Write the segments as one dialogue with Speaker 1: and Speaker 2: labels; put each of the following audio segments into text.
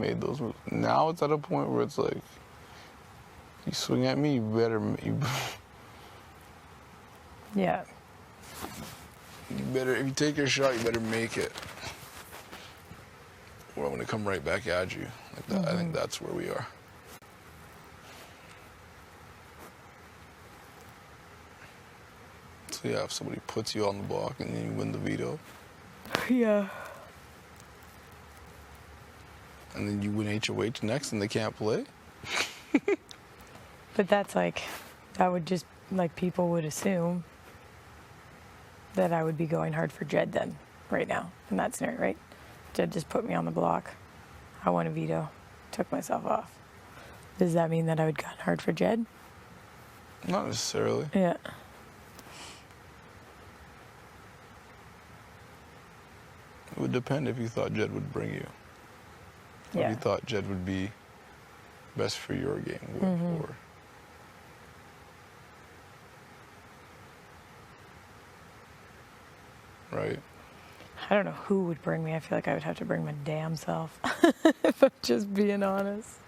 Speaker 1: made those moves. Now it's at a point where it's like, you swing at me, you better,
Speaker 2: Yeah.
Speaker 1: you better, if you take your shot, you better make it. Or I'm gonna come right back at you. Like that. I think that's where we are. So yeah, if somebody puts you on the block and then you win the veto,
Speaker 2: Yeah.
Speaker 1: and then you win HOH next and they can't play.
Speaker 2: But that's like, that would just, like, people would assume that I would be going hard for Jed then, right now, in that scenario, right? Jed just put me on the block. I won a veto, took myself off. Does that mean that I would go hard for Jed?
Speaker 1: Not necessarily.
Speaker 2: Yeah.
Speaker 1: It would depend if you thought Jed would bring you. Or if you thought Jed would be best for your game. Or right?
Speaker 2: I don't know who would bring me. I feel like I would have to bring my damn self. If I'm just being honest.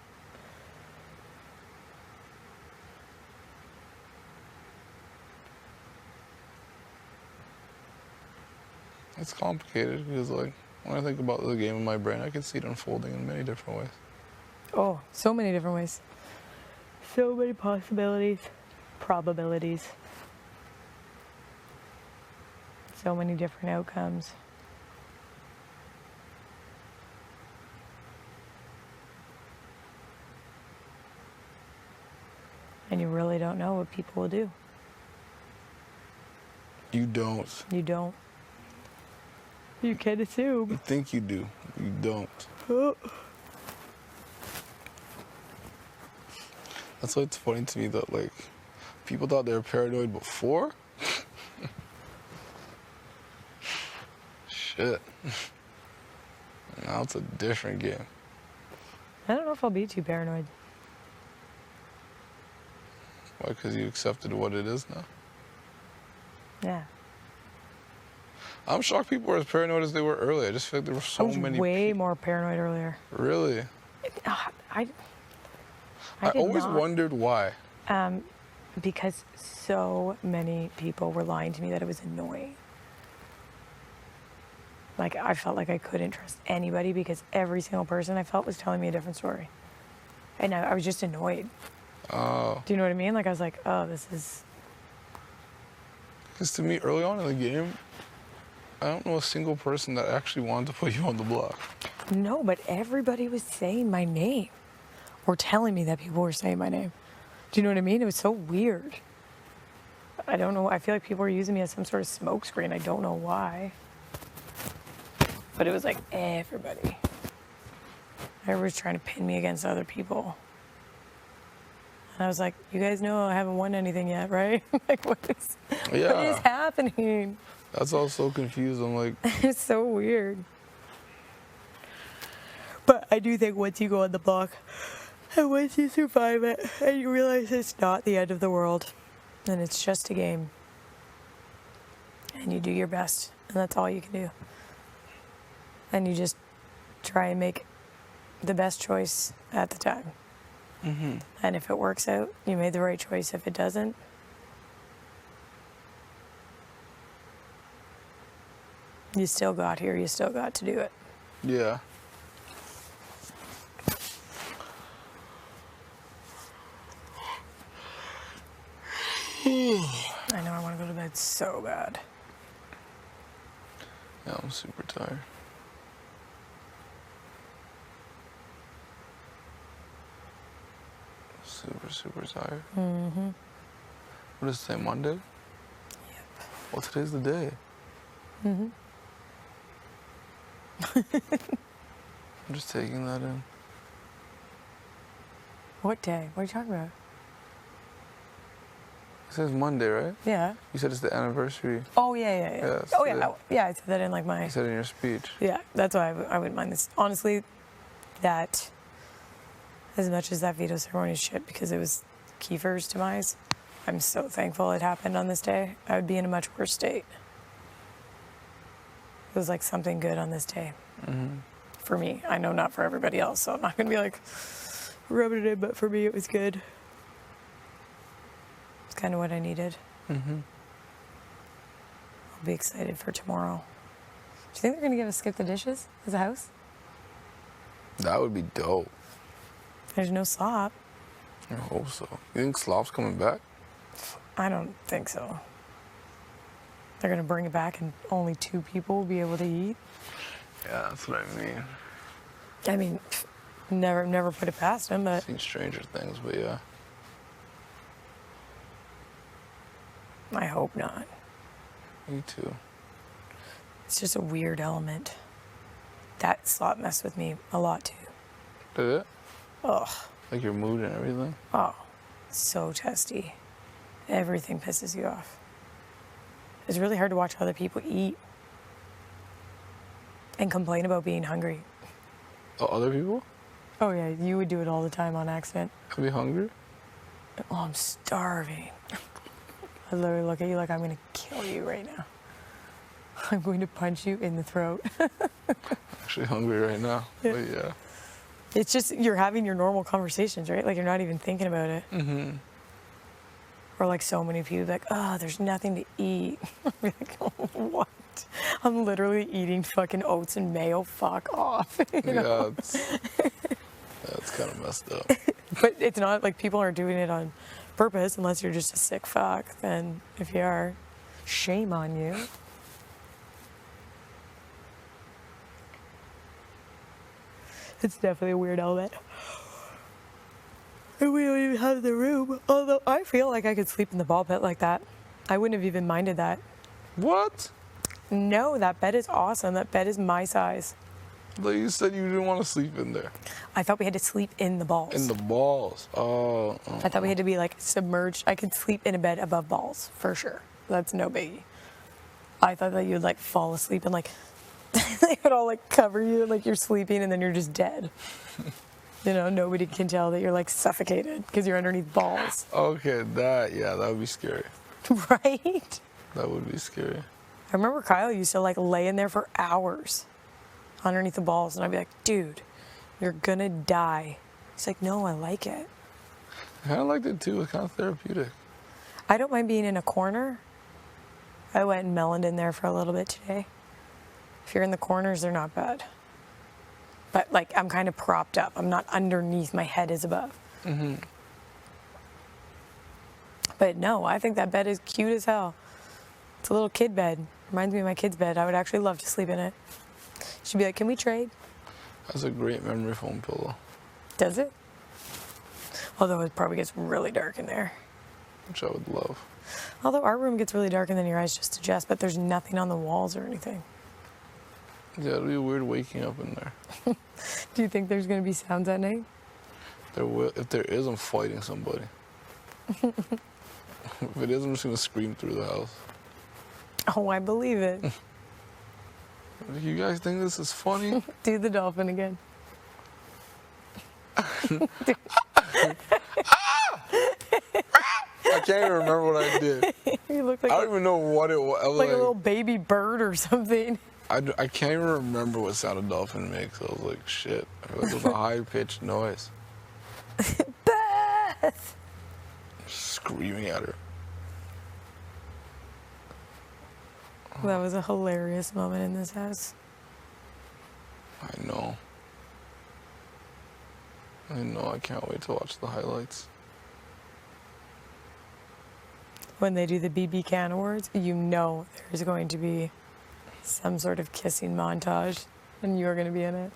Speaker 1: It's complicated because, like, when I think about the game in my brain, I can see it unfolding in many different ways.
Speaker 2: Oh, so many different ways. So many possibilities, probabilities. So many different outcomes. And you really don't know what people will do.
Speaker 1: You don't.
Speaker 2: You don't. You can assume.
Speaker 1: You think you do. You don't.
Speaker 2: Oh.
Speaker 1: That's why it's funny to me that, like, people thought they were paranoid before. Shit. Now it's a different game.
Speaker 2: I don't know if I'll be too paranoid.
Speaker 1: Why? Because you accepted what it is now?
Speaker 2: Yeah.
Speaker 1: I'm shocked people were as paranoid as they were earlier. I just feel like there were so many.
Speaker 2: I was way more paranoid earlier.
Speaker 1: Really?
Speaker 2: I
Speaker 1: always wondered why.
Speaker 2: Because so many people were lying to me that it was annoying. Like, I felt like I couldn't trust anybody because every single person I felt was telling me a different story. And I was just annoyed.
Speaker 1: Oh.
Speaker 2: Do you know what I mean? Like, I was like, oh, this is...
Speaker 1: Because to me, early on in the game, I don't know a single person that actually wanted to put you on the block.
Speaker 2: No, but everybody was saying my name. Or telling me that people were saying my name. Do you know what I mean? It was so weird. I don't know. I feel like people were using me as some sort of smokescreen. I don't know why. But it was like everybody. Everybody's trying to pin me against other people. And I was like, you guys know I haven't won anything yet, right? Like, what is happening?
Speaker 1: That's all so confused. I'm like...
Speaker 2: It's so weird. But I do think once you go on the block, and once you survive it, and you realize it's not the end of the world, and it's just a game, and you do your best, and that's all you can do. And you just try and make the best choice at the time.
Speaker 1: Mm-hmm.
Speaker 2: And if it works out, you made the right choice. If it doesn't, you still got here. You still got to do it.
Speaker 1: Yeah.
Speaker 2: I know I want to go to bed so bad.
Speaker 1: Yeah, I'm super tired. Super tired.
Speaker 2: Mm-hmm.
Speaker 1: What is today, Monday?
Speaker 2: Yep.
Speaker 1: Well, today's the day.
Speaker 2: Mm-hmm.
Speaker 1: I'm just taking that in.
Speaker 2: What day? What are you talking about?
Speaker 1: It says Monday, right?
Speaker 2: Yeah.
Speaker 1: You said it's the anniversary.
Speaker 2: Oh, yeah.
Speaker 1: Yeah,
Speaker 2: Oh, yeah. Yeah, I said that in like my...
Speaker 1: You said it in your speech.
Speaker 2: Yeah, that's why I wouldn't mind this. Honestly, that, as much as that veto ceremony is shit because it was Kiefer's demise, I'm so thankful it happened on this day. I would be in a much worse state. It was like something good on this day.
Speaker 1: Mm-hmm.
Speaker 2: for me. I know not for everybody else, so I'm not gonna be like rubbing it in, but for me it was good. It's kind of what I needed.
Speaker 1: Mm-hmm.
Speaker 2: I'll be excited for tomorrow. Do you think they're gonna give us skip the dishes as a house?
Speaker 1: That would be dope.
Speaker 2: There's no slop.
Speaker 1: I hope so. You think slop's coming back?
Speaker 2: I don't think so. They're gonna bring it back and only 2 people will be able to eat.
Speaker 1: Yeah, that's what I mean.
Speaker 2: I mean, never put it past them, but
Speaker 1: Seen Stranger Things, but yeah.
Speaker 2: I hope not.
Speaker 1: Me too.
Speaker 2: It's just a weird element. That slot messed with me a lot too.
Speaker 1: Did it?
Speaker 2: Ugh.
Speaker 1: Like your mood and everything?
Speaker 2: Oh, so testy. Everything pisses you off. It's really hard to watch other people eat and complain about being hungry.
Speaker 1: Oh, other people?
Speaker 2: Oh yeah, you would do it all the time on accident.
Speaker 1: I'd be hungry?
Speaker 2: Oh, I'm starving. I literally look at you like I'm gonna kill you right now. I'm going to punch you in the throat.
Speaker 1: Actually hungry right now, but yeah.
Speaker 2: It's just, you're having your normal conversations, right? Like you're not even thinking about it.
Speaker 1: Mm-hmm.
Speaker 2: Or like so many people like, oh, there's nothing to eat. I'm like, oh, what? I'm literally eating fucking oats and mayo. Fuck off. You know?
Speaker 1: Yeah, it's kind of messed up.
Speaker 2: But it's not like people aren't doing it on purpose unless you're just a sick fuck. Then if you are, shame on you. It's definitely a weird element. And we don't even have the room. Although I feel like I could sleep in the ball pit like that. I wouldn't have even minded that.
Speaker 1: What?
Speaker 2: No, that bed is awesome. That bed is my size.
Speaker 1: Like you said you didn't want to sleep in there.
Speaker 2: I thought we had to sleep in the balls.
Speaker 1: In the balls. Oh.
Speaker 2: I thought we had to be like submerged. I could sleep in a bed above balls for sure. That's no biggie. I thought that you'd like fall asleep and like they would all like cover you and like you're sleeping and then you're just dead. You know, nobody can tell that you're like suffocated because you're underneath balls.
Speaker 1: Okay, that would be scary.
Speaker 2: Right?
Speaker 1: That would be scary.
Speaker 2: I remember Kyle used to like lay in there for hours underneath the balls and I'd be like, dude, you're gonna die. He's like, no, I like it.
Speaker 1: I kind of liked it too. It's kind of therapeutic.
Speaker 2: I don't mind being in a corner. I went and meloned in there for a little bit today. If you're in the corners, they're not bad. But like, I'm kind of propped up. I'm not underneath. My head is above.
Speaker 1: Mm-hmm.
Speaker 2: But no, I think that bed is cute as hell. It's a little kid bed. Reminds me of my kid's bed. I would actually love to sleep in it. She'd be like, can we trade?
Speaker 1: That's a great memory foam pillow.
Speaker 2: Does it? Although it probably gets really dark in there.
Speaker 1: Which I would love.
Speaker 2: Although our room gets really dark and then your eyes just adjust, but there's nothing on the walls or anything.
Speaker 1: Yeah, it'd be weird waking up in there.
Speaker 2: Do you think there's going to be sounds at night?
Speaker 1: There will. If there is, I'm fighting somebody. If it is, I'm just going to scream through the house.
Speaker 2: Oh, I believe it.
Speaker 1: You guys think this is funny?
Speaker 2: Do the dolphin again.
Speaker 1: I can't even remember what I did.
Speaker 2: You look like
Speaker 1: I don't even know what it was.
Speaker 2: like a little baby bird or something.
Speaker 1: I can't even remember what sound a dolphin makes. I was like, shit. I feel like it was a high-pitched noise.
Speaker 2: Beth!
Speaker 1: Screaming at her.
Speaker 2: That was a hilarious moment in this house.
Speaker 1: I know. I can't wait to watch the highlights.
Speaker 2: When they do the BB Can Awards, you know there's going to be some sort of kissing montage, and you're going to be in it.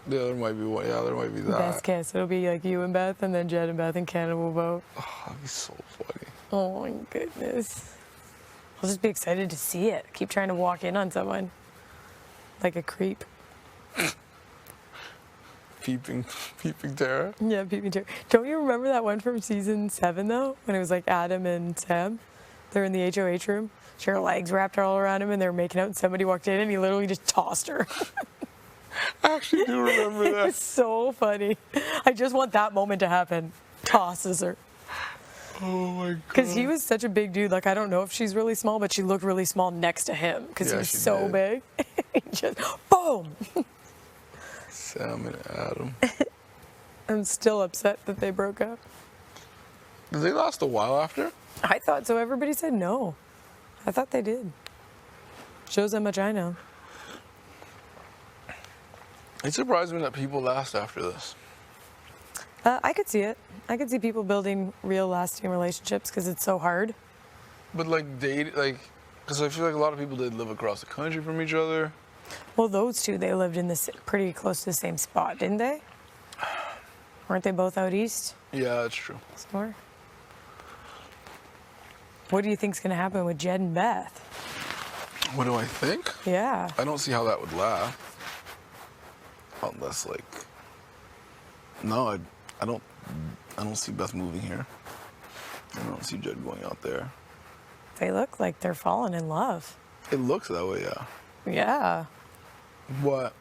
Speaker 1: Yeah, there might be one. Yeah, there might be that.
Speaker 2: Best kiss. It'll be like you and Beth, and then Jed and Beth and Canada will vote.
Speaker 1: Oh, that'd be so funny.
Speaker 2: Oh my goodness. I'll just be excited to see it. Keep trying to walk in on someone like a creep.
Speaker 1: Peeping terror.
Speaker 2: Yeah, peeping terror. Don't you remember that one from season 7 though, when it was like Adam and Sam? They're in the HOH room. She had her legs wrapped all around him, and they were making out, and somebody walked in, and he literally just tossed her.
Speaker 1: I actually do remember that.
Speaker 2: It's so funny. I just want that moment to happen. Tosses her.
Speaker 1: Oh my god.
Speaker 2: Because he was such a big dude. Like, I don't know if she's really small, but she looked really small next to him because he was so big. He just, boom.
Speaker 1: Sam and Adam.
Speaker 2: I'm still upset that they broke up.
Speaker 1: Did they last a while after?
Speaker 2: I thought so. Everybody said no. I thought they did. Shows how much I know.
Speaker 1: It surprised me that people last after this.
Speaker 2: I could see it. I could see people building real lasting relationships because it's so hard.
Speaker 1: But like because I feel like a lot of people did live across the country from each other.
Speaker 2: Well, those two, they lived in this pretty close to the same spot, didn't they? Weren't they both out east?
Speaker 1: Yeah, that's true.
Speaker 2: Somewhere. What do you think's gonna happen with Jed and Beth?
Speaker 1: What do I think?
Speaker 2: Yeah.
Speaker 1: I don't see how that would last. Unless no, I don't see Beth moving here. I don't see Jed going out there.
Speaker 2: They look like they're falling in love.
Speaker 1: It looks that way, yeah.
Speaker 2: Yeah.
Speaker 1: But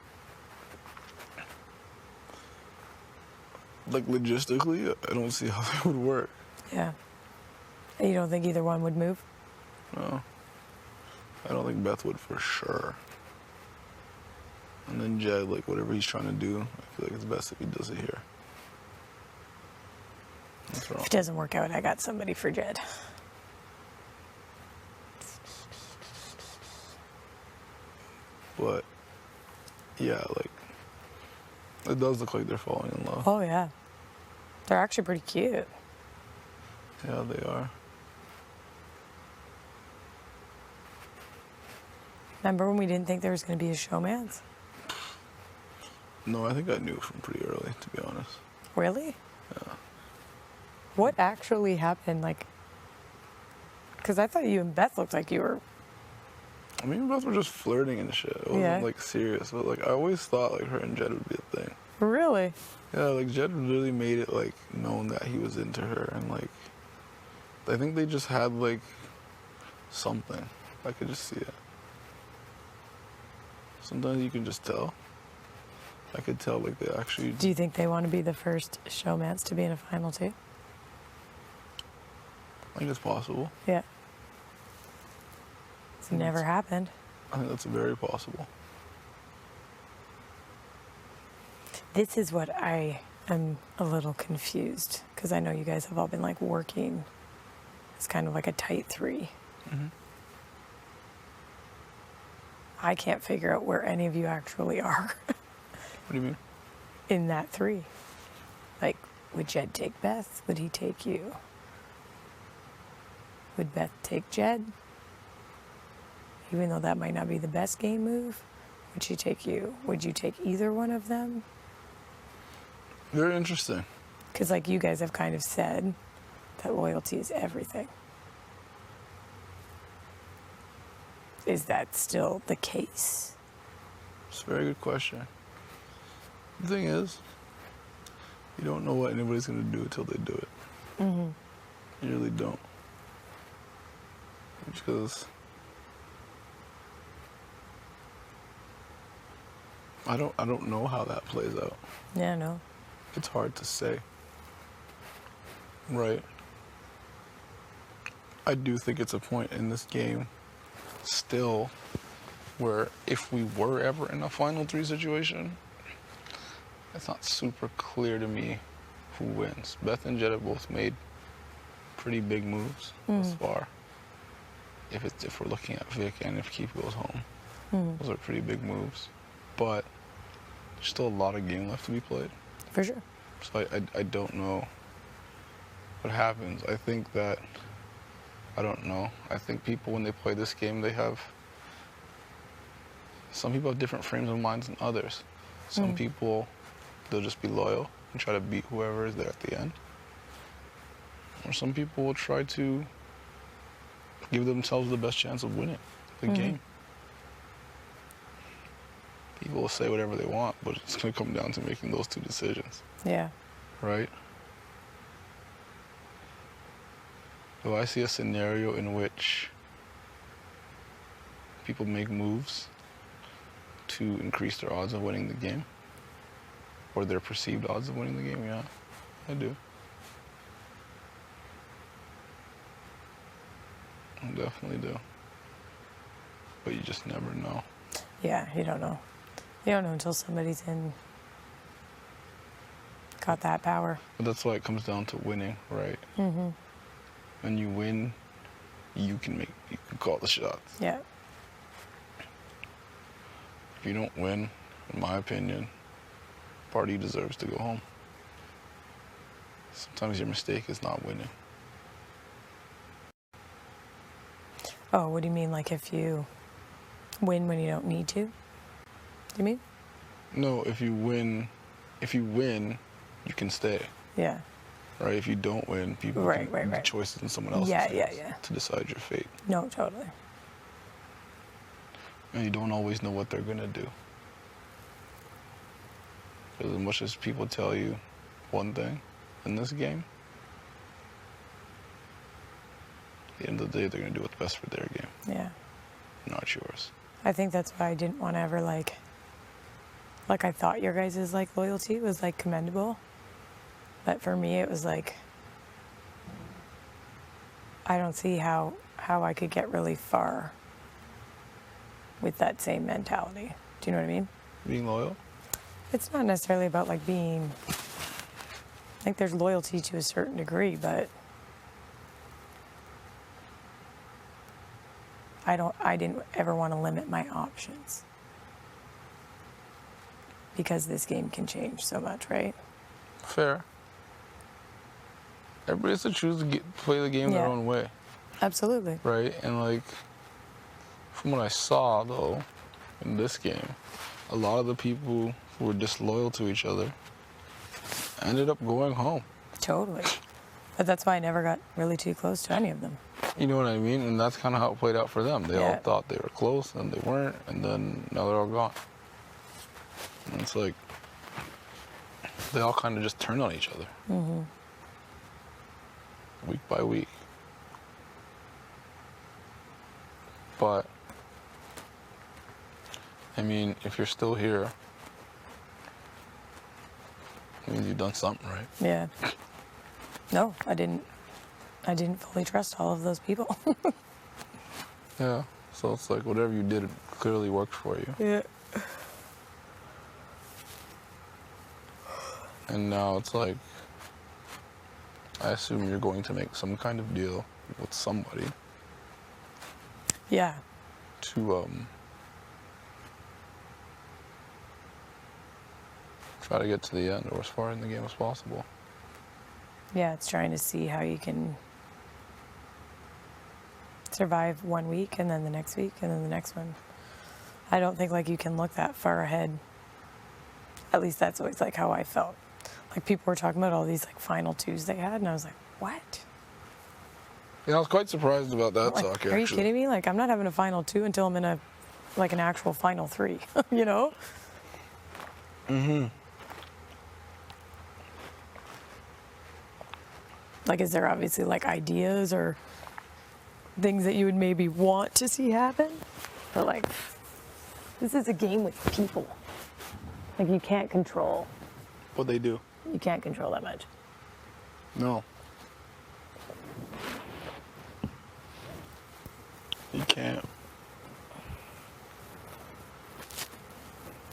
Speaker 1: logistically, I don't see how that would work.
Speaker 2: Yeah. And you don't think either one would move?
Speaker 1: No. I don't think Beth would for sure. And then Jed, whatever he's trying to do, I feel like it's best if he does it here. What's wrong?
Speaker 2: If it doesn't work out, I got somebody for Jed.
Speaker 1: But yeah, it does look like they're falling in love.
Speaker 2: Oh, yeah. They're actually pretty cute.
Speaker 1: Yeah, they are.
Speaker 2: Remember when we didn't think there was going to be a showmance?
Speaker 1: No, I think I knew from pretty early, to be honest.
Speaker 2: Really?
Speaker 1: Yeah.
Speaker 2: What actually happened? Because I thought you and Beth looked like you were...
Speaker 1: I mean, both were just flirting and shit. It wasn't, serious. But, I always thought, her and Jed would be a thing.
Speaker 2: Really?
Speaker 1: Yeah, Jed really made it, known that he was into her. And, I think they just had, something. I could just see it. Sometimes you can just tell. I could tell, they actually...
Speaker 2: Do you think they want to be the first showmance to be in a final too?
Speaker 1: I think it's possible.
Speaker 2: Yeah. It's never happened.
Speaker 1: I think that's very possible.
Speaker 2: This is what I am a little confused, because I know you guys have all been, working. It's kind of like a tight three.
Speaker 1: Mm-hmm.
Speaker 2: I can't figure out where any of you actually are.
Speaker 1: What do you mean?
Speaker 2: In that three. Would Jed take Beth? Would he take you? Would Beth take Jed? Even though that might not be the best game move, would she take you? Would you take either one of them?
Speaker 1: Very interesting.
Speaker 2: Because you guys have kind of said that loyalty is everything. Is that still the case?
Speaker 1: It's a very good question. The thing is, you don't know what anybody's going to do until they do it.
Speaker 2: Mm-hmm.
Speaker 1: You really don't. Because I don't know how that plays out.
Speaker 2: Yeah, no.
Speaker 1: It's hard to say. Right. I do think it's a point in this game still where if we were ever in a final three situation, it's not super clear to me who wins. Beth and Jed have both made pretty big moves thus far. If we're looking at Vic and if Keith goes home, those are pretty big moves. But there's still a lot of game left to be played.
Speaker 2: For sure.
Speaker 1: So I don't know what happens. I think that, I don't know. I think people, when they play this game, some people have different frames of minds than others. Some people, they'll just be loyal and try to beat whoever is there at the end. Or some people will try to give themselves the best chance of winning the game. People will say whatever they want, but it's going to come down to making those two decisions.
Speaker 2: Yeah.
Speaker 1: Right? So I see a scenario in which people make moves to increase their odds of winning the game, or their perceived odds of winning the game. Yeah, I do. I definitely do. But you just never know.
Speaker 2: Yeah, you don't know. You don't know until somebody's in got that power.
Speaker 1: But that's why it comes down to winning, right? Mm-hmm. When you win, you can call the shots.
Speaker 2: Yeah.
Speaker 1: If you don't win, in my opinion, party deserves to go home. Sometimes your mistake is not winning.
Speaker 2: Oh, what do you mean? Like if you win when you don't need to? Do you mean?
Speaker 1: No, if you win, you can stay.
Speaker 2: Yeah.
Speaker 1: Right? If you don't win, people
Speaker 2: Right.
Speaker 1: the choice is in someone else's hands to decide your fate.
Speaker 2: No, totally.
Speaker 1: And you don't always know what they're gonna do. Because as much as people tell you one thing in this game, at the end of the day, they're gonna do what's best for their game.
Speaker 2: Yeah.
Speaker 1: Not yours.
Speaker 2: I think that's why I didn't want to ever like I thought your guys' like loyalty was like commendable. But for me it was like I don't see how I could get really far with that same mentality. Do you know what I mean?
Speaker 1: Being loyal?
Speaker 2: It's not necessarily about like being, I think there's loyalty to a certain degree, but I didn't ever want to limit my options because this game can change so much, right?
Speaker 1: Fair. Everybody has to choose to play the game their own way.
Speaker 2: Absolutely.
Speaker 1: Right? And like, from what I saw though, in this game, a lot of the people who were disloyal to each other ended up going home.
Speaker 2: Totally. But that's why I never got really too close to any of them.
Speaker 1: You know what I mean? And that's kind of how it played out for them. They all thought they were close and they weren't, and then now they're all gone. And it's like, they all kind of just turned on each other. Mm-hmm. Week by week. But, I mean, if you're still here, it means you've done something right.
Speaker 2: Yeah. No, I didn't fully trust all of those people.
Speaker 1: Yeah. So it's like whatever you did clearly worked for you.
Speaker 2: Yeah.
Speaker 1: And now it's like, I assume you're going to make some kind of deal with somebody.
Speaker 2: Yeah.
Speaker 1: To try to get to the end or as far in the game as possible.
Speaker 2: Yeah, it's trying to see how you can survive 1 week and then the next week and then the next one. I don't think like you can look that far ahead. At least that's always like how I felt. Like people were talking about all these like final twos they had and I was like, what?
Speaker 1: Yeah, I was quite surprised about that
Speaker 2: Like,
Speaker 1: talk actually.
Speaker 2: are you kidding me? Like I'm not having a final two until I'm in an actual final three, you know?
Speaker 1: Mm-hmm.
Speaker 2: Like, is there obviously like ideas or things that you would maybe want to see happen? But like, this is a game with people. Like you can't control.
Speaker 1: What they do?
Speaker 2: You can't control that much.
Speaker 1: No. You can't.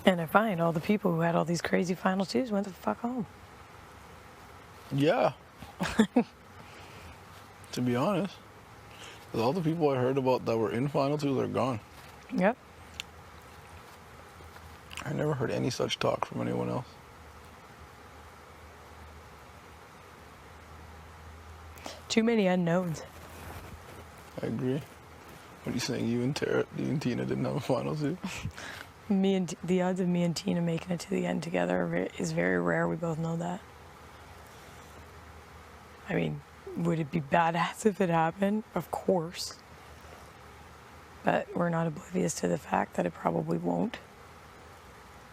Speaker 2: And I find all the people who had all these crazy final twos went the fuck home.
Speaker 1: Yeah. To be honest, 'cause all the people I heard about that were in final twos are gone.
Speaker 2: Yep.
Speaker 1: I never heard any such talk from anyone else.
Speaker 2: Too many unknowns.
Speaker 1: I agree. What are you saying? You and Tina didn't have a final two?
Speaker 2: The odds of me and Tina making it to the end together is very rare. We both know that. I mean, would it be badass if it happened? Of course. But we're not oblivious to the fact that it probably won't.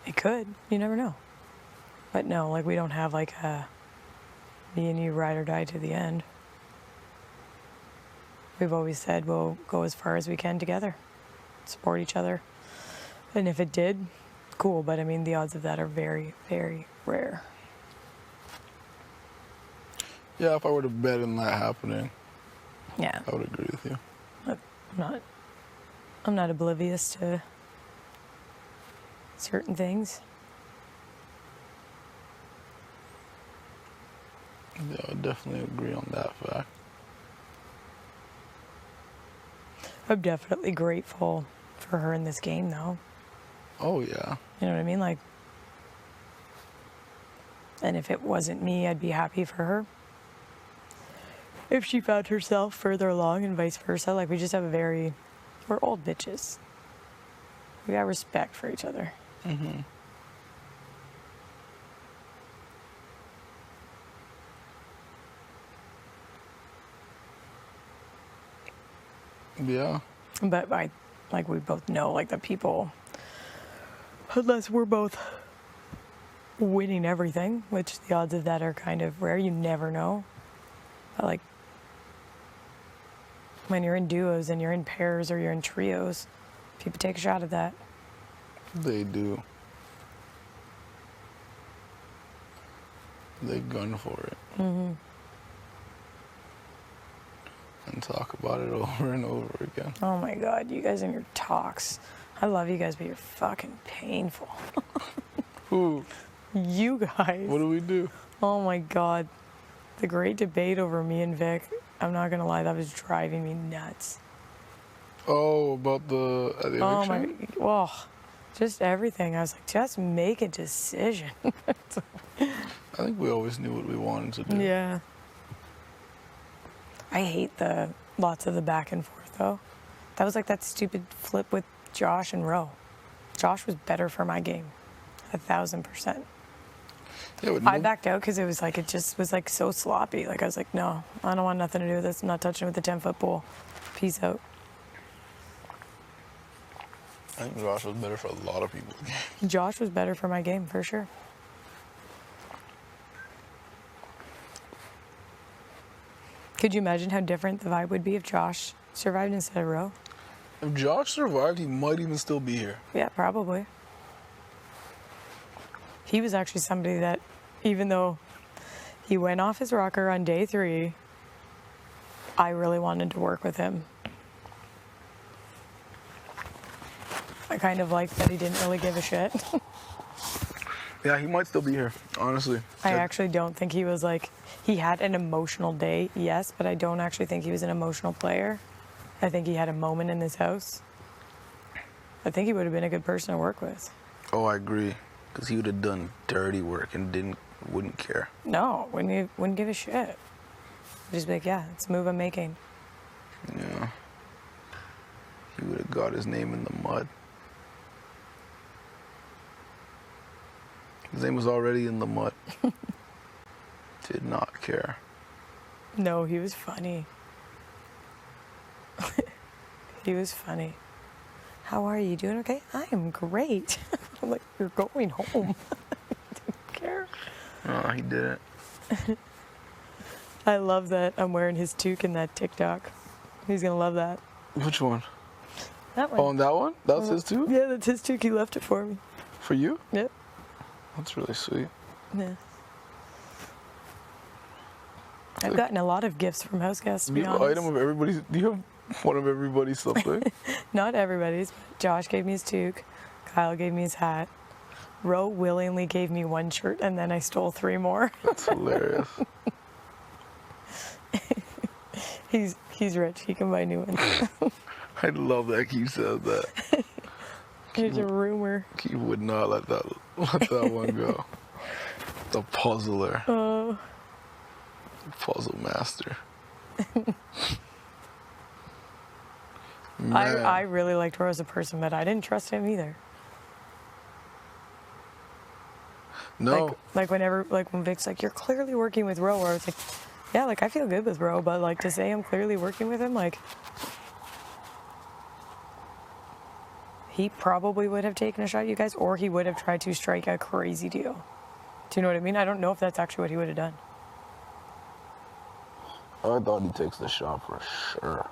Speaker 2: It could. You never know. But no, like we don't have like a me and you ride or die to the end. We've always said we'll go as far as we can together, support each other. And if it did, cool. But I mean, the odds of that are very, very rare.
Speaker 1: Yeah, if I were to bet on that happening,
Speaker 2: Yeah.
Speaker 1: I would agree with you.
Speaker 2: I'm not oblivious to certain things.
Speaker 1: Yeah, I definitely agree on that fact.
Speaker 2: I'm definitely grateful for her in this game, though.
Speaker 1: Oh, yeah.
Speaker 2: You know what I mean? Like, and if it wasn't me, I'd be happy for her. If she found herself further along and vice versa, like, we just have we're old bitches. We got respect for each other.
Speaker 1: Mm-hmm. Yeah.
Speaker 2: But like we both know, like the people, unless we're both winning everything, which the odds of that are kind of rare, you never know. But like when you're in duos and you're in pairs or you're in trios, people take a shot at that.
Speaker 1: They do. They gun for it.
Speaker 2: Mm-hmm.
Speaker 1: And talk about it over and over again.
Speaker 2: Oh my God, you guys and your talks. I love you guys, but you're fucking painful.
Speaker 1: Who?
Speaker 2: You guys.
Speaker 1: What do we do?
Speaker 2: Oh my God. The great debate over me and Vic, I'm not gonna lie, that was driving me nuts.
Speaker 1: Oh, about the eviction?
Speaker 2: Oh my, well, just everything. I was like, just make a decision.
Speaker 1: I think we always knew what we wanted to do.
Speaker 2: Yeah. I hate lots of the back and forth though. That was like that stupid flip with Josh and Roe. Josh was better for my game, 1,000%.
Speaker 1: Yeah, but
Speaker 2: I backed out because it just was like so sloppy. Like I was like, no, I don't want nothing to do with this. I'm not touching it with the 10-foot pole. Peace out.
Speaker 1: I think Josh was better for a lot of people.
Speaker 2: Josh was better for my game for sure. Could you imagine how different the vibe would be if Josh survived instead of Roe?
Speaker 1: If Josh survived, he might even still be here.
Speaker 2: Yeah, probably. He was actually somebody that, even though he went off his rocker on day 3, I really wanted to work with him. I kind of liked that he didn't really give a shit.
Speaker 1: Yeah, he might still be here, honestly.
Speaker 2: I actually don't think he was like, he had an emotional day, yes, but I don't actually think he was an emotional player. I think he had a moment in this house. I think he would have been a good person to work with.
Speaker 1: Oh, I agree. Because he would have done dirty work and wouldn't care.
Speaker 2: No, wouldn't give a shit. Just be like, yeah, it's a move I'm making.
Speaker 1: Yeah. He would have got his name in the mud. His name was already in the mud. Did not care.
Speaker 2: No, he was funny. He was funny. How are you? Doing okay? I am great. I'm like, you're going home. Didn't care.
Speaker 1: No, he didn't.
Speaker 2: I love that I'm wearing his toque in that TikTok. He's gonna love that.
Speaker 1: Which one?
Speaker 2: That one.
Speaker 1: Oh, and that one? That's his too?
Speaker 2: Yeah, that's his toque. He left it for me.
Speaker 1: For you?
Speaker 2: Yep.
Speaker 1: That's really sweet.
Speaker 2: Yeah. I've gotten a lot of gifts from house guests, to
Speaker 1: Do
Speaker 2: be
Speaker 1: you have an
Speaker 2: honest.
Speaker 1: item of everybody's? Do you have one of everybody's something?
Speaker 2: Not everybody's. But Josh gave me his toque. Kyle gave me his hat. Ro willingly gave me one shirt, and then I stole 3 more.
Speaker 1: That's hilarious.
Speaker 2: He's rich. He can buy new ones.
Speaker 1: I love that Keith said that.
Speaker 2: There's a rumor.
Speaker 1: Keith would not let that one go. The puzzler. Puzzle master.
Speaker 2: I really liked Ro as a person, but I didn't trust him either.
Speaker 1: No.
Speaker 2: Like when Vic's like, you're clearly working with Ro, or I was like, yeah, like I feel good with Ro, but like to say I'm clearly working with him, like he probably would have taken a shot at you guys, or he would have tried to strike a crazy deal. Do you know what I mean? I don't know if that's actually what he would have done.
Speaker 1: I thought he takes the shot for sure.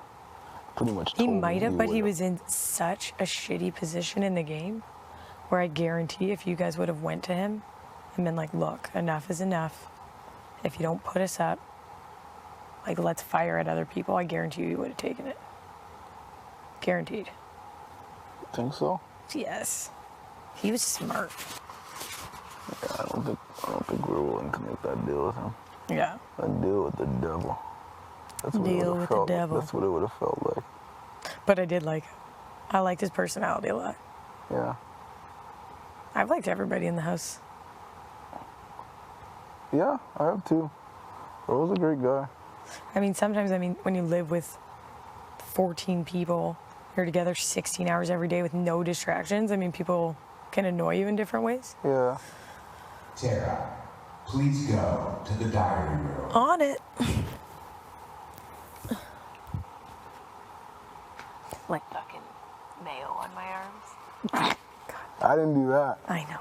Speaker 1: Pretty much.
Speaker 2: He might have, but he was in such a shitty position in the game where I guarantee if you guys would have went to him and been like, look, enough is enough. If you don't put us up, like let's fire at other people, I guarantee you he would have taken it. Guaranteed.
Speaker 1: Think so?
Speaker 2: Yes. He was smart.
Speaker 1: Yeah, I don't think we're willing to make that deal with him.
Speaker 2: Yeah.
Speaker 1: I deal with the devil. That's what
Speaker 2: Deal with the devil.
Speaker 1: That's what it would have felt like.
Speaker 2: But I did like him. I liked his personality a lot.
Speaker 1: Yeah.
Speaker 2: I've liked everybody in the house.
Speaker 1: Yeah, I have too. Earl's a great guy.
Speaker 2: I mean, sometimes, when you live with 14 people, you're together 16 hours every day with no distractions. I mean, people can annoy you in different ways.
Speaker 1: Yeah.
Speaker 3: Tara, please go to the diary room.
Speaker 2: On it. Like fucking mayo on my arms.
Speaker 1: I didn't do that.
Speaker 2: I know.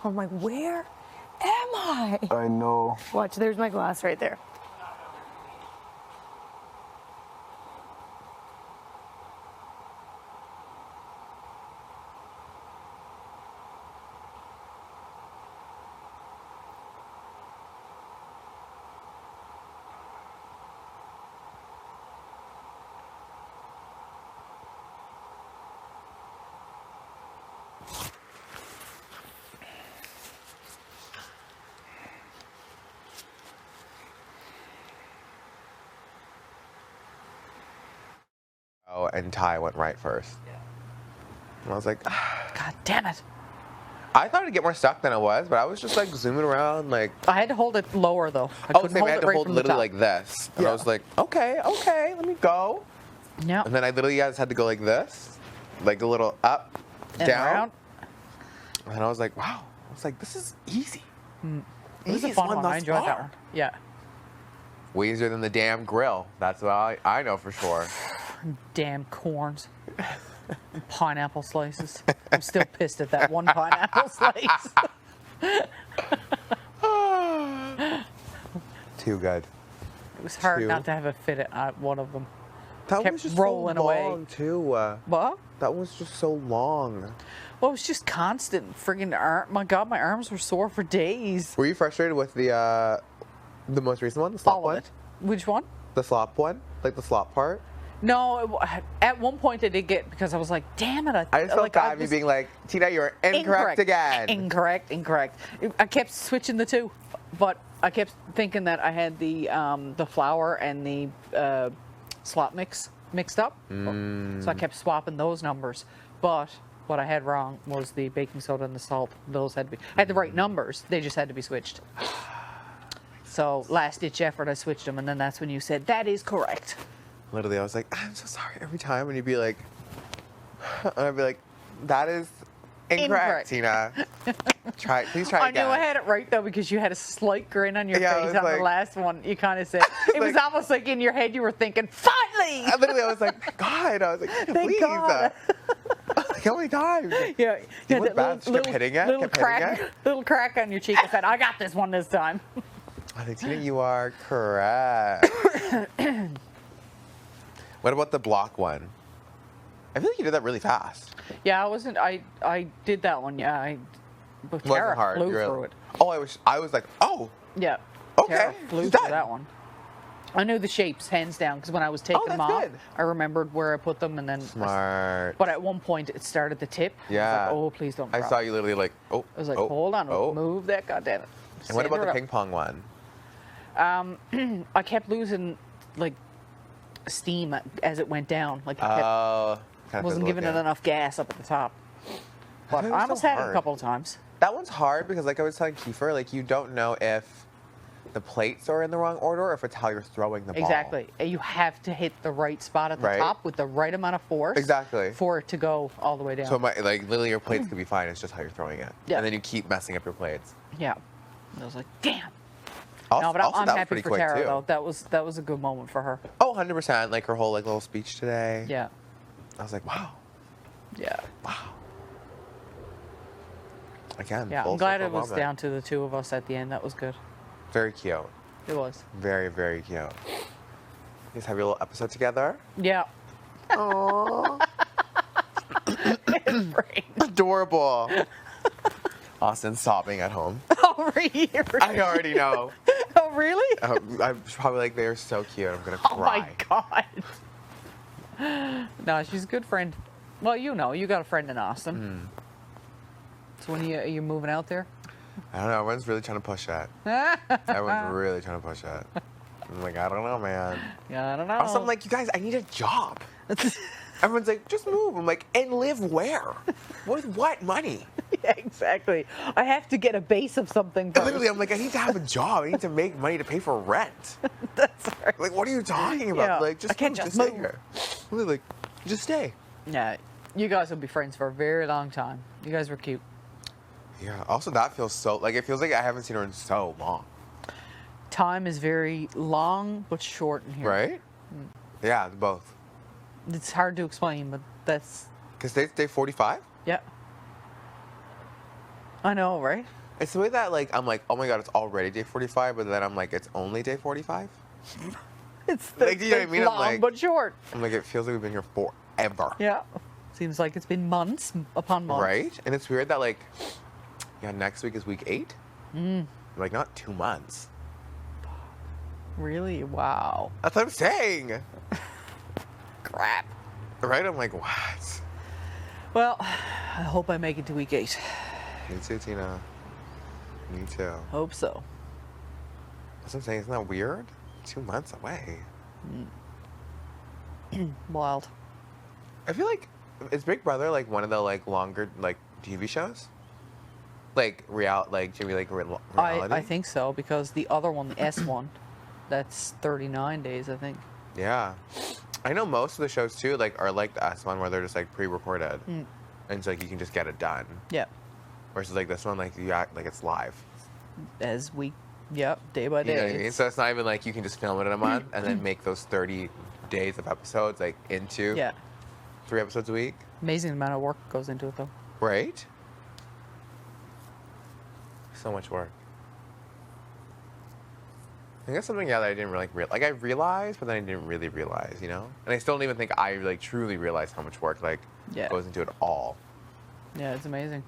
Speaker 2: I'm like, where am I?
Speaker 1: I know.
Speaker 2: Watch, there's my glass right there.
Speaker 4: Oh, and Ty went right first. Yeah. And I was like,
Speaker 2: God damn it.
Speaker 4: I thought it'd get more stuck than it was, but I was just like zooming around like.
Speaker 5: I had to hold it lower though.
Speaker 4: I had to
Speaker 5: right
Speaker 4: hold
Speaker 5: from the
Speaker 4: literally
Speaker 5: top.
Speaker 4: like this, and I was like, okay, let me go.
Speaker 5: Yeah.
Speaker 4: And then I literally just had to go like this, like a little up,
Speaker 5: And
Speaker 4: down.
Speaker 5: around.
Speaker 4: And I was like, wow. I was like, this is easy.
Speaker 5: It was a
Speaker 4: Easiest
Speaker 5: fun one. I
Speaker 4: thus
Speaker 5: enjoyed that
Speaker 4: far.
Speaker 5: one. Yeah.
Speaker 4: Way easier than the damn grill. That's what I know for sure.
Speaker 5: Damn corns. And pineapple slices. I'm still pissed at that one pineapple slice.
Speaker 4: Too good.
Speaker 5: It was hard
Speaker 4: Two.
Speaker 5: not to have a fit at one of them.
Speaker 4: That
Speaker 5: Kept
Speaker 4: was just
Speaker 5: rolling
Speaker 4: so
Speaker 5: away.
Speaker 4: long too.
Speaker 5: What?
Speaker 4: That was just so long.
Speaker 5: Well, it was just constant friggin' arm. My God, my arms were sore for days.
Speaker 4: Were you frustrated with the most recent one, the slop
Speaker 5: All
Speaker 4: one?
Speaker 5: of it. Which one?
Speaker 4: The slop one, like the slop part.
Speaker 5: No, at one point I did get, because I was like, damn it.
Speaker 4: I just felt
Speaker 5: like,
Speaker 4: bad me being like, Tina, you're incorrect again.
Speaker 5: Incorrect. I kept switching the two, but I kept thinking that I had the flour and the slop mix mixed up. So I kept swapping those numbers. But what I had wrong was the baking soda and the salt. Those had to be, I had the right numbers. They just had to be switched. So last ditch effort, I switched them, and then that's when you said, that is correct.
Speaker 4: Literally, I was like, I'm so sorry every time, and you'd be like, and I'd be like, that is incorrect. Tina. Please try
Speaker 5: I
Speaker 4: again.
Speaker 5: knew I had it right though, because you had a slight grin on your
Speaker 4: Yeah, I
Speaker 5: face
Speaker 4: was
Speaker 5: on
Speaker 4: like-
Speaker 5: the last one. You kind of said it was
Speaker 4: like-
Speaker 5: almost like in your head you were thinking, finally.
Speaker 4: Literally, I was like, thank God. I was like,
Speaker 5: Thank
Speaker 4: please.
Speaker 5: God.
Speaker 4: Like, how many times?
Speaker 5: Yeah,
Speaker 4: You went bad, just kept hitting it,
Speaker 5: little
Speaker 4: kept hitting
Speaker 5: crack,
Speaker 4: it.
Speaker 5: little crack on your cheek. I said, I got this one this time.
Speaker 4: I think, Tina, you are correct. What about the block one? I feel like you did that really fast.
Speaker 5: Yeah, I did that one. Yeah, but
Speaker 4: It wasn't
Speaker 5: Tara
Speaker 4: hard.
Speaker 5: flew
Speaker 4: You were-
Speaker 5: through it.
Speaker 4: Oh, I was like, oh,
Speaker 5: Yeah.
Speaker 4: Okay,
Speaker 5: Tara flew
Speaker 4: she's
Speaker 5: through
Speaker 4: done.
Speaker 5: that one. I knew the shapes hands down, because when I was taking them
Speaker 4: that's
Speaker 5: off,
Speaker 4: good.
Speaker 5: I remembered where I put them, and then.
Speaker 4: smart.
Speaker 5: But at one point, it started the tip.
Speaker 4: Yeah.
Speaker 5: I was like, oh, please don't.
Speaker 4: I
Speaker 5: drop
Speaker 4: saw
Speaker 5: it.
Speaker 4: you literally like, oh.
Speaker 5: I was like,
Speaker 4: oh,
Speaker 5: hold on,
Speaker 4: oh.
Speaker 5: move that, goddammit.
Speaker 4: And what about
Speaker 5: Sand
Speaker 4: the
Speaker 5: her
Speaker 4: ping pong one?
Speaker 5: I kept losing, like, steam as it went down. Like, it kept,
Speaker 4: Oh, kind of
Speaker 5: wasn't giving it enough gas up at the top. But
Speaker 4: thought it
Speaker 5: I
Speaker 4: was
Speaker 5: almost
Speaker 4: so
Speaker 5: had it a
Speaker 4: hard.
Speaker 5: couple of times.
Speaker 4: That one's hard because, like I was telling Kiefer, like you don't know if the plates are in the wrong order or if it's how you're throwing the ball.
Speaker 5: Exactly. You have to hit the right spot at the
Speaker 4: Right.
Speaker 5: top with the right amount of force.
Speaker 4: Exactly.
Speaker 5: For it to go all the way down.
Speaker 4: So like literally your plates could be fine. It's just how you're throwing it.
Speaker 5: Yeah.
Speaker 4: And then you keep messing up your plates.
Speaker 5: Yeah. And I was like, damn.
Speaker 4: Also,
Speaker 5: No, but
Speaker 4: also
Speaker 5: I'm
Speaker 4: that was
Speaker 5: happy
Speaker 4: pretty
Speaker 5: for
Speaker 4: quick
Speaker 5: Tara
Speaker 4: too.
Speaker 5: though. That was a good moment for her.
Speaker 4: Oh, 100%. Like her whole like little speech today.
Speaker 5: Yeah.
Speaker 4: I was like, wow.
Speaker 5: Yeah.
Speaker 4: Wow. Again,
Speaker 5: Yeah.
Speaker 4: full
Speaker 5: I'm glad
Speaker 4: circle
Speaker 5: it was
Speaker 4: moment.
Speaker 5: down to the two of us at the end. That was good.
Speaker 4: Very cute.
Speaker 5: It was.
Speaker 4: Very, very cute. You guys have your little episode together.
Speaker 5: Yeah.
Speaker 4: Aww.
Speaker 5: Right.
Speaker 4: Adorable. Austin sobbing at home.
Speaker 5: Over here.
Speaker 4: I already know.
Speaker 5: Oh, really?
Speaker 4: I'm probably like, they're so cute. I'm gonna
Speaker 5: Oh
Speaker 4: cry.
Speaker 5: my God. No, she's a good friend. Well, you know, you got a friend in Austin. So when are you moving out there?
Speaker 4: I don't know. Everyone's really trying to push that. Everyone's really trying to push that. I'm like, I don't know, man.
Speaker 5: Yeah, I don't know.
Speaker 4: Also, I'm like, you guys, I need a job. Everyone's like, just move. I'm like, and live where? With what money?
Speaker 5: Yeah, exactly. I have to get a base of something first.
Speaker 4: Literally, I'm like, I need to have a job. I need to make money to pay for rent.
Speaker 5: That's right.
Speaker 4: Like, what are you talking about?
Speaker 5: Yeah,
Speaker 4: Like, just
Speaker 5: I can't
Speaker 4: move,
Speaker 5: just
Speaker 4: stay
Speaker 5: move.
Speaker 4: here. Literally, like, just stay.
Speaker 5: Yeah, you guys will be friends for a very long time. You guys were cute.
Speaker 4: Yeah. Also, that feels so like it feels like I haven't seen her in so long.
Speaker 5: Time is very long but short in here.
Speaker 4: Right? Yeah, both.
Speaker 5: It's hard to explain, but that's
Speaker 4: Because today's day 45.
Speaker 5: yeah. I know, right?
Speaker 4: It's the way that like I'm like, oh my god, it's already day 45, but then I'm like, it's only day 45.
Speaker 5: It's
Speaker 4: Like, do you know what I mean? I'm
Speaker 5: long
Speaker 4: like-
Speaker 5: but short.
Speaker 4: I'm like, it feels like we've been here forever.
Speaker 5: Yeah. Seems like it's been months upon months.
Speaker 4: Right? And it's weird that like, yeah, next week is week 8. Like not 2 months.
Speaker 5: Really? Wow.
Speaker 4: That's what I'm saying.
Speaker 5: Crap.
Speaker 4: Right? I'm like, what?
Speaker 5: Well, I hope I make it to week 8.
Speaker 4: Me too, Tina. Me too.
Speaker 5: Hope so.
Speaker 4: That's what I'm saying. Isn't that weird? 2 months away.
Speaker 5: Wild.
Speaker 4: I feel like is Big Brother like one of the like longer like TV shows? Like like Jimmy like reality?
Speaker 5: I think so because the other one, the S one, that's 39 days, I think.
Speaker 4: Yeah. I know most of the shows too like are like the S one where they're just like pre-recorded. And it's like you can just get it done.
Speaker 5: Yeah.
Speaker 4: Versus like this one like you act like it's live.
Speaker 5: As we, yep, day by
Speaker 4: You know
Speaker 5: day.
Speaker 4: what I mean? So it's not even like you can just film it in a month and then make those 30 days of episodes like into
Speaker 5: Yeah.
Speaker 4: 3 episodes a week.
Speaker 5: Amazing amount of work goes into it though.
Speaker 4: Right? So much work. I think that's something that I didn't really like I realized, but then I didn't really realize, you know? And I still don't even think I like truly realized how much work like
Speaker 5: Yeah.
Speaker 4: goes into it all.
Speaker 5: Yeah, it's amazing.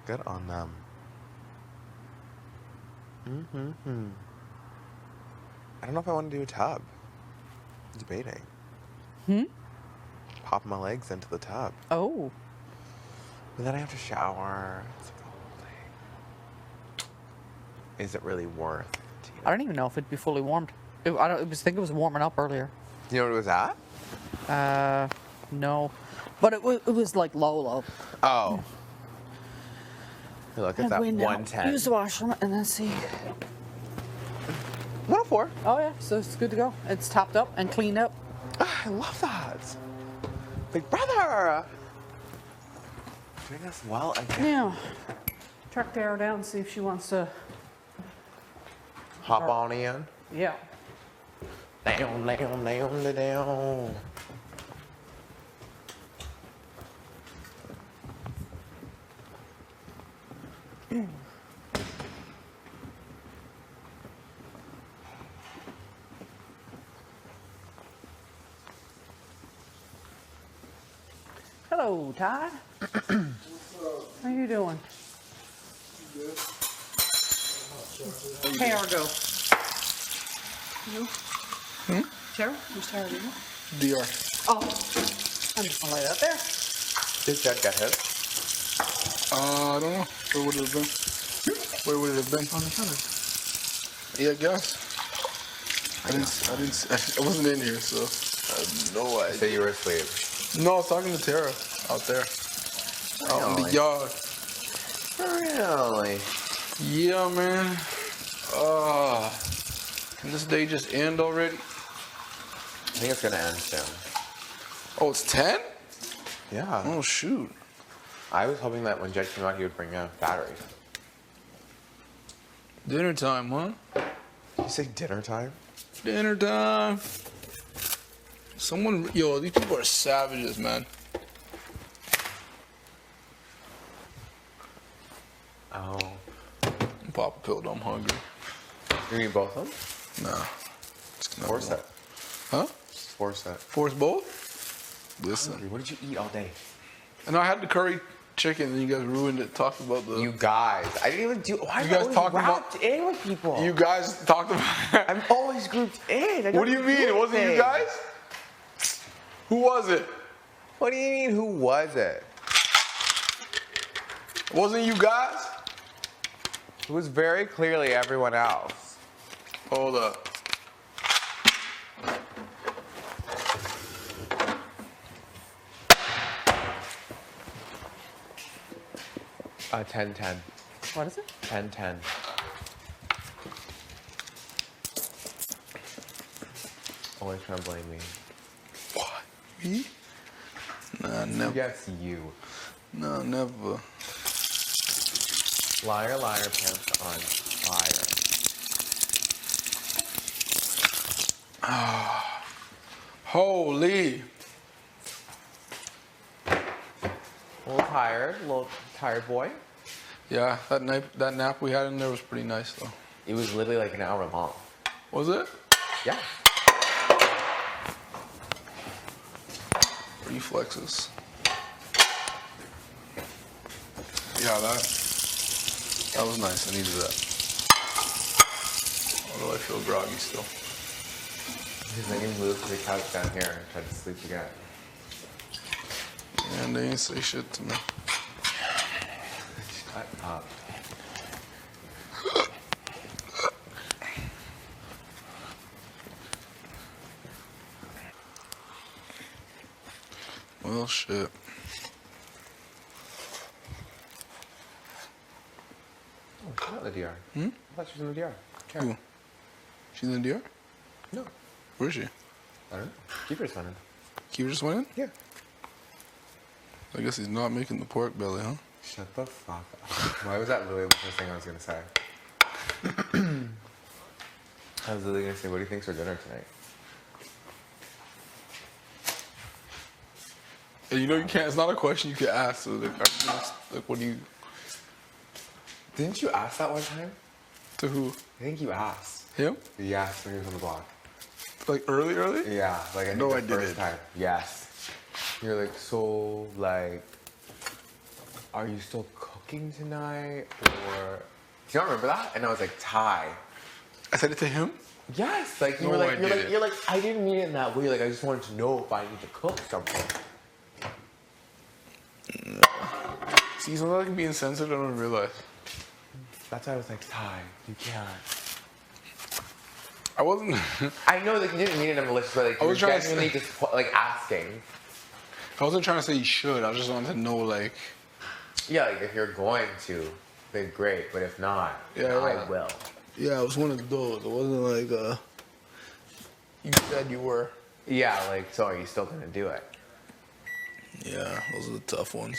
Speaker 4: Good on them. I don't know if I want to do a tub. I'm debating. Pop my legs into the tub.
Speaker 5: Oh.
Speaker 4: But then I have to shower. It's like a whole thing. Is it really worth it?
Speaker 5: I don't even know if it'd be fully warmed. I think it was warming up earlier.
Speaker 4: You know what it was at?
Speaker 5: No. But it was like low.
Speaker 4: Oh. Hey, look, it's at
Speaker 5: Use
Speaker 4: 110.
Speaker 5: the washroom and then see.
Speaker 4: 104.
Speaker 5: Oh yeah, so it's good to go. It's topped up and cleaned up.
Speaker 4: Ah, I love that. Big brother. Doing us well again.
Speaker 5: Now, track Tara down and see if she wants to.
Speaker 4: Hop on in.
Speaker 5: Yeah.
Speaker 4: Down, down, down, down.
Speaker 5: Hello, Todd. How you doing?
Speaker 1: Good.
Speaker 5: Tara, go. You? Tara? Who's Tara? You?
Speaker 1: DR.
Speaker 5: Oh, I'm just gonna lay that there.
Speaker 4: Did Jed get his?
Speaker 1: I don't know. Where would it have been? Where would it have been?
Speaker 5: On the counter.
Speaker 1: Yeah, I guess. I wasn't in here, so I have no idea.
Speaker 4: Say you were asleep.
Speaker 1: No, I was talking to Tara out there. Out in the
Speaker 4: Really?
Speaker 1: yard.
Speaker 4: Really?
Speaker 1: Yeah, man. Can this day just end already?
Speaker 4: I think it's gonna end soon.
Speaker 1: Oh, it's 10?
Speaker 4: Yeah.
Speaker 1: Oh, shoot.
Speaker 4: I was hoping that when Jed came out, he would bring batteries.
Speaker 1: Dinner time, huh?
Speaker 4: Did you say dinner time?
Speaker 1: Dinner time. Yo, these people are savages, man.
Speaker 4: Oh.
Speaker 1: Pop a pill, I'm hungry.
Speaker 4: You mean both of them?
Speaker 1: Nah. Just another
Speaker 4: Force
Speaker 1: one.
Speaker 4: it.
Speaker 1: Huh?
Speaker 4: Just force it.
Speaker 1: Force both? Listen.
Speaker 4: What did you eat all day?
Speaker 1: And I had the curry chicken, and you guys ruined it. Talked about the.
Speaker 4: You guys. I didn't even do. Why
Speaker 1: You
Speaker 4: am I
Speaker 1: guys
Speaker 4: always
Speaker 1: talking about-
Speaker 4: wrapped in with people?
Speaker 1: You guys talked about.
Speaker 4: I'm always grouped in. I
Speaker 1: What do you
Speaker 4: don't
Speaker 1: mean? It wasn't you
Speaker 4: anything.
Speaker 1: guys? Who was it?
Speaker 4: What do you mean? Who was it?
Speaker 1: Wasn't you guys?
Speaker 4: It was very clearly everyone else.
Speaker 1: Hold up.
Speaker 4: Uh, 10-10.
Speaker 5: What is it?
Speaker 4: 10-10. Always trying to blame me.
Speaker 1: What? Me? Nah, never.
Speaker 4: Yes, you.
Speaker 1: No, never.
Speaker 4: Liar, liar, pants on fire.
Speaker 1: Holy.
Speaker 4: A little tired boy.
Speaker 1: Yeah, that nap we had in there was pretty nice though.
Speaker 4: It was literally like an hour long.
Speaker 1: Was it?
Speaker 4: Yeah.
Speaker 1: Reflexes. Yeah, that was nice. I needed that. Although I feel groggy still.
Speaker 4: Because then you moved to the couch down here and tried to sleep again.
Speaker 1: And they ain't say shit to me.
Speaker 4: Shut up.
Speaker 1: Well, shit.
Speaker 4: Oh, she's not in the DR.
Speaker 1: Hmm?
Speaker 4: I thought she was in the DR.
Speaker 1: Who? She's in the DR?
Speaker 4: No.
Speaker 1: Where is she?
Speaker 4: I don't know. Keeper's running.
Speaker 1: Keeper just went in?
Speaker 4: Yeah.
Speaker 1: I guess he's not making the pork belly, huh?
Speaker 4: Shut the fuck up. Why was that literally the first thing I was going to say? I was literally going to say, what do you think's for dinner tonight?
Speaker 1: And you know you can't, it's not a question you can ask. So like what do you...
Speaker 4: Didn't you ask that one time?
Speaker 1: To who?
Speaker 4: I think you asked.
Speaker 1: Him?
Speaker 4: You asked when he was on the block.
Speaker 1: Like early?
Speaker 4: Yeah, like I think
Speaker 1: No,
Speaker 4: the
Speaker 1: I
Speaker 4: first
Speaker 1: didn't.
Speaker 4: time. Yes. You're like, so, like, are you still cooking tonight? Or... Do you not remember that? And I was like, Ty.
Speaker 1: I said it to him?
Speaker 4: Yes, like, you
Speaker 1: No,
Speaker 4: were like,
Speaker 1: I
Speaker 4: you're like,
Speaker 1: didn't.
Speaker 4: you're like, I didn't mean it in that way. Like, I just wanted to know if I need to cook something.
Speaker 1: See, sometimes I can be insensitive and I don't realize.
Speaker 4: That's why I was like, Ty, you can't.
Speaker 1: I wasn't...
Speaker 4: I know that you didn't mean it in a malicious way. Like,
Speaker 1: I
Speaker 4: you were
Speaker 1: was trying to
Speaker 4: genuinely
Speaker 1: say-
Speaker 4: just, like, asking.
Speaker 1: I wasn't trying to say you should. I just wanted to know, like...
Speaker 4: Yeah, like, if you're going to, then great. But if not,
Speaker 1: Yeah,
Speaker 4: I
Speaker 1: yeah.
Speaker 4: will.
Speaker 1: Yeah, it was one of those. It wasn't like, you said you were.
Speaker 4: Yeah, like, so are you still gonna do it?
Speaker 1: Yeah, those are the tough ones.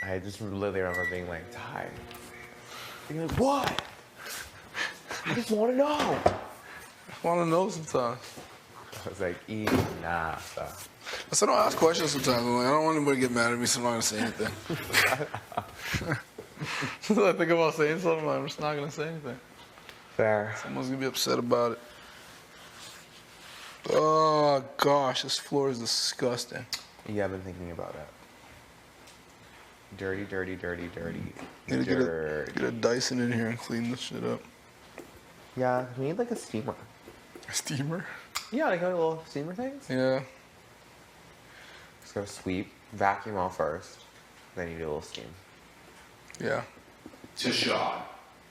Speaker 4: I just literally remember being like, Ty. And you're like, what? I just want to know.
Speaker 1: I want to know sometimes.
Speaker 4: I was like, nah, stuff.
Speaker 1: I still don't ask questions sometimes. I'm like, I don't want anybody to get mad at me, so I'm not going to say anything. So I think about saying something, I'm just not going to say anything.
Speaker 4: Fair.
Speaker 1: Someone's going to be upset about it. Oh, gosh, this floor is disgusting.
Speaker 4: Yeah, I've been thinking about that. Dirty, dirty, dirty, dirty.
Speaker 1: Need to
Speaker 4: Dirty.
Speaker 1: get a Dyson in here and clean this shit up.
Speaker 4: Yeah, we need like a steamer.
Speaker 1: A steamer?
Speaker 4: Yeah, like little steamer things.
Speaker 1: Yeah.
Speaker 4: Just gotta sweep, vacuum all first, then you do a little steam.
Speaker 1: Yeah.
Speaker 3: Tashawn,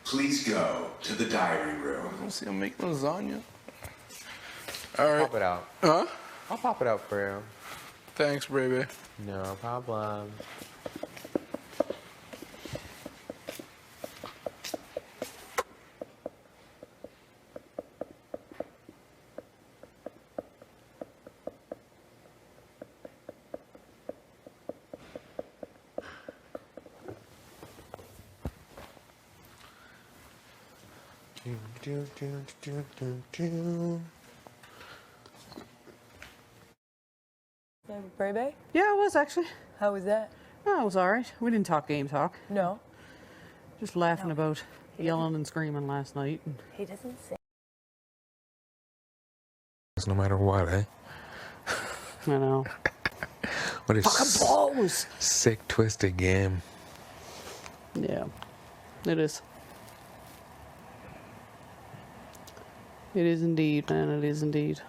Speaker 3: please go to the diary room.
Speaker 1: I don't see I'm making lasagna. All right.
Speaker 4: Pop it out.
Speaker 1: Huh?
Speaker 4: I'll pop it out for you.
Speaker 1: Thanks, baby.
Speaker 4: No problem.
Speaker 2: Brebe?
Speaker 5: Yeah, it was actually.
Speaker 2: How was that?
Speaker 5: Oh, it was all right. We didn't talk game talk.
Speaker 2: No.
Speaker 5: Just laughing about yelling and screaming last night.
Speaker 2: He doesn't say.
Speaker 6: No matter what, eh?
Speaker 5: I know.
Speaker 6: What a
Speaker 5: Fucking blows.
Speaker 6: sick, twisted game.
Speaker 5: Yeah, it is. It is indeed, man. It is indeed.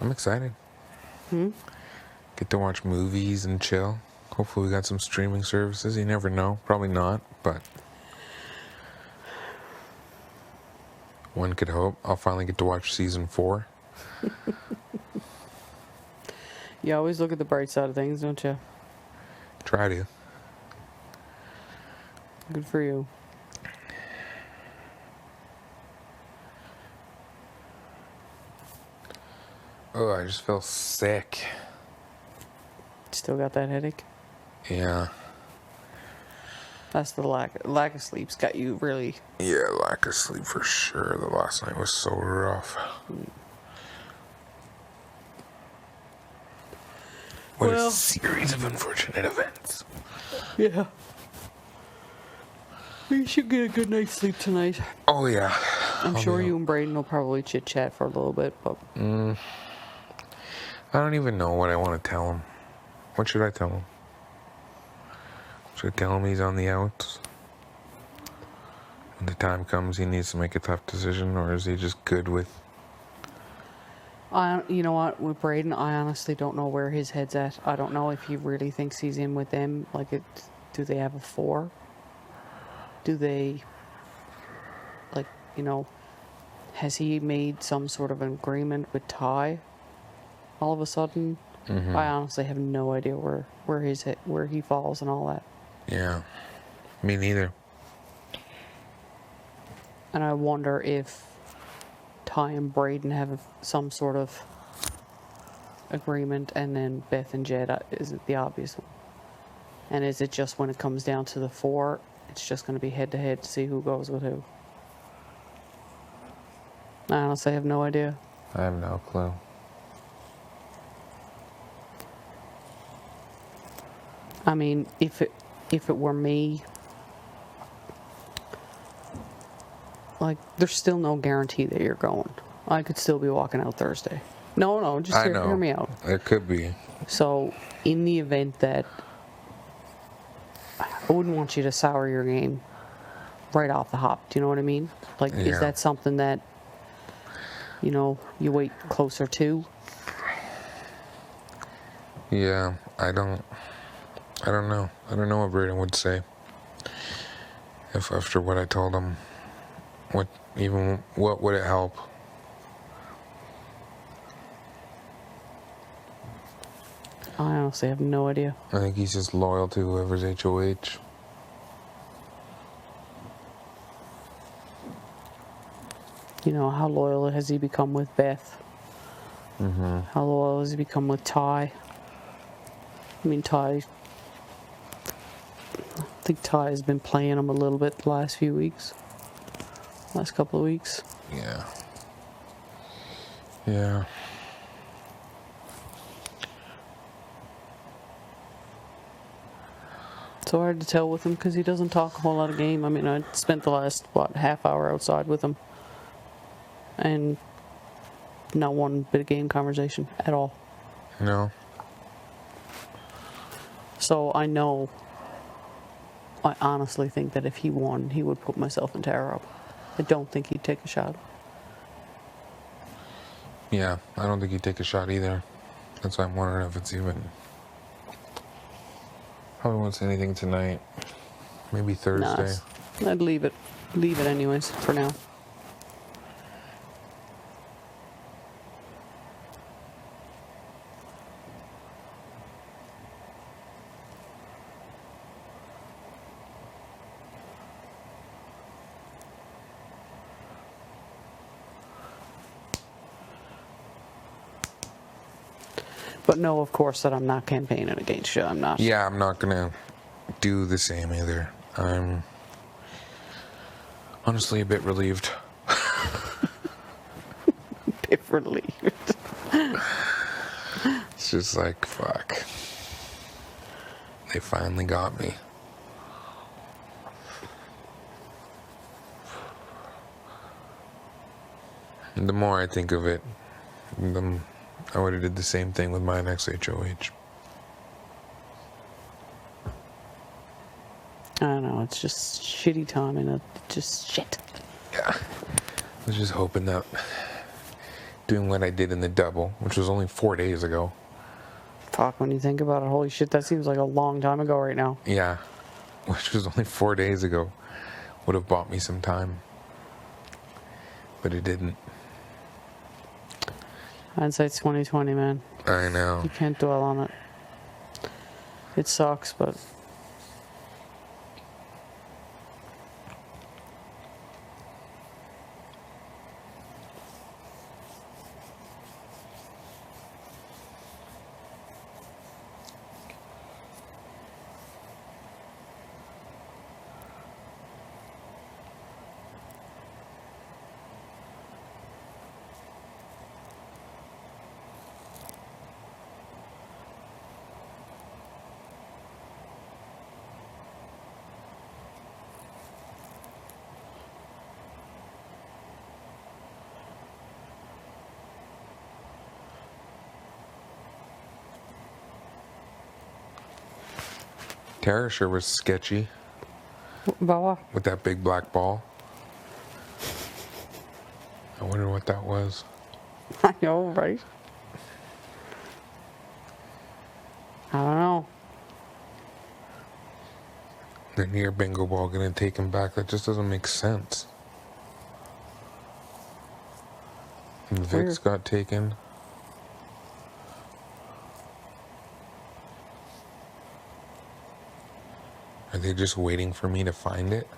Speaker 6: I'm excited. Get to watch movies and chill. Hopefully we got some streaming services. You never know. Probably not, but one could hope. I'll finally get to watch season 4.
Speaker 5: You always look at the bright side of things, don't you?
Speaker 6: Try to.
Speaker 5: Good for you.
Speaker 6: Oh, I just feel sick.
Speaker 5: Still got that headache?
Speaker 6: Yeah.
Speaker 5: That's the lack of sleep's got you really.
Speaker 6: Yeah, lack of sleep for sure. The last night was so rough. What
Speaker 5: Well-
Speaker 6: a series of unfortunate events.
Speaker 5: Yeah. You should get a good night's sleep tonight.
Speaker 6: Oh, yeah.
Speaker 5: I'm sure you and Braden will probably chit chat for a little bit, but
Speaker 6: I don't even know what I want to tell him. What should I tell him? Should I tell him he's on the outs? When the time comes, he needs to make a tough decision, or is he just good with?
Speaker 5: you know what, with Braden, I honestly don't know where his head's at. I don't know if he really thinks he's in with them. Like, do they have a 4? Do they, like, you know, has he made some sort of an agreement with Ty all of a sudden? I honestly have no idea where he falls and all that.
Speaker 6: Yeah, me neither.
Speaker 5: And I wonder if Ty and Braden have some sort of agreement, and then Beth and Jed isn't the obvious one. And is it just when it comes down to the 4, it's just going to be head to head to see who goes with who? I honestly have no idea.
Speaker 6: I have no clue.
Speaker 5: I mean, if it were me, like, there's still no guarantee that you're going. I could still be walking out Thursday. No, just
Speaker 6: I know.
Speaker 5: hear me out.
Speaker 6: It could be.
Speaker 5: So, in the event that I wouldn't want you to sour your game right off the hop. Do you know what I mean? Like,
Speaker 6: Yeah.
Speaker 5: is that something that, you know, you wait closer to?
Speaker 6: Yeah, I don't know. I don't know what Braden would say. If after what I told him, what would it help?
Speaker 5: I honestly have no idea.
Speaker 6: I think he's just loyal to whoever's HOH.
Speaker 5: You know, how loyal has he become with Beth? How loyal has he become with Ty? I mean, I think Ty has been playing him a little bit the last few weeks. Last couple of weeks.
Speaker 6: Yeah. Yeah.
Speaker 5: It's so hard to tell with him because he doesn't talk a whole lot of game. I mean, I spent the last, half hour outside with him. And not one bit of game conversation at all.
Speaker 6: No.
Speaker 5: So I honestly think that if he won, he would put myself and Tara up. I don't think he'd take a shot.
Speaker 6: Yeah, I don't think he'd take a shot either. That's why I'm wondering if it's even... Probably won't say anything tonight. Maybe Thursday.
Speaker 5: Nah, I'd leave it. Leave it anyways, for now. But no, of course, that I'm not campaigning against you. I'm not.
Speaker 6: Yeah, I'm not gonna do the same either. I'm honestly a bit relieved.
Speaker 5: Bit relieved.
Speaker 6: It's just like, fuck. They finally got me. And the more I think of it, I would have did the same thing with my next HOH.
Speaker 5: I don't know. It's just shitty timing. Just shit.
Speaker 6: Yeah. I was just hoping that doing what I did in the double, which was only 4 days ago.
Speaker 5: Fuck, when you think about it, holy shit, that seems like a long time ago right now.
Speaker 6: Yeah, which was only 4 days ago. Would have bought me some time, but it didn't.
Speaker 5: Hindsight's 2020, man.
Speaker 6: I know.
Speaker 5: You can't dwell on it. It sucks, but
Speaker 6: Tara sure was sketchy
Speaker 5: about what?
Speaker 6: with that big black ball. I wonder what that was.
Speaker 5: I know, right? I don't know.
Speaker 6: The near bingo ball gonna take him back. That just doesn't make sense. And Vic's
Speaker 5: Weird.
Speaker 6: got taken. Are they just waiting for me to find it?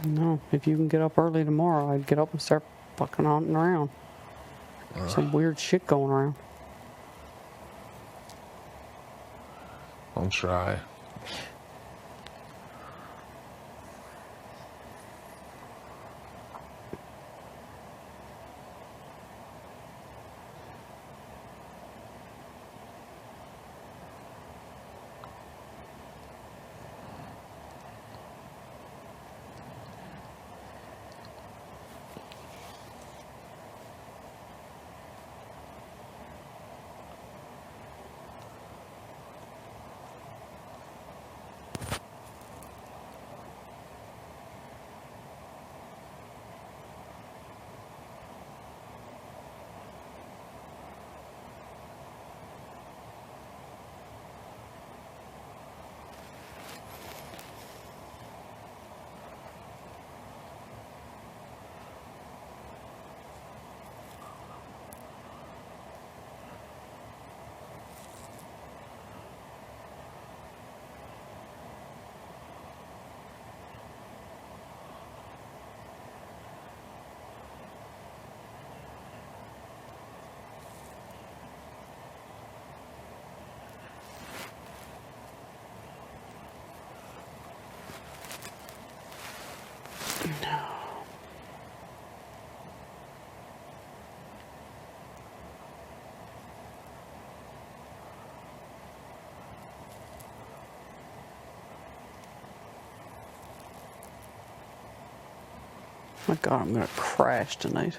Speaker 5: No, if you can get up early tomorrow, I'd get up and start fucking hunting around. Some weird shit going around.
Speaker 6: I'll try.
Speaker 5: My God, I'm gonna crash tonight.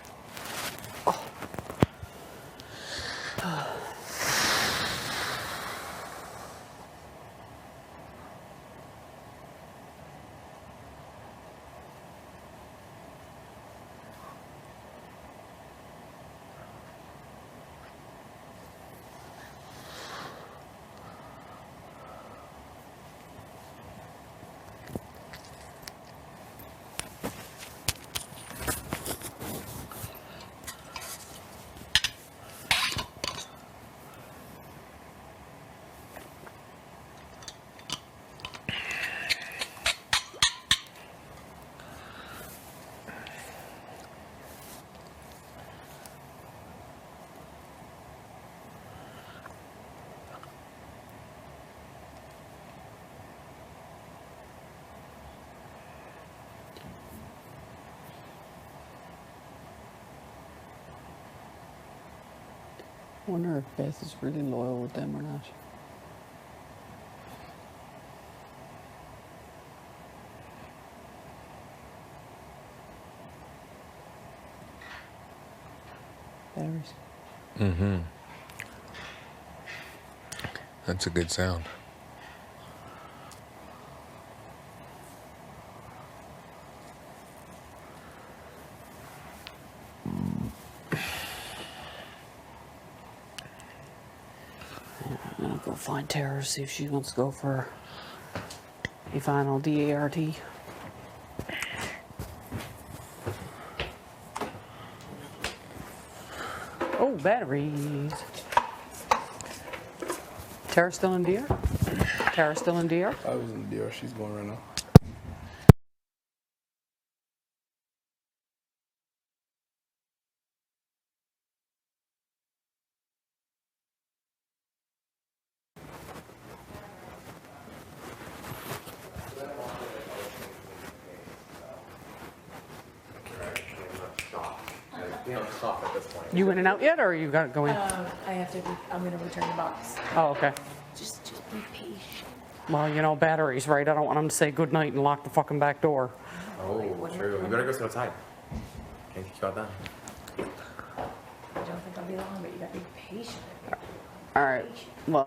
Speaker 5: I wonder if Beth is really loyal with them or not. Batteries.
Speaker 6: Mm-hmm. That's a good sound.
Speaker 5: find Tara, see if she wants to go for a final DART. Oh, batteries. Tara still in DR? Tara still in DR?
Speaker 1: I was in DR. She's going right now.
Speaker 5: You in and out yet, or you got it going?
Speaker 2: I have to. I'm gonna return the box.
Speaker 5: Oh, okay.
Speaker 2: Just be patient.
Speaker 5: Well, you know, batteries, right? I don't want them to say goodnight and lock the fucking back door.
Speaker 4: Oh, true. You better go sit outside. Can't kick you out then.
Speaker 2: I don't think I'll be long, but you gotta be patient.
Speaker 5: All right. Well.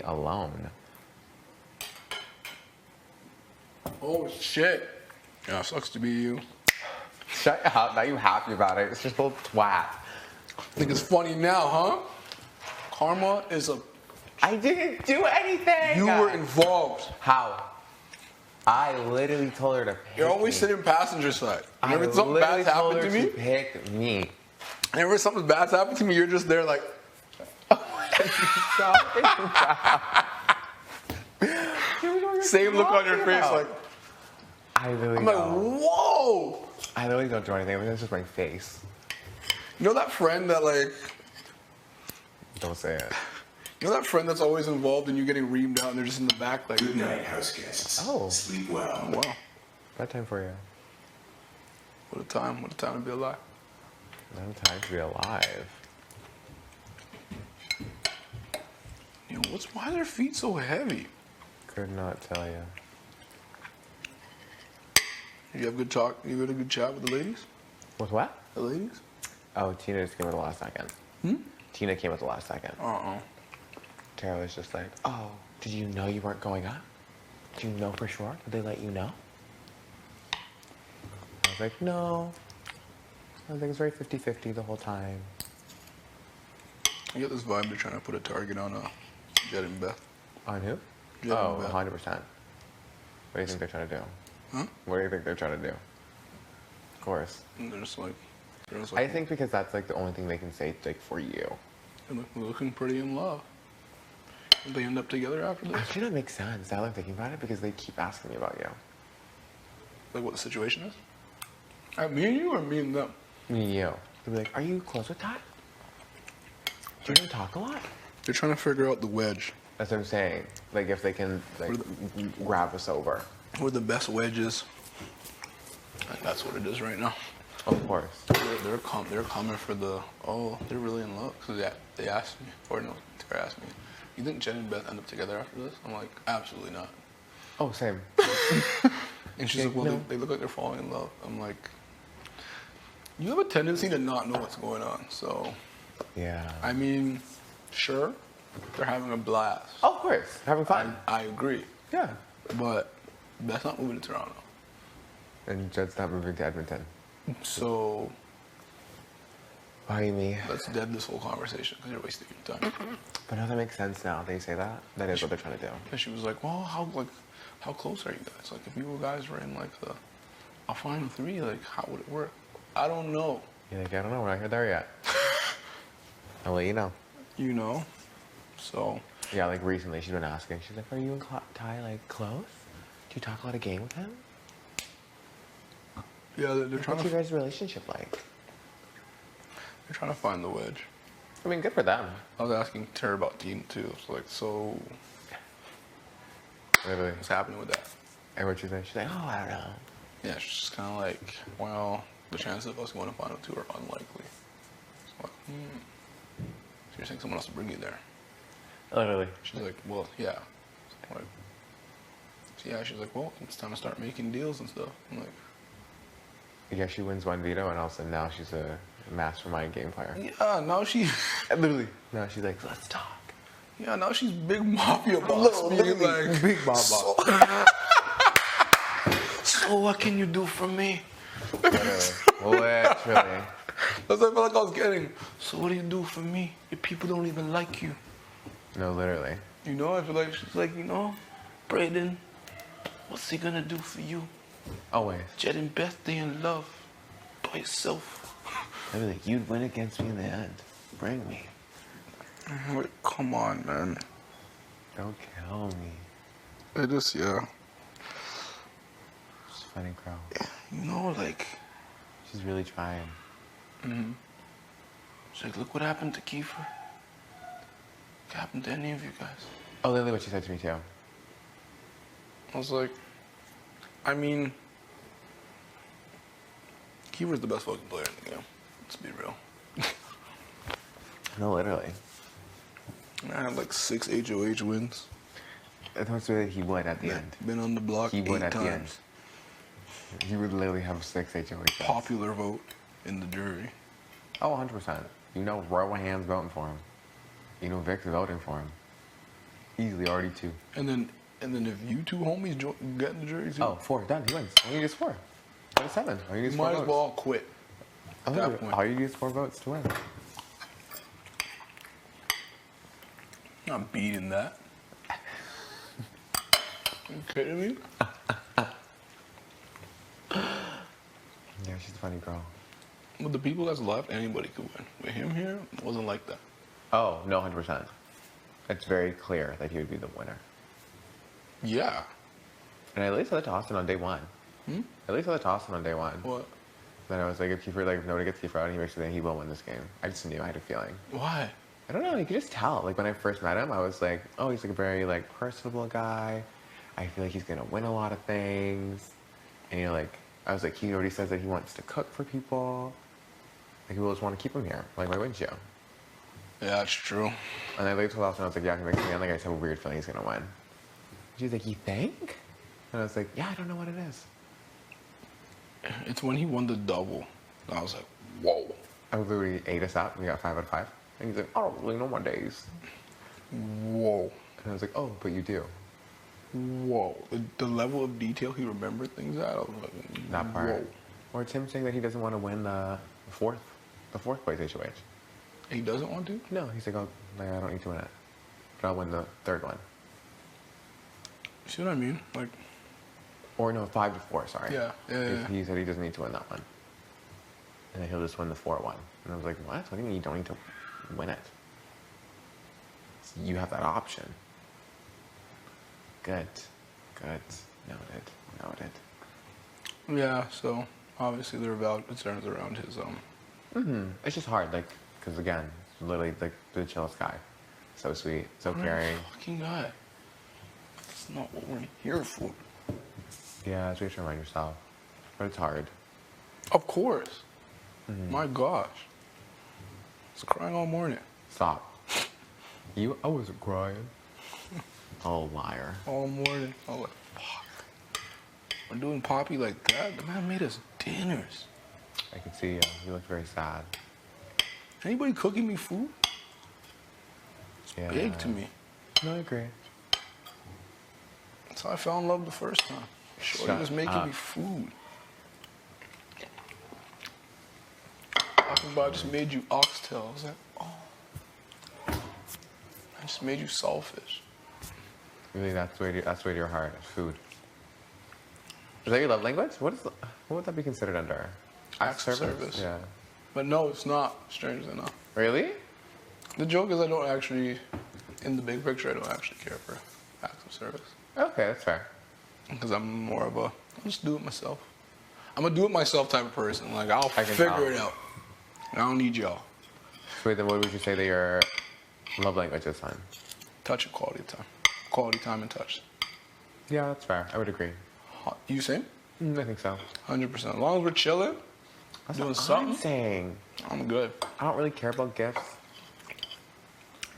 Speaker 4: Alone.
Speaker 1: Oh shit. Yeah, sucks to be you.
Speaker 4: Shut up. Now you happy about it. It's just a little twat.
Speaker 1: Think it's funny now, huh? Karma is a.
Speaker 4: I didn't do anything.
Speaker 1: You were involved.
Speaker 4: How? I literally told her to pick
Speaker 1: You're always
Speaker 4: me.
Speaker 1: sitting passenger side. Whenever
Speaker 4: I
Speaker 1: something
Speaker 4: literally
Speaker 1: bad's
Speaker 4: told
Speaker 1: happened
Speaker 4: her
Speaker 1: to me,
Speaker 4: pick me.
Speaker 1: whenever something bad's happened to me, you're just there like. Same look on your face, like.
Speaker 4: I really
Speaker 1: I'm like,
Speaker 4: don't.
Speaker 1: whoa!
Speaker 4: I literally don't do anything. It's just my face.
Speaker 1: You know that friend that like.
Speaker 4: Don't say it.
Speaker 1: You know that friend that's always involved in you getting reamed out and they're just in the back like.
Speaker 3: Good night, house guests.
Speaker 4: Oh.
Speaker 3: Sleep well.
Speaker 1: Oh, wow.
Speaker 4: Bad time for you.
Speaker 1: What a time. What a time to be alive.
Speaker 4: No time to be alive.
Speaker 1: You know, why are their feet so heavy?
Speaker 4: Could not tell you.
Speaker 1: You have good talk. You had a good chat with the ladies?
Speaker 4: With what?
Speaker 1: The ladies?
Speaker 4: Oh, Tina just came at the last second. Tina came at the last second. Tara was just like, oh, did you know you weren't going up? Did you know for sure? Did they let you know? I was like, no. I think it's very 50-50 the whole time.
Speaker 1: I get this vibe they're trying to put a target on Jed and Beth.
Speaker 4: On who?
Speaker 1: Jed
Speaker 4: Oh,
Speaker 1: and Beth.
Speaker 4: 100%. What do you think they're trying to do?
Speaker 1: Huh?
Speaker 4: What do you think they're trying to do? Of course.
Speaker 1: And they're just like,
Speaker 4: I think because that's like the only thing they can say like for you.
Speaker 1: they're looking pretty in love. And they end up together after this.
Speaker 4: Actually, that makes sense now that I'm thinking about it because they keep asking me about you.
Speaker 1: Like what the situation is? Me and you or me and them?
Speaker 4: Me and you. They'll be like, are you close with Todd? Do you guys talk a lot?
Speaker 1: They're trying to figure out the wedge.
Speaker 4: That's what I'm saying. Like if they can like grab us over.
Speaker 1: Where the best wedge is. And that's what it is right now.
Speaker 4: Of course.
Speaker 1: They're coming for the, they're really in love. Because they asked me, or no, Tara asked me, you think Jen and Beth end up together after this? I'm like, absolutely not.
Speaker 4: Oh, same.
Speaker 1: And she's like, well,
Speaker 4: no.
Speaker 1: they look like they're falling in love. I'm like, you have a tendency to not know what's going on. So,
Speaker 4: Yeah.
Speaker 1: I mean, sure, they're having a blast.
Speaker 4: Oh, of course. Having fun.
Speaker 1: I agree.
Speaker 4: Yeah.
Speaker 1: But Beth's not moving to Toronto.
Speaker 4: And Jed's not moving to Edmonton.
Speaker 1: So,
Speaker 4: Why me?
Speaker 1: let's dead this whole conversation because you're wasting your time.
Speaker 4: But now that makes sense now. They say that. That is what they're trying to do.
Speaker 1: And she was like, well, how close are you guys? Like, if you guys were in like a final three, like, how would it work? I don't know.
Speaker 4: You're like, I don't know. We're not there yet. I'll let you know.
Speaker 1: You know? So,
Speaker 4: Yeah, like recently she's been asking. She's like, are you and Ty like close? Do you talk a lot of game with him?
Speaker 1: yeah, they're trying
Speaker 4: What's
Speaker 1: to
Speaker 4: your guys' relationship like?
Speaker 1: they're trying to find the wedge.
Speaker 4: I mean, good for them.
Speaker 1: I was asking Tara about Dean too. It's like, so
Speaker 4: Literally.
Speaker 1: what's happening with that?
Speaker 4: And what you think? She's like, oh, I don't know.
Speaker 1: Yeah, she's just kind of like, well, the chances of us going to final two are unlikely. So, like, So you're saying someone else will bring you there?
Speaker 4: Literally.
Speaker 1: She's like, well, yeah. So, like, yeah, she's like, well, it's time to start making deals and stuff. I'm like,
Speaker 4: Yeah, she wins one veto, and all of a sudden now she's a mastermind game player.
Speaker 1: yeah, now
Speaker 4: Literally. Now she's like, let's talk.
Speaker 1: yeah, now she's big mafia boss. Being like,
Speaker 4: big Bob.
Speaker 1: so what can you do for me?
Speaker 4: Literally.
Speaker 1: That's what I felt like I was getting. So what do you do for me if people don't even like you?
Speaker 4: No, literally.
Speaker 1: You know, I feel like she's like, you know, Brayden, what's he gonna do for you?
Speaker 4: Always.
Speaker 1: Jed and Beth, they in love by yourself.
Speaker 4: I'd be like, you'd win against me in the end. Bring me.
Speaker 1: I'm like, come on, man.
Speaker 4: Don't kill me.
Speaker 1: It is, yeah.
Speaker 4: She's a funny girl.
Speaker 1: You know, like,
Speaker 4: She's really trying.
Speaker 1: she's like, look what happened to Kiefer. What happened to any of you guys?
Speaker 4: Oh, literally what she said to me too.
Speaker 1: I was like, I mean, Kiefer's the best fucking player in the game. Let's be real.
Speaker 4: No, literally.
Speaker 1: I had like 6 HOH wins.
Speaker 4: I thought really he would at the end.
Speaker 1: Been on the block
Speaker 4: He would
Speaker 1: 8
Speaker 4: at the end.
Speaker 1: times.
Speaker 4: He would literally have 6 HOH.
Speaker 1: Popular vote in the jury.
Speaker 4: Oh, 100%. You know Rohan's voting for him. You know Vic's voting for him. Easily already 2.
Speaker 1: And then if you two homies get in the jury too,
Speaker 4: Oh, 4. Done. He wins. All you need is 4. Out of 7. All you need is
Speaker 1: you
Speaker 4: 4
Speaker 1: might as
Speaker 4: votes.
Speaker 1: well quit.
Speaker 4: Oh,
Speaker 1: that point.
Speaker 4: all you need is 4 votes to win.
Speaker 1: Not beating that. You kidding me?
Speaker 4: Yeah, she's a funny girl.
Speaker 1: With the people that's left, anybody could win. With him here, it wasn't like that.
Speaker 4: Oh, no, 100%. It's very clear that he would be the winner.
Speaker 1: Yeah.
Speaker 4: And I at least said that to Austin on day 1. At least said that to Austin on day 1.
Speaker 1: What?
Speaker 4: Then I was like, if Kiefer, like, if nobody gets Kiefer out, he makes it, then he will win this game. I just knew. I had a feeling.
Speaker 1: Why?
Speaker 4: I don't know. You could just tell. Like when I first met him, I was like, oh, he's like a very like personable guy. I feel like he's gonna win a lot of things. And you're like, I was like, he already says that he wants to cook for people. Like people just want to keep him here. Like why wouldn't you?
Speaker 1: Yeah, that's true.
Speaker 4: And I later told Austin, I was like, yeah, he makes me. And like I just have a weird feeling he's gonna win. She was like, you think? And I was like, yeah, I don't know what it is.
Speaker 1: It's when he won the double. I was like, whoa.
Speaker 4: I literally ate us out and we got 5 out of 5. And he's like, I don't really know my days.
Speaker 1: Whoa.
Speaker 4: And I was like, oh, but you do.
Speaker 1: Whoa. The level of detail he remembered things at, I was like,
Speaker 4: That part.
Speaker 1: whoa.
Speaker 4: Or Tim saying that he doesn't want to win the fourth place HOH.
Speaker 1: He doesn't want to?
Speaker 4: No, he's like, oh, like, I don't need to win it. But I'll win the 3rd one.
Speaker 1: See what I mean? Like,
Speaker 4: Or no, 5-4. Sorry.
Speaker 1: Yeah.
Speaker 4: He said he doesn't need to win that one, and then he'll just win the 4-1. And I was like, what? What do you mean you don't need to win it? So you have that option. Good. Noted.
Speaker 1: Yeah, so obviously there are valid concerns around his
Speaker 4: It's just hard, like, because again, literally like the chillest guy, so sweet, so caring.
Speaker 1: fucking guy. That's not what we're here for.
Speaker 4: Yeah, it's what you should remind yourself, but it's hard.
Speaker 1: Of course. My gosh. I was crying all morning.
Speaker 4: Stop. I wasn't crying. Oh, liar.
Speaker 1: All morning. I was like, fuck. We're doing Poppy like that? The man made us dinners.
Speaker 4: I can see you look very sad.
Speaker 1: Anybody cooking me food?
Speaker 4: Yeah.
Speaker 1: Big to me.
Speaker 4: No, I agree.
Speaker 1: That's how I fell in love the first time. Shorty was making me food. Talking about I just made you oxtail. I was like, oh. I just made you saltfish.
Speaker 4: Really, that's the way to your heart. It's food. Is that your love language? What would that be considered under?
Speaker 1: Acts of service.
Speaker 4: Yeah.
Speaker 1: But no, it's not, strangely enough.
Speaker 4: Really?
Speaker 1: The joke is I don't actually, in the big picture, I don't actually care for acts of service.
Speaker 4: Okay, that's fair.
Speaker 1: Because I'm more of I'll just do it myself. I'm a do it myself type of person. Like, I'll
Speaker 4: I can
Speaker 1: figure
Speaker 4: tell.
Speaker 1: it out. I don't need y'all.
Speaker 4: So wait, then what would you say that your love language is then?
Speaker 1: Touch and quality time. Quality time and touch.
Speaker 4: Yeah, that's fair. I would agree.
Speaker 1: You same?
Speaker 4: I think so.
Speaker 1: 100%. As long as we're chilling,
Speaker 4: That's
Speaker 1: doing
Speaker 4: what
Speaker 1: something,
Speaker 4: I'm saying.
Speaker 1: I'm good.
Speaker 4: I don't really care about gifts.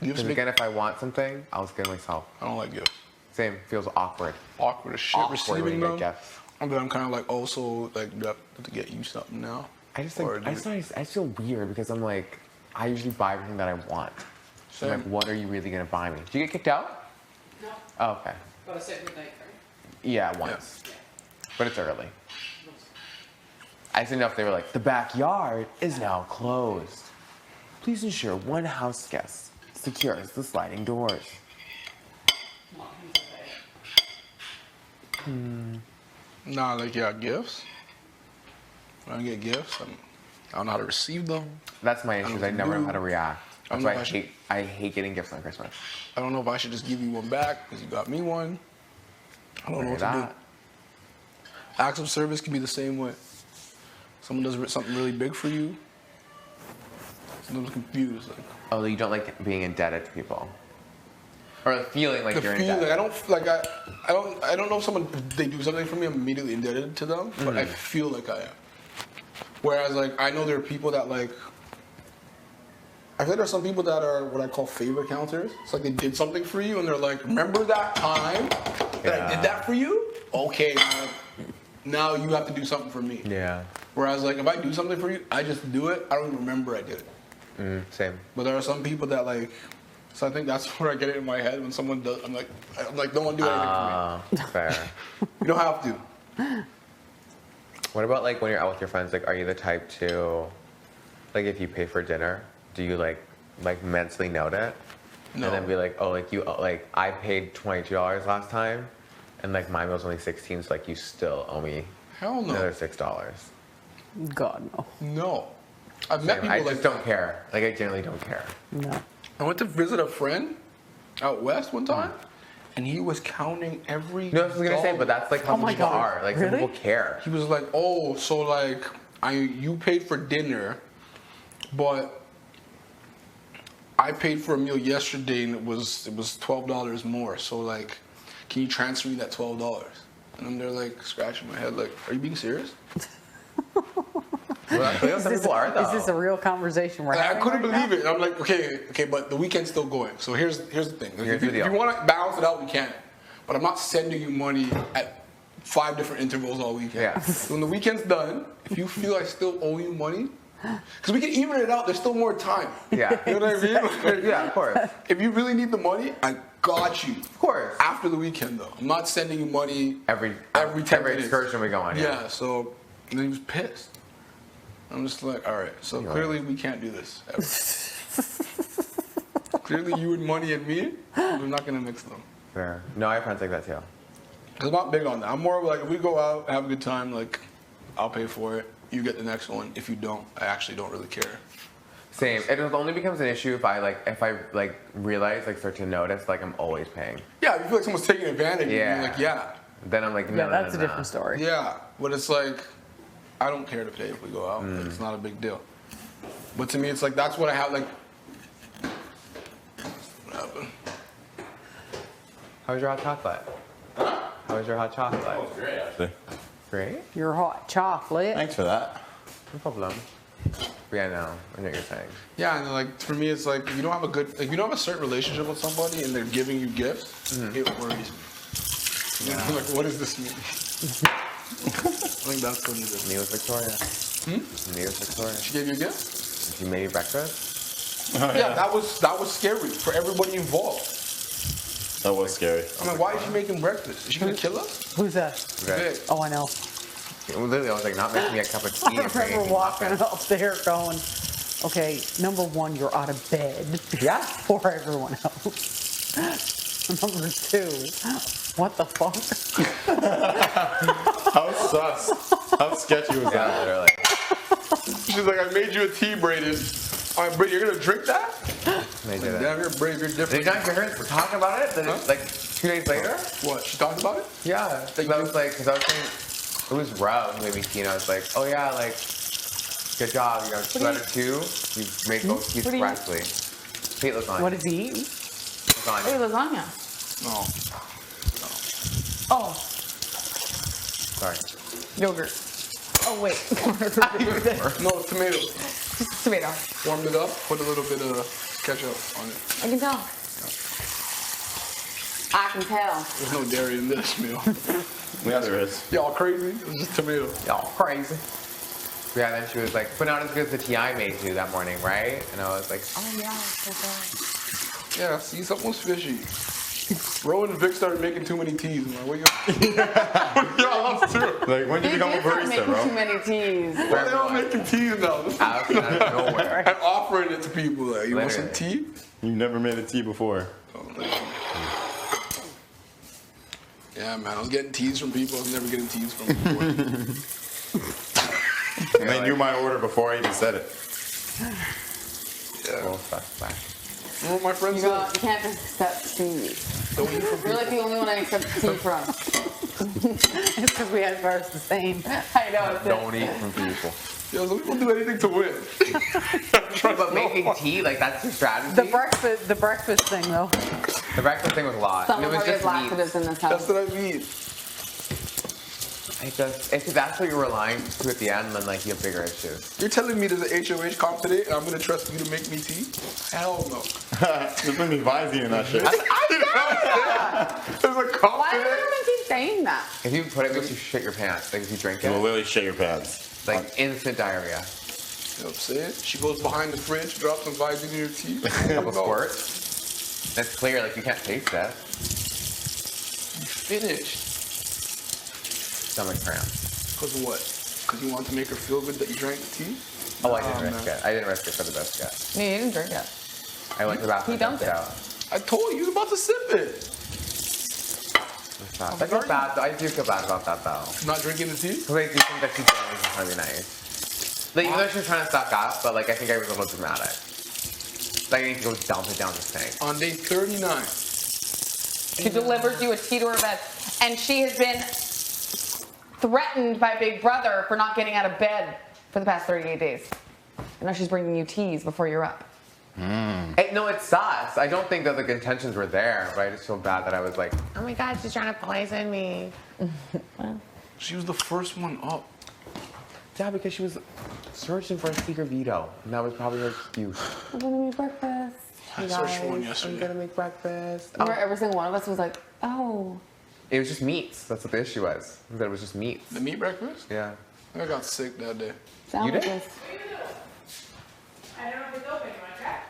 Speaker 1: Gifts
Speaker 4: Because
Speaker 1: make,
Speaker 4: again, if I want something, I'll just get it myself.
Speaker 1: I don't like gifts.
Speaker 4: Same. Feels awkward.
Speaker 1: Awkward as shit
Speaker 4: Awkward when
Speaker 1: receiving
Speaker 4: you
Speaker 1: them.
Speaker 4: get gifts.
Speaker 1: And then I'm kind of like, also, like, do I have to get you something now?
Speaker 4: I just
Speaker 1: Or
Speaker 4: like,
Speaker 1: do
Speaker 4: I just feel weird because I'm like, I usually buy everything that I want. So I'm
Speaker 1: Same.
Speaker 4: like, what are you really gonna buy me? Did you get kicked out?
Speaker 5: No,
Speaker 4: Oh, okay.
Speaker 5: but I said midnight, right?
Speaker 4: Yeah, once. But it's early. I just didn't know if they were like, the backyard is now closed. Please ensure one house guest secures the sliding doors.
Speaker 1: Nah, like, yeah, gifts. When I get gifts, I don't know how to receive them.
Speaker 4: That's my issue.
Speaker 1: know
Speaker 4: I
Speaker 1: what to
Speaker 4: never know
Speaker 1: do.
Speaker 4: how to react.
Speaker 1: I don't
Speaker 4: That's
Speaker 1: know
Speaker 4: why
Speaker 1: if
Speaker 4: I hate getting gifts on Christmas.
Speaker 1: I don't know if I should just give you one back because you got me one. I don't know what to do. Acts of service can be the same way. Someone does something really big for you. Sometimes I'm confused. Like,
Speaker 4: Oh, you don't like being indebted to people, or the feeling like
Speaker 1: the
Speaker 4: you're
Speaker 1: feeling,
Speaker 4: indebted.
Speaker 1: I don't know if if they do something for me, I'm immediately indebted to them, but I feel like I am. Whereas, like, I know there are people that, like, I think there are some people that are what I call favor counters. It's like they did something for you and they're like, remember that time that I did that for you? Okay, now you have to do something for me.
Speaker 4: Yeah.
Speaker 1: Whereas, like, if I do something for you, I just do it. I don't even remember I did it.
Speaker 4: Same.
Speaker 1: But there are some people that, like, so I think that's where I get it in my head when someone does. I'm like, don't want to do anything for me.
Speaker 4: Fair.
Speaker 1: You don't have to.
Speaker 4: What about like when you're out with your friends? Like, are you the type to, like, if you pay for dinner, do you like mentally note it,
Speaker 1: No.
Speaker 4: and then be like, oh, like you, like I paid $22 last time, and like my meal's only 16, so like you still owe me
Speaker 1: Hell no.
Speaker 4: another $6.
Speaker 5: God, no.
Speaker 1: No. I've met people
Speaker 4: I
Speaker 1: like
Speaker 4: just don't care. Like, I generally don't care.
Speaker 5: No.
Speaker 1: I went to visit a friend out west one time, and he was counting every.
Speaker 4: No, I was gonna say,
Speaker 1: dollar.
Speaker 4: but that's like how
Speaker 5: Oh my
Speaker 4: people
Speaker 5: God.
Speaker 4: are. Like, some
Speaker 5: Really?
Speaker 4: people care.
Speaker 1: He was like, "Oh, so like, you paid for dinner, but I paid for a meal yesterday, and it was $12 more. So like, can you transfer me that $12?" And I'm there like scratching my head, like, "Are you being serious?"
Speaker 4: Well, that's what some people are though.
Speaker 5: Is this a real conversation we're
Speaker 1: And I
Speaker 5: having?
Speaker 1: couldn't
Speaker 5: right now?
Speaker 1: believe it. And I'm like, okay, but the weekend's still going. So here's the thing.
Speaker 4: Here's
Speaker 1: If
Speaker 4: the
Speaker 1: you
Speaker 4: deal.
Speaker 1: want to balance it out, we can. But I'm not sending you money at 5 different intervals all weekend.
Speaker 4: Yeah.
Speaker 1: So when the weekend's done, if you feel I still owe you money, because we can even it out, there's still more time.
Speaker 4: Yeah.
Speaker 1: You know what I mean? Like,
Speaker 4: Yeah, of course.
Speaker 1: If you really need the money, I got you.
Speaker 4: Of course.
Speaker 1: After the weekend, though. I'm not sending you money
Speaker 4: Every
Speaker 1: 10 minutes.
Speaker 4: excursion we go on.
Speaker 1: Yeah, so and then he was pissed. I'm just like, all right, so clearly we can't do this ever. Clearly you and money and me, we're not going to mix them.
Speaker 4: Fair. No, I have friends like that too.
Speaker 1: Cause I'm not big on that. I'm more of like, if we go out, have a good time, like, I'll pay for it. You get the next one. If you don't, I actually don't really care.
Speaker 4: Same. It only becomes an issue if I realize, like, start to notice, like, I'm always paying.
Speaker 1: Yeah, if you feel like someone's taking advantage,
Speaker 4: Yeah.
Speaker 1: you're like, yeah.
Speaker 4: Then I'm like, no,
Speaker 5: Yeah,
Speaker 4: no,
Speaker 5: that's
Speaker 4: no,
Speaker 5: a
Speaker 4: no.
Speaker 5: different story.
Speaker 1: Yeah, but it's like, I don't care to pay if we go out. Like, it's not a big deal. But to me, it's like, that's what I have, like, what happened?
Speaker 4: How was your hot chocolate? How was your hot chocolate?
Speaker 7: That was great, actually.
Speaker 4: Great.
Speaker 5: Your hot chocolate.
Speaker 7: Thanks for that.
Speaker 4: No problem. Yeah, no, I know what you're saying.
Speaker 1: Yeah, and like, for me, it's like, if you don't have a good, like, if you don't have a certain relationship with somebody and they're giving you gifts, it worries me. You know, like, what does this mean? I think that's what it is.
Speaker 4: Me with Victoria. Me with Victoria.
Speaker 1: She gave you a gift?
Speaker 4: She made you breakfast?
Speaker 1: Yeah, that was scary for everybody involved.
Speaker 7: That was scary.
Speaker 1: I'm like, why is she making breakfast? Is she gonna kill us?
Speaker 5: Who's that?
Speaker 1: Vic.
Speaker 5: Oh, I know.
Speaker 4: Literally, I was like, not making me a cup of tea.
Speaker 5: I remember walking up there going, okay, number one, you're out of bed.
Speaker 4: Yeah.
Speaker 5: For everyone else. Number two, what the fuck?
Speaker 7: How sus. How sketchy was
Speaker 4: Yeah,
Speaker 7: that?
Speaker 4: literally.
Speaker 1: She's like, I made you a tea, Braden. All right, Braden, you're gonna drink that?
Speaker 4: They did it.
Speaker 1: Damn, you're brave, you're
Speaker 4: Did
Speaker 1: different.
Speaker 4: you not hear her talking about it? Then,
Speaker 1: Huh?
Speaker 4: like 2 days later?
Speaker 1: What, she talked about it?
Speaker 4: Yeah. Because I was like, it was Rob who made me tea, and I was like, oh yeah, like, good job. You know, 2 out of 2. You made both teas
Speaker 8: What do you-
Speaker 4: correctly. Hate lasagna.
Speaker 5: What is he eating?
Speaker 8: Hey,
Speaker 4: Lasagna.
Speaker 8: lasagna.
Speaker 1: No.
Speaker 8: Oh,
Speaker 4: Sorry.
Speaker 8: yogurt. Oh, wait.
Speaker 1: No, tomato.
Speaker 8: Tomato.
Speaker 1: Warmed it up, put a little bit of ketchup on it.
Speaker 8: I can tell. I can tell.
Speaker 1: There's no dairy in this meal.
Speaker 7: Yeah, there is.
Speaker 1: Y'all crazy? It was just tomato.
Speaker 4: Y'all crazy. Yeah, then she was like, but not as good as the tea I made you that morning, right? And I was like,
Speaker 8: Oh, yeah. So
Speaker 1: Yeah, see, something was fishy. Rowan and Vic started making too many teas. I'm like, what y'all up to?
Speaker 7: Like, when did you become a
Speaker 8: start
Speaker 7: barista,
Speaker 8: making too
Speaker 7: bro?
Speaker 8: many teas.
Speaker 1: Why they all making teas now?
Speaker 4: out of nowhere.
Speaker 1: And offering it to people. Like, you want some
Speaker 4: Literally.
Speaker 1: tea?
Speaker 7: You never made a tea before.
Speaker 1: Yeah, man, I was getting teas from people I was never getting teas from before.
Speaker 7: And they knew my order before I even said it.
Speaker 1: Yeah.
Speaker 4: Well, suspect.
Speaker 1: Remember what my friend
Speaker 8: You
Speaker 1: said?
Speaker 8: can't just accept tea.
Speaker 1: Don't eat from
Speaker 8: You're like the only one I accept tea from.
Speaker 5: It's because we had ours the same.
Speaker 8: I know. It's
Speaker 4: Don't eat from people.
Speaker 1: Yo, some people do anything to win.
Speaker 4: But making tea, like, that's your strategy?
Speaker 5: The breakfast thing though.
Speaker 4: The breakfast thing was a lot.
Speaker 8: Some
Speaker 4: it
Speaker 8: of
Speaker 4: was
Speaker 8: our
Speaker 4: just
Speaker 8: laxatives in
Speaker 4: meat.
Speaker 8: this
Speaker 1: That's
Speaker 8: house.
Speaker 1: what I mean.
Speaker 4: If that's what you're relying to at the end, then, like, you have bigger issues.
Speaker 1: You're telling me there's an HOH comp today and I'm gonna trust you to make me tea? Hell no.
Speaker 7: Just put me Visine in that shit.
Speaker 1: There's a comp
Speaker 8: Why do
Speaker 1: today?
Speaker 8: everyone keep saying that?
Speaker 4: If you put it, it makes you shit your pants. Like, if you drink
Speaker 7: You will
Speaker 4: it,
Speaker 7: literally shit your pants.
Speaker 4: like, instant diarrhea.
Speaker 1: You know what I'm saying? She goes behind the fridge, drops some Visine in your tea.
Speaker 4: A couple squirts. It's clear, like, you can't taste it.
Speaker 1: Finished.
Speaker 4: Stomach cramps.
Speaker 1: Cause what? Cause you want to make her feel good that you drank the tea?
Speaker 4: Oh, I didn't
Speaker 1: Oh,
Speaker 4: risk
Speaker 1: man.
Speaker 4: it. I didn't risk it for the biscuit.
Speaker 8: No, you didn't drink it.
Speaker 4: I went to the bathroom.
Speaker 8: He dumped
Speaker 4: and
Speaker 8: it.
Speaker 4: out.
Speaker 1: I told you, you was about to sip it.
Speaker 4: It's not. I feel bad. I do feel bad about that, though.
Speaker 1: Not drinking the tea?
Speaker 4: Because I do think that she did was really nice. Like, even though she was trying to suck up, but, like, I think I was a little dramatic. Like, I need to go dump it down the sink.
Speaker 1: On day 39.
Speaker 8: She delivers you a tea to her bed. And she has been threatened by Big Brother for not getting out of bed for the past 38 days. And now she's bringing you teas before you're up.
Speaker 4: No, it's sus. I don't think that the intentions were there, but I just feel bad that I was like, oh my god, she's trying to poison me.
Speaker 1: She was the first one up.
Speaker 4: Yeah, because she was searching for a secret veto, and that was probably her excuse.
Speaker 8: I'm gonna make breakfast.
Speaker 1: I
Speaker 8: You
Speaker 1: searched for one
Speaker 8: guys.
Speaker 4: I'm
Speaker 1: yesterday.
Speaker 4: gonna make breakfast.
Speaker 8: Remember, every single one of us was like, oh.
Speaker 4: It was just meats. That's what the issue was. That it was just meats.
Speaker 1: The meat breakfast?
Speaker 4: Yeah.
Speaker 1: I got sick that day.
Speaker 8: Sound
Speaker 4: You
Speaker 8: like
Speaker 4: did?
Speaker 8: this.
Speaker 2: I don't know if it's open. You want to check?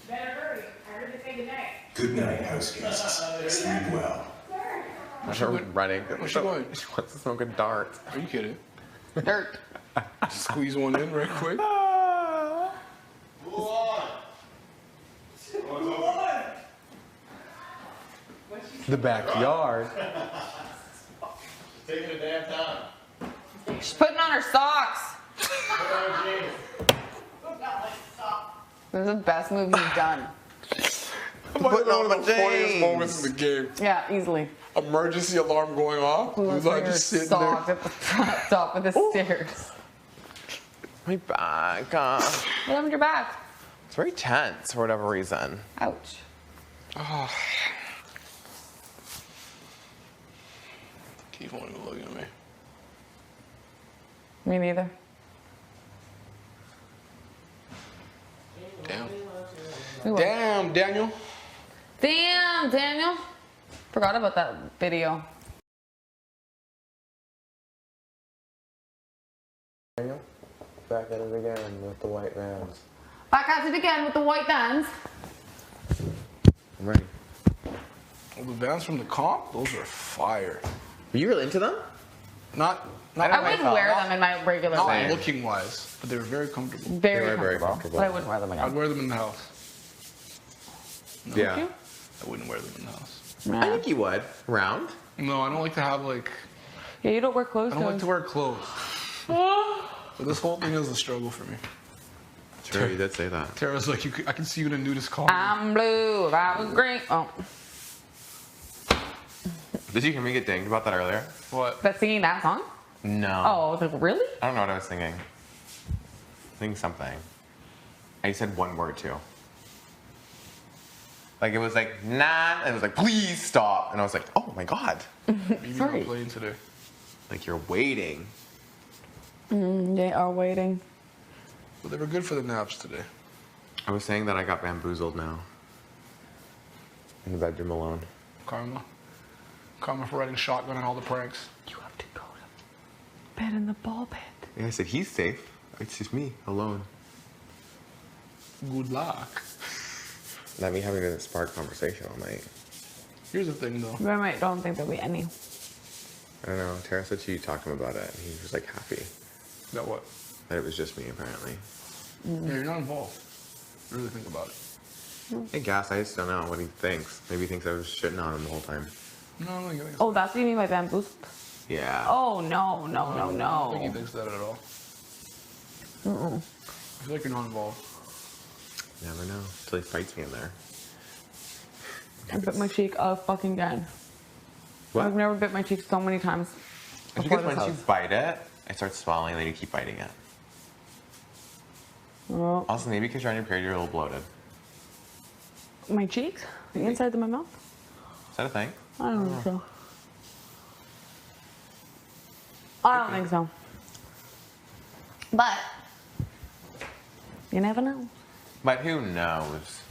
Speaker 2: Better hurry. I heard you say goodnight.
Speaker 3: Good night, house guests. Sleep well.
Speaker 4: Her running.
Speaker 1: Where's she going?
Speaker 4: She wants to smoke a dart.
Speaker 1: Are you kidding?
Speaker 8: Dirt.
Speaker 1: Squeeze one in right quick.
Speaker 2: What'd she
Speaker 4: The backyard.
Speaker 7: Taking a damn time.
Speaker 8: She's putting on her socks. This is the best move he's done.
Speaker 1: Putting
Speaker 4: on
Speaker 1: one
Speaker 4: my
Speaker 1: of the funniest
Speaker 4: jeans.
Speaker 1: moments in the game.
Speaker 8: Yeah, easily.
Speaker 1: Emergency alarm going off.
Speaker 8: Let's
Speaker 1: Lula
Speaker 8: bring her
Speaker 1: just sitting
Speaker 8: socks
Speaker 1: there.
Speaker 8: at the front top of the stairs.
Speaker 4: My back.
Speaker 8: What happened to your back?
Speaker 4: It's very tense for whatever reason.
Speaker 8: Ouch.
Speaker 1: Oh. Keith won't even look at me.
Speaker 8: Me neither.
Speaker 1: Damn. Damn, Daniel.
Speaker 8: Damn, Daniel. Forgot about that video.
Speaker 4: Daniel, back at it again with the white vans.
Speaker 8: Back at it again with the white vans.
Speaker 4: I'm ready.
Speaker 1: Oh, the vans from the comp, those are fire.
Speaker 4: Were you really into them?
Speaker 1: Not
Speaker 8: I wouldn't wear them in my regular
Speaker 1: not
Speaker 8: life.
Speaker 1: looking wise, but they were very comfortable.
Speaker 8: Very
Speaker 4: They were very
Speaker 8: comfortable.
Speaker 4: comfortable.
Speaker 8: But I wouldn't wear them
Speaker 1: I'd
Speaker 8: again.
Speaker 1: wear them in the house. No,
Speaker 4: Yeah.
Speaker 8: you?
Speaker 1: I wouldn't wear them in the house.
Speaker 4: I think you would. Round?
Speaker 1: No, I don't like to have like.
Speaker 8: Yeah, you don't wear clothes.
Speaker 1: I don't like to wear clothes. But this whole thing is a struggle for me.
Speaker 4: Sure, you did say that.
Speaker 1: Tara's like, I can see you in a nudist collar.
Speaker 8: I'm blue. If I was green. Oh,
Speaker 4: Did you hear me get dinged about that earlier?
Speaker 1: What?
Speaker 8: that's singing that song?
Speaker 4: No.
Speaker 8: Oh, I was like, really?
Speaker 4: I don't know what I was singing. Sing something. I said one word too. Like it was like nah, and it was like please stop, and I was like, oh my god.
Speaker 1: Maybe
Speaker 8: Sorry.
Speaker 1: not playing today.
Speaker 4: Like you're waiting.
Speaker 8: They are waiting.
Speaker 1: But they were good for the naps today.
Speaker 4: I was saying that I got bamboozled now. In the bedroom alone.
Speaker 1: Karma. Karma for riding shotgun and all the pranks.
Speaker 8: You have to go to bed in the ball pit.
Speaker 4: Yeah, I said he's safe. It's just me alone.
Speaker 1: Good luck.
Speaker 4: Not me having to spark conversation all night.
Speaker 1: Here's the thing though.
Speaker 8: But I don't think there'll be any.
Speaker 4: I don't know. Tara said she talked to him about it, and he was like happy
Speaker 1: That what?
Speaker 4: that it was just me apparently.
Speaker 1: Yeah, you're not involved. Really think about it.
Speaker 4: I guess I just don't know what he thinks. Maybe he thinks I was shitting on him the whole time.
Speaker 1: No, I don't think
Speaker 8: Oh, that's what you mean by bamboozled?
Speaker 4: Yeah.
Speaker 8: Oh, no.
Speaker 1: I don't think he thinks that at all. I feel like you're not involved.
Speaker 4: Never know. Until he fights me in there.
Speaker 8: I bit my cheek fucking again.
Speaker 4: What?
Speaker 8: I've never bit my cheek so many times.
Speaker 4: It's
Speaker 8: before
Speaker 4: because
Speaker 8: this
Speaker 4: once you
Speaker 8: house.
Speaker 4: bite it, it starts swelling and then you keep biting it.
Speaker 8: Oh,
Speaker 4: Also, maybe because you're on your period, you're a little bloated.
Speaker 8: my cheeks? The inside of my mouth?
Speaker 4: Is that a thing?
Speaker 8: I don't think so. I don't think so. But you never know.
Speaker 4: But who knows?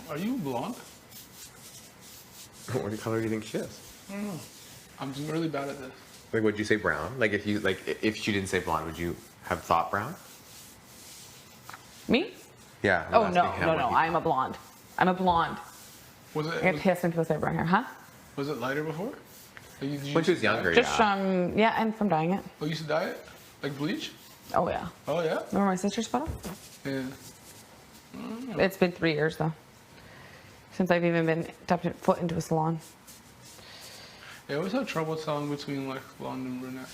Speaker 1: Are you blonde?
Speaker 4: What color do you think she is?
Speaker 1: I don't know. I'm just really bad at this.
Speaker 4: Like, would you say brown? Like, if she didn't say blonde, would you have thought brown?
Speaker 8: Me?
Speaker 4: Yeah. I'm
Speaker 8: Oh,
Speaker 4: asking
Speaker 8: no,
Speaker 4: him
Speaker 8: no,
Speaker 4: what
Speaker 8: no.
Speaker 4: he
Speaker 8: I'm a
Speaker 4: thought.
Speaker 8: blonde. I'm a blonde.
Speaker 1: Was
Speaker 8: I get
Speaker 1: it
Speaker 8: pissed when people say brown hair, huh?
Speaker 1: was it lighter before? Like, did you
Speaker 4: When she was
Speaker 1: used to dye
Speaker 4: younger,
Speaker 1: it?
Speaker 8: Just
Speaker 4: yeah.
Speaker 8: from, yeah, and from dyeing it.
Speaker 1: Oh, you used to dye it? Like bleach?
Speaker 8: Oh, yeah.
Speaker 1: Oh yeah?
Speaker 8: Remember my sister's photo?
Speaker 1: Yeah.
Speaker 8: It's been 3 years, though, since I've even been stepped foot into a salon.
Speaker 1: Yeah, I always have trouble telling between like blonde and brunette.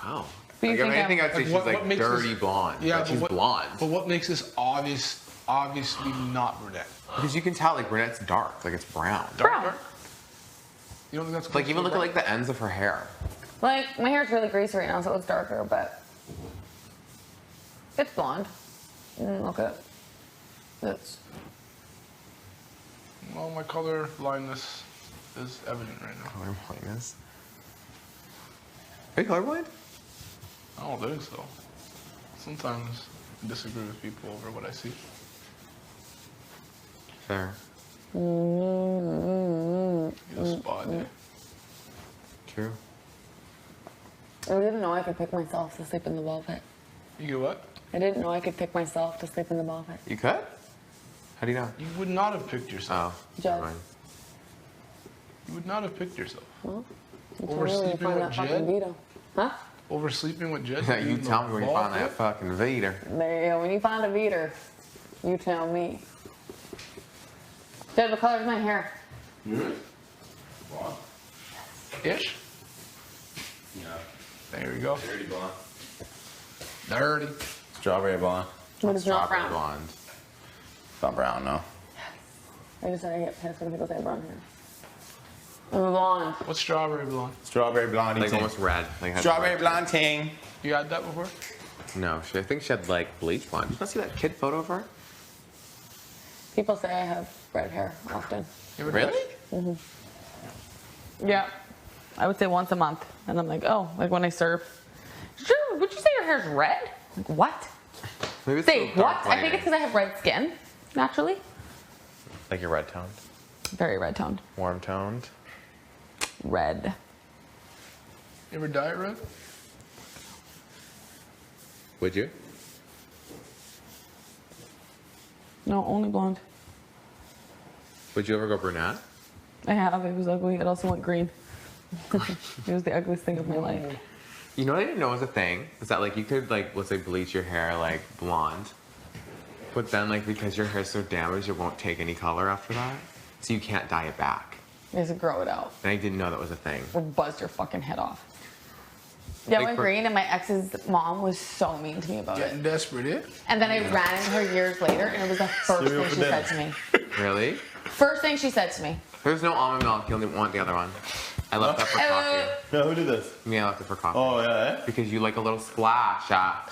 Speaker 4: Wow.
Speaker 8: But you
Speaker 4: Like, I
Speaker 8: think
Speaker 4: think
Speaker 8: I'm-
Speaker 4: I'd say
Speaker 1: Like,
Speaker 4: she's
Speaker 1: what
Speaker 4: like
Speaker 1: makes
Speaker 4: dirty
Speaker 1: this-
Speaker 4: blonde.
Speaker 1: Yeah,
Speaker 4: but she's blonde.
Speaker 1: But what makes this obviously not brunette?
Speaker 4: Because you can tell, like, brunette's dark. Like, it's brown.
Speaker 8: Brown.
Speaker 1: Dark? You don't think that's
Speaker 4: Like,
Speaker 1: close
Speaker 4: even
Speaker 1: to
Speaker 4: look at,
Speaker 1: brown?
Speaker 4: like, the ends of her hair.
Speaker 8: Like, my hair's really greasy right now, so it's darker, but it's blonde. Look at it. It's,
Speaker 1: Well, my color blindness is evident right now.
Speaker 4: Colorblindness. Are you colorblind?
Speaker 1: I don't think so. Sometimes I disagree with people over what I see.
Speaker 4: Fair.
Speaker 1: Get a spot there.
Speaker 4: True.
Speaker 8: I didn't know I could pick myself to sleep in the ball pit.
Speaker 1: You get what?
Speaker 8: I didn't know I could pick myself to sleep in the ball pit.
Speaker 4: You could? How do you know?
Speaker 1: You would not have picked yourself.
Speaker 4: Oh,
Speaker 8: Jed.
Speaker 4: never mind.
Speaker 1: You would not have picked yourself.
Speaker 8: Well, you
Speaker 1: Over
Speaker 8: told me when you
Speaker 1: sleeping
Speaker 8: find
Speaker 1: with
Speaker 8: that fucking
Speaker 1: Jed?
Speaker 8: Vito. Huh?
Speaker 1: Over sleeping with Jed?
Speaker 4: You tell me when you find that fucking Vader.
Speaker 8: There you go. When you find a Vito, you tell me. Dad, what color is my hair?
Speaker 1: Ish.
Speaker 7: Yeah.
Speaker 1: There we go.
Speaker 7: Dirty blonde.
Speaker 1: Dirty.
Speaker 7: Strawberry blonde.
Speaker 8: But it's not
Speaker 4: Strawberry
Speaker 8: brown.
Speaker 4: blonde.
Speaker 7: It's not brown, no.
Speaker 8: I just said I get pissed when people say brown hair. I'm blonde.
Speaker 1: What's strawberry blonde?
Speaker 7: Strawberry blonde.
Speaker 4: Like almost red. Like had
Speaker 7: Strawberry
Speaker 4: red.
Speaker 7: blonde ting.
Speaker 1: You had that before?
Speaker 4: No, I think she had like bleach blonde. Did you not see that kid photo of her?
Speaker 8: People say I have red hair often.
Speaker 1: You ever
Speaker 4: Really?
Speaker 8: Yeah. I would say once a month. And I'm like, oh, like when I surf. Sure, would you say your hair's red? Like, what?
Speaker 4: Maybe it's
Speaker 8: Say
Speaker 4: still dark
Speaker 8: what? I think it's
Speaker 4: lighting.
Speaker 8: because I have red skin, naturally.
Speaker 4: Like you're red toned,
Speaker 8: Very red toned.
Speaker 4: warm toned.
Speaker 8: Red.
Speaker 1: You ever dye it red?
Speaker 4: Would you?
Speaker 8: No, only blonde.
Speaker 4: Would you ever go brunette?
Speaker 8: I have. It was ugly. It also went green. It was the ugliest thing of my life.
Speaker 4: You know what I didn't know was a thing? Is that like you could like, let's say bleach your hair like blonde, but then like because your hair's so damaged it won't take any color after that. So you can't dye it back.
Speaker 8: You just grow it out.
Speaker 4: And I didn't know that was a thing.
Speaker 8: Or buzz your fucking head off. Yeah, I
Speaker 4: Like
Speaker 8: went
Speaker 4: for-
Speaker 8: green and my ex's mom was so mean to me about it.
Speaker 1: Getting desperate, eh?
Speaker 8: And then I ran into her years later and it was the first
Speaker 7: Cereal
Speaker 8: thing
Speaker 7: for
Speaker 8: she
Speaker 7: dinner.
Speaker 8: said to me.
Speaker 4: Really?
Speaker 8: First thing she said to me.
Speaker 4: There's no almond milk. You only want the other one. I left that for coffee.
Speaker 7: Yeah, who did this?
Speaker 4: Me, I left it for coffee.
Speaker 7: Oh, yeah, eh?
Speaker 4: Because you like a little splash.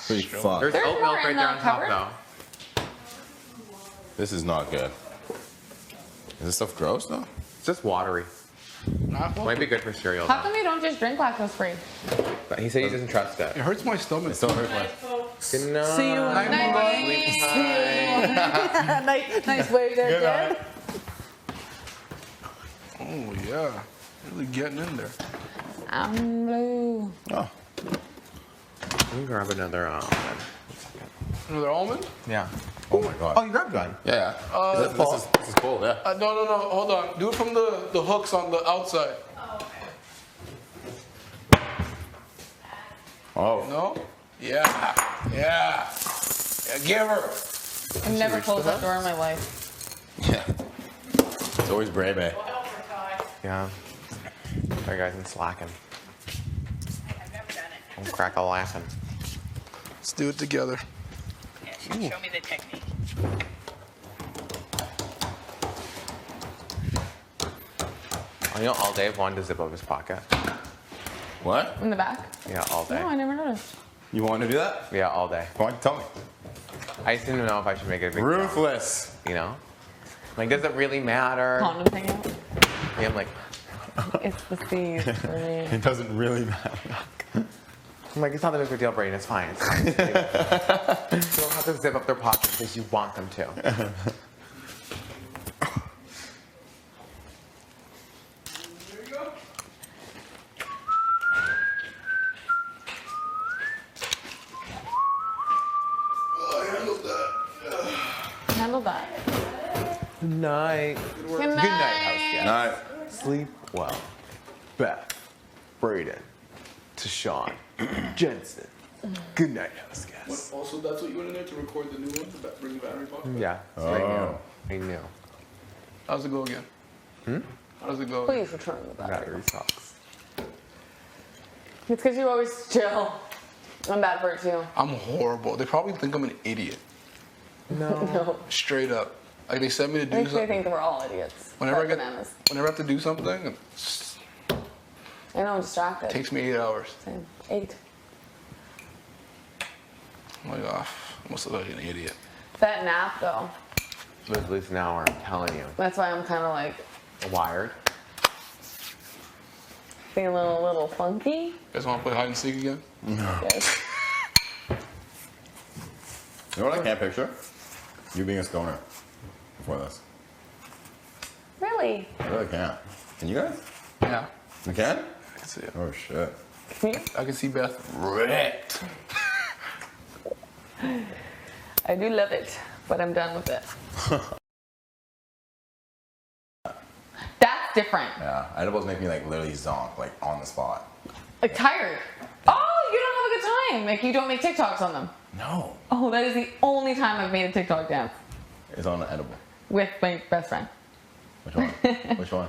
Speaker 7: Pretty fuck.
Speaker 4: There's
Speaker 8: There's
Speaker 4: oat
Speaker 8: more
Speaker 4: milk
Speaker 8: in
Speaker 4: right
Speaker 8: the
Speaker 4: there on top
Speaker 8: cupboard.
Speaker 4: though.
Speaker 7: This is not good. Is this stuff gross, though?
Speaker 4: It's just watery.
Speaker 1: Nah, fuck
Speaker 4: Might be
Speaker 1: it.
Speaker 4: good for cereal
Speaker 8: How
Speaker 4: though.
Speaker 8: come you don't just drink lactose free?
Speaker 4: But he said he doesn't trust it.
Speaker 1: It hurts my stomach.
Speaker 7: It still hurts my...
Speaker 4: Good night.
Speaker 5: See you. Nice wave there,
Speaker 7: Good
Speaker 5: Dad.
Speaker 7: night.
Speaker 1: Oh yeah, really getting in there.
Speaker 8: I'm blue.
Speaker 7: Oh.
Speaker 4: Let me grab another
Speaker 1: Another almond?
Speaker 4: Yeah.
Speaker 7: Oh, my God.
Speaker 4: Oh, you grabbed one.
Speaker 7: Yeah, yeah. This is cool, yeah.
Speaker 1: No, hold on. Do it from the hooks on the outside.
Speaker 7: Oh.
Speaker 1: No? Yeah. Yeah, give her.
Speaker 8: I've never closed that door in my life.
Speaker 7: Yeah. It's always brave, eh?
Speaker 4: Yeah. Sorry guys, I'm slacking.
Speaker 9: I've never done it.
Speaker 4: I'm crack a laughing.
Speaker 1: Let's do it together.
Speaker 9: Yeah, show me the technique.
Speaker 4: Oh, you know, all day I've wanted to zip up his pocket.
Speaker 7: What?
Speaker 8: In the back?
Speaker 4: Yeah, all day.
Speaker 8: No, I never noticed.
Speaker 7: You want to do that?
Speaker 4: Yeah, all day.
Speaker 7: Why don't you tell me?
Speaker 4: I just didn't know if I should make it a big deal,
Speaker 7: Ruthless.
Speaker 4: you know? Like, does it really matter?
Speaker 8: Condoms hanging out.
Speaker 4: Yeah, I'm like,
Speaker 8: It's the seeds for me.
Speaker 7: It doesn't really matter.
Speaker 4: it's not that big of a deal, Brayden. It's fine. It's fine. You don't have to zip up their pockets because you want them to.
Speaker 8: Handle that.
Speaker 4: Good night.
Speaker 8: Good
Speaker 4: Good night, house guest.
Speaker 7: Night.
Speaker 4: Sleep well. Beth, Brayden, Tashawn, Jensen. Good night, house guest.
Speaker 1: Also, that's what you went in there to record the new one, to bring the battery box?
Speaker 4: Yeah,
Speaker 7: Oh.
Speaker 4: I knew.
Speaker 1: How's it go again? How does it go?
Speaker 8: Please return the battery.
Speaker 4: Battery sucks.
Speaker 8: It's because you always chill. I'm bad for it too.
Speaker 1: I'm horrible. They probably think I'm an idiot.
Speaker 8: No.
Speaker 1: Straight up. Like they sent me to do
Speaker 8: Makes me
Speaker 1: something.
Speaker 8: think we're all idiots.
Speaker 1: Whenever I
Speaker 8: That's
Speaker 1: get,
Speaker 8: bananas.
Speaker 1: whenever I have to do something, it
Speaker 8: I know, I'm distracted.
Speaker 1: takes me 8 hours.
Speaker 8: Same. 8.
Speaker 1: I'm like, oh, I must look like an idiot.
Speaker 8: That nap though.
Speaker 4: At least an hour, I'm telling you.
Speaker 8: That's why I'm kind of like
Speaker 4: Wired.
Speaker 8: feeling a little funky.
Speaker 1: You guys want to play hide and seek again?
Speaker 8: Yes.
Speaker 7: You know what I can't picture? You being a stoner before this.
Speaker 8: Really?
Speaker 7: I really can't. Can you guys?
Speaker 1: Yeah.
Speaker 7: You can?
Speaker 1: I can see it.
Speaker 7: Oh, shit.
Speaker 8: Can you?
Speaker 1: I can see Beth wrecked.
Speaker 8: I do love it, but I'm done with it. That's different.
Speaker 7: Yeah, edibles make me like literally zonk, like on the spot.
Speaker 8: Like tired. Oh, you don't have a good time. Like you don't make TikToks on them.
Speaker 7: No.
Speaker 8: Oh, that is the only time I've made a TikTok dance
Speaker 7: It's on an edible.
Speaker 8: with my best friend.
Speaker 7: Which one? Which one?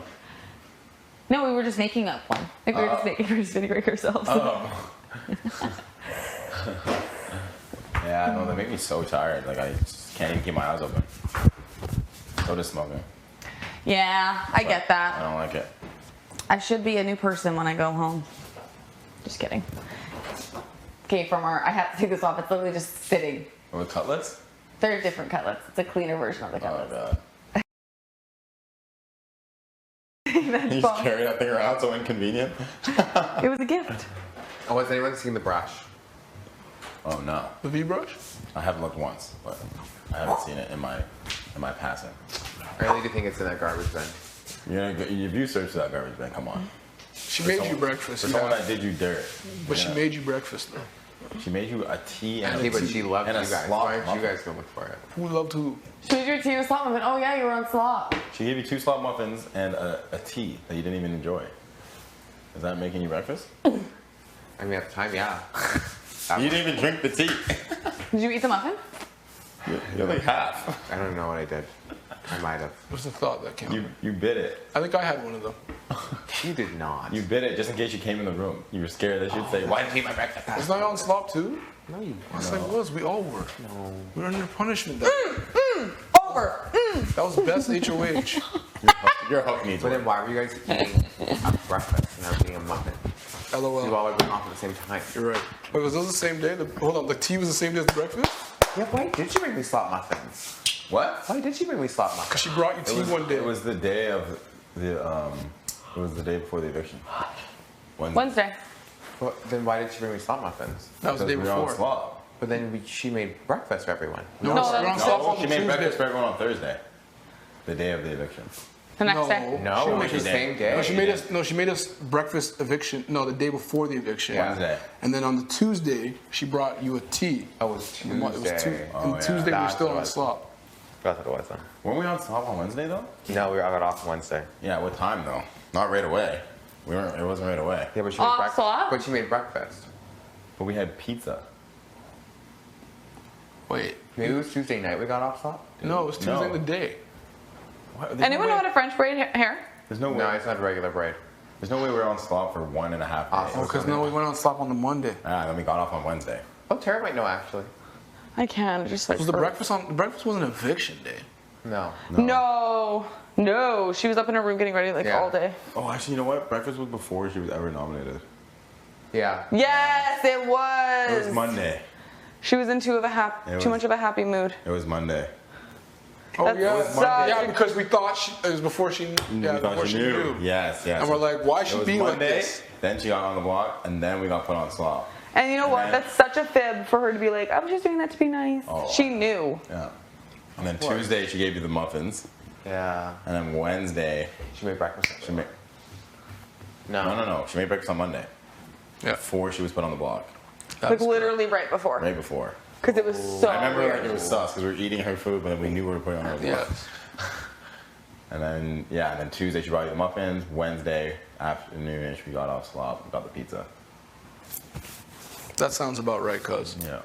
Speaker 8: No, we were just making up one. Like we were just making ourselves.
Speaker 7: Oh. Yeah, I know, they make me so tired. Like, I just can't even keep my eyes open. So does smoking.
Speaker 8: Yeah, I get
Speaker 7: I
Speaker 8: that.
Speaker 7: don't like it.
Speaker 8: I should be a new person when I go home. Just kidding. Okay, I have to take this off. It's literally just sitting.
Speaker 7: With cutlets?
Speaker 8: They're different cutlets. It's a cleaner version of the
Speaker 7: Oh,
Speaker 8: cutlets.
Speaker 7: God.
Speaker 8: That's
Speaker 7: You just
Speaker 8: fun.
Speaker 7: carry that thing around so inconvenient?
Speaker 8: It was a gift.
Speaker 4: Oh, has anyone seen the brush?
Speaker 7: Oh, no.
Speaker 1: The V-brush?
Speaker 7: I haven't looked once, but I haven't seen it in my passing.
Speaker 4: I really do think it's in that garbage bin.
Speaker 7: If you search that garbage bin, come on.
Speaker 1: She made you breakfast.
Speaker 7: For someone that did you dirt.
Speaker 1: But she made you breakfast, though.
Speaker 7: She made you a tea and
Speaker 4: Yeah, but she loved you
Speaker 7: and a
Speaker 4: guys.
Speaker 7: slop
Speaker 4: Why don't you
Speaker 7: muffin.
Speaker 4: guys go look for it?
Speaker 1: Who loved who?
Speaker 8: She made you a tea and a slop muffin. Oh yeah, you were on slop.
Speaker 7: She gave you 2 slop muffins and a tea that you didn't even enjoy. Is that making you breakfast?
Speaker 4: I mean, at the time, yeah.
Speaker 7: You didn't even drink the tea.
Speaker 8: Did you eat the muffin?
Speaker 7: You're like half.
Speaker 4: I don't know what I did. I might have.
Speaker 1: What's the thought that came?
Speaker 7: You bit it.
Speaker 1: I think I had one of them.
Speaker 4: You did not.
Speaker 7: You bit it just in case you came in the room. You were scared that she'd say, "Why didn't you eat my breakfast?"
Speaker 1: Was I on slop too?
Speaker 4: No, you
Speaker 1: Yes, I was. We all were.
Speaker 4: No.
Speaker 1: We were under punishment. That,
Speaker 8: Over.
Speaker 1: that was best HOH.
Speaker 7: Your hook needs
Speaker 4: But
Speaker 7: work.
Speaker 4: then why were you guys eating a breakfast and I was eating a muffin? You
Speaker 1: LOL.
Speaker 4: all went off at the same time.
Speaker 1: You're right. Wait, was those the same day? Hold on, the tea was the same day as the breakfast?
Speaker 4: Yeah, why did she bring me slop muffins?
Speaker 7: What?
Speaker 4: Why did she bring me slop muffins?
Speaker 1: Because she brought you tea one day.
Speaker 7: It was the day of the It was the day before the eviction.
Speaker 8: Wednesday.
Speaker 4: Well, then why did she bring me slop muffins?
Speaker 1: That was the day
Speaker 7: Because we were on
Speaker 1: before.
Speaker 7: slop.
Speaker 4: But then she made breakfast for everyone.
Speaker 1: No,
Speaker 8: No,
Speaker 1: we were on
Speaker 8: that's-
Speaker 1: slop
Speaker 7: No,
Speaker 1: on
Speaker 7: she
Speaker 1: the
Speaker 7: made
Speaker 1: Tuesday.
Speaker 7: breakfast for everyone on Thursday. The day of the eviction.
Speaker 8: The next
Speaker 1: No.
Speaker 8: day.
Speaker 4: No,
Speaker 1: She
Speaker 4: it
Speaker 1: made
Speaker 4: was the
Speaker 7: you
Speaker 4: same day.
Speaker 1: No, she made us breakfast eviction. No, the day before the eviction.
Speaker 4: Yeah.
Speaker 7: Wednesday.
Speaker 1: And then on the Tuesday, she brought you a tea.
Speaker 4: Oh, it was Tuesday.
Speaker 1: It was
Speaker 7: Oh,
Speaker 1: and
Speaker 7: yeah.
Speaker 1: Tuesday we were
Speaker 4: That's
Speaker 1: still
Speaker 4: what
Speaker 1: on
Speaker 4: it was.
Speaker 1: slop.
Speaker 4: That's what it was then.
Speaker 7: Weren't we on slop on Wednesday though?
Speaker 4: No, I got off Wednesday.
Speaker 7: Yeah, what time though? Not right away. We weren't. It wasn't right away.
Speaker 4: Yeah, but she made breakfast.
Speaker 8: slop?
Speaker 4: But she made breakfast.
Speaker 7: But we had pizza.
Speaker 1: Wait.
Speaker 4: Maybe it was Tuesday night we got off slop.
Speaker 1: No, it was Tuesday
Speaker 7: No.
Speaker 1: in the day.
Speaker 7: What? There's
Speaker 8: Anyone
Speaker 7: no
Speaker 8: know
Speaker 7: way-
Speaker 8: how to French braid hair?
Speaker 7: There's no way.
Speaker 4: No, it's not regular braid.
Speaker 7: There's no way we were on slop for 1.5 days.
Speaker 4: Awesome.
Speaker 1: Oh, because no, we went on slop on the Monday.
Speaker 7: Then we got off on Wednesday.
Speaker 4: Oh, Tara might know actually.
Speaker 8: I can. Just like
Speaker 1: Was the breakfast on? The breakfast wasn't eviction day.
Speaker 4: No.
Speaker 8: No. She was up in her room getting ready like
Speaker 4: Yeah.
Speaker 8: all day.
Speaker 7: Oh, actually, you know what? Breakfast was before she was ever nominated.
Speaker 4: Yeah.
Speaker 8: Yes, it was.
Speaker 7: It was Monday.
Speaker 8: She was in
Speaker 7: It
Speaker 8: too
Speaker 7: was-
Speaker 8: much of a happy mood.
Speaker 7: It was Monday.
Speaker 1: Oh
Speaker 8: That's
Speaker 1: yeah,
Speaker 8: such a-
Speaker 1: yeah, because we thought it was before she. Yeah,
Speaker 7: We thought
Speaker 1: before she knew.
Speaker 7: Yes, yes.
Speaker 1: And we're like, why
Speaker 7: It
Speaker 1: she
Speaker 7: was
Speaker 1: be like
Speaker 7: Monday,
Speaker 1: this?
Speaker 7: then she got on the block, and then we got put on slop.
Speaker 8: And you know what?
Speaker 7: Yeah.
Speaker 8: That's such a fib for her to be like, I was just doing that to be nice.
Speaker 7: Oh.
Speaker 8: She knew.
Speaker 7: Yeah. And then Tuesday she gave you the muffins,
Speaker 4: Yeah.
Speaker 7: and then Wednesday
Speaker 4: She made breakfast.
Speaker 7: she made.
Speaker 4: No.
Speaker 7: No. She made breakfast on Monday.
Speaker 1: Yeah.
Speaker 7: Before she was put on the block.
Speaker 8: Like literally right before.
Speaker 7: Right before.
Speaker 8: Because it was so
Speaker 7: I remember
Speaker 8: weird.
Speaker 7: like it was sus because we were eating her food, but we knew we were putting on her block.
Speaker 1: Yes.
Speaker 7: And then Tuesday she brought you the muffins. Wednesday afternoon we got off slop. We got the pizza.
Speaker 1: That sounds about right, cuz.
Speaker 7: Yeah.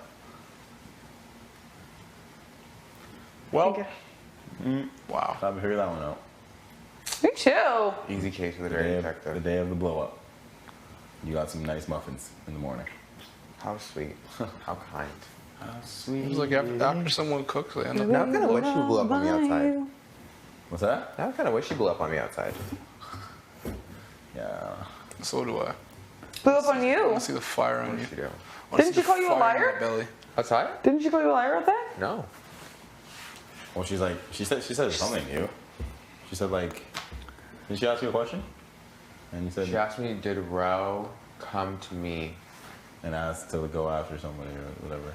Speaker 1: Well, wow.
Speaker 7: Glad to figure that one out.
Speaker 8: Me too.
Speaker 4: Easy case with a
Speaker 7: The
Speaker 4: dirty
Speaker 7: day,
Speaker 4: detective.
Speaker 7: the day of the blow up. You got some nice muffins in the morning.
Speaker 4: How sweet. How kind.
Speaker 1: It was like after someone cooks, they end up.
Speaker 4: Now I kind of wish you blew up on me outside.
Speaker 7: What's that?
Speaker 4: Now I kind of wish you blew up on me outside.
Speaker 7: Yeah.
Speaker 1: So do I.
Speaker 8: Blew up on
Speaker 1: I
Speaker 8: you.
Speaker 1: want to see the fire on you.
Speaker 4: What you do?
Speaker 1: I wanna
Speaker 8: Didn't
Speaker 1: see
Speaker 8: she call
Speaker 1: the
Speaker 8: you a
Speaker 1: fire in
Speaker 8: liar?
Speaker 1: my belly.
Speaker 4: Outside?
Speaker 8: Didn't she call you a liar at that?
Speaker 4: No.
Speaker 7: Well, she's like, she said something to you. She said like, did she ask you a question? And you said,
Speaker 4: She asked me, did Ro come to me?
Speaker 7: and asked to go after somebody or whatever.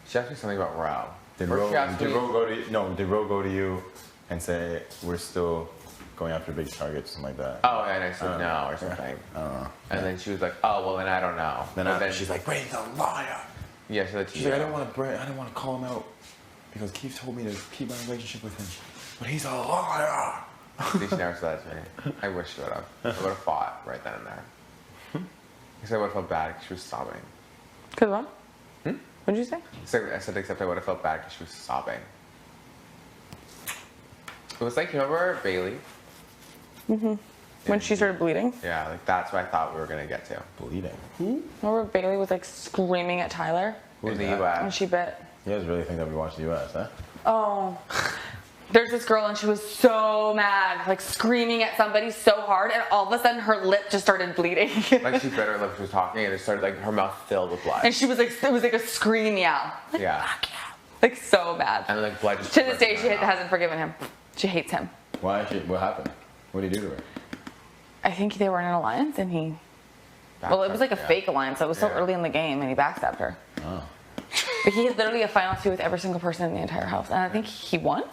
Speaker 4: She asked me something about Ro.
Speaker 7: Did
Speaker 4: Or
Speaker 7: Ro,
Speaker 4: she asked
Speaker 7: did
Speaker 4: me-
Speaker 7: Ro go to you? No, did Ro go to you and say we're still going after big targets, something like that?
Speaker 4: Oh, and I said no or something. And then she was like, oh, well, then I don't know.
Speaker 7: Then
Speaker 4: But
Speaker 7: after she's like, Braden's a liar.
Speaker 4: yeah, she said to
Speaker 7: She's
Speaker 4: you.
Speaker 7: like, I didn't want to call him out because Keith told me to keep my relationship with him, but he's a liar.
Speaker 4: See, she never said that to me. I wish she would have. I would have fought right then and there. Because I would have felt bad because she was sobbing.
Speaker 8: Because what? What did you say?
Speaker 4: So I said, except I would have felt bad because she was sobbing. It was like, you remember Bailey
Speaker 8: When she started bleeding.
Speaker 4: Yeah, like that's what I thought we were gonna get to.
Speaker 7: Bleeding.
Speaker 8: Remember Bailey was like screaming at Tyler
Speaker 4: In the
Speaker 7: that?
Speaker 8: when
Speaker 4: U.S.
Speaker 8: she bit.
Speaker 7: You guys really think that we watch the U.S., huh?
Speaker 8: Oh. There's this girl and she was so mad, like screaming at somebody so hard, and all of a sudden her lip just started bleeding.
Speaker 4: Like she bit her lip, she was talking, and it started like her mouth filled with blood.
Speaker 8: And she was like, it was like a scream yell. Like,
Speaker 4: Yeah.
Speaker 8: fuck yeah. Like so bad.
Speaker 4: And like blood just
Speaker 8: To this day,
Speaker 4: dripping
Speaker 8: she
Speaker 4: out of her mouth.
Speaker 8: hasn't forgiven him. She hates him.
Speaker 7: Why? What happened? What did he do to her?
Speaker 8: I think they were in an alliance and he. Well, it was like a
Speaker 4: Yeah.
Speaker 8: fake alliance, so it was so
Speaker 4: Yeah.
Speaker 8: early in the game and he backstabbed her.
Speaker 7: Oh.
Speaker 8: But he had literally a final two with every single person in the entire house. And I think he won.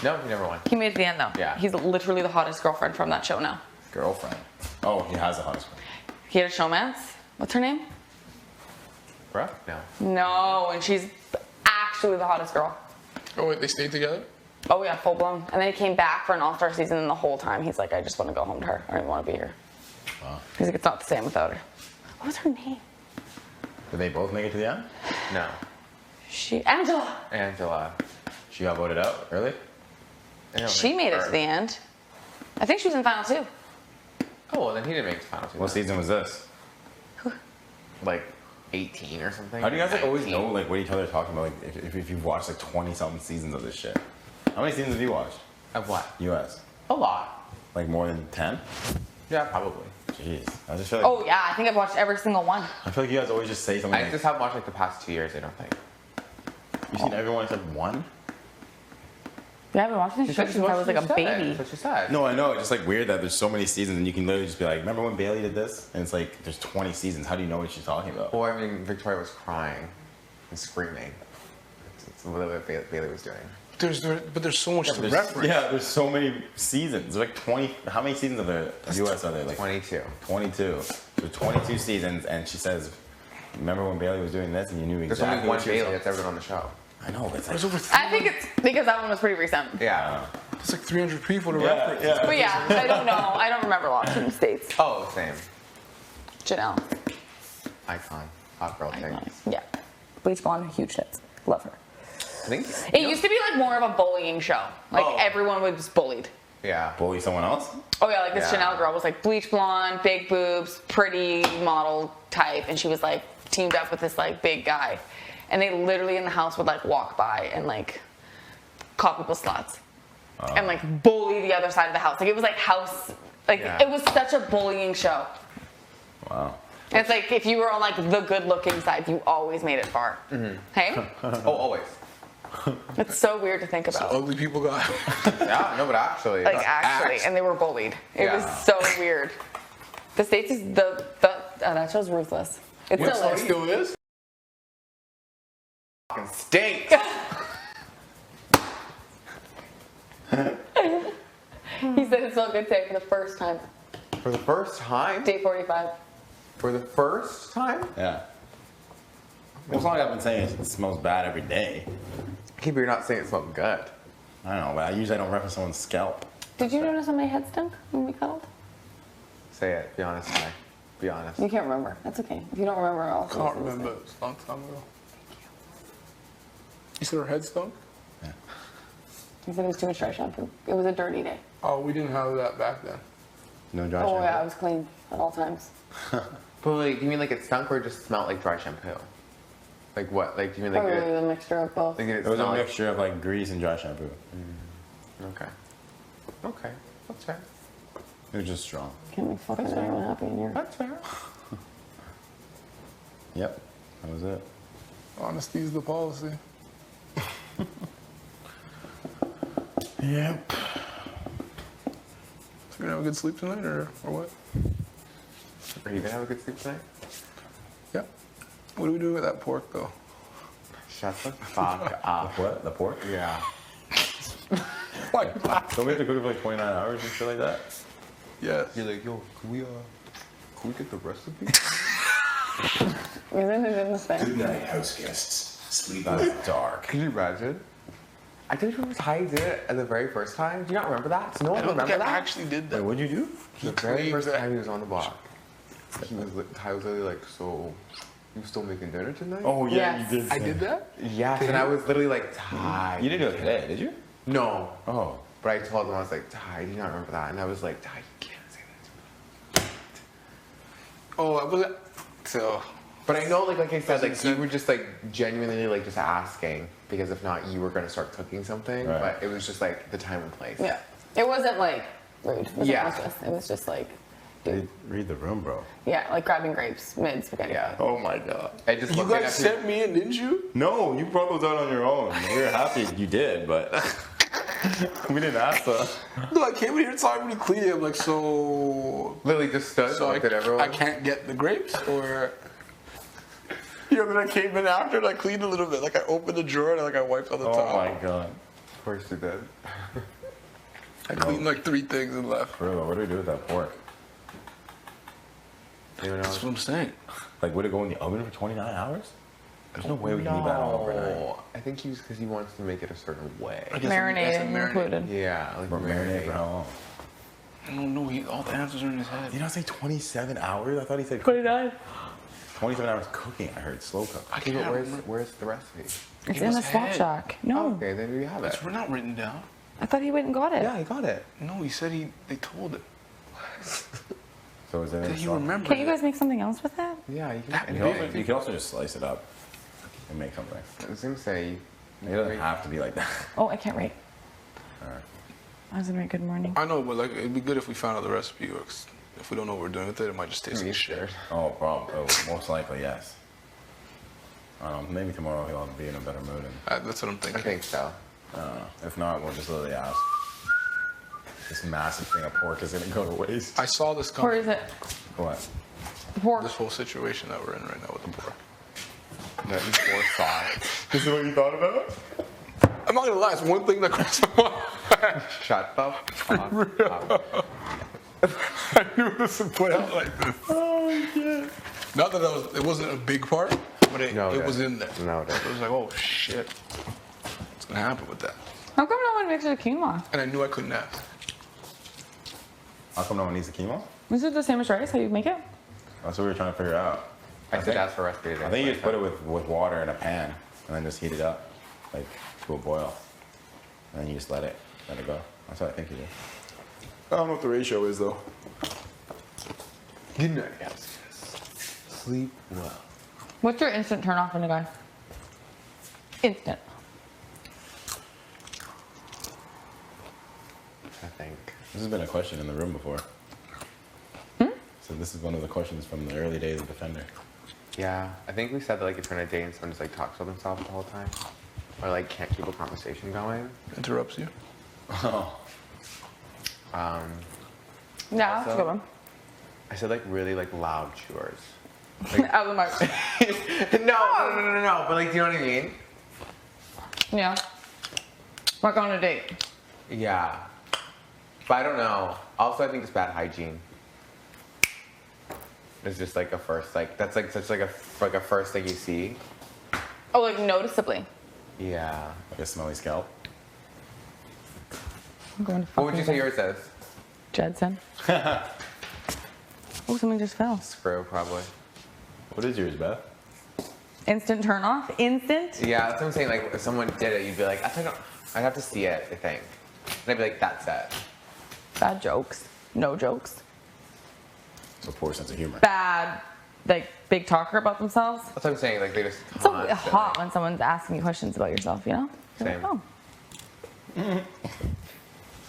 Speaker 4: No, he never won.
Speaker 8: He made it to the end though.
Speaker 4: Yeah.
Speaker 8: He's literally the hottest girlfriend from that show now.
Speaker 7: Girlfriend. Oh, he has a husband.
Speaker 8: He had a showmance. What's her name?
Speaker 4: Brooke? No.
Speaker 8: No, and she's actually the hottest girl.
Speaker 1: Oh wait, they stayed together?
Speaker 8: Oh yeah, full blown. And then he came back for an all-star season and the whole time he's like, I just want to go home to her. I don't even want to be here.
Speaker 7: Wow.
Speaker 8: He's like, it's not the same without her. What was her name?
Speaker 7: Did they both make it to the end?
Speaker 4: No.
Speaker 8: Angela.
Speaker 4: Angela.
Speaker 7: She got voted out early?
Speaker 4: I don't
Speaker 8: She
Speaker 4: think-
Speaker 8: made it
Speaker 4: or-
Speaker 8: to the end. I think she was in final two.
Speaker 4: Oh, well, then he didn't make the final two.
Speaker 7: What
Speaker 4: then.
Speaker 7: season was this?
Speaker 4: Like 18 or something.
Speaker 7: How do you guys like always
Speaker 4: 19.
Speaker 7: know like what each other are talking about? Like if you've watched like 20-something seasons of this shit. How many seasons have you watched?
Speaker 4: Of what?
Speaker 7: U.S.
Speaker 4: A lot.
Speaker 7: Like more than 10?
Speaker 4: Yeah, probably.
Speaker 7: Jeez. I just feel like
Speaker 8: Oh yeah, I think I've watched every single one.
Speaker 7: I feel like you guys always just say something
Speaker 4: I
Speaker 7: like
Speaker 4: just haven't watched like the past 2 years, I don't think.
Speaker 7: you've seen everyone except one?
Speaker 8: Yeah, I've been watching this show since I was like a baby.
Speaker 4: That's what she said.
Speaker 7: No, I know. It's just like weird that there's so many seasons and you can literally just be like, remember when Bailey did this? And it's like there's 20 seasons. How do you know what she's talking about?
Speaker 4: Well, I mean, Victoria was crying and screaming. It's what Bailey was doing.
Speaker 1: But there's so much to
Speaker 7: There's-
Speaker 1: reference.
Speaker 7: Yeah, there's so many seasons. There's like 20. How many seasons of the U.S. are there? Like
Speaker 4: 22.
Speaker 7: 22. So 22 seasons, and she says, "Remember when Bailey was doing this, and you knew
Speaker 4: There's
Speaker 7: exactly
Speaker 4: only
Speaker 7: what
Speaker 4: one
Speaker 7: she was
Speaker 4: Bailey that's ever been on the show.
Speaker 7: I know, but it's
Speaker 1: There's
Speaker 7: like,
Speaker 1: over
Speaker 8: I think it's because that one was pretty recent.
Speaker 4: Yeah.
Speaker 1: it's like 300 people to
Speaker 7: yeah,
Speaker 1: reference.
Speaker 7: yeah.
Speaker 8: But yeah, I don't know. I don't remember lots in the States.
Speaker 4: Oh, same.
Speaker 8: Janelle.
Speaker 4: Icon. Hot girl thing.
Speaker 8: Yeah. Bleach blonde, huge tits. Love her.
Speaker 4: I think.
Speaker 8: It used to be like more of a bullying show. Like
Speaker 4: Oh.
Speaker 8: everyone was bullied.
Speaker 4: Yeah.
Speaker 7: bully someone else.
Speaker 8: Oh yeah, like this
Speaker 4: Yeah.
Speaker 8: Chanel girl was like bleach blonde, big boobs, pretty model type, and she was like teamed up with this like big guy, and they literally in the house would like walk by and like call people sluts, and like bully the other side of the house. Like it was like house, like
Speaker 4: Yeah.
Speaker 8: it was such a bullying show.
Speaker 7: Wow.
Speaker 8: It's like if you were on like the good-looking side, you always made it far. Hey,
Speaker 4: Oh, always.
Speaker 8: it's so weird to think about.
Speaker 1: Ugly people got.
Speaker 4: Yeah, no, but actually.
Speaker 8: Like actually, and they were bullied. It was
Speaker 4: Yeah.
Speaker 8: so weird. The States is that show's ruthless. It
Speaker 1: It
Speaker 8: still is.
Speaker 1: still is.
Speaker 4: Fucking stink.
Speaker 8: He said it smelled good today for the first time.
Speaker 4: For the first time?
Speaker 8: Day 45.
Speaker 4: For the first time?
Speaker 7: Yeah. Well, it's not like I've been saying it smells bad every day.
Speaker 4: Keep you're not saying it smelled good.
Speaker 7: I don't know, but I usually don't reference someone's scalp.
Speaker 8: Did you notice how my head stunk when we cuddled?
Speaker 4: Say it. Be honest, Ty. Be honest.
Speaker 8: You can't remember. That's okay. If you don't remember, I'll
Speaker 1: I can't remember. It was a long time ago. You said her head stunk?
Speaker 8: He said it was too much dry shampoo. It was a dirty day.
Speaker 1: Oh, we didn't have that back then.
Speaker 7: No dry
Speaker 8: Oh
Speaker 7: shampoo.
Speaker 8: yeah, I was clean at all times.
Speaker 4: But like, you mean like it stunk or it just smelled like dry shampoo? Like what? Like, do you mean like
Speaker 8: Probably
Speaker 4: it,
Speaker 8: the mixture of both.
Speaker 4: like it
Speaker 7: It was a
Speaker 4: smelled like-
Speaker 7: mixture of like grease and dry shampoo.
Speaker 4: Okay. Okay. That's fair.
Speaker 7: It was just strong.
Speaker 8: Can't make fucking anyone happy in here.
Speaker 4: That's fair.
Speaker 7: Yep, that was it.
Speaker 1: Honesty is the policy.
Speaker 7: Yep.
Speaker 1: So you're gonna have a good sleep tonight, or what?
Speaker 4: Are you gonna have a good sleep tonight?
Speaker 1: Yeah. What do we do with that pork, though?
Speaker 4: Shut the fuck up.
Speaker 7: What? The pork?
Speaker 4: Yeah.
Speaker 1: Like,
Speaker 7: Don't we have to cook it for like 29 hours and shit like that?
Speaker 1: yes.
Speaker 4: You're like, yo, can we get the recipe?
Speaker 8: Isn't it in the same?
Speaker 3: Good night, house guests. Sleep
Speaker 7: That's
Speaker 3: well.
Speaker 7: dark.
Speaker 4: Can you imagine? I don't remember how he did it the very first time. Do you not remember that? Does no
Speaker 1: I
Speaker 4: one
Speaker 1: don't think
Speaker 4: remember
Speaker 1: I
Speaker 4: that?
Speaker 1: actually did
Speaker 7: Wait,
Speaker 1: that.
Speaker 7: what'd you do?
Speaker 4: The very
Speaker 1: claims
Speaker 4: first
Speaker 1: that-
Speaker 4: time he was on the block, he was Ty was literally like, so you still making dinner tonight?
Speaker 7: Oh yeah,
Speaker 8: Yes.
Speaker 7: you did.
Speaker 1: I did that?
Speaker 4: yes. And I was literally like, Ty.
Speaker 7: You didn't do it today, did you?
Speaker 4: No.
Speaker 7: Oh.
Speaker 4: But I told him, I was like, Ty, do you not remember that? And I was like, Ty, you
Speaker 1: Oh, I wasn't. So.
Speaker 4: But I know, like I said, like you
Speaker 1: Doesn't-
Speaker 4: were just like genuinely like just asking because if not, you were gonna start cooking something.
Speaker 7: Right.
Speaker 4: But it was just like the time and place.
Speaker 8: Yeah. It wasn't like rude. It wasn't
Speaker 4: Yeah.
Speaker 8: malicious. It was just like, dude.
Speaker 7: Read the room, bro.
Speaker 8: Yeah, like grabbing grapes mid spaghetti.
Speaker 4: Yeah.
Speaker 7: Oh my god.
Speaker 4: I just
Speaker 1: You
Speaker 4: looking
Speaker 1: guys
Speaker 4: at
Speaker 1: sent me in, didn't you?
Speaker 7: No, you brought those out on your own. We were happy you did, but we didn't ask them.
Speaker 1: No, I came in here talking to clean. I'm like, so.
Speaker 4: Lily just stood,
Speaker 1: So
Speaker 4: looked at everyone.
Speaker 1: I can't get the grapes, or. You know, then I came in after and I cleaned a little bit. Like I opened the drawer and like I wiped on the
Speaker 7: Oh
Speaker 1: top.
Speaker 7: my god.
Speaker 4: Of course you did.
Speaker 1: I cleaned like 3 things and left.
Speaker 7: Bro, what do we do with that pork?
Speaker 4: Anyone
Speaker 1: That's
Speaker 4: else?
Speaker 1: what I'm saying.
Speaker 7: Like, would it go in the oven for 29 hours? There's no way we can leave that on overnight.
Speaker 4: No, I think he was because he wants to make it a certain way.
Speaker 1: I guess
Speaker 8: Marinated
Speaker 1: that's a marinade.
Speaker 8: included.
Speaker 4: Yeah, like
Speaker 7: Or marinate for how long?
Speaker 1: I don't know. All the answers are in his head.
Speaker 7: Did he not say 27 hours? I thought he said
Speaker 2: 29.
Speaker 7: 27 hours cooking. I heard slow cook.
Speaker 1: I
Speaker 4: Okay,
Speaker 1: can't
Speaker 4: but
Speaker 1: remember.
Speaker 4: where's the recipe?
Speaker 8: It's
Speaker 1: It
Speaker 8: in
Speaker 1: was
Speaker 8: the swap
Speaker 1: head.
Speaker 8: shack. No.
Speaker 4: Okay, then we have it.
Speaker 1: It's not written down.
Speaker 8: I thought he went and got it.
Speaker 4: Yeah, he got it.
Speaker 1: No, he said they told him.
Speaker 7: So is it
Speaker 1: That
Speaker 7: in
Speaker 1: he
Speaker 7: sauce?
Speaker 1: remembered.
Speaker 8: Can't you
Speaker 1: it.
Speaker 8: guys make something else with that?
Speaker 4: Yeah, you can.
Speaker 1: That
Speaker 7: You
Speaker 1: big?
Speaker 7: can, also, you can also just slice it up and make something.
Speaker 4: I was gonna say.
Speaker 7: It doesn't have to be like that.
Speaker 8: Oh, I can't write.
Speaker 7: Alright.
Speaker 8: I was gonna write good morning.
Speaker 1: I know, but like it'd be good if we found out the recipe. Or if we don't know what we're doing with it, it might just taste
Speaker 4: Me
Speaker 1: like shit.
Speaker 4: scared.
Speaker 7: Oh, probably. Oh, most likely, yes. I don't know. Maybe tomorrow he'll be in a better mood. And,
Speaker 1: That's what I'm
Speaker 4: I
Speaker 1: thinking.
Speaker 4: think so.
Speaker 7: if not, we'll just literally ask. This massive thing of pork is going to go to waste.
Speaker 1: I saw this
Speaker 8: Where
Speaker 1: coming.
Speaker 8: is it?
Speaker 7: What?
Speaker 8: Pork.
Speaker 1: This whole situation that we're in right now with the pork.
Speaker 4: No, you forethought.
Speaker 7: This is what you thought about?
Speaker 1: I'm not gonna lie. It's one thing that crossed my mind.
Speaker 4: Shut the fuck up.
Speaker 1: I knew this would play out like this. Oh shit! Not that it wasn't a big part, but it was in there.
Speaker 4: No, it
Speaker 1: It was like, oh shit, what's gonna happen with that?
Speaker 8: How come no one makes it quinoa?
Speaker 1: And I knew I couldn't ask.
Speaker 7: How come no one needs the quinoa?
Speaker 8: Is it the same as rice? How you make it?
Speaker 7: That's what we were trying to figure out.
Speaker 4: I said ask for recipe today.
Speaker 7: I think you just put it with water in a pan and then just heat it up, like to a boil. And then you just let it go. That's what I think you do. I don't know what the ratio is though.
Speaker 4: Good night, guys. Sleep well.
Speaker 8: What's your instant turn off in a guy? Instant.
Speaker 4: I think.
Speaker 7: This has been a question in the room before. So this is one of the questions from the early days of Defender.
Speaker 4: Yeah, I think we said that like if you're on a date and someone just like talks about themselves the whole time, or like can't keep a conversation going.
Speaker 1: Interrupts you.
Speaker 7: Oh.
Speaker 8: Yeah, that's a good one.
Speaker 4: I said like really like loud chores.
Speaker 8: Out of the mark.
Speaker 4: No. But like, do you know what I mean?
Speaker 8: Yeah. We're going on a date.
Speaker 4: Yeah. But I don't know. Also, I think it's bad hygiene. It's just like a first, like that's like such like a first thing you see.
Speaker 8: Oh, like noticeably.
Speaker 4: Yeah.
Speaker 7: Like a smelly scalp.
Speaker 8: I'm going to
Speaker 4: What would you say yours is?
Speaker 8: Jedson. Oh, something just fell.
Speaker 4: Screw, probably.
Speaker 7: What is yours, Beth?
Speaker 8: Instant turn off? Instant?
Speaker 4: Yeah, that's what I'm saying. Like, if someone did it, you'd be like, I'd have to see it, I think. And I'd be like, that's it.
Speaker 8: Bad jokes. No jokes.
Speaker 7: So poor sense of humor.
Speaker 8: Bad, like, big talker about themselves.
Speaker 4: That's what I'm saying. Like, they just
Speaker 8: It's so
Speaker 4: constantly-
Speaker 8: hot when someone's asking you questions about yourself, you know? You're
Speaker 4: Same.
Speaker 8: like, oh.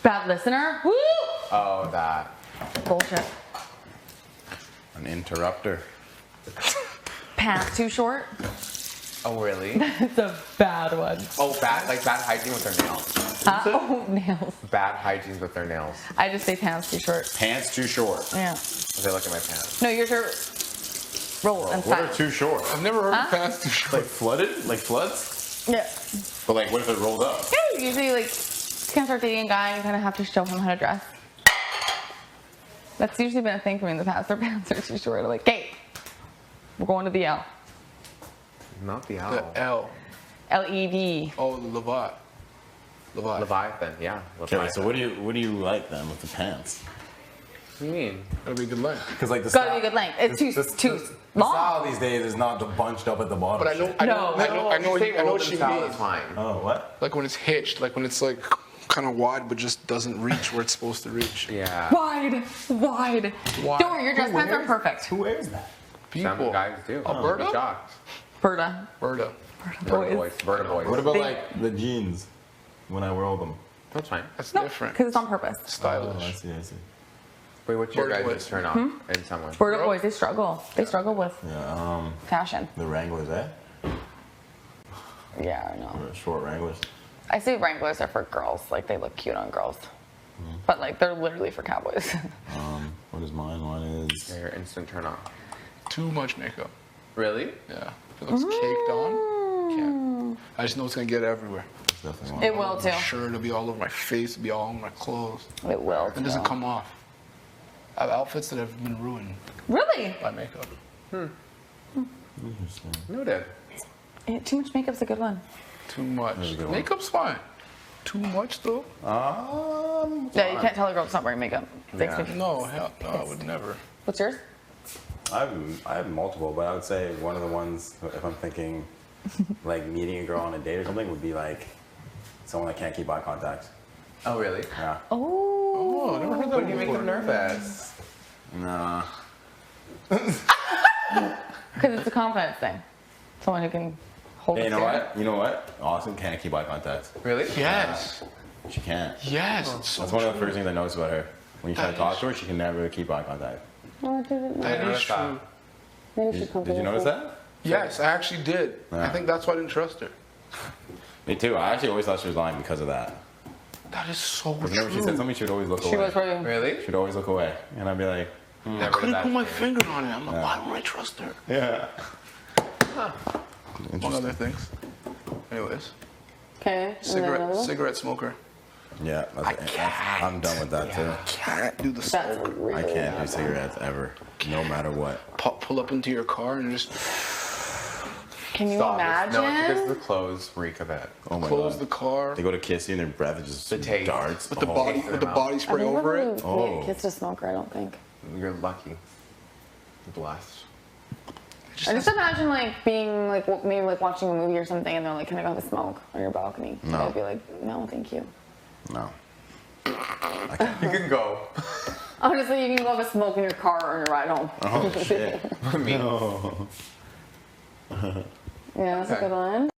Speaker 8: Bad listener? Woo!
Speaker 4: Oh, that.
Speaker 8: Bullshit.
Speaker 7: An interrupter.
Speaker 8: Pants too short?
Speaker 4: Oh, really?
Speaker 8: It's a bad one.
Speaker 4: Oh, bad hygiene with their nails.
Speaker 8: Huh? Oh, nails.
Speaker 4: Bad hygiene with their nails.
Speaker 8: I just say pants too short.
Speaker 7: Pants too short.
Speaker 8: Yeah.
Speaker 4: As they look at my pants.
Speaker 8: No, yours are rolled and
Speaker 7: What are
Speaker 8: sides.
Speaker 7: too short?
Speaker 1: I've never heard of pants too short.
Speaker 7: Like flooded? Like floods?
Speaker 8: Yeah.
Speaker 7: But like, what if it rolled up?
Speaker 8: Yeah, usually, like, you can't start dating a guy and you kind of have to show him how to dress. That's usually been a thing for me in the past. Their pants are too short. I'm like, hey, we're going to the L.
Speaker 4: Not the
Speaker 1: The
Speaker 4: owl.
Speaker 1: L.
Speaker 8: L-E-V.
Speaker 1: Oh, Levi.
Speaker 4: Leviathan, yeah.
Speaker 7: Okay,
Speaker 4: Leviathan.
Speaker 7: so what do you like then with the pants?
Speaker 4: What do you mean?
Speaker 1: That'd be a good length.
Speaker 7: Because like the
Speaker 8: Gotta be a good length. It's too
Speaker 7: the
Speaker 8: long.
Speaker 7: style these days is not the bunched up at the bottom.
Speaker 1: But I know, I know,
Speaker 8: No.
Speaker 1: I know, I know,
Speaker 4: If you say
Speaker 1: I know
Speaker 4: rolled
Speaker 1: what she
Speaker 4: in style,
Speaker 1: means.
Speaker 4: That's fine.
Speaker 7: Oh, what?
Speaker 1: Like when it's hitched, like when it's like kind of wide, but just doesn't reach where it's supposed to reach.
Speaker 4: Yeah.
Speaker 8: Wide. Don't worry, your dress pants are perfect.
Speaker 7: Who wears that?
Speaker 4: Some
Speaker 1: People.
Speaker 4: guys do.
Speaker 1: Alberta?
Speaker 4: You'd be shocked.
Speaker 8: Berta.
Speaker 1: Berta.
Speaker 4: Berta boys. Berta boys.
Speaker 7: What about like the jeans when I wear them?
Speaker 4: That's fine.
Speaker 1: That's
Speaker 8: No,
Speaker 1: different.
Speaker 8: because it's on purpose.
Speaker 7: Oh, I
Speaker 1: Stylish.
Speaker 7: see, I see.
Speaker 4: Wait, what's your
Speaker 1: Berta
Speaker 4: guys'
Speaker 1: boys.
Speaker 4: turn off in someone?
Speaker 8: Berta boys, they struggle. They struggle with
Speaker 7: Yeah,
Speaker 8: fashion.
Speaker 7: the Wranglers, eh?
Speaker 8: Yeah, I know.
Speaker 7: Or short Wranglers.
Speaker 8: I see Wranglers are for girls. Like, they look cute on girls. But, like, they're literally for cowboys.
Speaker 7: What is mine? Mine is...
Speaker 4: Yeah, your instant turn off.
Speaker 1: Too much makeup.
Speaker 4: Really?
Speaker 1: Yeah. If it looks caked on, can't. I just know it's gonna get everywhere.
Speaker 7: It's definitely one.
Speaker 8: It will, too.
Speaker 1: Sure, it'll be all over my face, it'll be all over my clothes.
Speaker 8: It will,
Speaker 1: It doesn't
Speaker 8: too.
Speaker 1: come off. I have outfits that have been ruined
Speaker 8: Really?
Speaker 1: by makeup.
Speaker 7: Interesting.
Speaker 4: Noted.
Speaker 8: Too much makeup's a good one.
Speaker 1: Too much.
Speaker 7: That's a good one.
Speaker 1: Makeup's fine. Too much though?
Speaker 8: Yeah, you can't tell a girl it's not wearing makeup. Thanks,
Speaker 4: Yeah.
Speaker 8: baby.
Speaker 1: No, hell no, I would never.
Speaker 8: What's yours?
Speaker 7: I have multiple, but I would say one of the ones, if I'm thinking like meeting a girl on a date or something, would be like someone that can't keep eye contact.
Speaker 4: Oh, really?
Speaker 7: Yeah.
Speaker 1: Oh, I never heard that
Speaker 4: What do you make
Speaker 1: before.
Speaker 4: them nervous?
Speaker 7: Nah.
Speaker 8: Because it's a confidence thing. Someone who can hold
Speaker 7: Hey,
Speaker 8: a
Speaker 7: you know
Speaker 8: stare.
Speaker 7: what? You know what? Austin can't keep eye contact.
Speaker 4: Really?
Speaker 1: Yes.
Speaker 7: She can't.
Speaker 1: Yes, it's so
Speaker 7: That's one of the
Speaker 1: true.
Speaker 7: first things I noticed about her. When you try to
Speaker 1: That
Speaker 7: talk
Speaker 1: is-
Speaker 7: to her, she can never keep eye contact.
Speaker 1: That is
Speaker 4: noticed that.
Speaker 1: true.
Speaker 7: Did you notice that?
Speaker 1: Yes, I actually did. I
Speaker 7: Yeah.
Speaker 1: think that's why I didn't trust her.
Speaker 7: Me too. I actually always thought she was lying because of that.
Speaker 1: That is so
Speaker 7: Because
Speaker 1: true.
Speaker 7: whenever she said something, she would always look
Speaker 8: She
Speaker 7: away.
Speaker 8: was probably.
Speaker 4: Really?
Speaker 7: She'd always look away. And I'd be like,
Speaker 1: I
Speaker 4: Never did
Speaker 1: couldn't
Speaker 4: that
Speaker 1: put my
Speaker 4: to me.
Speaker 1: finger on it. I'm like, why would I trust her?
Speaker 7: yeah.
Speaker 1: Among
Speaker 7: Interesting.
Speaker 1: other things. Anyways,
Speaker 8: Okay.
Speaker 1: cigarette smoker.
Speaker 7: Yeah, I'm done with that too.
Speaker 1: Can't do the
Speaker 8: That's
Speaker 1: smoke.
Speaker 8: really
Speaker 7: I can't do
Speaker 8: bad.
Speaker 7: cigarettes ever, no matter what.
Speaker 1: Pull up into your car and just
Speaker 8: Can you
Speaker 4: Stop.
Speaker 8: imagine?
Speaker 4: No, it's because the clothes reek of it.
Speaker 7: Oh my
Speaker 1: close
Speaker 7: god.
Speaker 1: the car
Speaker 7: They go to kiss you and their breath is just
Speaker 4: The taste.
Speaker 7: darts.
Speaker 1: with the
Speaker 7: Oh.
Speaker 1: body
Speaker 4: Taste
Speaker 1: with the
Speaker 4: them
Speaker 1: body
Speaker 4: out.
Speaker 1: spray
Speaker 8: I've never
Speaker 1: over it.
Speaker 8: really
Speaker 7: Oh.
Speaker 8: kissed a smoker, I don't think.
Speaker 4: You're lucky. Blessed.
Speaker 8: I just imagine like being like maybe like watching a movie or something and they're like, can I go have a smoke on your balcony?
Speaker 7: No.
Speaker 8: I'd be like, no, thank you.
Speaker 7: No.
Speaker 4: You can go.
Speaker 8: Honestly, you can go have a smoke in your car on your ride home.
Speaker 7: Oh shit.
Speaker 4: Me.
Speaker 7: No.
Speaker 8: Yeah, that's a
Speaker 4: Okay.
Speaker 8: good one.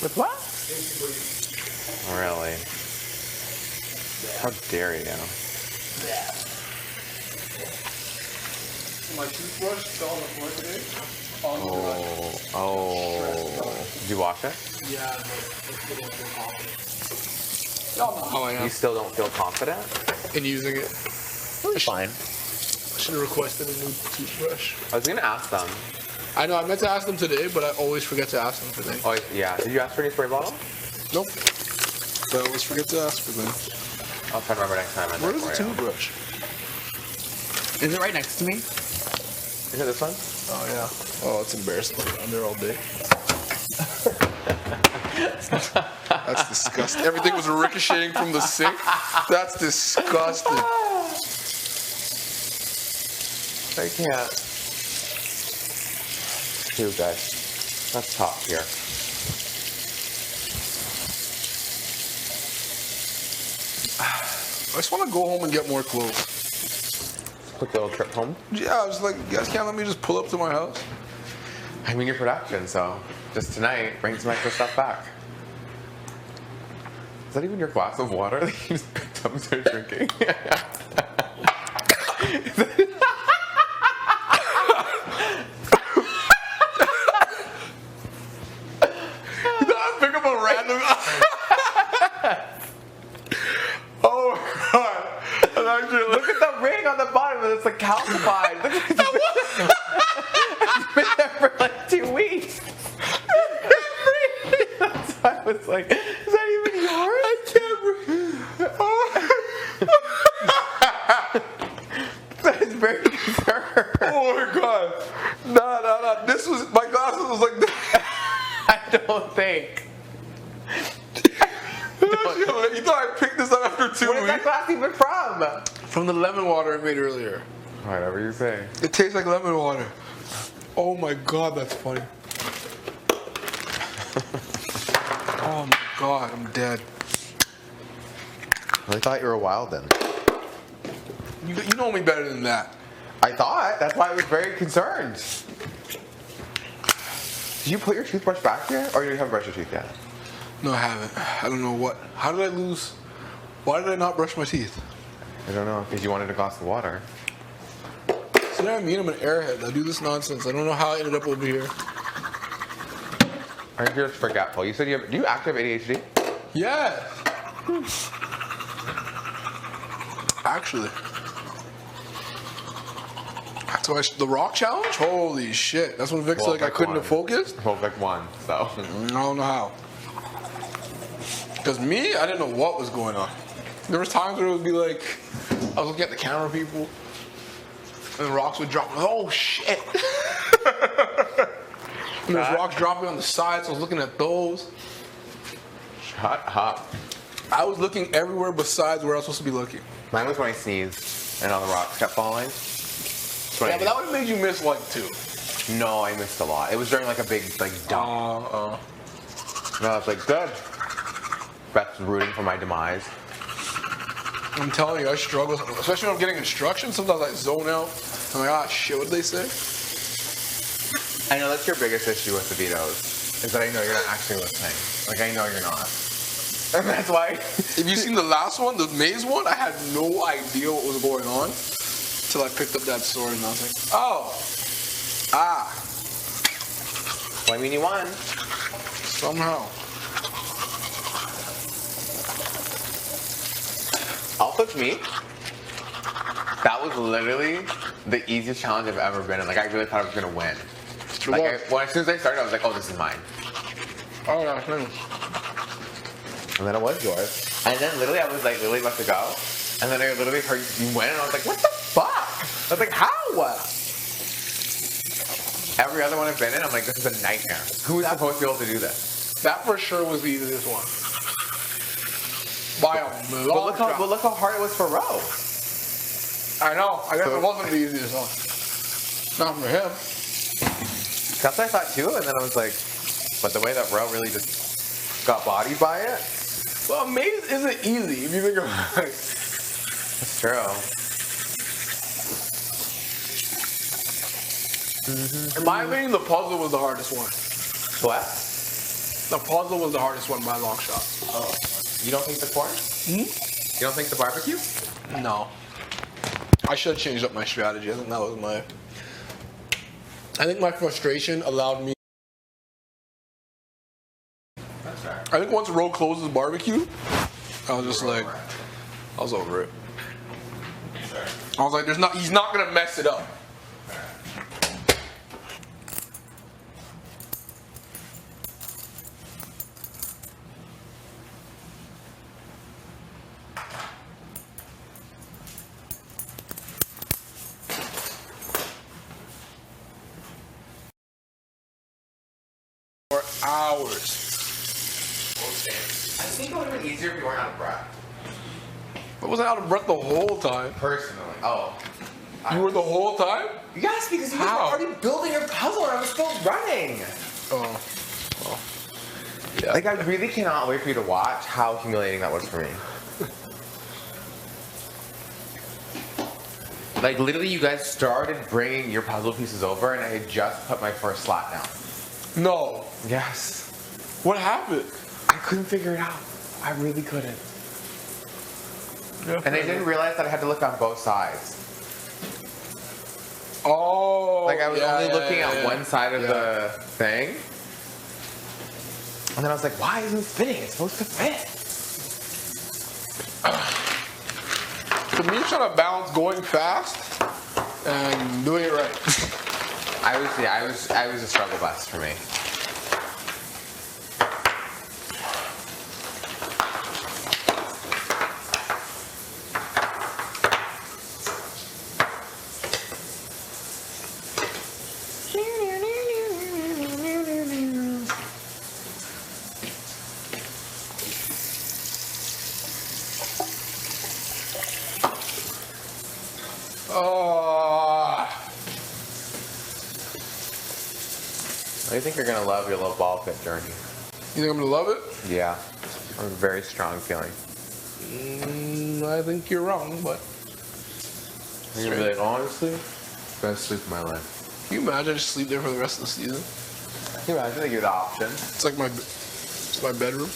Speaker 4: With what? Really? How dare you?
Speaker 1: My toothbrush fell on the floor today.
Speaker 4: Oh. Did you wash it?
Speaker 1: Yeah, y'all know how I
Speaker 4: You
Speaker 1: am
Speaker 4: still don't feel confident?
Speaker 1: in using it.
Speaker 4: Fine.
Speaker 1: I should have requested a new toothbrush.
Speaker 4: I was gonna ask them.
Speaker 1: I know I meant to ask them today, but I always forget to ask them today.
Speaker 4: Oh yeah. Did you ask for any spray bottle?
Speaker 1: Nope. But I always forget to ask for them.
Speaker 4: I'll try to remember next time.
Speaker 1: Where is the toothbrush?
Speaker 5: Is it right next to me?
Speaker 4: Is it this one?
Speaker 1: Oh yeah. Oh, it's embarrassing. I'm there all day. That's disgusting. Everything was ricocheting from the sink. That's disgusting.
Speaker 4: I can't. Too good. That's top tier.
Speaker 1: I just want to go home and get more clothes.
Speaker 4: Quick little trip home.
Speaker 1: Yeah, I was like, you guys can't let me just pull up to my house.
Speaker 4: I mean, your production, so just tonight, bring some extra stuff back. Is that even your glass of water that you just picked up and started drinking?
Speaker 1: Pick up a random. Oh my god! And actually,
Speaker 4: Look at the ring on the bottom, and it's like calcified. It's been there for like 2 weeks. That's why I was like, is that even yours? I can't breathe.
Speaker 1: My glasses was like that.
Speaker 4: I don't think.
Speaker 1: You thought I picked this up after 2
Speaker 4: What is that
Speaker 1: weeks?
Speaker 4: glass even from?
Speaker 1: From the lemon water I made earlier.
Speaker 4: Whatever you say.
Speaker 1: It tastes like lemon water. Oh my god, that's funny. Oh my god, I'm dead.
Speaker 4: I thought you were wild then.
Speaker 1: You know me better than that.
Speaker 4: I thought. That's why I was very concerned. Did you put your toothbrush back here? Or you haven't brushed your teeth yet?
Speaker 1: No, I haven't. I don't know what. How did I lose? Why did I not brush my teeth?
Speaker 4: I don't know, because you wanted a glass of water.
Speaker 1: See what I mean? I'm an airhead. I do this nonsense. I don't know how I ended up over here.
Speaker 4: I think you're just forgetful. You said you have. Do you actually have ADHD?
Speaker 1: Yeah. Actually. That's why the rock challenge? Holy shit. That's when Vic's
Speaker 4: Well,
Speaker 1: like, I
Speaker 4: Vic
Speaker 1: couldn't
Speaker 4: won.
Speaker 1: have focused?
Speaker 4: Well, Vic won, so.
Speaker 1: I don't know how. Because me, I didn't know what was going on. There was times where it would be like, I was looking at the camera people, and the rocks would drop. Oh shit! And there's rocks dropping on the sides, so I was looking at those.
Speaker 4: Shut up.
Speaker 1: I was looking everywhere besides where I was supposed to be looking.
Speaker 4: Mine was when I sneezed and all the rocks kept falling.
Speaker 1: Yeah, but that would have made you miss like 2.
Speaker 4: No, I missed a lot. It was during like a big dump. And I was like, good. Beth's rooting for my demise.
Speaker 1: I'm telling you, I struggle, especially when I'm getting instructions. Sometimes I zone out. I'm like, ah, shit, what did they say?
Speaker 4: I know that's your biggest issue with the vetoes, is that I know you're not actually listening. Like, I know you're not. And that's why.
Speaker 1: If you seen the last one, the maze one, I had no idea what was going on until I picked up that sword and I was like, oh,
Speaker 4: Well, I mean, you won.
Speaker 1: somehow.
Speaker 4: Also, to me, that was literally the easiest challenge I've ever been in. Like, I really thought I was gonna win. Like, as soon as I started, I was like, oh, this is mine.
Speaker 1: Oh, yeah, thanks.
Speaker 4: And then it was yours. And then literally, I was like, literally about to go. And then I literally heard you win, and I was like, what the fuck? I was like, how? Every other one I've been in, I'm like, this is a nightmare. Who is supposed to be able to do this?
Speaker 1: That for sure was the easiest one. By a long shot.
Speaker 4: But look how hard it was for Ro.
Speaker 1: I know. I guess it wasn't the easiest one. Not for him.
Speaker 4: That's what I thought too, and then I was like, but the way that Ro really just got bodied by it.
Speaker 1: Well, a maze isn't easy if you think about it.
Speaker 4: That's true.
Speaker 1: In my opinion, the puzzle was the hardest one.
Speaker 4: What?
Speaker 1: The puzzle was the hardest one by a long shot.
Speaker 4: Oh. You don't think the corn? You don't think the barbecue?
Speaker 1: No. I should have changed up my strategy. I think that was my... I think my frustration allowed me...
Speaker 4: That's right.
Speaker 1: I think once Ro closes barbecue, I was just like... I was over it. I was like, he's not going to mess it up. For hours.
Speaker 4: I think it would have been easier if you weren't out of breath.
Speaker 1: I wasn't out of breath the whole time.
Speaker 4: Personally. Oh.
Speaker 1: You were the whole time?
Speaker 4: Yes, because you guys were
Speaker 1: How?
Speaker 4: already building your puzzle and I was still running.
Speaker 1: Oh. Yeah.
Speaker 4: Like, I really cannot wait for you to watch how humiliating that was for me. Like, literally, you guys started bringing your puzzle pieces over and I had just put my first slot down.
Speaker 1: No.
Speaker 4: Yes.
Speaker 1: What happened?
Speaker 4: I couldn't figure it out. I really couldn't.
Speaker 1: Yeah,
Speaker 4: And I didn't realize that I had to look on both sides.
Speaker 1: Oh.
Speaker 4: Like, I was only looking at
Speaker 1: yeah.
Speaker 4: one side of the thing. And then I was like, why isn't it fitting? It's supposed to fit.
Speaker 1: For me, trying to balance going fast and doing it right.
Speaker 4: I was a struggle bus for me. I think you're gonna love your little ball pit journey.
Speaker 1: You think I'm gonna love it?
Speaker 4: Yeah. I have a very strong feeling.
Speaker 1: I think you're wrong, but.
Speaker 4: You're gonna be like, honestly, best sleep of my life.
Speaker 1: Can you imagine I just sleep there for the rest of the season?
Speaker 4: Can you imagine they give the option?
Speaker 1: It's like it's my bedroom.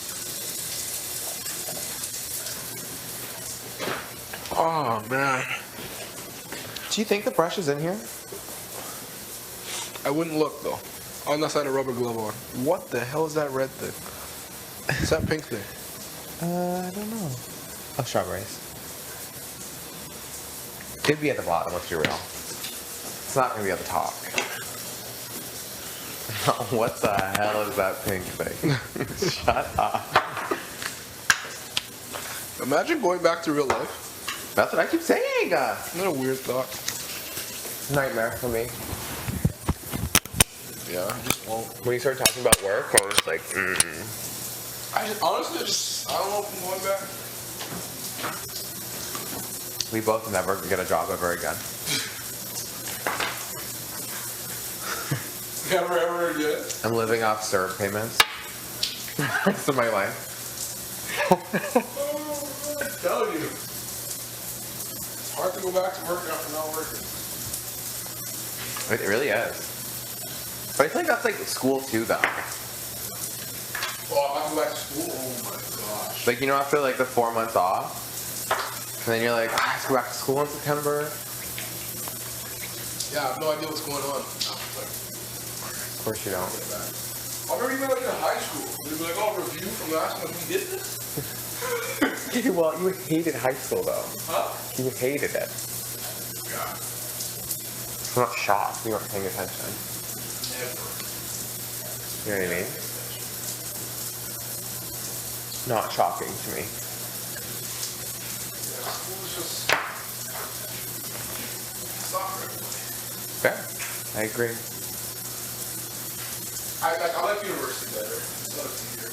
Speaker 1: Oh man.
Speaker 4: Do you think the brush is in here?
Speaker 1: I wouldn't look though. Unless I had a rubber glove on. What the hell is that red thing? What's that pink thing?
Speaker 4: I don't know. Oh, strawberries. It'd be at the bottom, let's be real. It's not gonna be at the top. What the hell is that pink thing? Shut up.
Speaker 1: Imagine going back to real life.
Speaker 4: That's what I keep saying.
Speaker 1: Isn't that a weird thought?
Speaker 4: Nightmare for me.
Speaker 1: Yeah, I just won't.
Speaker 4: When you start talking about work, I was like,
Speaker 1: I don't know if I'm going back.
Speaker 4: We both never get a job ever again.
Speaker 1: Never ever again.
Speaker 4: I'm living off serve payments. The rest of my life.
Speaker 1: I'm telling you. It's hard to go back to work after not working.
Speaker 4: It really is. But I feel like that's like school too, though.
Speaker 1: Oh, if I go back to school? Oh my gosh.
Speaker 4: Like, you know, after like the 4 months off, and then you're like, I have to go back to school in September.
Speaker 1: Yeah, I have no idea what's going on.
Speaker 4: Of course you don't.
Speaker 1: I remember even like in high school. They'd be like, oh, review from last month. We did this?
Speaker 4: Well, you hated high school though.
Speaker 1: Huh?
Speaker 4: You hated it.
Speaker 1: Yeah.
Speaker 4: I'm not shocked. You weren't paying attention.
Speaker 1: Never.
Speaker 4: You know what I mean? Not shocking to me.
Speaker 1: Yeah, school was just soccer.
Speaker 4: Fair. I agree.
Speaker 1: I like university better. It's not easier.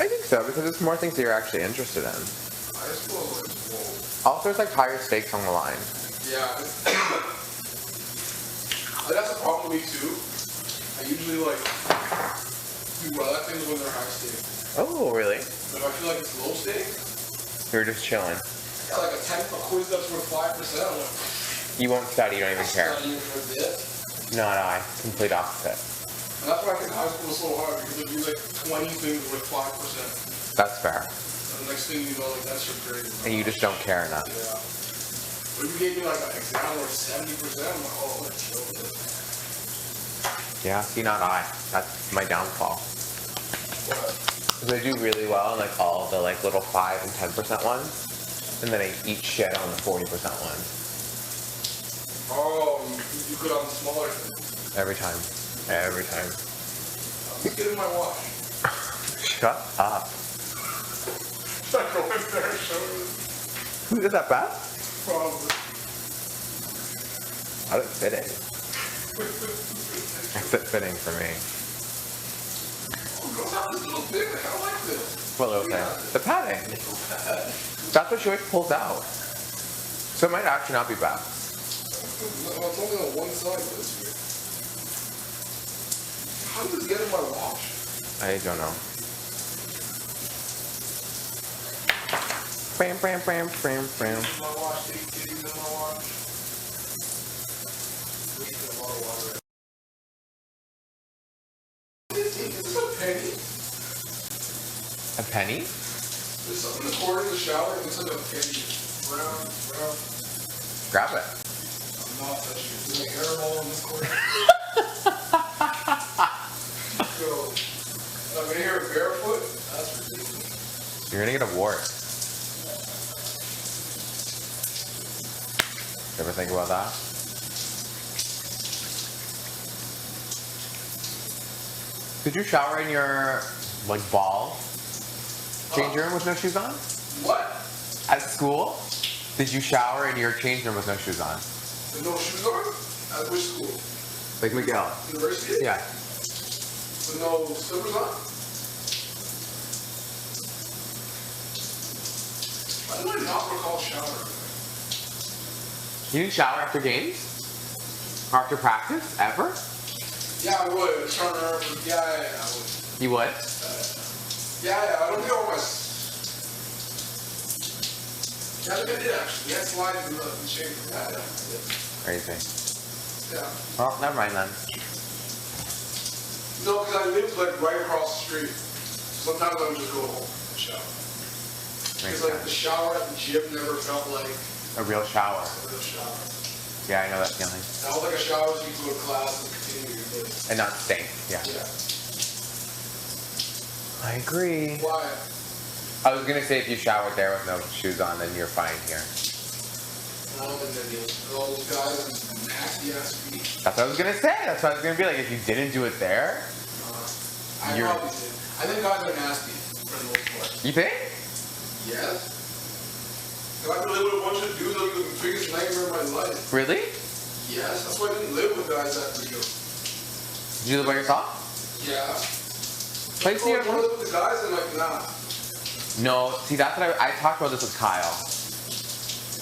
Speaker 4: I think so, because there's more things that you're actually interested in.
Speaker 1: High school was like, whoa.
Speaker 4: Also, there's like higher stakes on the line.
Speaker 1: Yeah. That's a problem with me too. I usually like do well at things when they're high stakes.
Speaker 4: Oh, really?
Speaker 1: But if I feel like it's low stakes,
Speaker 4: You're just chilling.
Speaker 1: it's like a quiz that's worth 5%. I'm like,
Speaker 4: You won't study, you don't even care.
Speaker 1: not even for a bit.
Speaker 4: Not I. Complete opposite.
Speaker 1: And that's why I think high school is so hard, because it'd be like 20 things worth 5%.
Speaker 4: That's fair.
Speaker 1: And the next thing you know, like that's your grade.
Speaker 4: And you just don't care enough.
Speaker 1: Yeah. But if you gave me like an exam worth 70%, I'm like, oh, I'm gonna chill with it.
Speaker 4: Yeah, see, not I. That's my downfall.
Speaker 1: But
Speaker 4: Because I do really well in like all the like little 5 and 10% ones, and then I eat shit on the 40% ones.
Speaker 1: oh, you could on the smaller things.
Speaker 4: Every time. Every time.
Speaker 1: I'm just getting my watch.
Speaker 4: Shut up.
Speaker 1: Should I go in there and show you?
Speaker 4: Who did that bad?
Speaker 1: Probably.
Speaker 4: I didn't fit in. It's fitting for me.
Speaker 1: Oh, girls have this little thing. I kind of like this.
Speaker 4: What little thing? The padding. That's what she always pulls out. So it might actually not be bad.
Speaker 1: Well, it's only on one side this year. How did this get in my watch?
Speaker 4: I don't know. Bam, bam, bam, bam, bam.
Speaker 1: My watch, take kitties in my watch. Drinking a lot of water. Is this a penny?
Speaker 4: A penny?
Speaker 1: There's something in the corner of the shower. It looks like a penny. Brown.
Speaker 4: Grab it.
Speaker 1: I'm not touching it. There's a hairball in this corner. So, I'm gonna hear it barefoot. That's ridiculous.
Speaker 4: You're gonna get a wart. You ever think about that? Did you shower in your like ball change room with no shoes on?
Speaker 1: What?
Speaker 4: At school? Did you shower in your change room with no shoes on?
Speaker 1: With no shoes on? At which school?
Speaker 4: Like Miguel?
Speaker 1: University?
Speaker 4: Yeah.
Speaker 1: With no slippers on? Why do I not recall showering?
Speaker 4: You didn't shower after games? Or after practice? Ever?
Speaker 1: Yeah, I would. Turn her over. Yeah, I would.
Speaker 4: You would?
Speaker 1: Yeah, I don't get all my. Yeah, I did actually. We had slides in the chamber. Yeah, I did.
Speaker 4: Crazy.
Speaker 1: Yeah.
Speaker 4: Well, never mind then.
Speaker 1: No, because I lived like right across the street. Sometimes I would just go home and shower. Because like the shower at the gym never felt like
Speaker 4: A real shower.
Speaker 1: a real shower.
Speaker 4: Yeah, I know that feeling.
Speaker 1: That was like a shower so you could go to class and continue your day.
Speaker 4: And not stink. Yeah.
Speaker 1: Yeah.
Speaker 4: I agree.
Speaker 1: Why?
Speaker 4: I was gonna say if you showered there with no shoes on, then you're fine here.
Speaker 1: And all those guys with nasty ass feet.
Speaker 4: That's what I was gonna say. That's what I was gonna be like. If you didn't do it there,
Speaker 1: I
Speaker 4: You're-
Speaker 1: probably did. I think guys are nasty for the most part.
Speaker 4: you think?
Speaker 1: Yes. If I could live with a bunch of dudes, that would be the biggest nightmare of my life.
Speaker 4: Really?
Speaker 1: Yes, that's why I didn't live with guys that Rio.
Speaker 4: Did you live by yourself?
Speaker 1: Yeah.
Speaker 4: Place
Speaker 1: Oh,
Speaker 4: here.
Speaker 1: you wanna live with the guys? And like, nah.
Speaker 4: No. See, that's what I talked about this with Kyle.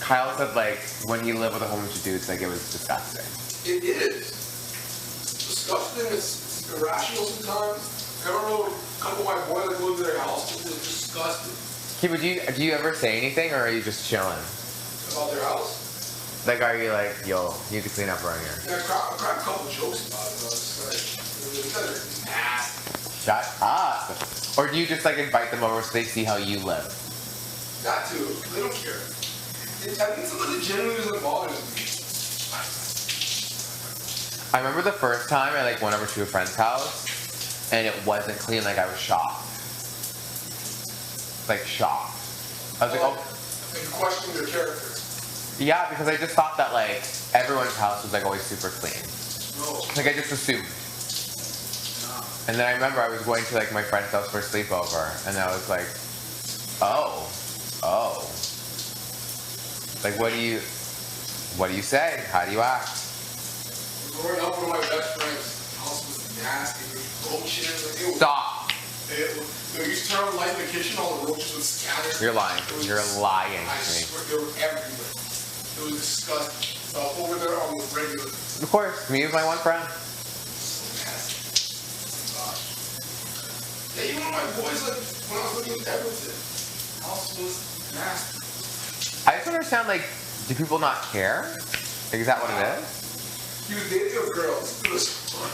Speaker 4: Kyle said like when he lived with a whole bunch of dudes, like it was disgusting.
Speaker 1: It is. It's disgusting. It's irrational sometimes. I remember a couple of my boys that go to their house. It was disgusting.
Speaker 4: Okay, but do you ever say anything, or are you just chilling?
Speaker 1: About their house.
Speaker 4: Like, are you like, yo, you need to clean up around here?
Speaker 1: Yeah, I cracked a couple jokes about it. But it's like, you guys are nasty.
Speaker 4: Shut up. Or do you just like invite them over so they see how you live?
Speaker 1: That too. They don't care. I think something that genuinely doesn't bother me.
Speaker 4: I remember the first time I like went over to a friend's house and it wasn't clean. Like I was shocked. Like shocked. I was like, oh.
Speaker 1: And question their character.
Speaker 4: Yeah, because I just thought that like everyone's house was like always super clean.
Speaker 1: No.
Speaker 4: Like I just assumed. And then I remember I was going to like my friend's house for a sleepover, and I was like, oh. Like what do you say? How do you act?
Speaker 1: Growing up with my best friends, house was nasty. There was roaches. Like, it was,
Speaker 4: Stop.
Speaker 1: They used to turn on the light in the kitchen, all the roaches would scatter.
Speaker 4: You're lying.
Speaker 1: It was
Speaker 4: You're lying
Speaker 1: I
Speaker 4: to me.
Speaker 1: swear, they were everywhere. It was disgusting. Over there on the regular.
Speaker 4: Of course, me and my one friend.
Speaker 1: So nasty. Gosh. Yeah, even my boys, like, when I was living with Everton, house was nasty.
Speaker 4: I just don't understand, like, do people not care? Like, is that what it is?
Speaker 1: He was dating a girl. It was fun.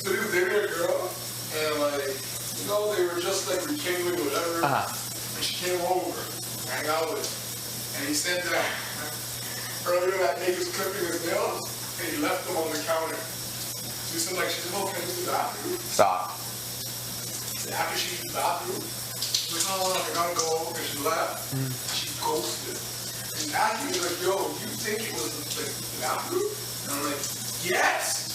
Speaker 1: So he was dating a girl, and like, you know, they were just like rekindling whatever. And she came over, hang out with him, and he said that earlier that day he was clipping his nails, and he left them on the counter. So he said like, she said, oh, can I use the bathroom?
Speaker 4: Stop.
Speaker 1: He said, after she used the bathroom, she's like, oh, I gotta go, and she left. She ghosted. And after he was like, yo, you think it was like the bathroom? And I'm like, yes!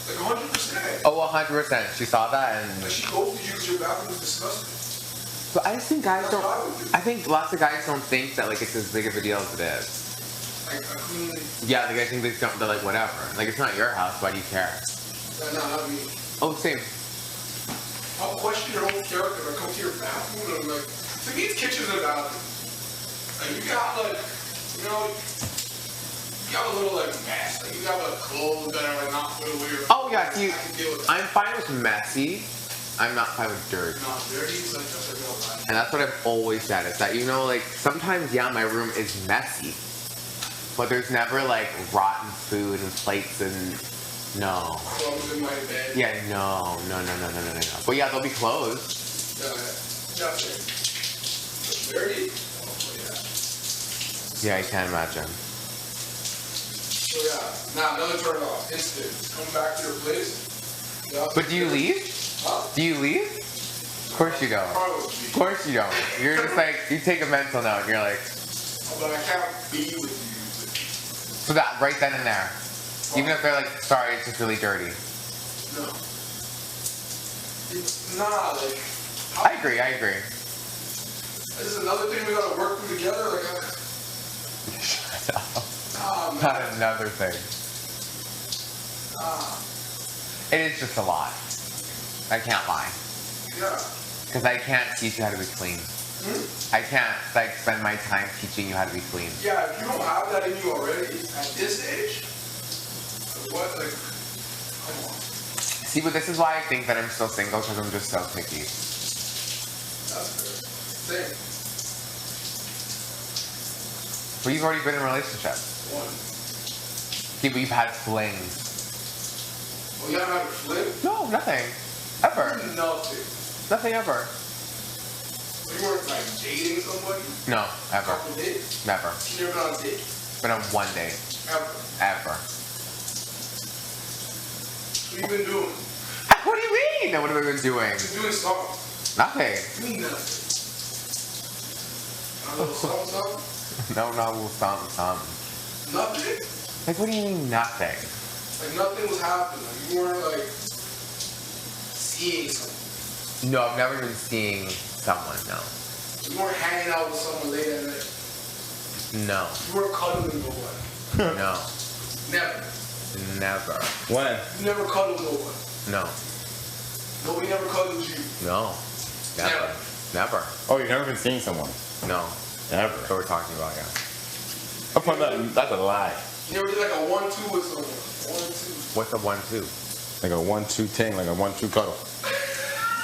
Speaker 1: Like 100%.
Speaker 4: Oh, 100%. She saw that and...
Speaker 1: Like she ghosted you because your bathroom was disgusting.
Speaker 4: But I just think guys
Speaker 1: That's
Speaker 4: don't...
Speaker 1: what I would do.
Speaker 4: I think lots of guys don't think that, like, it's as big of a deal as it is.
Speaker 1: Like, I clean,
Speaker 4: Yeah, like, I think they don't... They're like, whatever. Like, it's not your house. Why do you care?
Speaker 1: not me.
Speaker 4: Oh, same.
Speaker 1: I'll question your own character. I come to your bathroom and I'm like, to me, it's kitchens and bathrooms. Like, you got, like, you know, you got a little, like, mess. Like, you got, like, clothes that are, like, not put away.
Speaker 4: Oh, yeah, see,
Speaker 1: I can deal with that.
Speaker 4: I'm fine with messy. I'm not fine with dirt.
Speaker 1: Not dirty, it's like, that's a real lie.
Speaker 4: And that's what I've always said, is that, you know, like, sometimes, yeah, my room is messy. But there's never, like, rotten food and plates and... No.
Speaker 1: Clothes in my bed.
Speaker 4: Yeah, no. But yeah, they'll be closed.
Speaker 1: Yeah, dirty? Oh, yeah.
Speaker 4: Yeah, I can't imagine.
Speaker 1: So yeah, now another turn off. Instant. Come back to your place. Yeah.
Speaker 4: But do you leave?
Speaker 1: Huh?
Speaker 4: Do you leave? Of course you don't.
Speaker 1: Probably.
Speaker 4: Of course you don't. You're just like, you take a mental note and you're like,
Speaker 1: But I can't be with you.
Speaker 4: so that, right then and there. Even if they're like, sorry, it's just really dirty.
Speaker 1: No. Nah, like.
Speaker 4: I agree.
Speaker 1: This is another thing we gotta work through together. Like,
Speaker 4: Shut up.
Speaker 1: nah, man.
Speaker 4: Not another thing.
Speaker 1: Nah.
Speaker 4: It is just a lot. I can't lie.
Speaker 1: Yeah.
Speaker 4: Because I can't teach you how to be clean. I can't, like, spend my time teaching you how to be clean.
Speaker 1: Yeah, if you don't have that in you already at this age, what, like,
Speaker 4: See, but this is why I think that I'm still single, because I'm just so picky.
Speaker 1: That's fair. Same.
Speaker 4: But you've already been in a relationship.
Speaker 1: One.
Speaker 4: People you've had flings.
Speaker 1: Oh, you haven't had a fling?
Speaker 4: No, nothing. Ever.
Speaker 1: Nothing.
Speaker 4: Nothing ever.
Speaker 1: You weren't like dating somebody?
Speaker 4: No, ever.
Speaker 1: Couple dates?
Speaker 4: Never.
Speaker 1: You never been on a date?
Speaker 4: Been on one date.
Speaker 1: Ever.
Speaker 4: Ever.
Speaker 1: What you been doing?
Speaker 4: What do you mean? What have I been doing?
Speaker 1: Been doing something.
Speaker 4: Nothing.
Speaker 1: Doing nothing. A little something?
Speaker 4: No, something.
Speaker 1: Nothing?
Speaker 4: Like, what do you mean nothing?
Speaker 1: Like nothing was happening. Like you weren't like seeing something.
Speaker 4: No, I've never been seeing someone, no.
Speaker 1: You weren't hanging out with someone late at night.
Speaker 4: No.
Speaker 1: You weren't cuddling no one.
Speaker 4: No.
Speaker 1: Never.
Speaker 4: Never.
Speaker 7: When?
Speaker 1: You never cuddled no one.
Speaker 4: No.
Speaker 1: Nobody never cuddled you.
Speaker 4: No. Never. Never.
Speaker 7: Oh, you've never been seeing someone?
Speaker 4: No.
Speaker 7: Never.
Speaker 4: That's what we're talking about, yeah.
Speaker 7: That's a lie.
Speaker 1: You never did like a 1-2 with someone. 1-2.
Speaker 4: What's a 1-2?
Speaker 7: Like a 1-2 ting, like a 1-2 cuddle.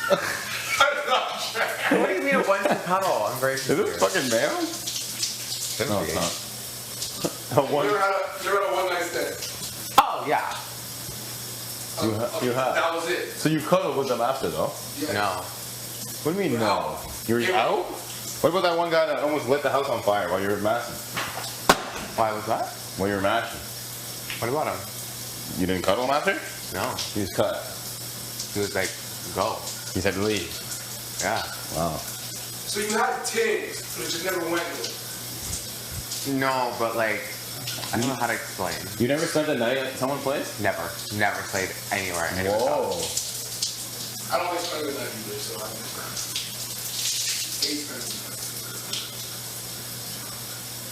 Speaker 1: That's not true.
Speaker 4: What do you mean a 1-2 cuddle? I'm very
Speaker 7: Is
Speaker 4: confused.
Speaker 7: this fucking male?
Speaker 4: Could
Speaker 7: No,
Speaker 4: be.
Speaker 7: it's not. A
Speaker 1: You
Speaker 7: one.
Speaker 1: never had a one-night stand.
Speaker 4: Oh, yeah.
Speaker 7: You have.
Speaker 1: That was it.
Speaker 7: So you cuddled with them after though?
Speaker 1: Yeah.
Speaker 4: No.
Speaker 7: What do you mean no? You were
Speaker 1: Yeah.
Speaker 7: out? What about that one guy that almost lit the house on fire while you were mashing?
Speaker 4: Why was that?
Speaker 7: While you were mashing.
Speaker 4: What about him?
Speaker 7: You didn't cuddle him after?
Speaker 4: No.
Speaker 7: He was cut.
Speaker 4: He was like, go.
Speaker 7: He said leave.
Speaker 4: Yeah.
Speaker 7: Wow.
Speaker 1: So you had tings, but it just never went with.
Speaker 4: No, but like, I don't know how to explain.
Speaker 7: You never spent the night at someone's place?
Speaker 4: Never. Never played anywhere. Anywhere
Speaker 7: Whoa.
Speaker 4: else.
Speaker 1: I don't like spending the night either, so I understand. Hate spending the night.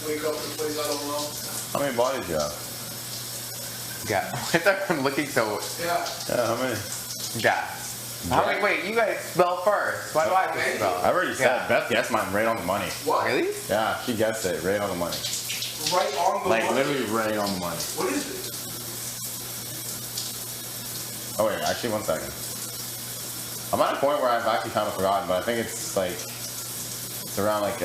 Speaker 1: Wake up in a place I don't know.
Speaker 7: How many bodies you have?
Speaker 4: Yeah. Why is everyone looking so...
Speaker 1: Yeah.
Speaker 7: Yeah, how many?
Speaker 4: Yeah. How many... Wait, you guys spell first. Why do I have to spell?
Speaker 7: I've already said
Speaker 4: Yeah.
Speaker 7: Beth guessed mine right on the money.
Speaker 1: What?
Speaker 4: Really?
Speaker 7: Yeah, she guessed it right on the money.
Speaker 1: Right on the
Speaker 7: Like
Speaker 1: money.
Speaker 7: literally right on the money.
Speaker 1: What is it?
Speaker 7: Oh wait, actually 1 second. I'm at a point where I've actually kind of forgotten, but I think it's like, it's around like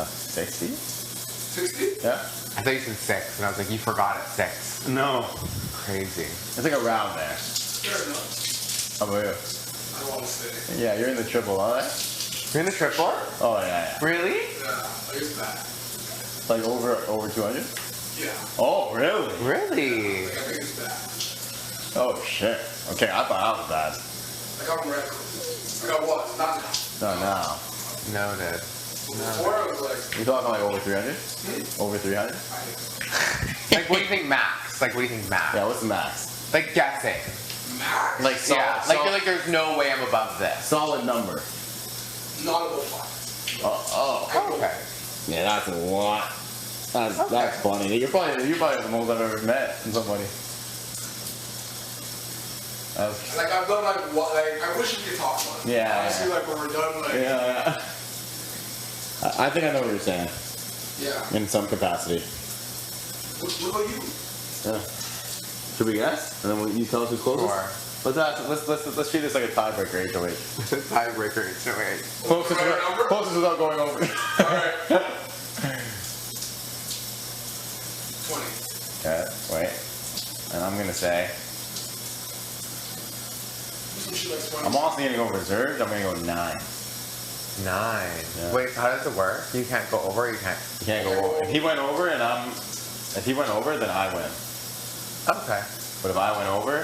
Speaker 7: 60?
Speaker 1: 60?
Speaker 7: Yeah?
Speaker 4: I thought you said 6, and I was like, you forgot at 6.
Speaker 7: No.
Speaker 4: Crazy.
Speaker 7: It's like around there.
Speaker 1: Fair enough.
Speaker 7: How about you?
Speaker 1: I don't want to say.
Speaker 7: Yeah, you're in the triple, aren't
Speaker 4: You're in the triple?
Speaker 7: Oh yeah,
Speaker 4: Really?
Speaker 1: Yeah, I guess that.
Speaker 7: yeah. Like over 200?
Speaker 1: Yeah.
Speaker 7: Oh, really?
Speaker 4: Really?
Speaker 1: Like, I think it's bad.
Speaker 7: Oh shit. Okay, I thought I was bad.
Speaker 1: Like I'm reckless. Like I was, not now.
Speaker 7: No, now.
Speaker 4: Noted.
Speaker 1: But before I was like,
Speaker 7: You talking like over 300? Over 300?
Speaker 4: Like, what do you think max? Like, what do you think max?
Speaker 7: Yeah, what's the max?
Speaker 4: Like, guessing.
Speaker 1: max?
Speaker 7: Like solid,
Speaker 4: Yeah. Like, you're like, there's no way I'm above this.
Speaker 7: solid number.
Speaker 1: Not above 5.
Speaker 7: Oh.
Speaker 4: Okay.
Speaker 7: Yeah, that's a lot. That's funny. You're probably the most I've ever met in somebody.
Speaker 1: Like I've done like what? Like I wish we could talk about it.
Speaker 7: Yeah.
Speaker 1: Honestly, like when we're done, like
Speaker 7: Yeah. I think I know what you're saying
Speaker 1: yeah.
Speaker 7: in some capacity.
Speaker 1: What about you?
Speaker 7: Yeah. Should we guess? And then you tell us who's closest?
Speaker 4: Sure.
Speaker 7: Let's treat this like a tiebreaker HOH.
Speaker 4: Tiebreaker, so wait.
Speaker 7: Closest,
Speaker 1: Right number?
Speaker 7: closest without going over.
Speaker 1: Alright. 20.
Speaker 7: Okay, wait. And I'm gonna say,
Speaker 1: Some shit like 20.
Speaker 7: I'm also gonna go reserved. I'm gonna go 9.
Speaker 4: 9.
Speaker 7: Yeah.
Speaker 4: Wait, how does it work? You can't go over, you can't.
Speaker 7: You can't go over. If he went over and if he went over, then I win.
Speaker 4: Okay.
Speaker 7: But if I went over,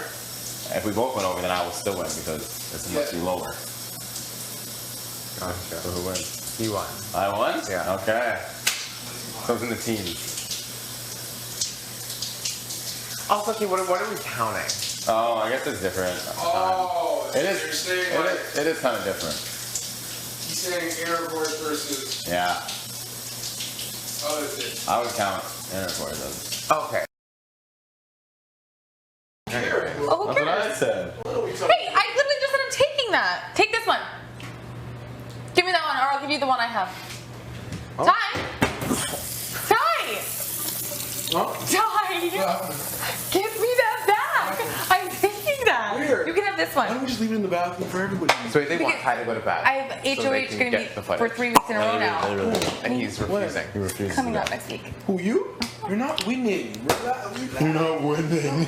Speaker 7: if we both went over, then I will still win because this must be lower.
Speaker 4: Gotcha.
Speaker 7: So who wins?
Speaker 4: You won.
Speaker 7: I won?
Speaker 4: Yeah.
Speaker 7: Okay. So it's in the teens.
Speaker 4: Also, okay, what are we counting?
Speaker 7: Oh, I guess it's different.
Speaker 1: Oh,
Speaker 7: It
Speaker 1: you're
Speaker 7: is.
Speaker 1: saying like
Speaker 7: It is kind of different.
Speaker 1: he's saying intercourse versus
Speaker 7: Yeah.
Speaker 1: other things.
Speaker 7: I would count intercourse as.
Speaker 4: Okay.
Speaker 8: Oh, who
Speaker 7: That's what I
Speaker 8: cares?
Speaker 7: said.
Speaker 1: What are we talking
Speaker 8: Hey, I literally just said I'm taking that. Take this one. Give me that one, or I'll give you the one I have.
Speaker 4: Oh.
Speaker 8: Ty! Ty!
Speaker 1: Huh?
Speaker 8: Ty!
Speaker 1: What happened?
Speaker 8: Give me that back! I'm taking that.
Speaker 1: Weird.
Speaker 8: You can have
Speaker 2: this
Speaker 7: Why don't
Speaker 2: one.
Speaker 7: we just leave it in the bathroom for everybody?
Speaker 4: So they want Ty to go to bed.
Speaker 2: I have
Speaker 4: so they
Speaker 2: HOH
Speaker 4: can
Speaker 2: going to
Speaker 4: get
Speaker 2: be
Speaker 4: the
Speaker 2: for
Speaker 4: footage.
Speaker 2: 3 weeks in a row now.
Speaker 4: And he's refusing.
Speaker 7: He refuses.
Speaker 2: Coming
Speaker 7: to
Speaker 2: up
Speaker 7: go.
Speaker 2: next week.
Speaker 7: Who, you? You're not winning. You're not winning.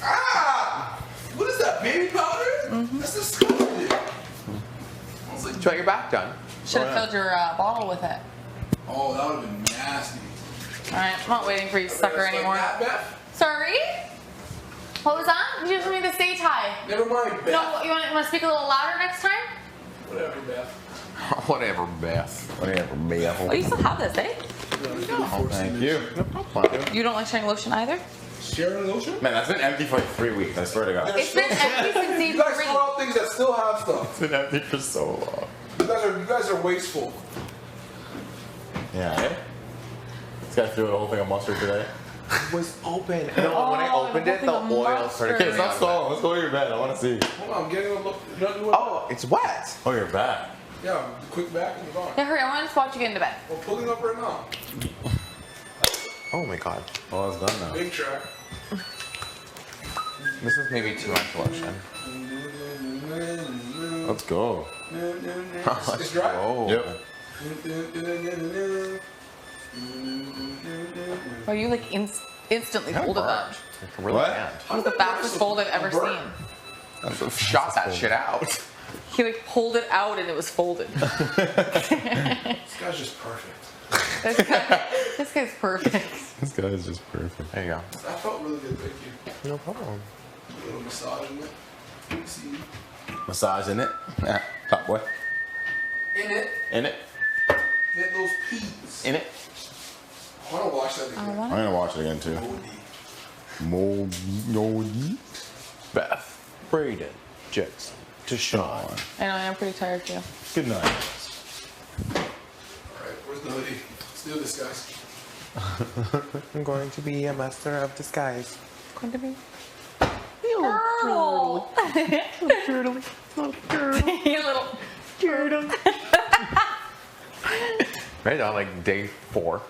Speaker 7: Ah! What is that, baby powder? That's disgusting.
Speaker 4: Do you want your back done?
Speaker 2: Should have filled your bottle with it.
Speaker 7: Oh, that would have been nasty.
Speaker 2: All right, I'm not waiting for you, sucker,
Speaker 7: That's like
Speaker 2: anymore.
Speaker 7: that, Beth?
Speaker 2: Sorry? What was that? You just want me to say Ty.
Speaker 7: Never mind, Beth.
Speaker 2: No, you want to speak a little louder next time?
Speaker 7: Whatever, Beth.
Speaker 4: Whatever, Beth.
Speaker 7: Whatever, Beth.
Speaker 2: Oh, you still have this, eh?
Speaker 7: Oh, thank you.
Speaker 2: You don't like sharing lotion either?
Speaker 7: Sharing lotion?
Speaker 10: Man, that's been empty for like 3 weeks. I swear to God.
Speaker 2: It's been empty since
Speaker 7: You
Speaker 2: season
Speaker 7: guys
Speaker 2: 3.
Speaker 7: throw out things that still have stuff.
Speaker 10: It's been empty for so long.
Speaker 7: You guys are wasteful.
Speaker 10: Yeah, eh? This guy threw the whole thing of mustard today.
Speaker 4: It was open. No, when I opened it, the
Speaker 2: nothing
Speaker 4: oil
Speaker 2: of
Speaker 4: started
Speaker 10: Okay,
Speaker 4: coming
Speaker 10: stop
Speaker 4: out.
Speaker 10: stalling. Let's go to your bed. I want to see.
Speaker 7: Hold on, I'm getting a look. You're not doing that?
Speaker 4: Oh, it's wet.
Speaker 10: Oh, you're back.
Speaker 7: Yeah, quick back and gone.
Speaker 2: Yeah, hurry, I want to watch you get into bed.
Speaker 7: We're pulling up right now.
Speaker 4: Oh my god.
Speaker 10: Oh, it's done now.
Speaker 7: Big track.
Speaker 4: This is maybe too much lotion.
Speaker 10: Let's go.
Speaker 7: It's dry.
Speaker 4: Oh.
Speaker 10: Yep.
Speaker 2: Oh, you like instantly folded that.
Speaker 4: It's really
Speaker 10: What?
Speaker 4: bad.
Speaker 2: It was the fastest fold I've ever seen.
Speaker 4: Shot that shit out.
Speaker 2: He like pulled it out and it was folded.
Speaker 7: This guy's just perfect.
Speaker 2: This guy's perfect.
Speaker 10: This guy is just perfect.
Speaker 4: There you go.
Speaker 7: That felt really good, thank you.
Speaker 4: No problem.
Speaker 7: A little massage in it. See?
Speaker 10: Massage in it. Top boy.
Speaker 7: In it.
Speaker 10: In it.
Speaker 7: Get those peas.
Speaker 10: In it.
Speaker 7: I want to watch that again.
Speaker 10: I'm gonna watch it again too. Moldy.
Speaker 4: Beth, Braden, Jackson, Deshaun.
Speaker 2: I know, I'm pretty tired too.
Speaker 10: Good night.
Speaker 7: Alright, where's the hoodie? Let's do this, guys.
Speaker 4: I'm going to be a master of disguise.
Speaker 2: Going to be. Turtle.
Speaker 4: Turtle.
Speaker 2: You little turtle.
Speaker 4: Right on like day 4.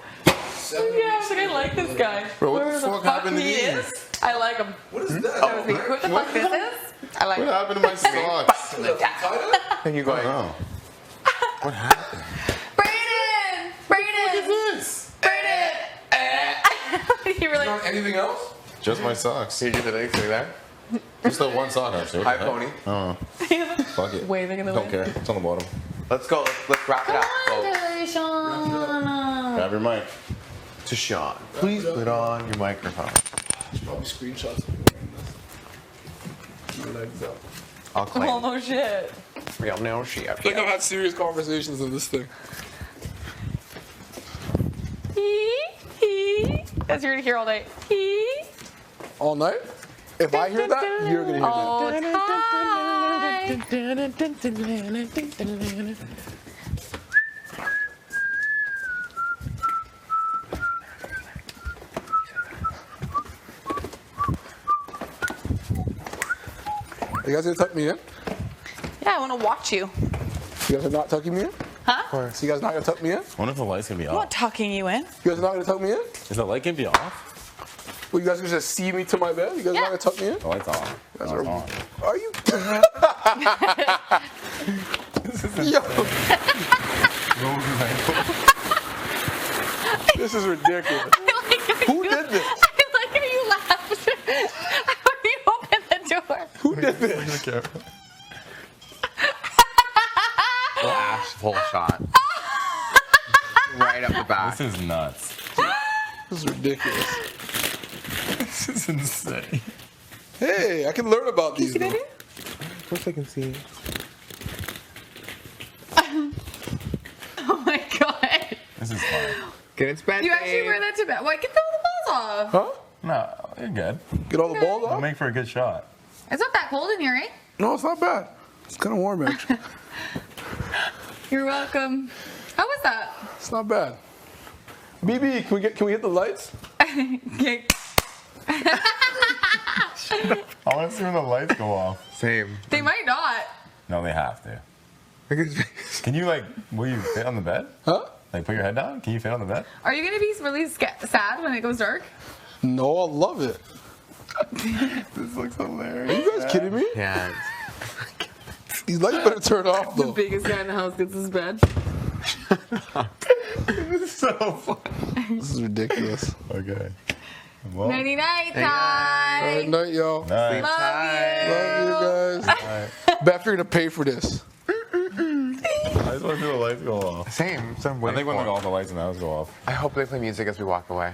Speaker 7: 7
Speaker 2: Yeah, I was like, I like this guy.
Speaker 10: Bro, what the
Speaker 2: Whoever
Speaker 10: fuck happened to
Speaker 2: he
Speaker 10: these?
Speaker 2: is, I like him.
Speaker 7: What is that?
Speaker 2: That was me. Who the fuck this is? I like
Speaker 10: What
Speaker 2: him.
Speaker 10: happened to my socks?
Speaker 7: Is that tie-dye?
Speaker 4: And you're going,
Speaker 10: Oh. What happened?
Speaker 2: Brayden! Brayden!
Speaker 10: This.
Speaker 2: Brayden! You were
Speaker 7: You
Speaker 2: like,
Speaker 7: want anything else?
Speaker 10: Just my socks.
Speaker 4: see you the next thing there?
Speaker 10: Just that one sock actually. What
Speaker 4: Hi,
Speaker 10: the heck?
Speaker 4: Pony.
Speaker 10: Oh. Fuck it.
Speaker 2: waving in the
Speaker 10: Don't
Speaker 2: wind.
Speaker 10: care. It's on the bottom.
Speaker 4: Let's go. Let's wrap it up.
Speaker 2: Come
Speaker 4: Go
Speaker 2: on, Deshaun.
Speaker 10: Grab your mic.
Speaker 4: to Sean. Please put on your microphone.
Speaker 7: Probably screenshots of me wearing this. Your legs up.
Speaker 4: I'll claim.
Speaker 2: Oh, no shit.
Speaker 4: Real no shit.
Speaker 1: I think I've had serious conversations in this thing.
Speaker 2: That's you're gonna hear all day.
Speaker 1: All night? If I hear that, you're gonna hear that.
Speaker 2: Oh, Ty.
Speaker 1: You guys gonna tuck me in?
Speaker 2: Yeah, I want to watch you.
Speaker 1: You guys are not tucking me in?
Speaker 2: Huh?
Speaker 1: So you guys not gonna tuck me in?
Speaker 10: I wonder if the light's gonna be
Speaker 2: I'm
Speaker 10: off.
Speaker 2: not tucking you in.
Speaker 1: You guys are not gonna tuck me in?
Speaker 10: Is the light gonna be off?
Speaker 1: Well, you guys gonna just see me to my bed? You guys
Speaker 2: Yeah.
Speaker 1: not gonna tuck me in?
Speaker 10: The light's off.
Speaker 1: Guys
Speaker 10: No, it's
Speaker 1: are-
Speaker 10: on.
Speaker 1: Are you? Yo, this is ridiculous. Who did this?
Speaker 2: I like how you laughed when you opened the door.
Speaker 1: Who did this?
Speaker 4: Flash full shot. Right up the back.
Speaker 10: This is nuts.
Speaker 1: This is ridiculous.
Speaker 10: This is insane.
Speaker 1: Hey, I can learn about these. Though.
Speaker 4: Of course I can see.
Speaker 2: Oh my god.
Speaker 10: This is fun.
Speaker 4: Get into bed,
Speaker 2: You actually
Speaker 4: babe.
Speaker 2: wear that to bed. Why, get all the balls off.
Speaker 1: Huh?
Speaker 10: No, you're good.
Speaker 1: Get all the balls
Speaker 10: I'll
Speaker 1: off?
Speaker 10: make for a good shot.
Speaker 2: It's not that cold in here, eh?
Speaker 1: No, it's not bad. It's kind of warm actually.
Speaker 2: You're welcome. How was that?
Speaker 1: It's not bad. BB, can we hit the lights?
Speaker 2: Okay.
Speaker 10: I want to see when the lights go off.
Speaker 4: Same.
Speaker 2: They might not.
Speaker 10: No, they have to. Can you will you fit on the bed?
Speaker 1: Huh?
Speaker 10: Like put your head down? Can you fit on the bed?
Speaker 2: Are you gonna be really sad when it goes dark?
Speaker 1: No, I love it. This looks hilarious.
Speaker 11: Are you guys kidding me?
Speaker 4: Yeah.
Speaker 1: These lights better turn off
Speaker 8: The
Speaker 1: though.
Speaker 8: biggest guy in the house gets his bed.
Speaker 10: This is so funny.
Speaker 1: This is ridiculous.
Speaker 10: Okay. Well,
Speaker 8: Nighty night
Speaker 1: All right,
Speaker 8: time.
Speaker 1: night, y'all.
Speaker 10: night.
Speaker 8: Love you.
Speaker 1: Love you guys. Beth, you're gonna pay for this.
Speaker 10: I just want to see the lights go off.
Speaker 4: Same. So I'm
Speaker 10: I think
Speaker 4: waiting
Speaker 10: when
Speaker 4: for
Speaker 10: all
Speaker 4: it.
Speaker 10: the lights in the house go off.
Speaker 4: I hope they play music as we walk away.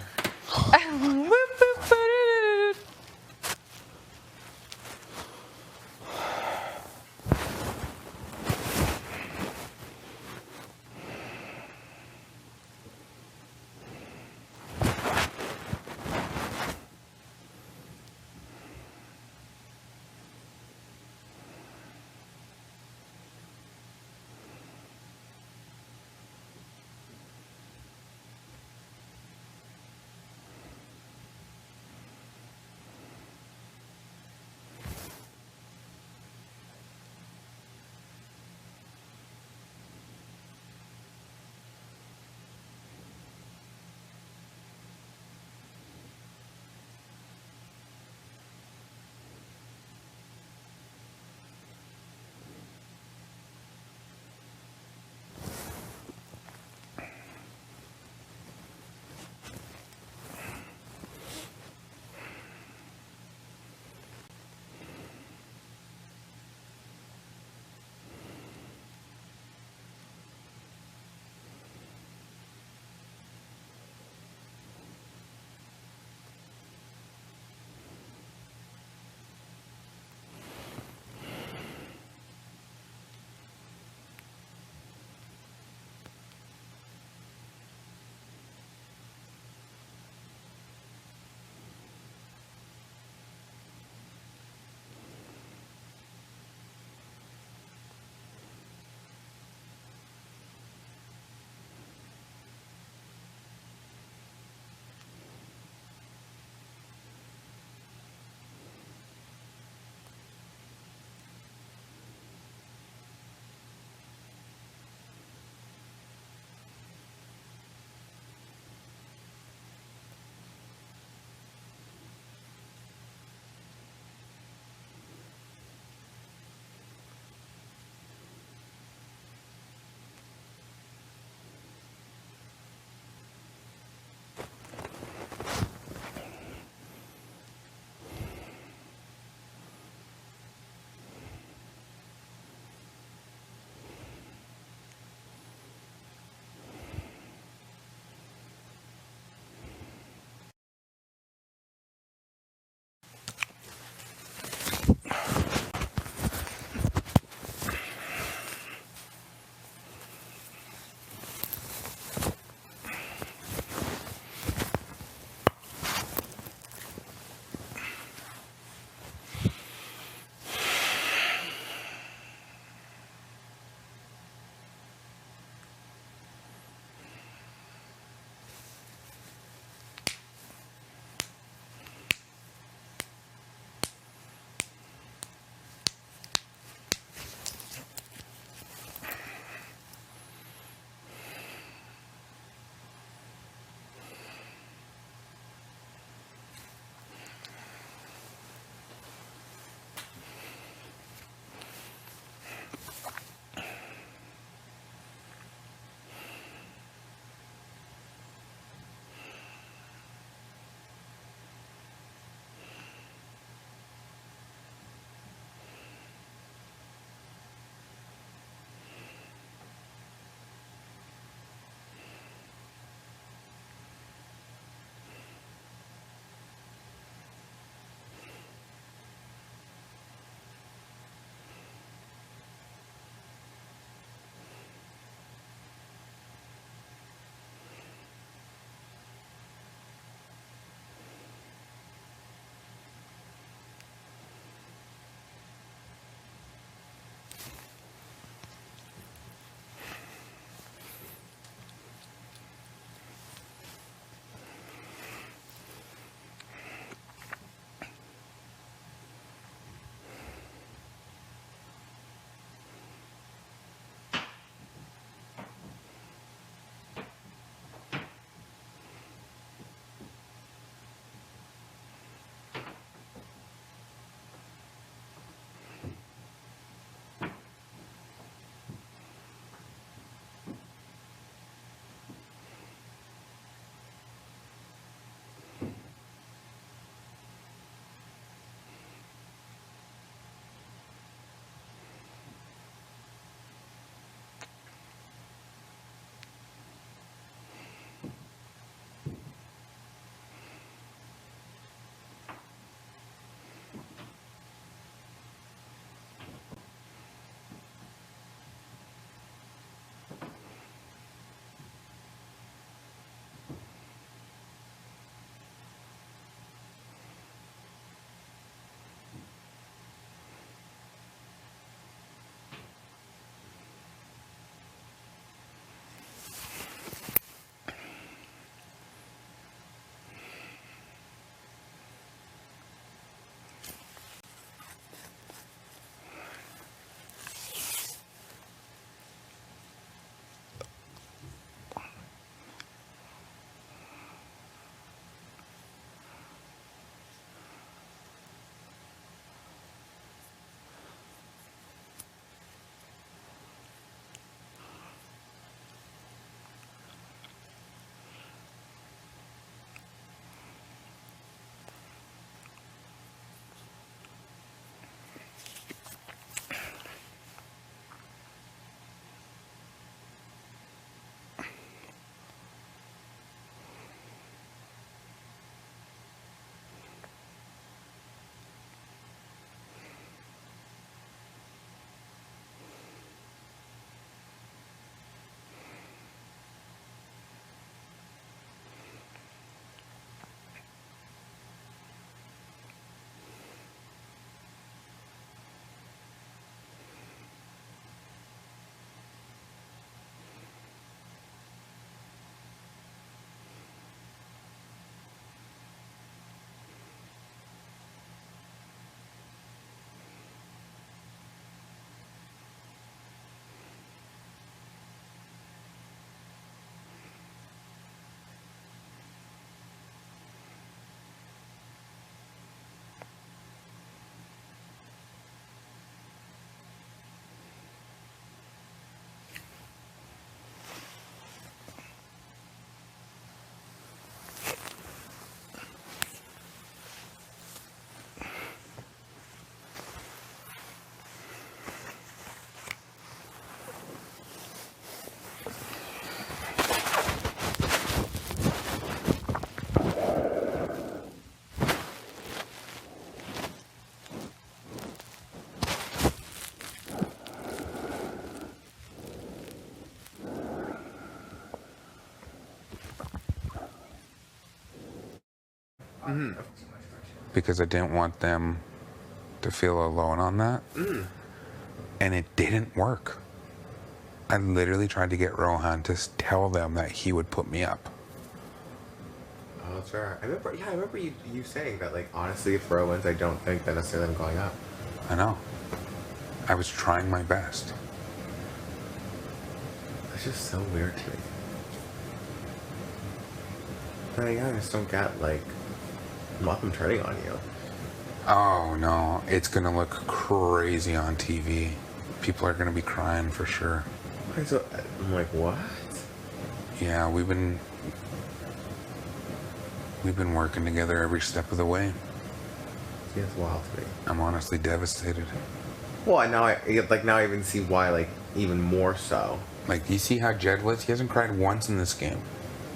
Speaker 6: because I didn't want them to feel alone on that. And it didn't work. I literally tried to get Rohan to tell them that he would put me up.
Speaker 4: Oh, that's fair. I remember you saying that, like, honestly, if Ro wins, I don't think that necessarily I'm going up.
Speaker 6: I know. I was trying my best.
Speaker 4: It's just so weird to me. But yeah, I just don't get, like, what I'm turning on you.
Speaker 6: Oh no, it's gonna look crazy on TV. People are gonna be crying for sure.
Speaker 4: Okay, so I'm like, what?
Speaker 6: Yeah, we've been working together every step of the way.
Speaker 4: Yeah, it's wild to me.
Speaker 6: I'm honestly devastated.
Speaker 4: Well, now I even see why, like, even more so.
Speaker 6: Like, you see how Jed was? He hasn't cried once in this game.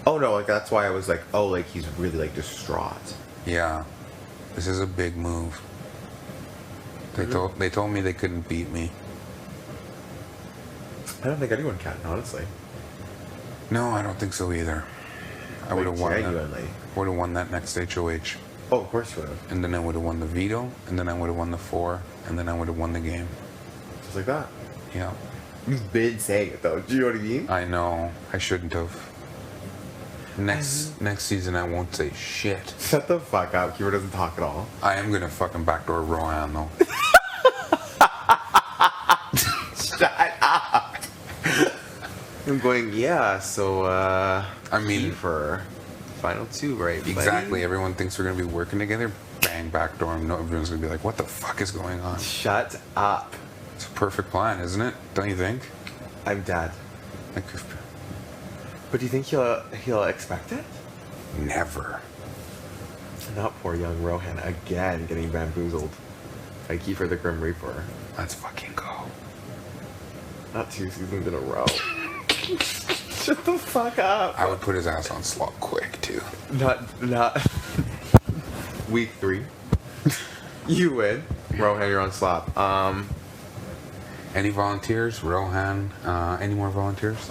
Speaker 4: Oh no, like that's why I was like, oh, like he's really like distraught.
Speaker 6: Yeah, this is a big move. They told me they couldn't beat me.
Speaker 4: I don't think anyone can, honestly.
Speaker 6: No, I don't think so either. I would have won.
Speaker 4: Genuinely.
Speaker 6: Would have won that next HOH.
Speaker 4: Oh, of course you would have.
Speaker 6: And then I would have won the veto, and then I would have won the 4, and then I would have won the game.
Speaker 4: Just like that.
Speaker 6: Yeah.
Speaker 4: You've been saying it though. Do you know what I mean?
Speaker 6: I know. I shouldn't have. Next season I won't say shit.
Speaker 4: Shut the fuck up. Kira doesn't talk at all.
Speaker 6: I am gonna fucking backdoor Rohan though.
Speaker 4: Shut up. I'm going, yeah, so
Speaker 6: I mean
Speaker 4: for final 2, right? Buddy?
Speaker 6: Exactly. Everyone thinks we're gonna be working together. Bang, backdoor him. No, everyone's gonna be like, what the fuck is going on?
Speaker 4: Shut up.
Speaker 6: It's a perfect plan, isn't it? Don't you think?
Speaker 4: I'm dead.
Speaker 6: Like,
Speaker 4: but do you think he'll expect it?
Speaker 6: never.
Speaker 4: Not poor young Rohan again getting bamboozled by Kiefer the Grim Reaper.
Speaker 6: Let's fucking go.
Speaker 4: Not 2 seasons in a row. Shut the fuck up.
Speaker 6: I would put his ass on slop quick too.
Speaker 4: Not week 3. You win. Rohan, you're on slop.
Speaker 6: Any volunteers? Rohan, any more volunteers?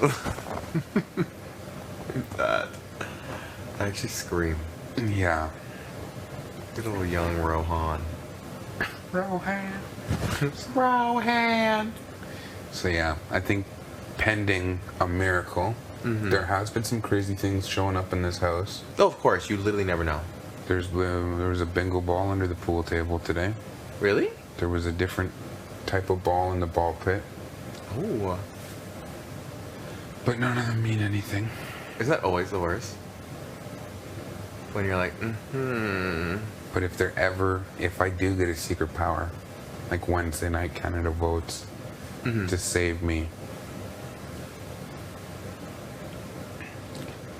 Speaker 4: That. I actually scream.
Speaker 6: Yeah.
Speaker 4: Good old young Rohan.
Speaker 6: Rohan.
Speaker 4: Rohan.
Speaker 6: So yeah, I think pending a miracle, there has been some crazy things showing up in this house.
Speaker 4: Oh, of course. You literally never know.
Speaker 6: There was a bingo ball under the pool table today.
Speaker 4: Really?
Speaker 6: There was a different type of ball in the ball pit.
Speaker 4: Oh.
Speaker 6: But none of them mean anything.
Speaker 4: Is that always the worst? When you're like,
Speaker 6: But if I do get a secret power, like Wednesday night Canada votes to save me,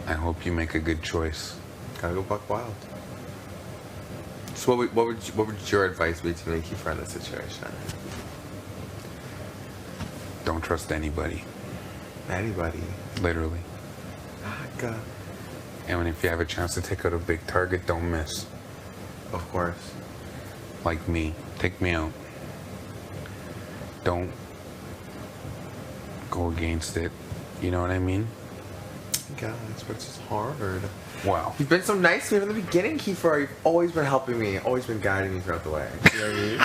Speaker 6: I hope you make a good choice.
Speaker 4: Gotta go buck wild. So what would your advice be to make you friend this situation?
Speaker 6: Don't trust anybody.
Speaker 4: Anybody.
Speaker 6: Literally.
Speaker 4: God.
Speaker 6: And if you have a chance to take out a big target, don't miss.
Speaker 4: Of course.
Speaker 6: Like me. Take me out. Don't go against it. You know what I mean?
Speaker 4: God, but it's just hard.
Speaker 6: Wow.
Speaker 4: You've been so nice to me from the beginning, Kiefer. You've always been helping me, always been guiding me throughout the way. You know what I mean?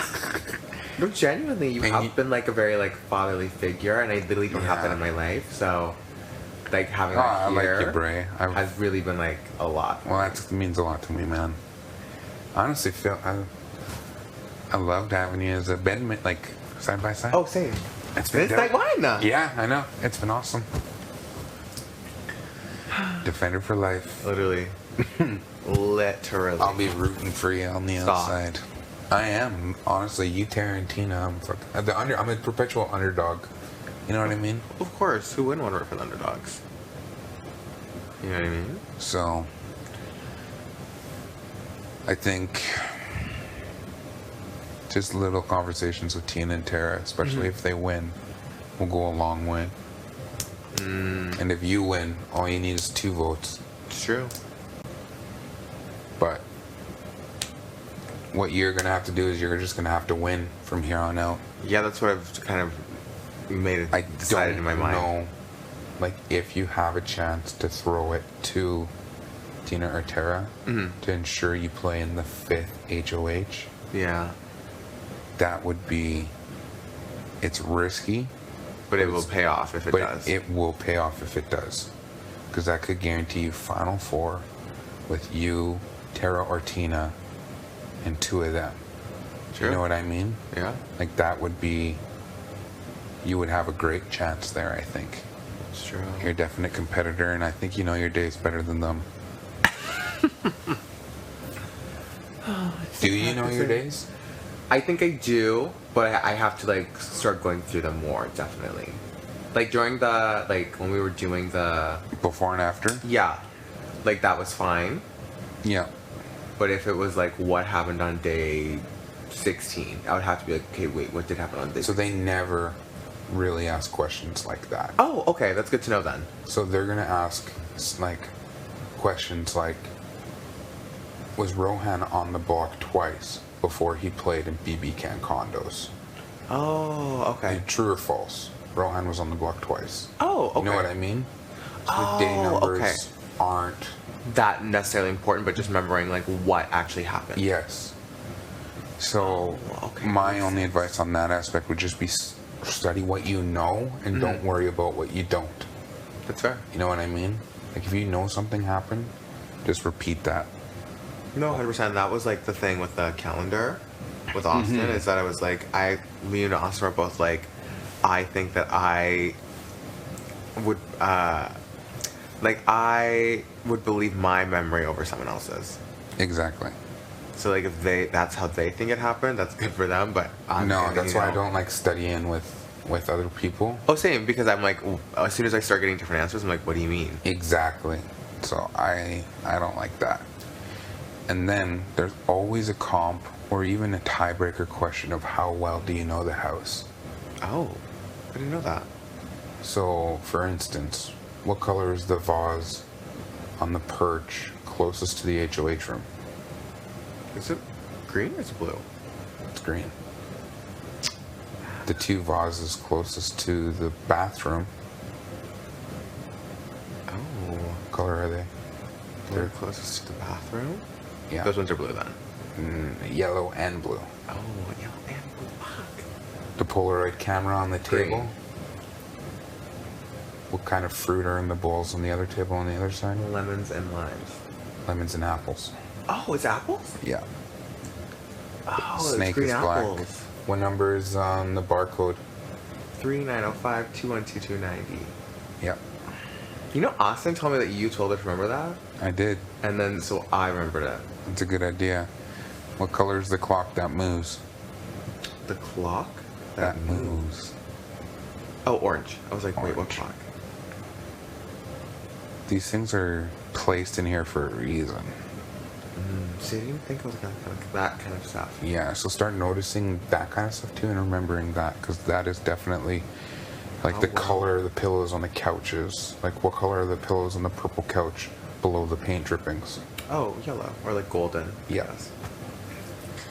Speaker 4: No, genuinely, you have been like a very like fatherly figure, and I literally don't have that in my life. So, like having that here
Speaker 6: I like you, Bray.
Speaker 4: has really been like a lot.
Speaker 6: Well, that means a lot to me, man. Honestly, Phil, I loved having you as a bedmate, like side by side.
Speaker 4: Oh, same.
Speaker 6: It's been
Speaker 4: night one.
Speaker 6: Yeah, I know. It's been awesome. Defender for life.
Speaker 4: Literally. Literally.
Speaker 6: I'll be rooting for you on the outside. I am. Honestly, you, Tarantino, I'm a perpetual underdog. You know what I mean?
Speaker 4: Of course. Who wouldn't want to root for the underdogs? You know what I mean?
Speaker 6: So, I think just little conversations with Tina and Tara, especially if they win, will go a long way. And if you win, all you need is 2 votes.
Speaker 4: It's true.
Speaker 6: But what you're going to have to do is you're just going to have to win from here on out.
Speaker 4: Yeah, that's what I've kind of decided in my mind.
Speaker 6: Know, like, if you have a chance to throw it to Tina or Tara to ensure you play in the 5th HOH,
Speaker 4: Yeah.
Speaker 6: that would be, it's risky,
Speaker 4: But it will pay off if it
Speaker 6: but
Speaker 4: does.
Speaker 6: it will pay off if it does. Because that could guarantee you Final Four with you, Tara or Tina, and 2 of them.
Speaker 4: True.
Speaker 6: You know what I mean?
Speaker 4: Yeah.
Speaker 6: Like that would be, you would have a great chance there, I think.
Speaker 4: It's true.
Speaker 6: You're a definite competitor, and I think you know your days better than them. Do you know your days?
Speaker 4: I think I do, but I have to like start going through them more, definitely. Like during the, like when we were doing the,
Speaker 6: Before and after?
Speaker 4: yeah, like that was fine.
Speaker 6: Yeah.
Speaker 4: But if it was like what happened on day 16, I would have to be like, okay, wait, what did happen on day
Speaker 6: So
Speaker 4: 16?
Speaker 6: they never really ask questions like that.
Speaker 4: Oh, okay, that's good to know then.
Speaker 6: So they're gonna ask like questions like, was Rohan on the block twice before he played in BB Can condos?
Speaker 4: Oh, okay.
Speaker 6: And true or false? Rohan was on the block twice.
Speaker 4: Oh, okay.
Speaker 6: You know what I mean? So
Speaker 4: Oh,
Speaker 6: the day numbers
Speaker 4: okay.
Speaker 6: aren't.
Speaker 4: That necessarily important, but just remembering like what actually happened.
Speaker 6: Yes. So
Speaker 4: okay.
Speaker 6: my only advice on that aspect would just be study what you know and don't worry about what you don't.
Speaker 4: That's fair.
Speaker 6: You know what I mean? Like if you know something happened, just repeat that.
Speaker 4: No, 100%. That was like the thing with the calendar with Austin is that I was like, me and Austin were both like, I think that I would, I would believe my memory over someone else's.
Speaker 6: Exactly.
Speaker 4: So like if that's how they think it happened, that's good for them. But I'm
Speaker 6: No,
Speaker 4: getting,
Speaker 6: that's why I don't like studying with other people.
Speaker 4: Oh, same, because I'm like, as soon as I start getting different answers, I'm like, what do you mean?
Speaker 6: Exactly. So I don't like that. And then there's always a comp or even a tiebreaker question of how well do you know the house.
Speaker 4: Oh, I didn't know that.
Speaker 6: So, for instance, what color is the vase on the perch closest to the HOH room?
Speaker 4: Is it green or is it blue?
Speaker 6: It's green. The 2 vases closest to the bathroom,
Speaker 4: Oh,
Speaker 6: what color are they?
Speaker 4: they're closest to the bathroom?
Speaker 6: Yeah.
Speaker 4: Those ones are blue then.
Speaker 6: Yellow and blue.
Speaker 4: Oh, yellow and blue. Fuck.
Speaker 6: The Polaroid camera on the
Speaker 4: Green.
Speaker 6: table. What kind of fruit are in the bowls on the other table on the other side?
Speaker 4: Lemons and limes.
Speaker 6: Lemons and apples.
Speaker 4: Oh, it's apples?
Speaker 6: Yeah.
Speaker 4: Oh,
Speaker 6: Snake
Speaker 4: it's green
Speaker 6: is
Speaker 4: apples.
Speaker 6: black. What number is on the barcode?
Speaker 4: 3905 212290.
Speaker 6: Yep.
Speaker 4: You know, Austin told me that you told her to remember that,
Speaker 6: I did.
Speaker 4: and then so I remembered it.
Speaker 6: It's a good idea. What color is the clock that moves?
Speaker 4: The clock
Speaker 6: That moves.
Speaker 4: Oh, orange. I was like, wait, what
Speaker 6: Orange.
Speaker 4: clock?
Speaker 6: These things are placed in here for a reason.
Speaker 4: See, I didn't think it was that kind of stuff.
Speaker 6: Yeah, so start noticing that kind of stuff too and remembering that, because that is definitely like the
Speaker 4: wow.
Speaker 6: color of the pillows on the couches. Like what color are the pillows on the purple couch below the paint drippings?
Speaker 4: Oh, yellow or like golden.
Speaker 6: Yeah.
Speaker 4: Yes.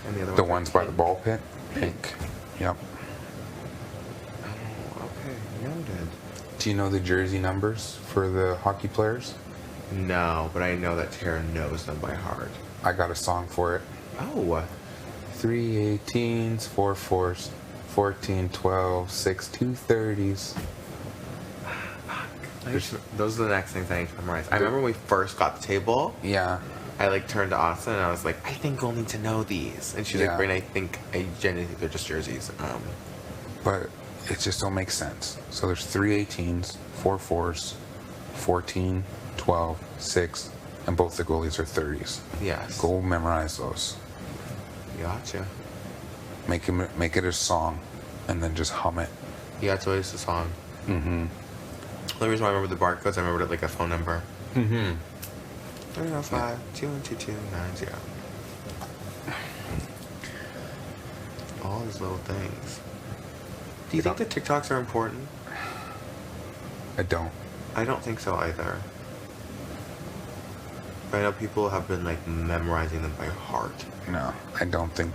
Speaker 4: And the other
Speaker 6: The
Speaker 4: are
Speaker 6: ones by the
Speaker 4: pink.
Speaker 6: ball pit? Pink. Yep.
Speaker 4: Oh, okay, noted.
Speaker 6: Do you know the jersey numbers for the hockey players?
Speaker 4: No, but I know that Tara knows them by heart.
Speaker 6: I got a song for it.
Speaker 4: Oh.
Speaker 6: 3 18s, 4 4s, 14, 12, 6 230s.
Speaker 4: Those are the next things I need to memorize. I remember when we first got the table,
Speaker 6: Yeah.
Speaker 4: I like turned to Austin and I was like, I think we'll need to know these. And she's
Speaker 6: Yeah.
Speaker 4: like, Brain, I genuinely think they're just jerseys.
Speaker 6: But it just don't make sense. So there's 3 18s, 4 4s, 14, 12, 6, and both the goalies are 30s.
Speaker 4: Yes.
Speaker 6: Go memorize those.
Speaker 4: Gotcha.
Speaker 6: Make it a song, and then just hum it.
Speaker 4: Yeah, it's always the song.
Speaker 6: Mm-hmm.
Speaker 4: The only reason why I remember the barcodes, I remembered it like a phone number.
Speaker 6: Mm-hmm.
Speaker 4: 305 212290. All these little things. Do you think the TikToks are important?
Speaker 6: I don't.
Speaker 4: I don't think so either. But I know people have been like memorizing them by heart.
Speaker 6: No, I don't think.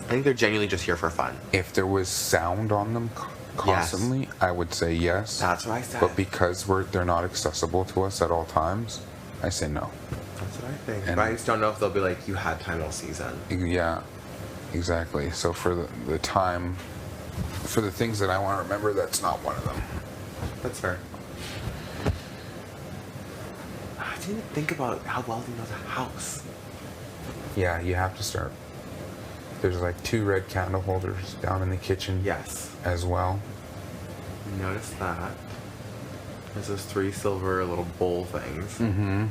Speaker 4: I think they're genuinely just here for fun.
Speaker 6: If there was sound on them constantly, I would say yes.
Speaker 4: That's what I said.
Speaker 6: But because they're not accessible to us at all times, I say no.
Speaker 4: That's what I think.
Speaker 6: And-
Speaker 4: But I just don't know if they'll be like, you had time all season.
Speaker 6: Yeah, exactly. So for the time, for the things that I want to remember, that's not one of them.
Speaker 4: That's fair. I didn't even think about how well he knows a house.
Speaker 6: Yeah, you have to start. There's like 2 red candle holders down in the kitchen.
Speaker 4: Yes.
Speaker 6: As well.
Speaker 4: Notice that. There's those 3 silver little bowl things.
Speaker 6: Mm-hmm.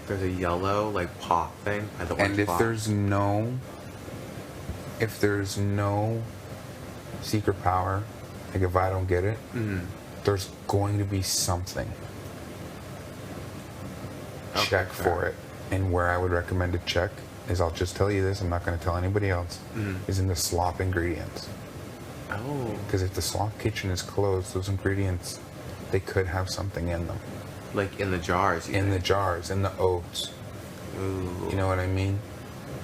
Speaker 4: There's a yellow like pot thing at the
Speaker 6: And
Speaker 4: orange
Speaker 6: if
Speaker 4: pot.
Speaker 6: there's no secret power, like if I don't get it, there's going to be something.
Speaker 4: Okay,
Speaker 6: Check
Speaker 4: fair.
Speaker 6: for it. And where I would recommend to check is, I'll just tell you this, I'm not going to tell anybody else, is in the slop ingredients.
Speaker 4: Oh.
Speaker 6: Because if the slop kitchen is closed, those ingredients, they could have something in them.
Speaker 4: Like in the jars.
Speaker 6: In the jars, in the oats.
Speaker 4: Ooh.
Speaker 6: You know what I mean?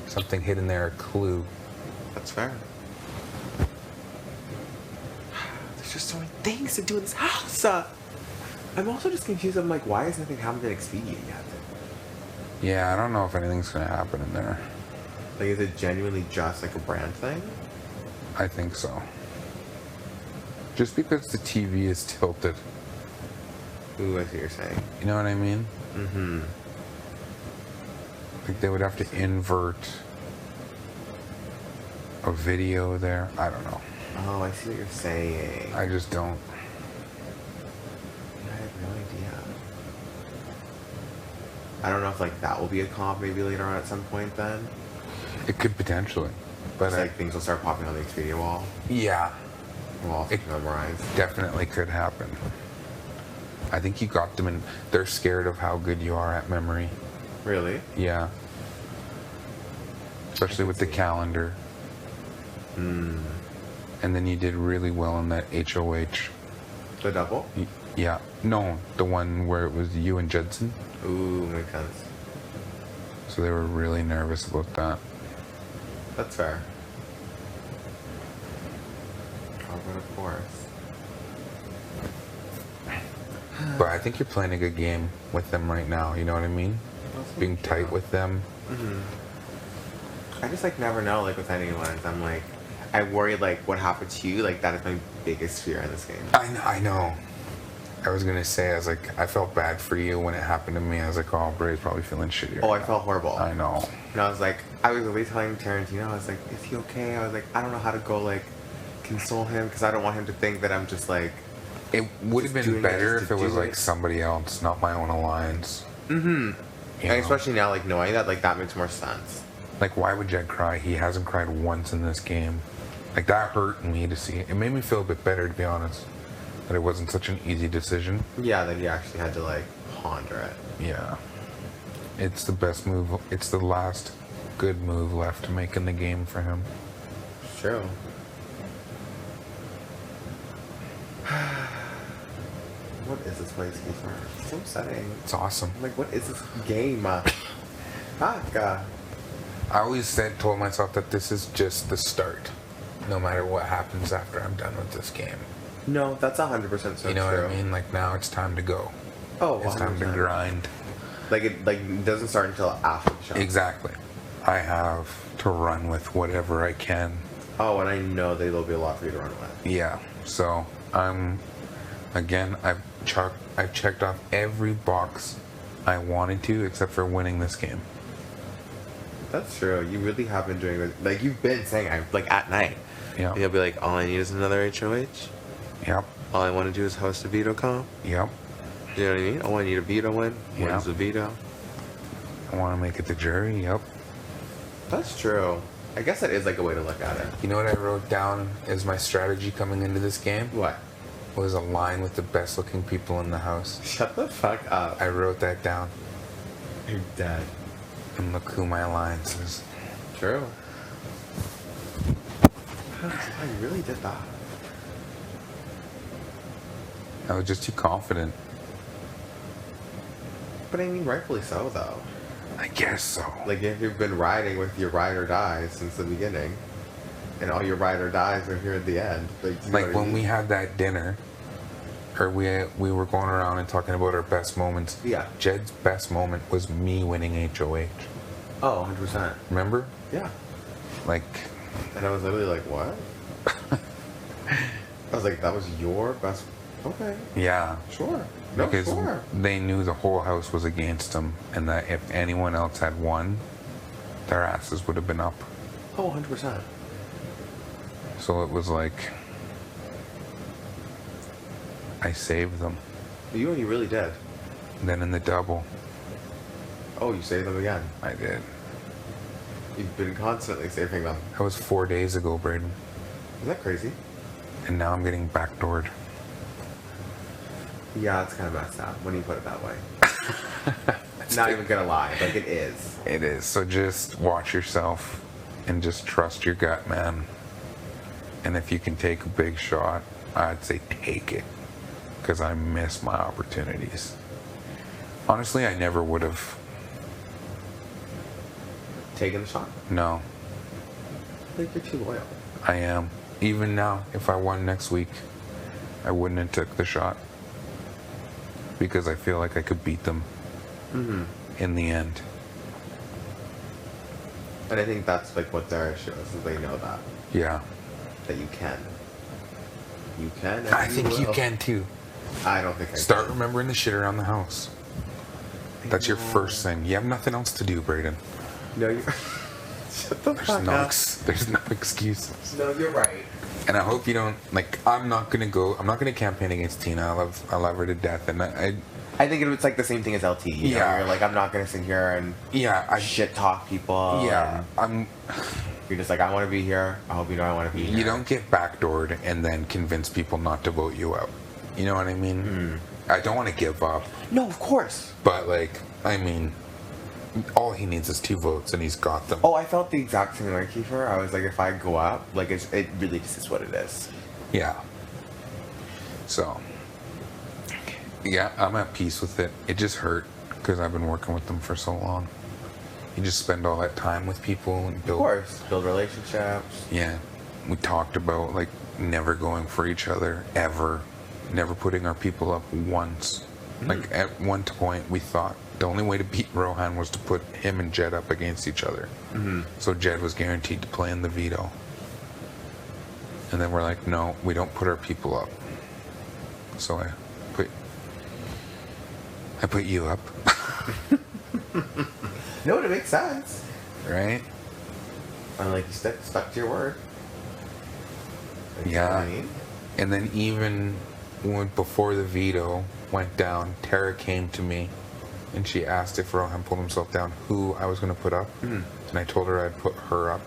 Speaker 6: Something hidden there, a clue.
Speaker 4: That's fair. There's just so many things to do in this house. I'm also just confused. I'm like, why has nothing happened in Expedia yet?
Speaker 6: Yeah, I don't know if anything's going to happen in there.
Speaker 4: Like, is it genuinely just like a brand thing?
Speaker 6: I think so. Just because the TV is tilted.
Speaker 4: Ooh, I see what you're saying.
Speaker 6: You know what I mean?
Speaker 4: Mm-hmm.
Speaker 6: Like they would have to invert a video there. I don't know.
Speaker 4: Oh, I see what you're saying.
Speaker 6: I just don't.
Speaker 4: I have no idea. I don't know if like that will be a comp maybe later on at some point then.
Speaker 6: It could potentially. But
Speaker 4: It's like things will start popping on the Expedia wall.
Speaker 6: yeah,
Speaker 4: We'll all
Speaker 6: It-
Speaker 4: memorize.
Speaker 6: definitely could happen. I think you got them and they're scared of how good you are at memory.
Speaker 4: Really?
Speaker 6: Yeah. Especially with the calendar.
Speaker 4: Hmm.
Speaker 6: And then you did really well in that HOH.
Speaker 4: The double?
Speaker 6: Yeah. No, the one where it was you and Judson.
Speaker 4: Ooh, makes sense.
Speaker 6: So they were really nervous about that.
Speaker 4: That's fair. Oh, but of course.
Speaker 6: But I think you're playing a good game with them right now. You know what I mean? Being tight with them.
Speaker 4: I just like never know like with anyone. I'm like, I worry like what happened to you. Like that is my biggest fear in this game.
Speaker 6: I know. I was gonna say, I was like, I felt bad for you when it happened to me. I was like, oh, Bray's probably feeling shitty.
Speaker 4: Oh, I felt horrible.
Speaker 6: I know.
Speaker 4: And I was like, I was really telling Tarantino, I was like, is he okay? I was like, I don't know how to go like console him because I don't want him to think that I'm just like.
Speaker 6: It would have
Speaker 4: Just
Speaker 6: been
Speaker 4: doing it
Speaker 6: better
Speaker 4: just
Speaker 6: if
Speaker 4: to
Speaker 6: it was
Speaker 4: do
Speaker 6: like
Speaker 4: it.
Speaker 6: somebody else, not my own alliance.
Speaker 4: Mm-hmm.
Speaker 6: You
Speaker 4: And
Speaker 6: know?
Speaker 4: especially now, like knowing that, like that makes more sense.
Speaker 6: Like, why would Jed cry? He hasn't cried once in this game. Like, that hurt me to see. It made me feel a bit better, to be honest. That it wasn't such an easy decision.
Speaker 4: Yeah, that he actually had to like ponder it.
Speaker 6: Yeah. It's the best move. It's the last good move left to make in the game for him.
Speaker 4: It's true. What is this place, Kiefer? It's so upsetting.
Speaker 6: It's awesome.
Speaker 4: I'm like, what is this game? Fuck.
Speaker 6: I always told myself that this is just the start. No matter what happens after I'm done with this game.
Speaker 4: No, that's 100% so
Speaker 6: You know
Speaker 4: true.
Speaker 6: what I mean? Like, now it's time to go.
Speaker 4: Oh,
Speaker 6: It's time to
Speaker 4: 100%.
Speaker 6: grind.
Speaker 4: Like it doesn't start until after the show.
Speaker 6: Exactly. I have to run with whatever I can.
Speaker 4: Oh, and I know that there'll be a lot for you to run with.
Speaker 6: Yeah. So I've checked off every box I wanted to, except for winning this game.
Speaker 4: That's true. You really have been doing it. Like you've been saying, like at night.
Speaker 6: Yeah.
Speaker 4: You'll be like, all I need is another HOH.
Speaker 6: Yep.
Speaker 4: All I want to do is host a veto comp.
Speaker 6: Yep.
Speaker 4: You know what I mean? All I need a veto win.
Speaker 6: Yeah.
Speaker 4: Wins a veto.
Speaker 6: I want to make it the jury. Yep.
Speaker 4: That's true. I guess that is like a way to look at it.
Speaker 6: You know what I wrote down as my strategy coming into this game?
Speaker 4: What?
Speaker 6: Was align with the best looking people in the house.
Speaker 4: Shut the fuck up.
Speaker 6: I wrote that down.
Speaker 4: You're dead.
Speaker 6: And look who my alliance is.
Speaker 4: True. I really did that.
Speaker 6: I was just too confident.
Speaker 4: But I mean, rightfully so, though.
Speaker 6: I guess so.
Speaker 4: Like, if you've been riding with your ride or dies since the beginning, and all your ride or dies are here at the end. Like, you know
Speaker 6: Like
Speaker 4: what I
Speaker 6: when
Speaker 4: mean?
Speaker 6: we had that dinner or we were going around and talking about our best moments.
Speaker 4: Yeah.
Speaker 6: Jed's best moment was me winning HOH.
Speaker 4: Oh, 100%.
Speaker 6: Remember?
Speaker 4: Yeah.
Speaker 6: Like,
Speaker 4: And I was literally like, what? I was like, that was your best. Okay.
Speaker 6: yeah.
Speaker 4: Sure. No,
Speaker 6: Because
Speaker 4: sure.
Speaker 6: they knew the whole house was against them, and that if anyone else had won, their asses would have been up.
Speaker 4: Oh, 100%.
Speaker 6: So it was like, I saved them.
Speaker 4: You really did.
Speaker 6: Then in the double,
Speaker 4: Oh, you saved them again.
Speaker 6: I did.
Speaker 4: You've been constantly saving them.
Speaker 6: That was 4 days ago, Braden.
Speaker 4: Is that crazy?
Speaker 6: And now I'm getting backdoored.
Speaker 4: Yeah, it's kind of messed up when you put it that way. Not even gonna lie, like it is.
Speaker 6: It is. So just watch yourself and just trust your gut, man. And if you can take a big shot, I'd say take it. Because I miss my opportunities. Honestly, I never would have.
Speaker 4: Taking the shot.
Speaker 6: No,
Speaker 4: I think you're too loyal.
Speaker 6: I am. Even now, if I won next week, I wouldn't have took the shot. Because I feel like I could beat them in the end.
Speaker 4: And I think that's like what their issue is they know that.
Speaker 6: Yeah.
Speaker 4: That you can. You can. and
Speaker 6: I think you
Speaker 4: will.
Speaker 6: can too.
Speaker 4: I don't think I
Speaker 6: Start
Speaker 4: can.
Speaker 6: remembering the shit around the house. That's your first thing. You have nothing else to do, Braden.
Speaker 4: No, you're. Shut the fuck up.
Speaker 6: There's no excuses.
Speaker 4: No, you're right.
Speaker 6: And I hope you don't like. I'm not gonna campaign against Tina. I love her to death, and I
Speaker 4: think it's like the same thing as LT. You know?
Speaker 6: Yeah.
Speaker 4: You're like, I'm not gonna sit here and shit talk people.
Speaker 6: Yeah,
Speaker 4: and you're just like, I want to be here. I hope you know I want to be here.
Speaker 6: You don't get backdoored and then convince people not to vote you out. You know what I mean? I don't want to give up.
Speaker 4: No, of course.
Speaker 6: But like, I mean, all he needs is 2 votes, and he's got them.
Speaker 4: Oh, I felt the exact same way, Kiefer. I was like, if I go up, like, it really just is what it is.
Speaker 6: Yeah. So, yeah, I'm at peace with it. It just hurt because I've been working with them for so long. You just spend all that time with people and build.
Speaker 4: Of course, build relationships.
Speaker 6: Yeah, we talked about like never going for each other ever, never putting our people up once. Like at one point, we thought the only way to beat Rohan was to put him and Jed up against each other. So Jed was guaranteed to play in the veto. And then we're like, no, we don't put our people up. So I put you up.
Speaker 4: No, it makes sense.
Speaker 6: Right?
Speaker 4: And like you stuck to your word. Like, you know
Speaker 6: Yeah.
Speaker 4: what I mean?
Speaker 6: And then even before the veto went down, Tara came to me and she asked if Rohan pulled himself down, who I was going to put up. And I told her I'd put her up.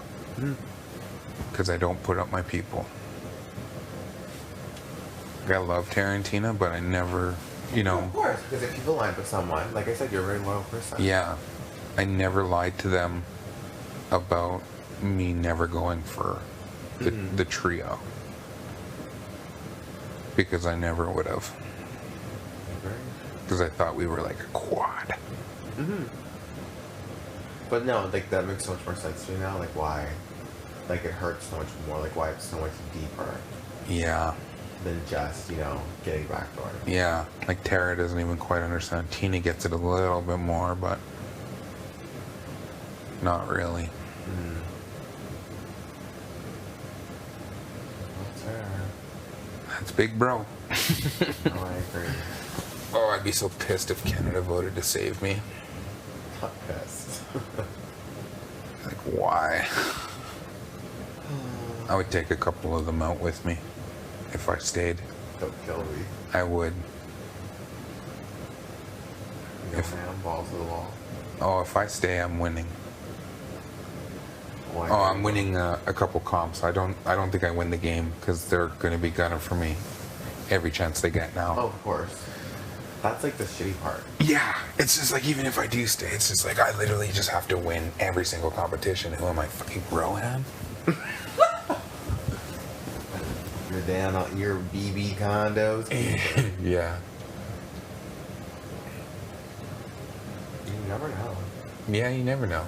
Speaker 6: Because I don't put up my people. I love Tarantina, but I never, you know.
Speaker 4: Of course, because if people lie with someone, like I said, you're a very loyal person.
Speaker 6: Yeah. I never lied to them about me never going for the trio. Because I never would have. Because I thought we were like a quad.
Speaker 4: But no, like that makes so much more sense to me now. Like why, like it hurts so much more. Like why it's so much deeper
Speaker 6: Yeah.
Speaker 4: than just getting backdoor.
Speaker 6: Yeah. Like Tara doesn't even quite understand. Tina gets it a little bit more, but not really.
Speaker 4: That's fair.
Speaker 6: That's big bro.
Speaker 4: No, I agree.
Speaker 6: Oh, I'd be so pissed if Canada voted to save me.
Speaker 4: Not pissed.
Speaker 6: Like, why? I would take a couple of them out with me if I stayed.
Speaker 4: Don't kill me.
Speaker 6: I would.
Speaker 4: No, man, balls to the wall.
Speaker 6: Oh, if I stay, I'm winning.
Speaker 4: Why?
Speaker 6: Oh, I'm winning a couple comps. I don't think I win the game because they're going to be gunning for me every chance they get now.
Speaker 4: Oh, of course. That's like the shitty part.
Speaker 6: Yeah, it's just like even if I do stay, it's just like I literally just have to win every single competition. Who am I, fucking Rohan?
Speaker 4: You're down on your BB condos.
Speaker 6: Yeah.
Speaker 4: You never know.
Speaker 6: Yeah, you never know.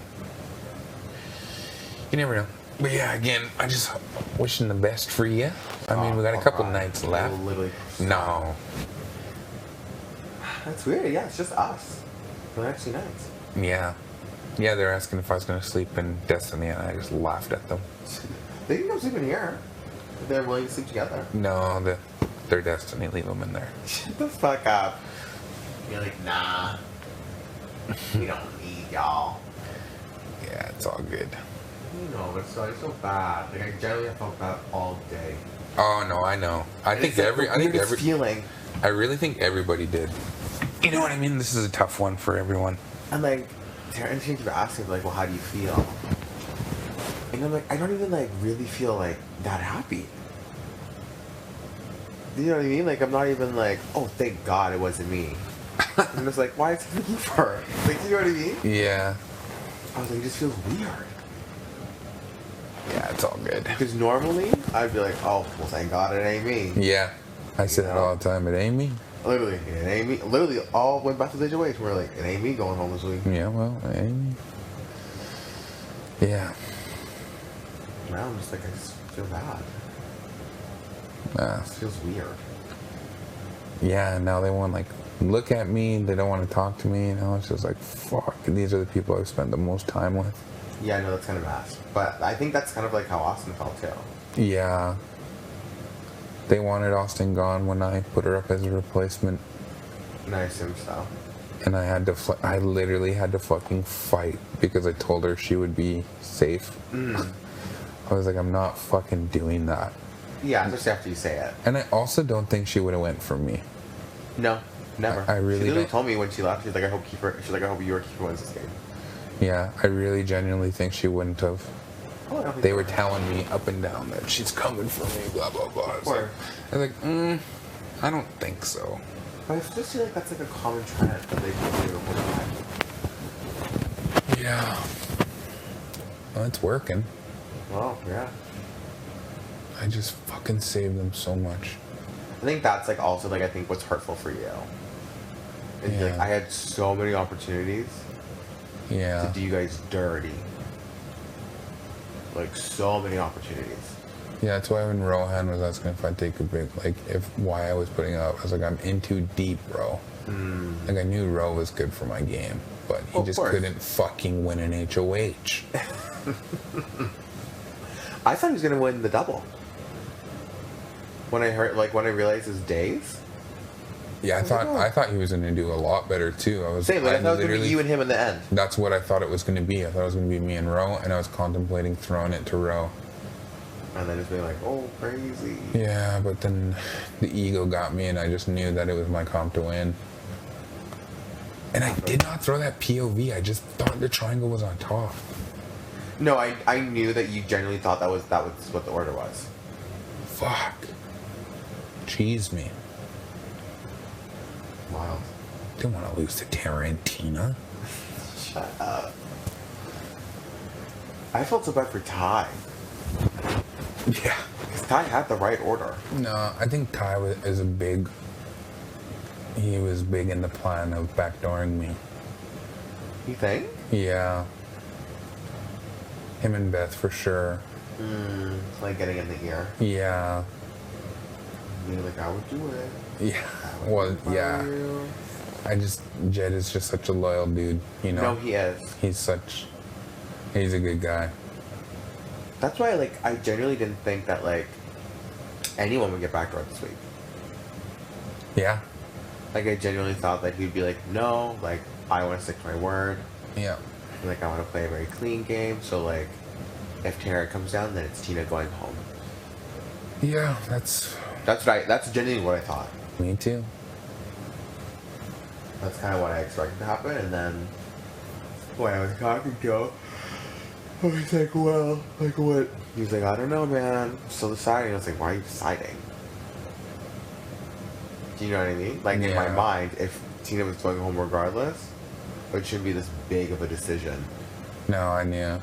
Speaker 6: You never know. But yeah, again, I just wishing the best for you. I mean, we got a couple nights left.
Speaker 4: Literally.
Speaker 6: No.
Speaker 4: That's weird. Yeah, it's just us for the next 2 nights.
Speaker 6: Yeah. Yeah, they're asking if I was going to sleep in Destiny, and I just laughed at them.
Speaker 4: They can come sleep in here. If they're willing to sleep together.
Speaker 6: No, their Destiny, leave them in there.
Speaker 4: Shut the fuck up. You're like, nah. We don't need y'all.
Speaker 6: Yeah, it's all good.
Speaker 4: You know, it's so bad. Like, I generally have felt bad all day.
Speaker 6: Oh no, I know. I think
Speaker 4: like
Speaker 6: every
Speaker 4: feeling.
Speaker 6: I really think everybody did. You know what I mean? This is a tough one for everyone.
Speaker 4: And like, Taryn keeps asking, like, well, how do you feel? And I'm like, I don't even like really feel like that happy. You know what I mean? Like, I'm not even like, oh, thank God it wasn't me. I'm just like, why is it you for? Like, you know what I mean?
Speaker 6: Yeah.
Speaker 4: I was like, it just feels weird.
Speaker 6: Yeah, it's all good.
Speaker 4: Because normally, I'd be like, oh, well, thank God it ain't me.
Speaker 6: Yeah. I say that all the time. It ain't me.
Speaker 4: Literally, it ain't me. Literally, all went back to the situation where like, it ain't me going home this week.
Speaker 6: Yeah, well, it ain't me. Yeah.
Speaker 4: Now I'm just like, I just feel bad.
Speaker 6: Nah.
Speaker 4: It just feels weird.
Speaker 6: Yeah, now they want like look at me. They don't want to talk to me. You know, it's just like fuck. These are the people I've spent the most time with.
Speaker 4: Yeah, I know that's kind of ass. But I think that's kind of like how Austin felt too.
Speaker 6: Yeah. They wanted Austin gone when I put her up as a replacement.
Speaker 4: And I assume so.
Speaker 6: And I had to, I literally had to fucking fight because I told her she would be safe. I was like, I'm not fucking doing that.
Speaker 4: Yeah, especially after you say it.
Speaker 6: And I also don't think she would have went for me.
Speaker 4: No, never.
Speaker 6: I really
Speaker 4: She literally
Speaker 6: don't.
Speaker 4: told me when she left, she's like, I hope Kiefer, she's like, I hope your Kiefer wins this game.
Speaker 6: Yeah, I really genuinely think she wouldn't have.
Speaker 4: Oh, I don't think
Speaker 6: They
Speaker 4: so.
Speaker 6: were telling me up and down that she's coming for me, blah, blah, blah. I was like, I don't think so.
Speaker 4: But I just feel like that's like a common trend that they do the whole time.
Speaker 6: Yeah. Well, it's working.
Speaker 4: Well, yeah.
Speaker 6: I just fucking saved them so much.
Speaker 4: I think that's like also like I think what's hurtful for you. Is like
Speaker 6: Yeah.
Speaker 4: I had so many opportunities
Speaker 6: Yeah.
Speaker 4: to do you guys dirty. Like so many opportunities.
Speaker 6: Yeah, that's why when Rohan was asking if I'd take a break, like why I was putting up, I was like, I'm in too deep, bro. Like I knew Ro was good for my game, but he
Speaker 4: Of
Speaker 6: just
Speaker 4: course.
Speaker 6: couldn't fucking win an HOH.
Speaker 4: I thought he was gonna win the double. When I realized his days.
Speaker 6: Yeah, I thought he was gonna do a lot better too.
Speaker 4: Same, like I thought it was gonna be you and him in the end.
Speaker 6: That's what I thought it was gonna be. I thought it was gonna be me and Ro, and I was contemplating throwing it to Ro.
Speaker 4: And then just being like, oh, crazy.
Speaker 6: Yeah, but then the ego got me, and I just knew that it was my comp to win. And I did not throw that POV. I just thought the triangle was on top.
Speaker 4: No, I knew that you genuinely thought that was what the order was.
Speaker 6: Fuck. Cheese me.
Speaker 4: Wild.
Speaker 6: Didn't want to lose to Tarantina.
Speaker 4: Shut up. I felt so bad for Ty.
Speaker 6: Yeah.
Speaker 4: Because Ty had the right order.
Speaker 6: No, I think Ty is a big. He was big in the plan of backdooring me.
Speaker 4: You think?
Speaker 6: Yeah. Him and Beth for sure.
Speaker 4: Like getting in the ear.
Speaker 6: Yeah.
Speaker 4: Being like, I would do it.
Speaker 6: Yeah. Well, yeah. Jed is just such a loyal dude, you know?
Speaker 4: No, he is.
Speaker 6: He's a good guy.
Speaker 4: That's why, like, I genuinely didn't think that, like, anyone would get backdoored this week.
Speaker 6: Yeah.
Speaker 4: Like, I genuinely thought that he'd be like, no, like, I want to stick to my word.
Speaker 6: Yeah.
Speaker 4: Like, I want to play a very clean game, so, like, if Tara comes down, then it's Tina going home.
Speaker 6: Yeah, that's
Speaker 4: genuinely what I thought.
Speaker 6: me too.
Speaker 4: That's kind of what I expected to happen, and then when I was talking to him, I was like, well, like what? He was like, I don't know, man. I'm still deciding. I was like, why are you deciding? Do you know what I mean? Like, in my
Speaker 6: Yeah.
Speaker 4: mind, if Tina was going home regardless, it shouldn't be this big of a decision.
Speaker 6: No, I knew.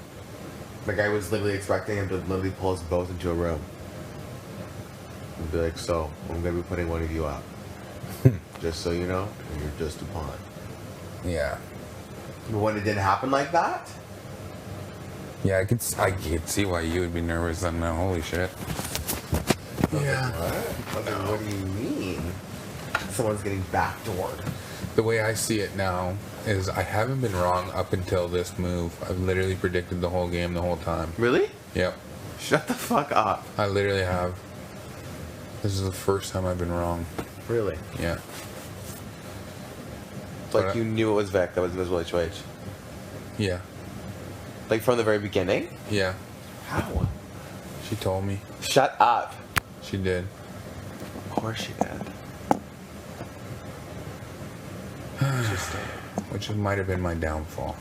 Speaker 4: Like, I was literally expecting him to literally pull us both into a room. And be like, so, I'm going to be putting one of you up. Just so you know, and you're just a pawn.
Speaker 6: Yeah.
Speaker 4: But when it didn't happen like that,
Speaker 6: Yeah, I could see why you would be nervous then. Now, holy shit. Yeah.
Speaker 4: What do you mean? Someone's getting backdoored.
Speaker 6: The way I see it now is I haven't been wrong up until this move. I've literally predicted the whole game the whole time.
Speaker 4: Really?
Speaker 6: Yep.
Speaker 4: Shut the fuck up.
Speaker 6: I literally have. This is the first time I've been wrong.
Speaker 4: Really?
Speaker 6: Yeah.
Speaker 4: Like
Speaker 6: But,
Speaker 4: you knew it was Vic that was Invisible HOH?
Speaker 6: Yeah.
Speaker 4: Like from the very beginning?
Speaker 6: Yeah.
Speaker 4: How?
Speaker 6: She told me.
Speaker 4: Shut up.
Speaker 6: She did.
Speaker 4: Of course she did. Interesting.
Speaker 6: Which might have been my downfall.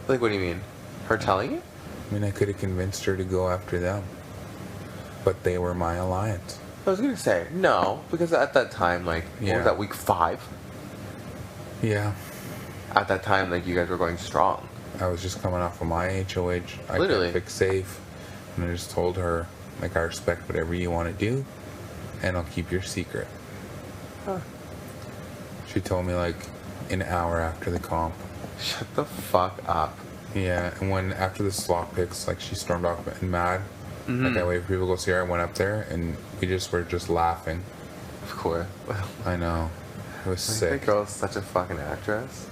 Speaker 4: Like, what do you mean? Her telling you?
Speaker 6: I mean, I could have convinced her to go after them. But they were my alliance.
Speaker 4: I was gonna say, no, because at that time, like, what
Speaker 6: Yeah.
Speaker 4: was that, week 5?
Speaker 6: Yeah.
Speaker 4: At that time, like, you guys were going strong.
Speaker 6: I was just coming off of my HOH. I
Speaker 4: Literally.
Speaker 6: kept Vic safe. And I just told her, like, I respect whatever you want to do. And I'll keep your secret.
Speaker 4: Huh.
Speaker 6: She told me, like, an hour after the comp.
Speaker 4: Shut the fuck up.
Speaker 6: Yeah, and when after the slot picks, like, she stormed off and mad. Like, I waited for people to go see her. I went up there, and we just were just laughing.
Speaker 4: Of course.
Speaker 6: I know. It was sick.
Speaker 4: That girl's such a fucking actress.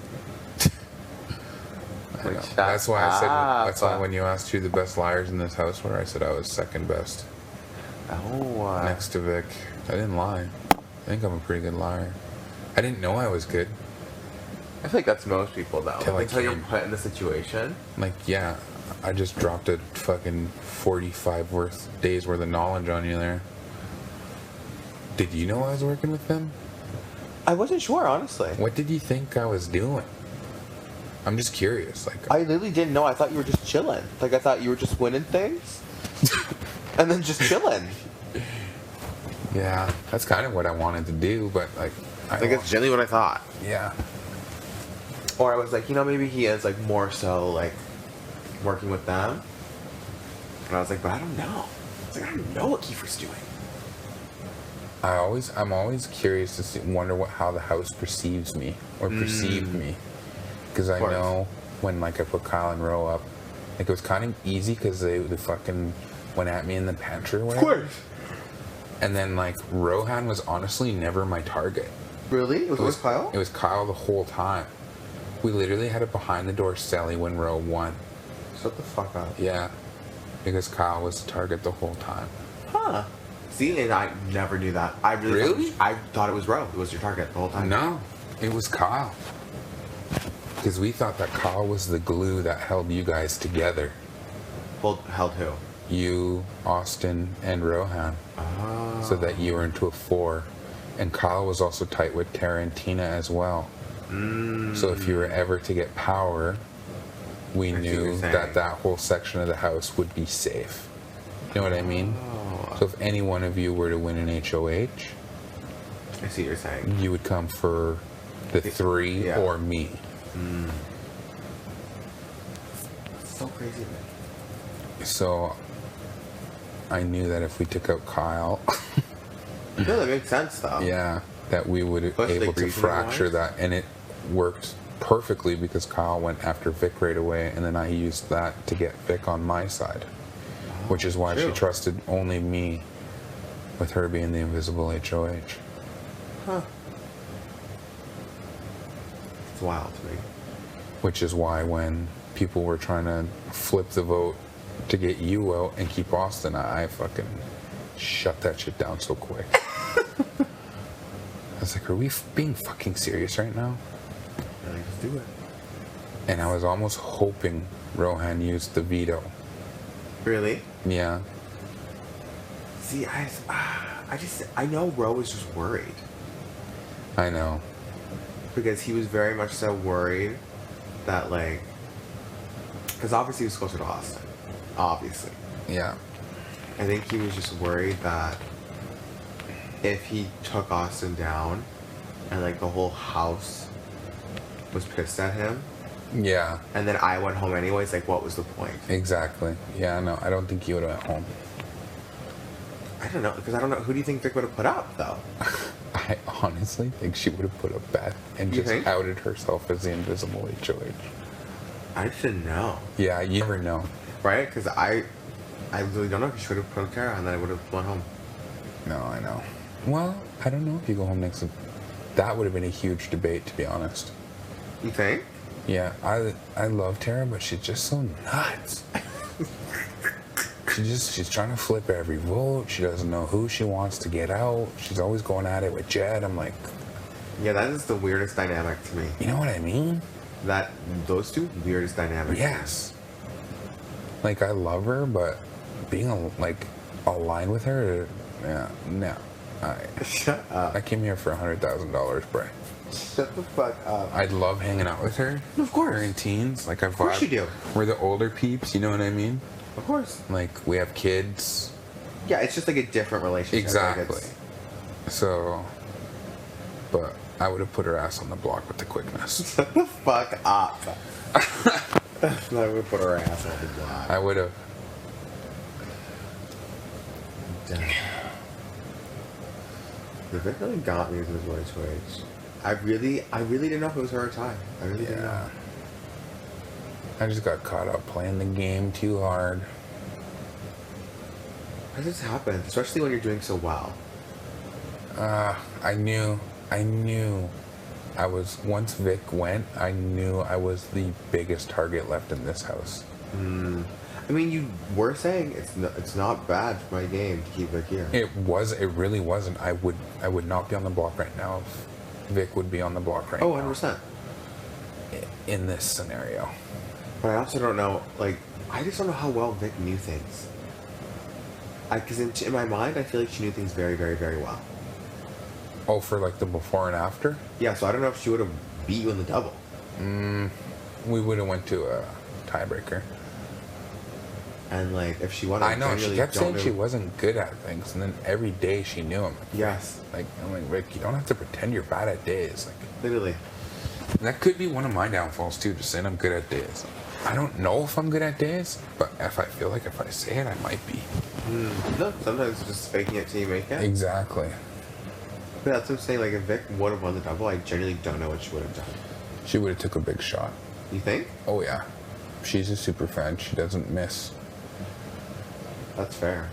Speaker 6: I know.
Speaker 4: shut
Speaker 6: That's why I said. That's why
Speaker 4: up.
Speaker 6: when you asked who the best liars in this house were, I said I was second best,
Speaker 4: Oh.
Speaker 6: next to Vic. I didn't lie. I think I'm a pretty good liar. I didn't know I was good.
Speaker 4: I feel like that's most people, though.
Speaker 6: Till I
Speaker 4: Until you're
Speaker 6: came.
Speaker 4: put in the situation.
Speaker 6: Like, yeah, I just dropped a fucking 45 days worth of knowledge on you there. Did you know I was working with them?
Speaker 4: I wasn't sure, honestly.
Speaker 6: What did you think I was doing? I'm just curious. Like,
Speaker 4: I literally didn't know. I thought you were just chilling. Like, I thought you were just winning things. And then just chilling.
Speaker 6: yeah, that's kind of what I wanted to do, but like,
Speaker 4: Like, it's generally what I thought.
Speaker 6: yeah,
Speaker 4: Or I was like, you know, maybe he is, like, more so, like, working with them. And I was like, but I don't know. I was like, I don't know what Kiefer's doing.
Speaker 6: I'm always curious to wonder how the house perceives me or perceived me, because I
Speaker 4: course.
Speaker 6: know when like I put Kyle and Ro up, like it was kind of easy because they fucking went at me in the pantry or whatever. And then like Rohan was honestly never my target.
Speaker 4: Really? It was always Kyle?
Speaker 6: It was Kyle the whole time. We literally had a behind the door celly when Ro won.
Speaker 4: Shut the fuck up.
Speaker 6: Yeah, because Kyle was the target the whole time.
Speaker 4: Huh. See, and I never knew that. I
Speaker 6: Really?
Speaker 4: I thought it was Ro. It was your target the whole time.
Speaker 6: No, it was Kyle. Because we thought that Kyle was the glue that held you guys together.
Speaker 4: Held who?
Speaker 6: You, Austin, and Rohan.
Speaker 4: Oh.
Speaker 6: So that you were into a 4. And Kyle was also tight with Tara and Tina as well. So if you were ever to get power, we
Speaker 4: I see what
Speaker 6: knew
Speaker 4: you're saying.
Speaker 6: that whole section of the house would be safe. You know what I mean? So if any one of you were to win an HOH,
Speaker 4: I see what you're saying.
Speaker 6: you would come for the 3
Speaker 4: Yeah.
Speaker 6: or me.
Speaker 4: It's so crazy, man.
Speaker 6: So I knew that if we took out Kyle,
Speaker 4: No, that makes sense, though.
Speaker 6: yeah, that we would be
Speaker 4: Especially
Speaker 6: able to
Speaker 4: reasoning
Speaker 6: fracture
Speaker 4: wise.
Speaker 6: that. And it worked perfectly because Kyle went after Vic right away, and then I used that to get Vic on my side, which is why she
Speaker 4: true.
Speaker 6: trusted only me with her being the invisible HOH.
Speaker 4: Huh. It's wild to me.
Speaker 6: Which is why when people were trying to flip the vote to get you out and keep Austin, I fucking shut that shit down so quick. I was like, are we being fucking serious right now?
Speaker 4: And I just do it.
Speaker 6: And I was almost hoping Rohan used the veto.
Speaker 4: Really?
Speaker 6: Yeah.
Speaker 4: See, I know Ro was just worried.
Speaker 6: I know.
Speaker 4: Because he was very much so worried that, like, because obviously he was closer to Austin. Obviously.
Speaker 6: Yeah.
Speaker 4: I think he was just worried that if he took Austin down and, like, the whole house was pissed at him,
Speaker 6: Yeah.
Speaker 4: and then I went home anyways, like, what was the point?
Speaker 6: Exactly. Yeah, no, I don't think you would have went home.
Speaker 4: I don't know, because I don't know. Who do you think Vic would have put up, though?
Speaker 6: I honestly think she would have put up Beth and
Speaker 4: You
Speaker 6: just
Speaker 4: think?
Speaker 6: outed herself as the invisible HOH.
Speaker 4: I should know.
Speaker 6: Yeah, you never know.
Speaker 4: Right? Because I really don't know if you should have put Tara and then I would have went home.
Speaker 6: No, I know. Well, I don't know if you go home next. That would have been a huge debate, to be honest.
Speaker 4: You think?
Speaker 6: Yeah, I love Tara, but she's just so nuts. She's trying to flip every vote. She doesn't know who she wants to get out. She's always going at it with Jed. I'm like,
Speaker 4: yeah, that is the weirdest dynamic to me.
Speaker 6: you know what I mean?
Speaker 4: Those two weirdest dynamics.
Speaker 6: Yes. Like, I love her, but being like aligned with her, yeah, no.
Speaker 4: Shut up.
Speaker 6: I came here for $100,000, Bray.
Speaker 4: Shut the fuck up.
Speaker 6: I'd love hanging out with her.
Speaker 4: Of course.
Speaker 6: We're in teens. Like,
Speaker 4: Of course you do.
Speaker 6: We're the older peeps, you know what I mean?
Speaker 4: Of course.
Speaker 6: Like, we have kids.
Speaker 4: Yeah, it's just like a different relationship.
Speaker 6: Exactly. So, but I would have put her ass on the block with the quickness.
Speaker 4: Shut the fuck up. I would put her ass on the block.
Speaker 6: I would have.
Speaker 4: Damn. The Vic really got me with his white switch. I really didn't know if it was her or Ty. I really didn't know.
Speaker 6: I just got caught up playing the game too hard.
Speaker 4: How does this happen? Especially when you're doing so well.
Speaker 6: I knew I was, once Vic went, I knew I was the biggest target left in this house.
Speaker 4: I mean, you were saying it's not bad for my game to keep Vic here.
Speaker 6: It really wasn't. I would not be on the block right now if Vic would be on the block right
Speaker 4: Oh,
Speaker 6: now.
Speaker 4: 100%.
Speaker 6: In this scenario.
Speaker 4: But I also don't know, like, I just don't know how well Vic knew things. Because in my mind, I feel like she knew things very, very, very well.
Speaker 6: Oh, for like the before and after?
Speaker 4: Yeah, so I don't know if she would have beat you in the double.
Speaker 6: We would have went to a tiebreaker.
Speaker 4: And like, if she won,
Speaker 6: I know, she kept saying she wasn't good at things, and then every day she knew them.
Speaker 4: Yes.
Speaker 6: Like, I'm like, Rick, you don't have to pretend you're bad at days. Like,
Speaker 4: Literally.
Speaker 6: that could be one of my downfalls too, just saying I'm good at days. I don't know if I'm good at days, but if I feel like if I say it, I might be.
Speaker 4: No, sometimes just faking it till you make it.
Speaker 6: Exactly.
Speaker 4: But that's what I'm saying, like, if Vic would have won the double, I genuinely don't know what she would have done.
Speaker 6: She would have took a big shot.
Speaker 4: You think?
Speaker 6: Oh yeah. She's a super fan. She doesn't miss.
Speaker 4: That's fair.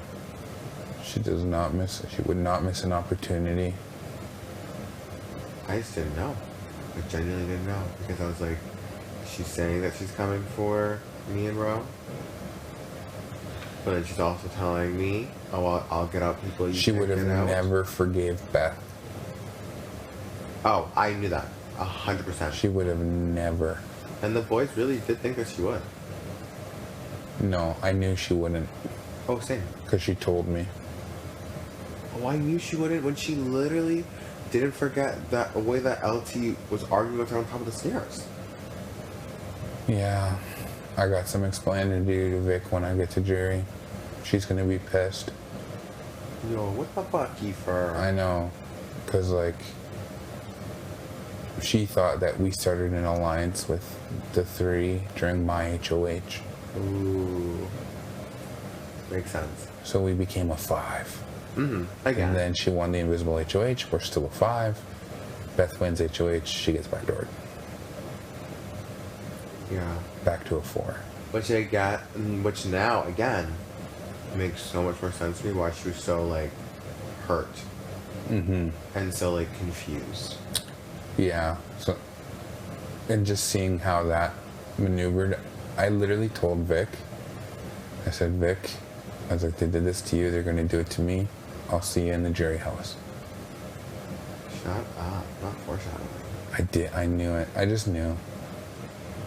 Speaker 6: She does not miss. She would not miss an opportunity.
Speaker 4: I just didn't know. I genuinely didn't know. Because I was like, she's saying that she's coming for me and Ro. But then she's also telling me, oh, I'll get out people you
Speaker 6: She
Speaker 4: can't
Speaker 6: would have
Speaker 4: get out.
Speaker 6: never forgave Beth.
Speaker 4: Oh, I knew that. 100%.
Speaker 6: She would have never.
Speaker 4: And the boys really did think that she would.
Speaker 6: No, I knew she wouldn't.
Speaker 4: Oh, same.
Speaker 6: Because she told me.
Speaker 4: Oh, I knew she wouldn't when she literally didn't forget that way that LT was arguing with her on top of the stairs.
Speaker 6: Yeah. I got some explaining to do to Vic when I get to jury. She's going to be pissed.
Speaker 4: Yo, what the fuck, Kiefer?
Speaker 6: I know. Because, like, she thought that we started an alliance with the three during my HOH.
Speaker 4: Ooh. Makes sense.
Speaker 6: So we became a 5.
Speaker 4: Again.
Speaker 6: And then she won the invisible HOH. We're still a 5. Beth wins HOH. She gets backdoored.
Speaker 4: Yeah.
Speaker 6: Back to a 4.
Speaker 4: Which now, again, makes so much more sense to me why she was so, like, hurt. And so, like, confused.
Speaker 6: Yeah. So, and just seeing how that maneuvered, I literally told Vic, I said, Vic, I was like, they did this to you, they're going to do it to me. I'll see you in the jury house.
Speaker 4: Shut up. Not foreshadowing.
Speaker 6: I did. I knew it. I just knew.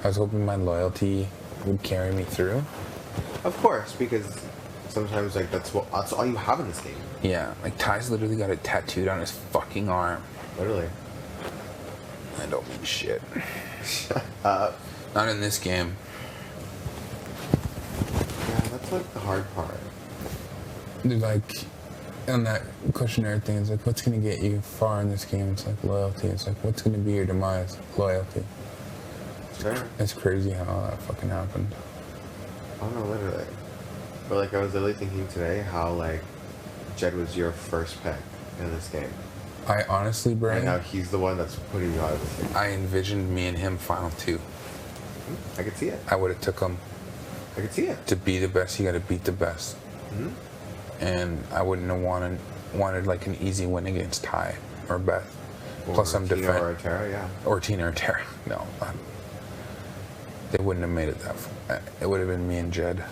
Speaker 6: I was hoping my loyalty would carry me through.
Speaker 4: Of course, because sometimes, like, that's all you have in this game.
Speaker 6: Yeah. Like, Ty's literally got it tattooed on his fucking arm.
Speaker 4: Literally.
Speaker 6: I don't mean shit.
Speaker 4: Shut up.
Speaker 6: Not in this game.
Speaker 4: Yeah, that's, like, the hard part.
Speaker 6: Dude, like, on that questionnaire thing, it's like, what's going to get you far in this game? It's like loyalty. It's like, what's going to be your demise? Loyalty.
Speaker 4: Sure.
Speaker 6: It's crazy how that fucking happened.
Speaker 4: Oh, no, literally. But, like, I was literally thinking today how, like, Jed was your first pick in this game.
Speaker 6: I honestly,
Speaker 4: And
Speaker 6: Brian,
Speaker 4: now he's the one that's putting you out of this game.
Speaker 6: I envisioned me and him final 2.
Speaker 4: I could see it.
Speaker 6: I would have took him.
Speaker 4: I could see it.
Speaker 6: To be the best, you got to beat the best.
Speaker 4: Mm-hmm.
Speaker 6: And I wouldn't have wanted like an easy win against Ty or Beth. Plus, I'm
Speaker 4: Tina
Speaker 6: defending.
Speaker 4: or Tara, yeah.
Speaker 6: Or Tina or Tara. No. They wouldn't have made it that far. It would have been me and Jed.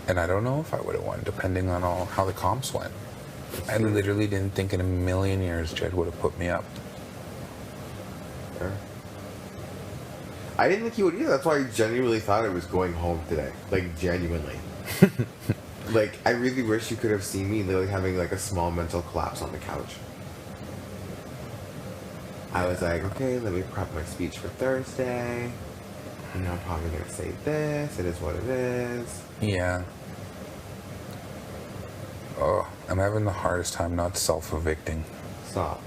Speaker 6: And I don't know if I would have won, depending on how the comps went. I literally didn't think in a million years Jed would have put me up.
Speaker 4: Sure. I didn't think he would either. That's why I genuinely thought I was going home today. Like, genuinely. Like, I really wish you could have seen me literally having, like, a small mental collapse on the couch. I was like, okay, let me prep my speech for Thursday. You know, I'm probably going to say this. It is what it is.
Speaker 6: Yeah. Oh, I'm having the hardest time not self-evicting.
Speaker 4: Stop.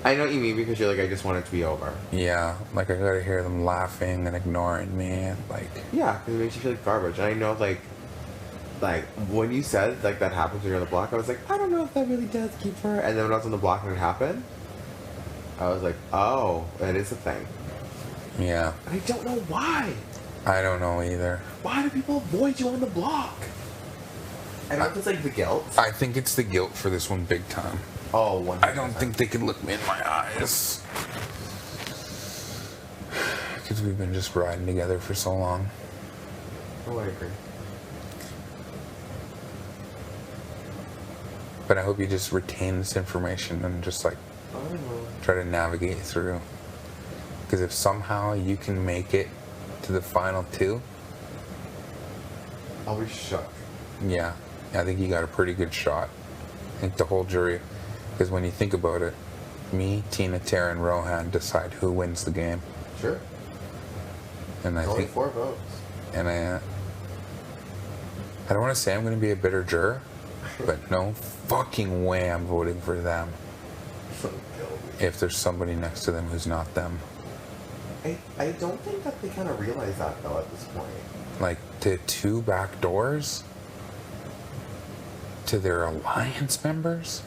Speaker 4: I know what you mean because you're like, I just want it to be over.
Speaker 6: Yeah, like I gotta hear them laughing and ignoring me, like...
Speaker 4: Yeah, because it makes you feel like garbage. And I know, like, when you said, like, that happens when you're on the block, I was like, I don't know if that really does keep her. And then when I was on the block and it happened, I was like, oh, that is a thing.
Speaker 6: Yeah.
Speaker 4: And I don't know why.
Speaker 6: I don't know either.
Speaker 4: Why do people avoid you on the block? I don't know if it's, like, the guilt.
Speaker 6: I think it's the guilt for this one big time.
Speaker 4: Oh, 100%.
Speaker 6: I don't think they can look me in my eyes. Because we've been just riding together for so long.
Speaker 4: Oh, I agree.
Speaker 6: But I hope you just retain this information and just like try to navigate through. Because if somehow you can make it to the final two,
Speaker 4: I'll be shook.
Speaker 6: yeah, I think you got a pretty good shot. I think the whole jury, because when you think about it, me, Tina, Tara, and Rohan decide who wins the game.
Speaker 4: Sure.
Speaker 6: And I
Speaker 4: Only
Speaker 6: think
Speaker 4: 4 votes.
Speaker 6: And I don't want to say I'm going to be a bitter juror, but no fucking way I'm voting for them if there's somebody next to them who's not them.
Speaker 4: I don't think that they kind of realize that, though, at this point.
Speaker 6: Like, the 2 back doors to their alliance members?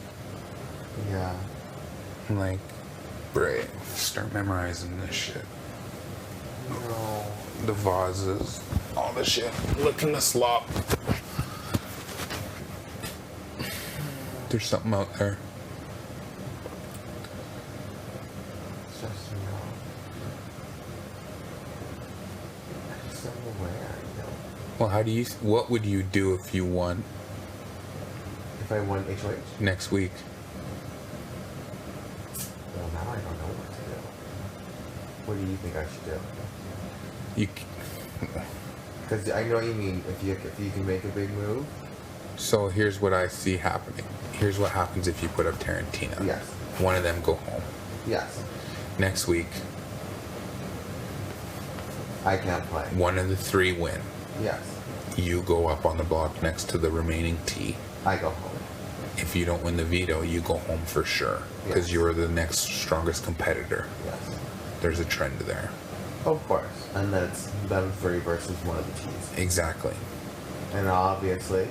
Speaker 4: Yeah.
Speaker 6: I'm like, Bray, start memorizing this shit.
Speaker 4: No.
Speaker 6: The vases, all the shit. Licking the slop. There's something out there.
Speaker 4: It's just, you know. I just don't know where, you know.
Speaker 6: Well, what would you do if you won
Speaker 4: If I won HOH?
Speaker 6: next week?
Speaker 4: Well, now I don't know what to do. What do you think I should do?
Speaker 6: You,
Speaker 4: Because I know what you mean. If you can make a big move.
Speaker 6: so here's what I see happening. Here's what happens if you put up Tarantina.
Speaker 4: Yes.
Speaker 6: One of them go home.
Speaker 4: Yes.
Speaker 6: Next week,
Speaker 4: I can't play.
Speaker 6: one of the 3 win.
Speaker 4: Yes.
Speaker 6: You go up on the block next to the remaining T.
Speaker 4: I go home.
Speaker 6: If you don't win the veto, you go home for sure. Because
Speaker 4: Yes.
Speaker 6: you're the next strongest competitor.
Speaker 4: Yes.
Speaker 6: There's a trend there.
Speaker 4: Of course. And then it's them 3 versus one of the T's.
Speaker 6: Exactly.
Speaker 4: And obviously,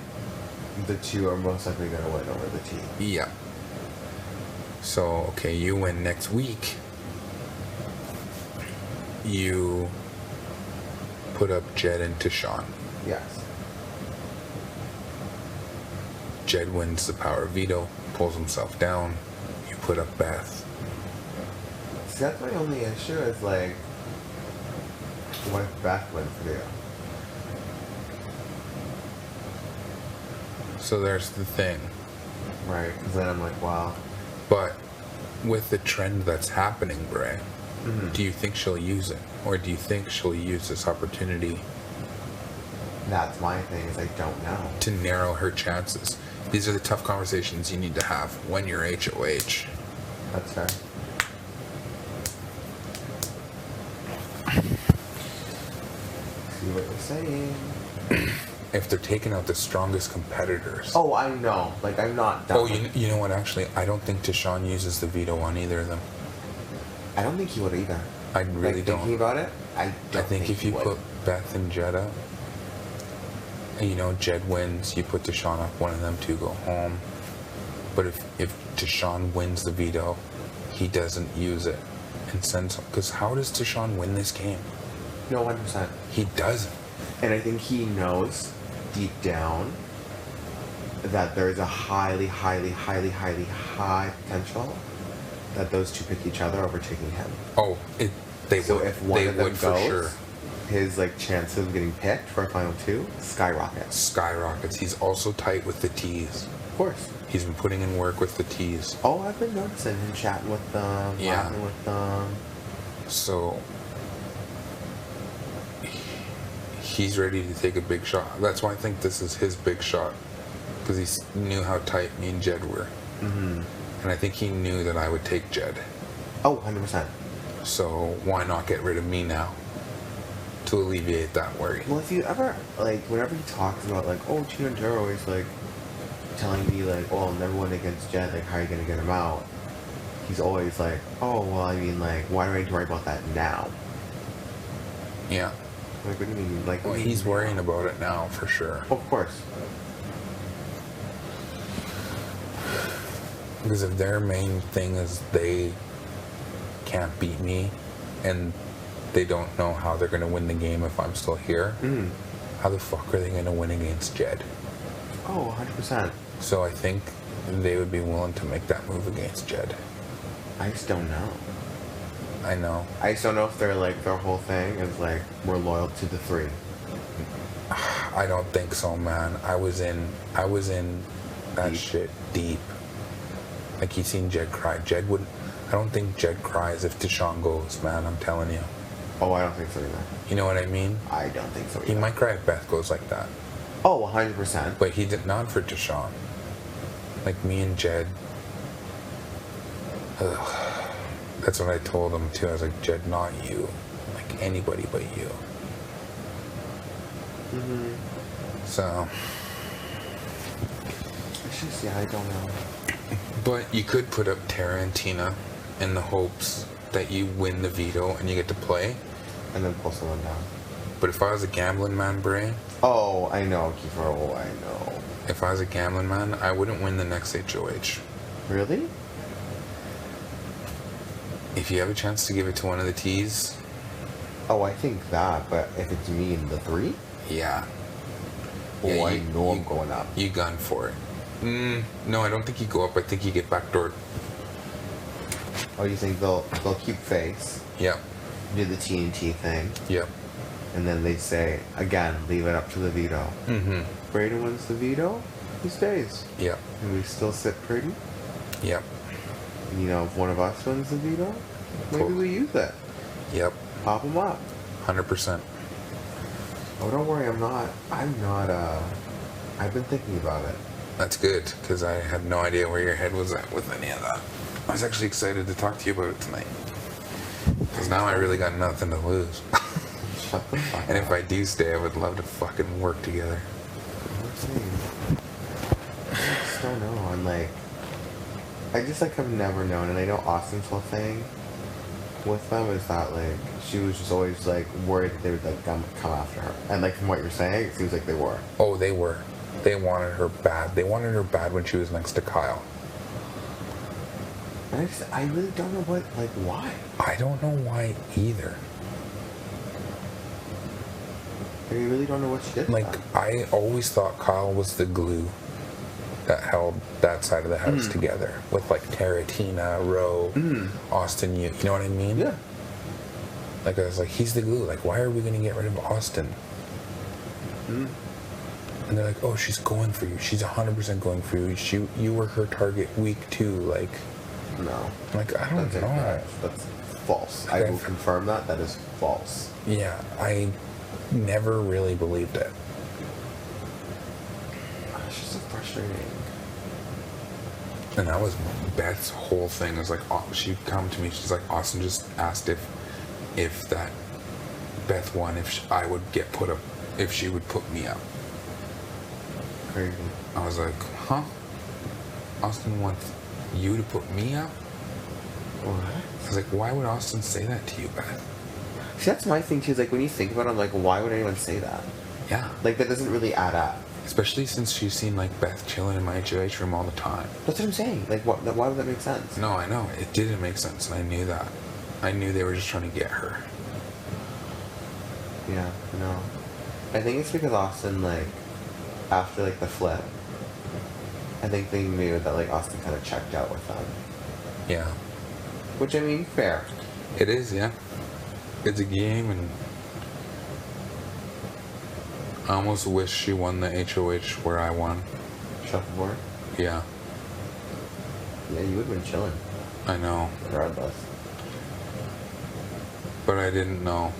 Speaker 4: the 2 are most likely going to win over the T.
Speaker 6: Yeah. So, okay, you win next week. You put up Jed and Tashawn.
Speaker 4: Yes.
Speaker 6: Jed wins the power veto, pulls himself down. You put up Beth.
Speaker 4: See, that's my only issue is like, what if Beth wins for you?
Speaker 6: So there's the thing.
Speaker 4: Right? Because then I'm like, wow.
Speaker 6: But with the trend that's happening, Bray, do you think she'll use it? Or do you think she'll use this opportunity
Speaker 4: That's my thing, is I don't know.
Speaker 6: to narrow her chances? These are the tough conversations you need to have when you're HOH.
Speaker 4: That's fair. See what you're saying.
Speaker 6: If they're taking out the strongest competitors.
Speaker 4: Oh, I know. Like, I'm not done.
Speaker 6: Oh, you know what? Actually, I don't think Tashawn uses the veto on either of them.
Speaker 4: I don't think he would either.
Speaker 6: I really
Speaker 4: like,
Speaker 6: don't.
Speaker 4: Thinking about it, I don't
Speaker 6: I think if
Speaker 4: he
Speaker 6: you
Speaker 4: would.
Speaker 6: put Beth and Jed up, and you know Jed wins, you put Tashawn up, one of them 2 go home. But if Tashawn wins the veto, he doesn't use it and sends. Because how does Tashawn win this game?
Speaker 4: No, 100%.
Speaker 6: He doesn't.
Speaker 4: And I think he knows deep down that there is a highly, highly, highly, highly high potential that those two pick each other over taking him.
Speaker 6: Oh,
Speaker 4: So if one of them
Speaker 6: would for
Speaker 4: goes,
Speaker 6: sure.
Speaker 4: his like chances of getting picked for a final two skyrockets.
Speaker 6: Skyrockets. He's also tight with the T's.
Speaker 4: Of course.
Speaker 6: He's been putting in work with the T's.
Speaker 4: Oh, I've been noticing him chatting with them,
Speaker 6: Yeah.
Speaker 4: laughing with them.
Speaker 6: So he's ready to take a big shot. That's why I think this is his big shot, because he knew how tight me and Jed were.
Speaker 4: Mm-hmm.
Speaker 6: And I think he knew that I would take Jed.
Speaker 4: Oh, 100%.
Speaker 6: So why not get rid of me now to alleviate that worry?
Speaker 4: Well, if you ever, like, whenever he talks about, like, oh, Chino and Joe always, like, telling me, like, oh, I'll never win against Jed, like, how are you going to get him out? He's always like, oh, well, I mean, like, why do I need to worry about that now?
Speaker 6: Yeah.
Speaker 4: Like, what do you mean? Like,
Speaker 6: Well, he's worrying about it now for sure.
Speaker 4: Of course.
Speaker 6: Because if their main thing is they can't beat me and they don't know how they're going to win the game if I'm still here, how the fuck are they going to win against Jed?
Speaker 4: Oh, 100%.
Speaker 6: So I think they would be willing to make that move against Jed.
Speaker 4: I just don't know.
Speaker 6: I know.
Speaker 4: I just don't know if they're, like, their whole thing is, like, we're loyal to the three.
Speaker 6: I don't think so, man. I was in that
Speaker 4: Deep.
Speaker 6: shit deep. Like, he's seen Jed cry. Jed wouldn't. I don't think Jed cries if Deshaun goes, man. I'm telling you.
Speaker 4: Oh, I don't think so either.
Speaker 6: You know what I mean?
Speaker 4: I don't think so either.
Speaker 6: He might cry if Beth goes like that.
Speaker 4: Oh, 100%.
Speaker 6: But he did not for Deshaun. Like, me and Jed. Ugh. That's what I told him, too. I was like, Jed, not you. Like, anybody but you. So.
Speaker 4: It's just, yeah, I don't know.
Speaker 6: But you could put up Tara and Tina in the hopes that you win the veto and you get to play.
Speaker 4: And then pull someone down.
Speaker 6: But if I was a gambling man, Bray,
Speaker 4: Oh, I know, Kiefer. Oh, I know.
Speaker 6: if I was a gambling man, I wouldn't win the next HOH.
Speaker 4: Really?
Speaker 6: If you have a chance to give it to one of the T's,
Speaker 4: Oh, I think that, but if it's me and the three,
Speaker 6: yeah.
Speaker 4: oh,
Speaker 6: Yeah,
Speaker 4: I know I'm going up.
Speaker 6: You gun for it. No, I don't think you go up. I think you get backdoored.
Speaker 4: Oh, you think they'll keep face,
Speaker 6: Yep.
Speaker 4: do the TNT thing,
Speaker 6: Yep.
Speaker 4: and then they say, again, leave it up to the veto.
Speaker 6: Mm-hmm.
Speaker 4: Braden wins the veto, he stays.
Speaker 6: Yep.
Speaker 4: And we still sit pretty.
Speaker 6: Yep.
Speaker 4: And, you know, if one of us wins the veto, maybe
Speaker 6: Cool.
Speaker 4: we use it.
Speaker 6: Yep.
Speaker 4: Pop them up.
Speaker 6: 100%.
Speaker 4: Oh, don't worry, I'm not, I've been thinking about it.
Speaker 6: That's good, because I had no idea where your head was at with any of that. I was actually excited to talk to you about it tonight. Because now I really got nothing to lose.
Speaker 4: Shut the fuck
Speaker 6: And
Speaker 4: up.
Speaker 6: if I do stay, I would love to fucking work together.
Speaker 4: I just don't know. I'm like, I just like have never known, and I know Austin's whole thing with them is that like she was just always like worried that they would like come after her, and like from what you're saying, it seems like they were.
Speaker 6: Oh, they were. They wanted her bad. They wanted her bad when she was next to Kyle.
Speaker 4: And I really don't know why.
Speaker 6: I don't know why either.
Speaker 4: I really don't know what she did. to
Speaker 6: Like,
Speaker 4: them.
Speaker 6: I always thought Kyle was the glue that held that side of the house together. With, like, Tara, Tina, Ro, Austin, you know what I mean?
Speaker 4: Yeah.
Speaker 6: Like, I was like, he's the glue. Like, why are we going to get rid of Austin? And they're like, oh, she's going for you. She's 100% going for you. You were her target week 2. Like,
Speaker 4: No.
Speaker 6: I'm like, I don't
Speaker 4: That's
Speaker 6: know.
Speaker 4: incorrect. That's false. I
Speaker 6: Okay.
Speaker 4: will confirm that. That is false.
Speaker 6: Yeah, I never really believed it.
Speaker 4: It's just so frustrating.
Speaker 6: And that was Beth's whole thing. It was like, she'd come to me. She's like, Austin just asked if that Beth won, I would get put up, if she would put me up.
Speaker 4: Crazy.
Speaker 6: I was like, huh? Austin wants you to put me up?
Speaker 4: What?
Speaker 6: I was like, why would Austin say that to you, Beth?
Speaker 4: See, that's my thing too. Is like when you think about it, I'm like, why would anyone say that?
Speaker 6: Yeah.
Speaker 4: Like that doesn't really add up.
Speaker 6: Especially since she's seen like Beth chilling in my HOH room all the time.
Speaker 4: That's what I'm saying. Like, why would that make sense?
Speaker 6: No, I know. It didn't make sense, and I knew that. I knew they were just trying to get her.
Speaker 4: Yeah, no. I think it's because Austin, like, after, like, the flip, I think they knew that, like, Austin kind of checked out with them.
Speaker 6: Yeah.
Speaker 4: Which, I mean, fair.
Speaker 6: It is, yeah. It's a game, and I almost wish she won the HOH where I won.
Speaker 4: Shuffleboard?
Speaker 6: Yeah,
Speaker 4: Yeah, you would have been chilling,
Speaker 6: I know.
Speaker 4: regardless.
Speaker 6: But I didn't know,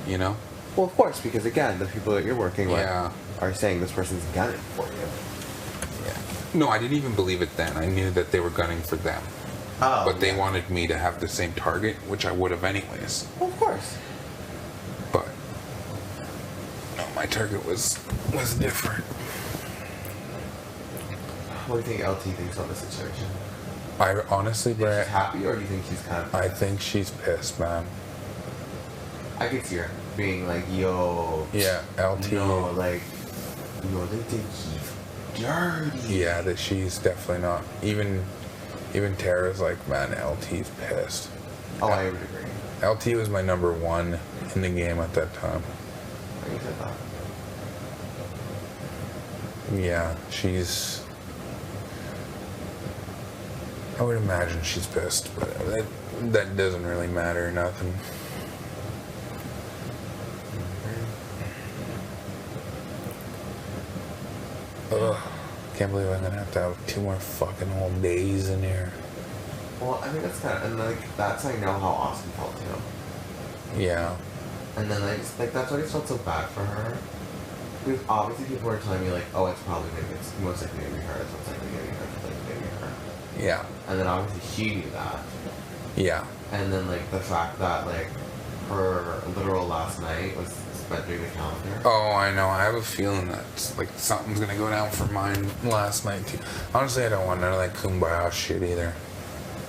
Speaker 6: you know?
Speaker 4: Well, of course, because, again, the people that you're working with
Speaker 6: Yeah.
Speaker 4: are saying this person's gunning for you.
Speaker 6: Yeah. No, I didn't even believe it then. I knew that they were gunning for them.
Speaker 4: Oh,
Speaker 6: But they
Speaker 4: yeah.
Speaker 6: wanted me to have the same target, which I would have anyways.
Speaker 4: Well, of course.
Speaker 6: But no, my target was different.
Speaker 4: What do you think LT thinks of the situation?
Speaker 6: I honestly,
Speaker 4: She's
Speaker 6: Brett,
Speaker 4: happy, or do you think she's kind of...
Speaker 6: I think she's pissed, man.
Speaker 4: I could see her being like, yo...
Speaker 6: Yeah, LT.
Speaker 4: No, like... Yo, they think he's dirty.
Speaker 6: Yeah, that she's definitely not. Even Tara's like, man, LT's pissed.
Speaker 4: Oh, I would agree.
Speaker 6: LT was my number one in the game at that time.
Speaker 4: I think said that.
Speaker 6: Yeah, she's... I would imagine she's pissed, but that doesn't really matter, nothing. Ugh, can't believe I'm gonna have to have 2 more fucking whole days in here.
Speaker 4: Well, I think that's kind of... And, like, that's, I know how Austin felt, too.
Speaker 6: Yeah.
Speaker 4: And then I just, like, that's why I felt so bad for her. Because obviously people were telling me, like, oh, it's probably going to be, most likely going to be her, it's most likely going to be her, it's likely going to be her.
Speaker 6: Yeah.
Speaker 4: And then obviously she knew that.
Speaker 6: Yeah.
Speaker 4: And then, like, the fact that, like, her literal last night was spent doing the calendar.
Speaker 6: Oh, I know. I have a feeling that like something's gonna go down for mine last night too. Honestly, I don't want none of that kumbaya shit either.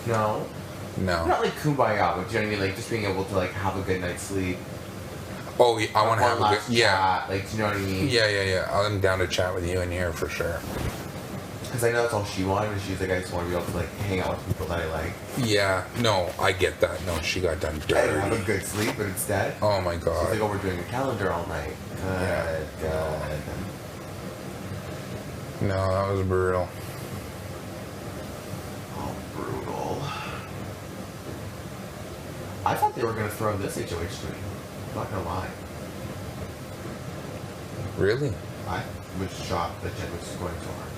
Speaker 4: No.
Speaker 6: No.
Speaker 4: Not like kumbaya, but you know what I mean? Like, just being able to, like, have a good night's sleep.
Speaker 6: Oh, yeah, I want to
Speaker 4: One
Speaker 6: have a
Speaker 4: last
Speaker 6: good... Yeah.
Speaker 4: chat, like, you know what I mean?
Speaker 6: Yeah. I'm down to chat with you in here for sure.
Speaker 4: Because I know that's all she wanted, and she's like, I just want to be able to, like, hang out with people that I like.
Speaker 6: Yeah. No, I get that. No, she got done
Speaker 4: I didn't have a
Speaker 6: dirty.
Speaker 4: good sleep, but instead,
Speaker 6: Oh my
Speaker 4: she's
Speaker 6: god.
Speaker 4: like, oh, we're doing a calendar all night. Good.
Speaker 6: No, that was brutal.
Speaker 4: Oh, brutal. I thought they were going to throw this HOH to me. I'm not going to lie.
Speaker 6: Really?
Speaker 4: I was shocked that Jed was just going so hard.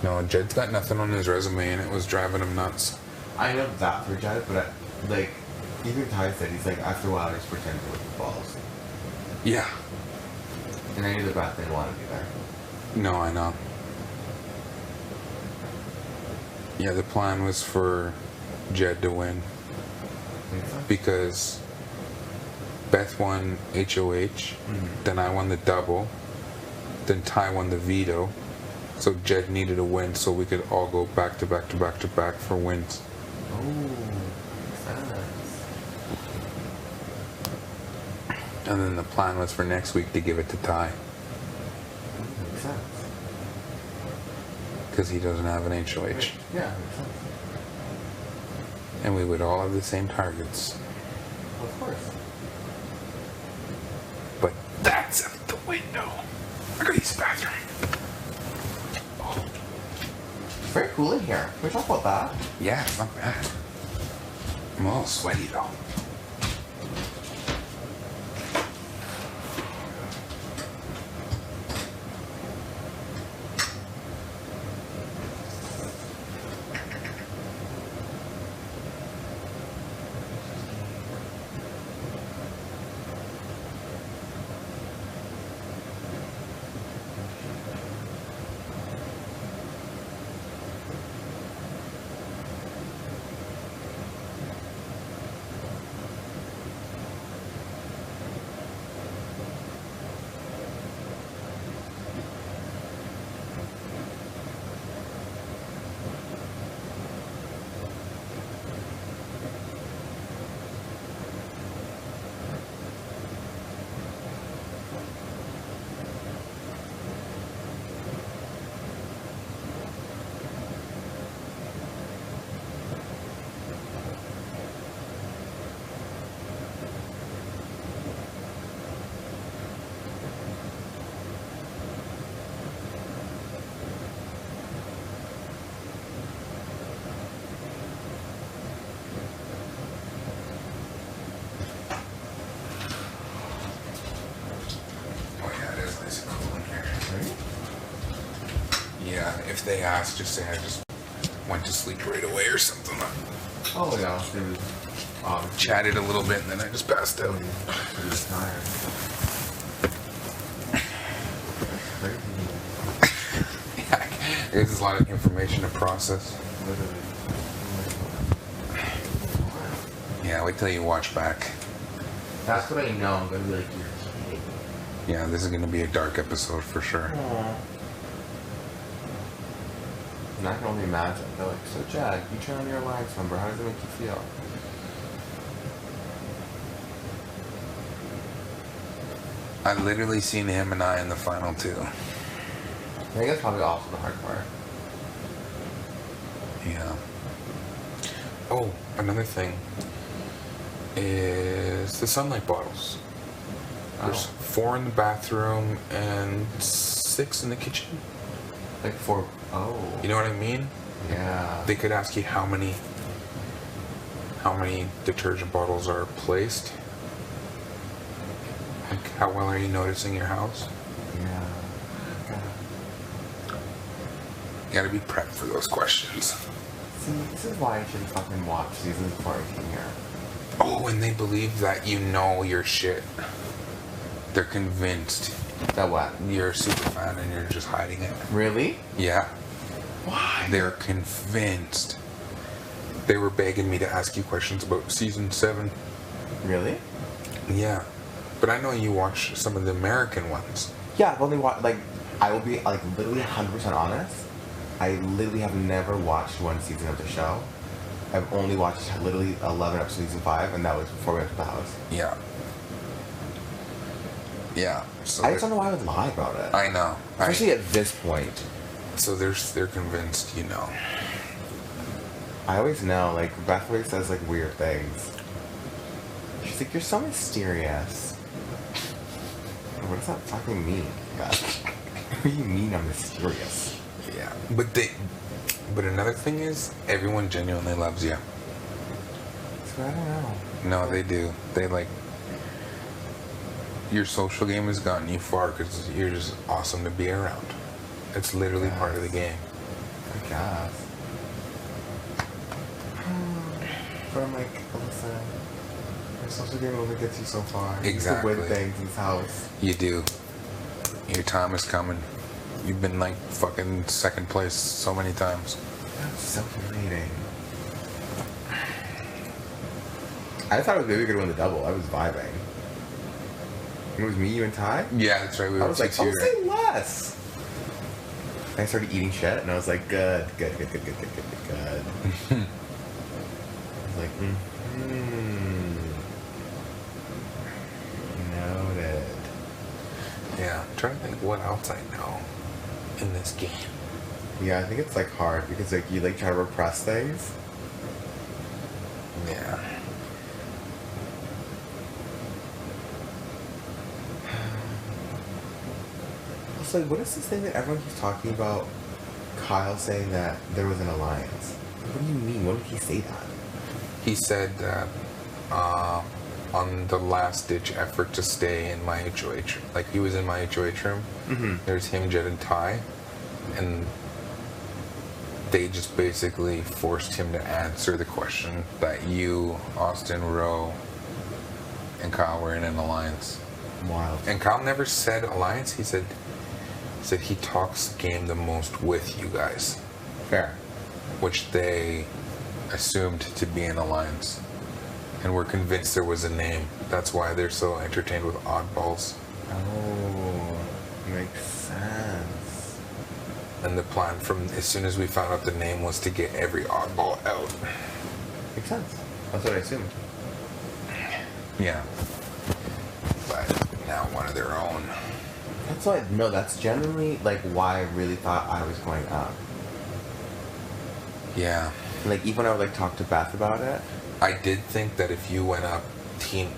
Speaker 6: No, Jed's got nothing on his resume and it was driving him nuts.
Speaker 4: I know that for Jed, but, like, even Ty said, he's like, after a while, I just pretend to look at balls.
Speaker 6: Yeah.
Speaker 4: And I knew the Beth didn't want to be there.
Speaker 6: No, I know. Yeah, the plan was for Jed to win
Speaker 4: Think so?
Speaker 6: because Beth won HOH, then I won the double, then Ty won the veto. So Jed needed a win so we could all go back to back to back to back for wins.
Speaker 4: Oh, makes sense.
Speaker 6: And then the plan was for next week to give it to Ty
Speaker 4: Makes sense.
Speaker 6: because he doesn't have an HOH.
Speaker 4: Yeah, makes sense.
Speaker 6: And we would all have the same targets.
Speaker 4: Well, of course.
Speaker 6: But that's out the window. I gotta use the bathroom.
Speaker 4: It's very cool in here. Can we talk about that?
Speaker 6: Yeah, it's not bad. I'm a little sweaty though. Yeah, if they ask, just say I just went to sleep right away or something.
Speaker 4: Oh yeah, it was obviously
Speaker 6: Chatted a little bit and then I just passed out.
Speaker 4: he was tired. Crazy.
Speaker 6: Yeah, there's a lot of information to process.
Speaker 4: Literally.
Speaker 6: Yeah, wait till you watch back.
Speaker 4: That's what I know. I'm gonna be like, you're kidding.
Speaker 6: Yeah, this is going to be a dark episode for sure.
Speaker 4: Aww. And I can only imagine. They're like, so Jack, you turn on your alliance number. How does it make you feel?
Speaker 6: I literally seen him and I in the final two.
Speaker 4: I think that's probably also the hard part.
Speaker 6: Yeah. Oh, another thing is the sunlight bottles. There's 4 in the bathroom and 6 in the kitchen.
Speaker 4: Like for
Speaker 6: You know what I mean?
Speaker 4: Yeah.
Speaker 6: They could ask you how many detergent bottles are placed. Like, how well are you noticing your house?
Speaker 4: Yeah.
Speaker 6: You gotta be prepped for those questions.
Speaker 4: See, this is why I should fucking watch seasons before I came here.
Speaker 6: Oh, and they believe that you know your shit. They're convinced
Speaker 4: That what?
Speaker 6: you're a super fan and you're just hiding it.
Speaker 4: Really?
Speaker 6: Yeah.
Speaker 4: Why?
Speaker 6: They're convinced. They were begging me to ask you questions about season 7.
Speaker 4: Really?
Speaker 6: Yeah. But I know you watch some of the American ones.
Speaker 4: Yeah, I've only watched, like, I will be, like, literally 100% honest. I literally have never watched one season of the show. I've only watched literally 11 episodes of season 5, and that was before we went to the house.
Speaker 6: Yeah. Yeah. So
Speaker 4: I just don't know why I would lie about it.
Speaker 6: I know.
Speaker 4: Especially at this point.
Speaker 6: So they're convinced, you know.
Speaker 4: I always know, like, Beth always says, like, weird things. She's like, you're so mysterious. What does that fucking mean? God. What do you mean I'm mysterious?
Speaker 6: Yeah. But another thing is, everyone genuinely loves you.
Speaker 4: So I don't know.
Speaker 6: No, they do. They like your social game has gotten you far because you're just awesome to be around. It's literally part of the game.
Speaker 4: I guess. But I'm like, listen, your social game only gets you so far.
Speaker 6: Exactly.
Speaker 4: You used to win things in this house.
Speaker 6: You do. Your time is coming. You've been like fucking second place so many times.
Speaker 4: That's so humiliating. I thought it was maybe gonna win the double. I was vibing. It was me, you, and Ty?
Speaker 6: Yeah, that's right. We
Speaker 4: I
Speaker 6: were
Speaker 4: was like,
Speaker 6: 6
Speaker 4: I'll
Speaker 6: years.
Speaker 4: say less. I started eating shit, and I was like, good. I was like, noted.
Speaker 6: Yeah, I'm trying to think what else I know in this game.
Speaker 4: Yeah, I think it's like hard because like you like try to repress things.
Speaker 6: Yeah.
Speaker 4: Also, what is this thing that everyone keeps talking about? Kyle saying that there was an alliance. What do you mean? When did he say that?
Speaker 6: He said that on the last ditch effort to stay in my HOH, like he was in my HOH room.
Speaker 4: Mm-hmm.
Speaker 6: There's him, Jed, and Ty, and they just basically forced him to answer the question that you, Austin, Rowe, and Kyle were in an alliance.
Speaker 4: Wild.
Speaker 6: And Kyle never said alliance. He said he talks game the most with you guys,
Speaker 4: Fair.
Speaker 6: which they assumed to be an alliance, and were convinced there was a name. That's why they're so entertained with oddballs.
Speaker 4: Oh, makes sense.
Speaker 6: And the plan from as soon as we found out the name was to get every oddball out.
Speaker 4: Makes sense. That's what I assumed.
Speaker 6: Yeah. But now one of their own.
Speaker 4: That's why. No, that's generally like why I really thought I was going up.
Speaker 6: Yeah.
Speaker 4: Like even when I would like talk to Beth about it.
Speaker 6: I did think that if you went up,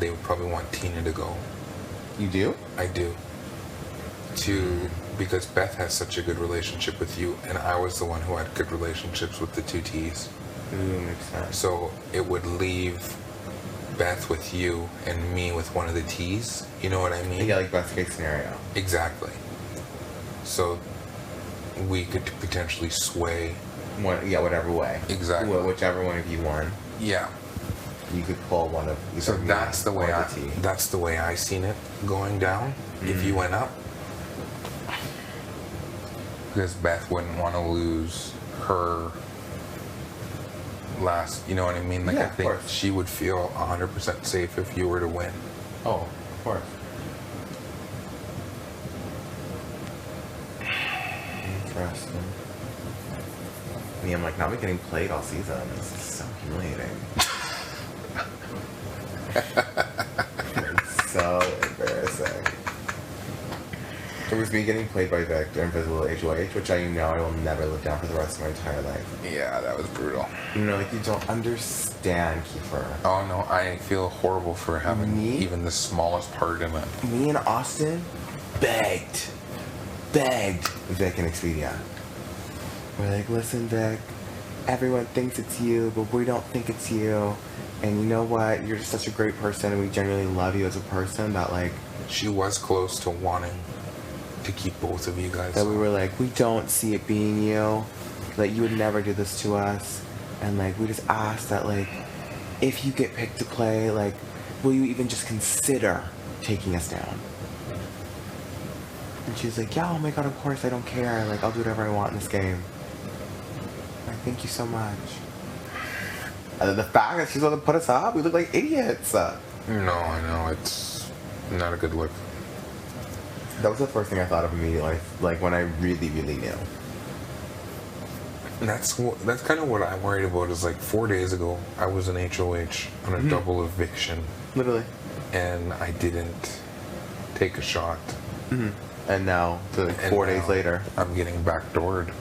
Speaker 6: they would probably want Tina to go.
Speaker 4: You do?
Speaker 6: I do. Because Beth has such a good relationship with you, and I was the one who had good relationships with the two T's.
Speaker 4: Ooh, makes sense.
Speaker 6: So it would leave Beth with you and me with one of the T's. You know what I mean?
Speaker 4: Yeah, like best case scenario.
Speaker 6: Exactly. So we could potentially sway.
Speaker 4: Whatever way.
Speaker 6: Exactly.
Speaker 4: Whichever one of you won,
Speaker 6: Yeah.
Speaker 4: you could pull one of.
Speaker 6: So
Speaker 4: either
Speaker 6: that's
Speaker 4: me
Speaker 6: the way
Speaker 4: or
Speaker 6: I.
Speaker 4: the tea.
Speaker 6: That's the way I seen it going down. If you went up, because Beth wouldn't want to lose her last. You know what I mean? Like
Speaker 4: Yeah,
Speaker 6: I
Speaker 4: of
Speaker 6: think
Speaker 4: course.
Speaker 6: she would feel 100% safe if you were to win.
Speaker 4: Oh, of course. Interesting. Me, I'm like, not me getting played all season. This is so humiliating. It's so embarrassing. It was me getting played by Victor Invisible HOH, which I know I will never live down for the rest of my entire life.
Speaker 6: Yeah, that was brutal.
Speaker 4: You know, like, you don't understand, Kiefer.
Speaker 6: Oh no, I feel horrible for having
Speaker 4: Me?
Speaker 6: even the smallest part in it.
Speaker 4: Me and Austin begged Vic and Expedia. We're like, listen, Vic, everyone thinks it's you, but we don't think it's you. And you know what? You're just such a great person, and we genuinely love you as a person that, like,
Speaker 6: She was close to wanting to keep both of you guys.
Speaker 4: that we were like, we don't see it being you. Like, you would never do this to us. And, like, we just asked that, like, if you get picked to play, like, will you even just consider taking us down? And she's like, yeah, oh my god, of course, I don't care. Like, I'll do whatever I want in this game. Like, thank you so much. And then the fact that she's going to put us up, we look like idiots.
Speaker 6: No, I know, it's not a good look.
Speaker 4: That was the first thing I thought of immediately, like, when I really, really knew.
Speaker 6: That's kind of what I'm worried about. Is like 4 days ago, I was in HOH on a double eviction,
Speaker 4: Literally.
Speaker 6: and I didn't take a shot.
Speaker 4: And now, like,
Speaker 6: And
Speaker 4: 4 days
Speaker 6: now
Speaker 4: later.
Speaker 6: I'm getting backdoored.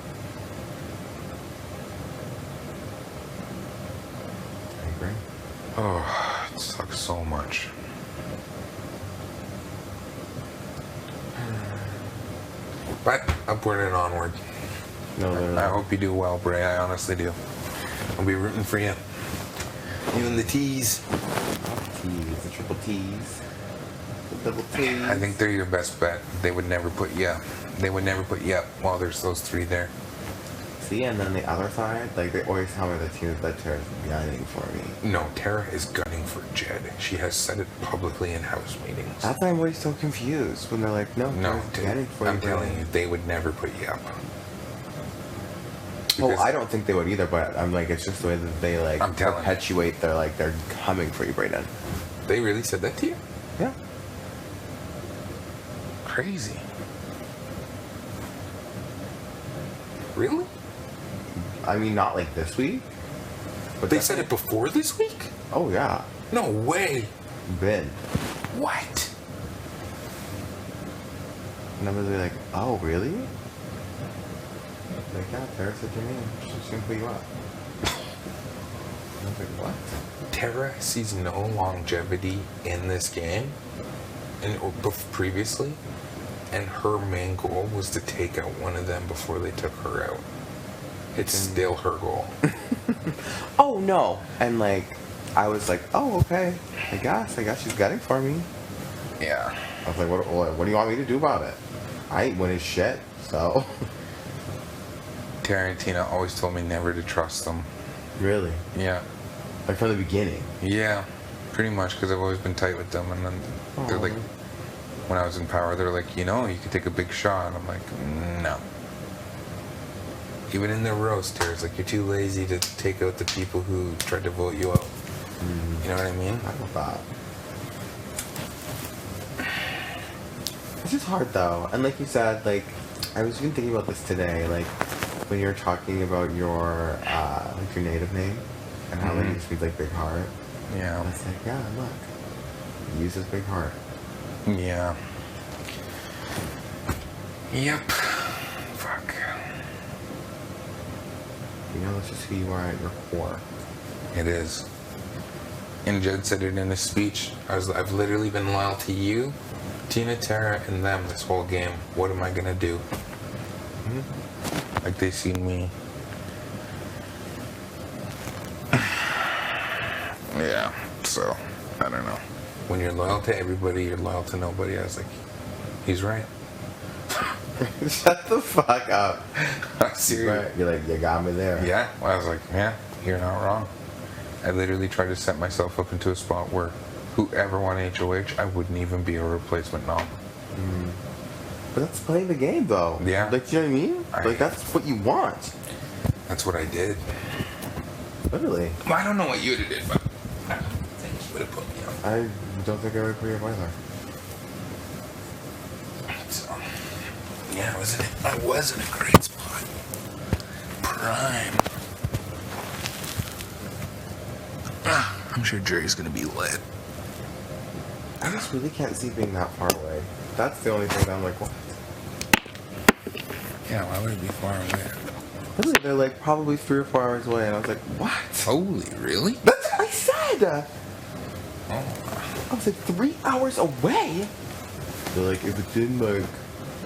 Speaker 4: I agree.
Speaker 6: Oh, it sucks so much. But upward and onward.
Speaker 4: No, literally.
Speaker 6: I hope you do well, Bray. I honestly do. I'll be rooting for you. You and the T's.
Speaker 4: T's, the triple T's, the double T's.
Speaker 6: I think they're your best bet. They would never put you up. They would never put you up while there's those three there.
Speaker 4: See, and then the other side, like, they always tell me the team that Tara's gunning for me.
Speaker 6: No, Tara is gunning for Jed. She has said it publicly in house meetings.
Speaker 4: That's why I'm always so confused when they're like, no,
Speaker 6: No,
Speaker 4: Tara's gunning for
Speaker 6: I'm
Speaker 4: you.
Speaker 6: telling you, they would never put you up.
Speaker 4: Well,
Speaker 6: Because-
Speaker 4: I don't think they would either, but I'm like, it's just the way that they, like,
Speaker 6: I'm telling you.
Speaker 4: perpetuate their, like, they're coming for you, Brayden.
Speaker 6: They really said that to you?
Speaker 4: Yeah.
Speaker 6: Crazy. Really?
Speaker 4: I mean, not like this week. But
Speaker 6: They said it before this week?
Speaker 4: Oh, yeah.
Speaker 6: No way.
Speaker 4: Ben.
Speaker 6: What?
Speaker 4: And I was like, oh, really? Like, yeah, Tara said to me, she's gonna put you up. I was like, what?
Speaker 6: Tara sees no longevity in this game, and previously, and her main goal was to take out one of them before they took her out. It's still her goal.
Speaker 4: Oh, no. And, like, I was like, oh, okay. I guess she's gunning for me.
Speaker 6: Yeah.
Speaker 4: I was like, what do you want me to do about it? I ain't winning shit, so.
Speaker 6: Tara and Tina always told me never to trust them.
Speaker 4: Really?
Speaker 6: Yeah.
Speaker 4: Like, from the beginning?
Speaker 6: Yeah. Pretty much, because I've always been tight with them, and then they're like, when I was in power, they're like, you know, you could take a big shot. And I'm like, no. Even in the roast, Tara's like, you're too lazy to take out the people who tried to vote you out. You know what I mean?
Speaker 4: I love that. It's just hard, though. And like you said, like, I was even thinking about this today, like, when you're talking about your, like, your native name, and how, like, it just means, like, big heart.
Speaker 6: Yeah.
Speaker 4: And it's like, yeah, look. Use this big heart.
Speaker 6: Yeah. Yep. Fuck.
Speaker 4: You know, that's just who you are at your core.
Speaker 6: It is. And Jed said it in his speech. I've literally been loyal to you, Tina, Tara, and them this whole game. What am I gonna do? Like they seen me. Yeah. So I don't know. When you're loyal to everybody, you're loyal to nobody. I was like, he's right.
Speaker 4: Shut the fuck up.
Speaker 6: I see.
Speaker 4: You're like, you got me there.
Speaker 6: Yeah. Well, I was like, yeah, you're not wrong. I literally tried to set myself up into a spot where whoever won HOH, I wouldn't even be a replacement nom.
Speaker 4: But that's playing the game, though.
Speaker 6: Yeah.
Speaker 4: Like, you know what I mean? Like, that's what you want.
Speaker 6: That's what I did.
Speaker 4: Literally.
Speaker 6: Well, I don't know what you did, but I don't think you would have put me on.
Speaker 4: I don't think I would put your either.
Speaker 6: So, yeah, I was in a great spot. Prime. I'm sure Jerry's gonna be lit.
Speaker 4: I just really can't see being that far away. That's the only thing that I'm like, what?
Speaker 6: Yeah, why would it be far away?
Speaker 4: Literally, they're like probably 3 or 4 hours away, and I was like, what?
Speaker 6: Holy, really?
Speaker 4: That's what I said!
Speaker 6: Oh.
Speaker 4: I was like, 3 hours away? They're like, if it's in like,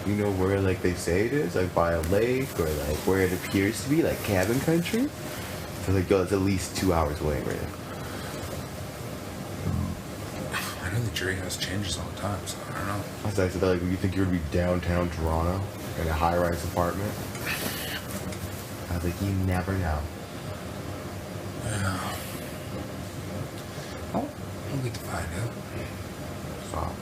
Speaker 4: you know, where like they say it is, like by a lake, or like where it appears to be, like cabin country. They're like, yo, it's at least 2 hours away, right?
Speaker 6: I know the jury house changes all the time, so I don't know.
Speaker 4: I was like, so they're like, you think you would be downtown Toronto in a high-rise apartment? I was like, you never know.
Speaker 6: Yeah. Oh, we'll get to find out.
Speaker 4: Stop.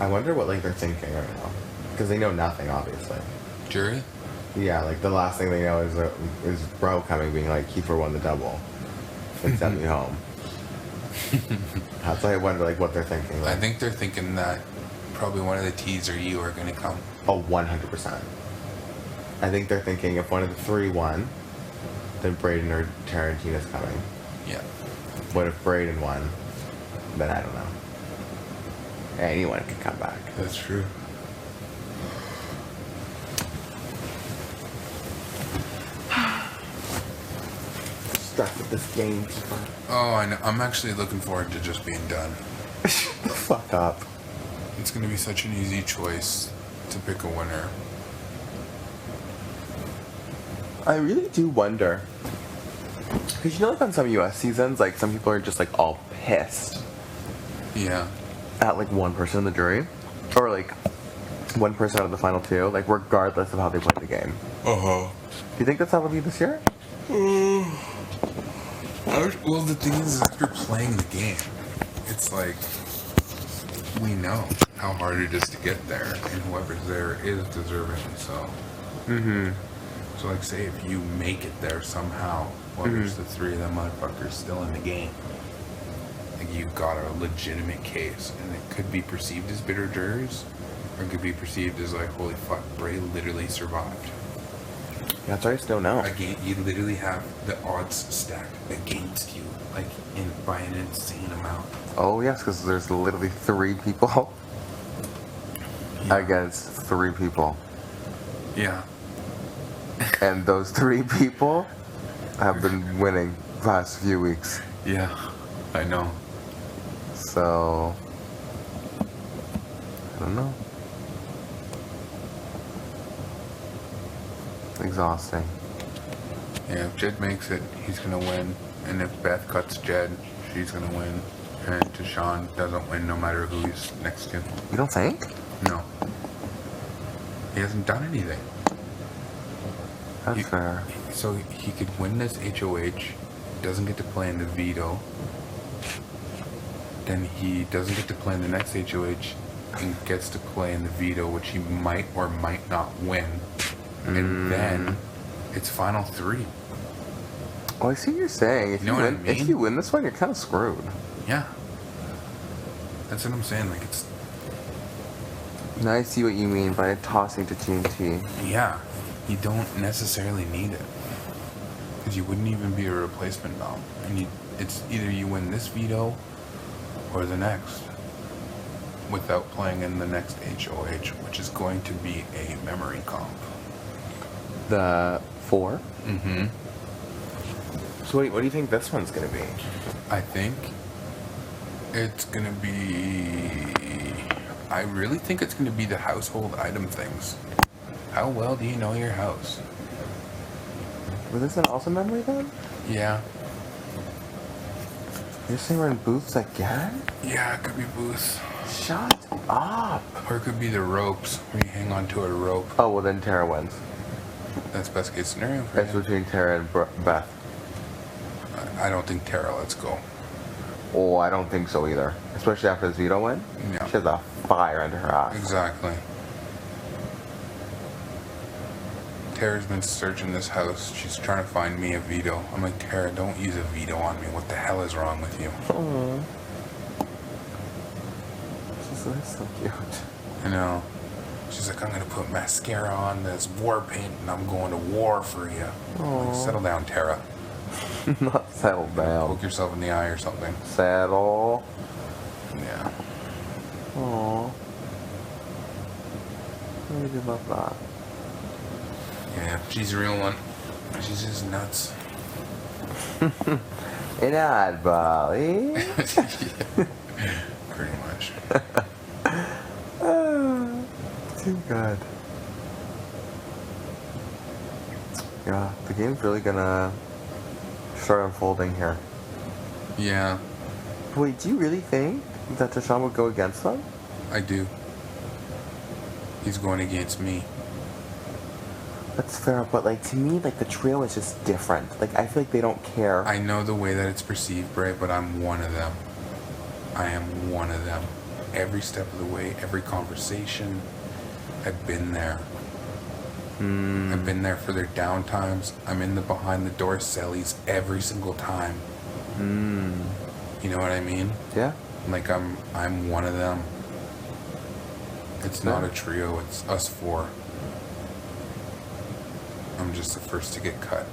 Speaker 4: I wonder what like they're thinking right now, because they know nothing, obviously.
Speaker 6: Jury?
Speaker 4: Yeah, like the last thing they know is bro coming, being like, Kiefer won the double, and sent me home. That's why I wonder like what they're thinking. Like,
Speaker 6: I think they're thinking that probably one of the T's or you are going to come.
Speaker 4: oh, 100%. I think they're thinking if one of the 3 won, then Braden or Tarantina's coming.
Speaker 6: Yeah.
Speaker 4: What if Braden won? Then I don't know. Anyone can come back.
Speaker 6: That's true.
Speaker 4: Stuck with this game, Kiefer.
Speaker 6: Oh, I know. I'm actually looking forward to just being done.
Speaker 4: Fuck up.
Speaker 6: It's going to be such an easy choice to pick a winner.
Speaker 4: I really do wonder. Because you know, like on some US seasons, like some people are just like all pissed
Speaker 6: Yeah.
Speaker 4: at like one person in the jury, or like one person out of the final 2, like regardless of how they played the game.
Speaker 6: Uh-huh.
Speaker 4: Do you think that's how it'll be this year?
Speaker 6: Well, the thing is, after playing the game, it's like, we know how hard it is to get there, and whoever's there is deserving, so.
Speaker 4: Mm-hmm.
Speaker 6: So, like, say if you make it there somehow, well, there's the 3 of them motherfuckers still in the game. Like, you've got a legitimate case, and it could be perceived as bitter jurors, or it could be perceived as like, holy fuck, Bray literally survived.
Speaker 4: Yeah, that's why I just don't know.
Speaker 6: Again, you literally have the odds stacked against you, like, by an insane amount.
Speaker 4: Oh yes, because there's literally 3 people against 3 people.
Speaker 6: Yeah.
Speaker 4: And those 3 people have been winning the past few weeks.
Speaker 6: Yeah, I know.
Speaker 4: So, I don't know. Exhausting.
Speaker 6: Yeah, if Jed makes it, he's gonna win. And if Beth cuts Jed, she's gonna win. And Tashawn doesn't win no matter who he's next to.
Speaker 4: You don't think?
Speaker 6: No. He hasn't done anything.
Speaker 4: That's fair.
Speaker 6: So he could win this HOH, doesn't get to play in the veto. Then he doesn't get to play in the next HOH and gets to play in the veto, which he might or might not win. And then it's final 3.
Speaker 4: Oh, I see what you're saying. If
Speaker 6: You know what I
Speaker 4: win, if
Speaker 6: mean?
Speaker 4: you win this one, you're kind of screwed.
Speaker 6: Yeah. That's what I'm saying. Like, it's.
Speaker 4: Now I see what you mean by tossing to TNT.
Speaker 6: Yeah. You don't necessarily need it. Because you wouldn't even be a replacement nom. And it's either you win this veto or the next without playing in the next HOH, which is going to be a memory comp.
Speaker 4: The 4?
Speaker 6: Mm-hmm.
Speaker 4: So what do you think this one's going to be?
Speaker 6: I think it's going to be... I really think it's going to be the household item things. How well do you know your house?
Speaker 4: Was this an also memory then?
Speaker 6: Yeah.
Speaker 4: You're saying we're in booths again?
Speaker 6: Yeah, it could be booths.
Speaker 4: Shut up.
Speaker 6: Or it could be the ropes, where you hang onto a rope.
Speaker 4: Oh, well then Tara wins.
Speaker 6: That's best case scenario for
Speaker 4: It's
Speaker 6: you.
Speaker 4: between Tara and Beth.
Speaker 6: I don't think Tara lets go.
Speaker 4: Oh, I don't think so either. Especially after this veto win.
Speaker 6: Yeah.
Speaker 4: She has a fire under her ass.
Speaker 6: Exactly. Tara's been searching this house. She's trying to find me a veto. I'm like, Tara, don't use a veto on me. What the hell is wrong with you?
Speaker 4: Aww. She's so cute.
Speaker 6: I know. She's like, I'm gonna put mascara on this war paint and I'm going to war for you. Like, settle down, Tara.
Speaker 4: Not settle down.
Speaker 6: Poke yourself in the eye or something.
Speaker 4: Settle.
Speaker 6: Yeah.
Speaker 4: Aww. I really love that.
Speaker 6: Yeah, she's a real one. She's just nuts.
Speaker 4: In ad valley.
Speaker 6: Pretty much.
Speaker 4: Too good. Yeah, the game's really gonna start unfolding here.
Speaker 6: Yeah,
Speaker 4: Wait, do you really think that Deshaun would go against them?
Speaker 6: I do. He's going against me.
Speaker 4: That's fair, but like to me, like the trio is just different. Like I feel like they don't care.
Speaker 6: I know the way that it's perceived, Bray, but I'm one of them. I am one of them. Every step of the way, every conversation, I've been there. I've been there for their downtimes. I'm in the behind the door cellies every single time. You know what I mean?
Speaker 4: Yeah.
Speaker 6: Like I'm one of them. It's not a trio, it's us four. I'm just the first to get cut.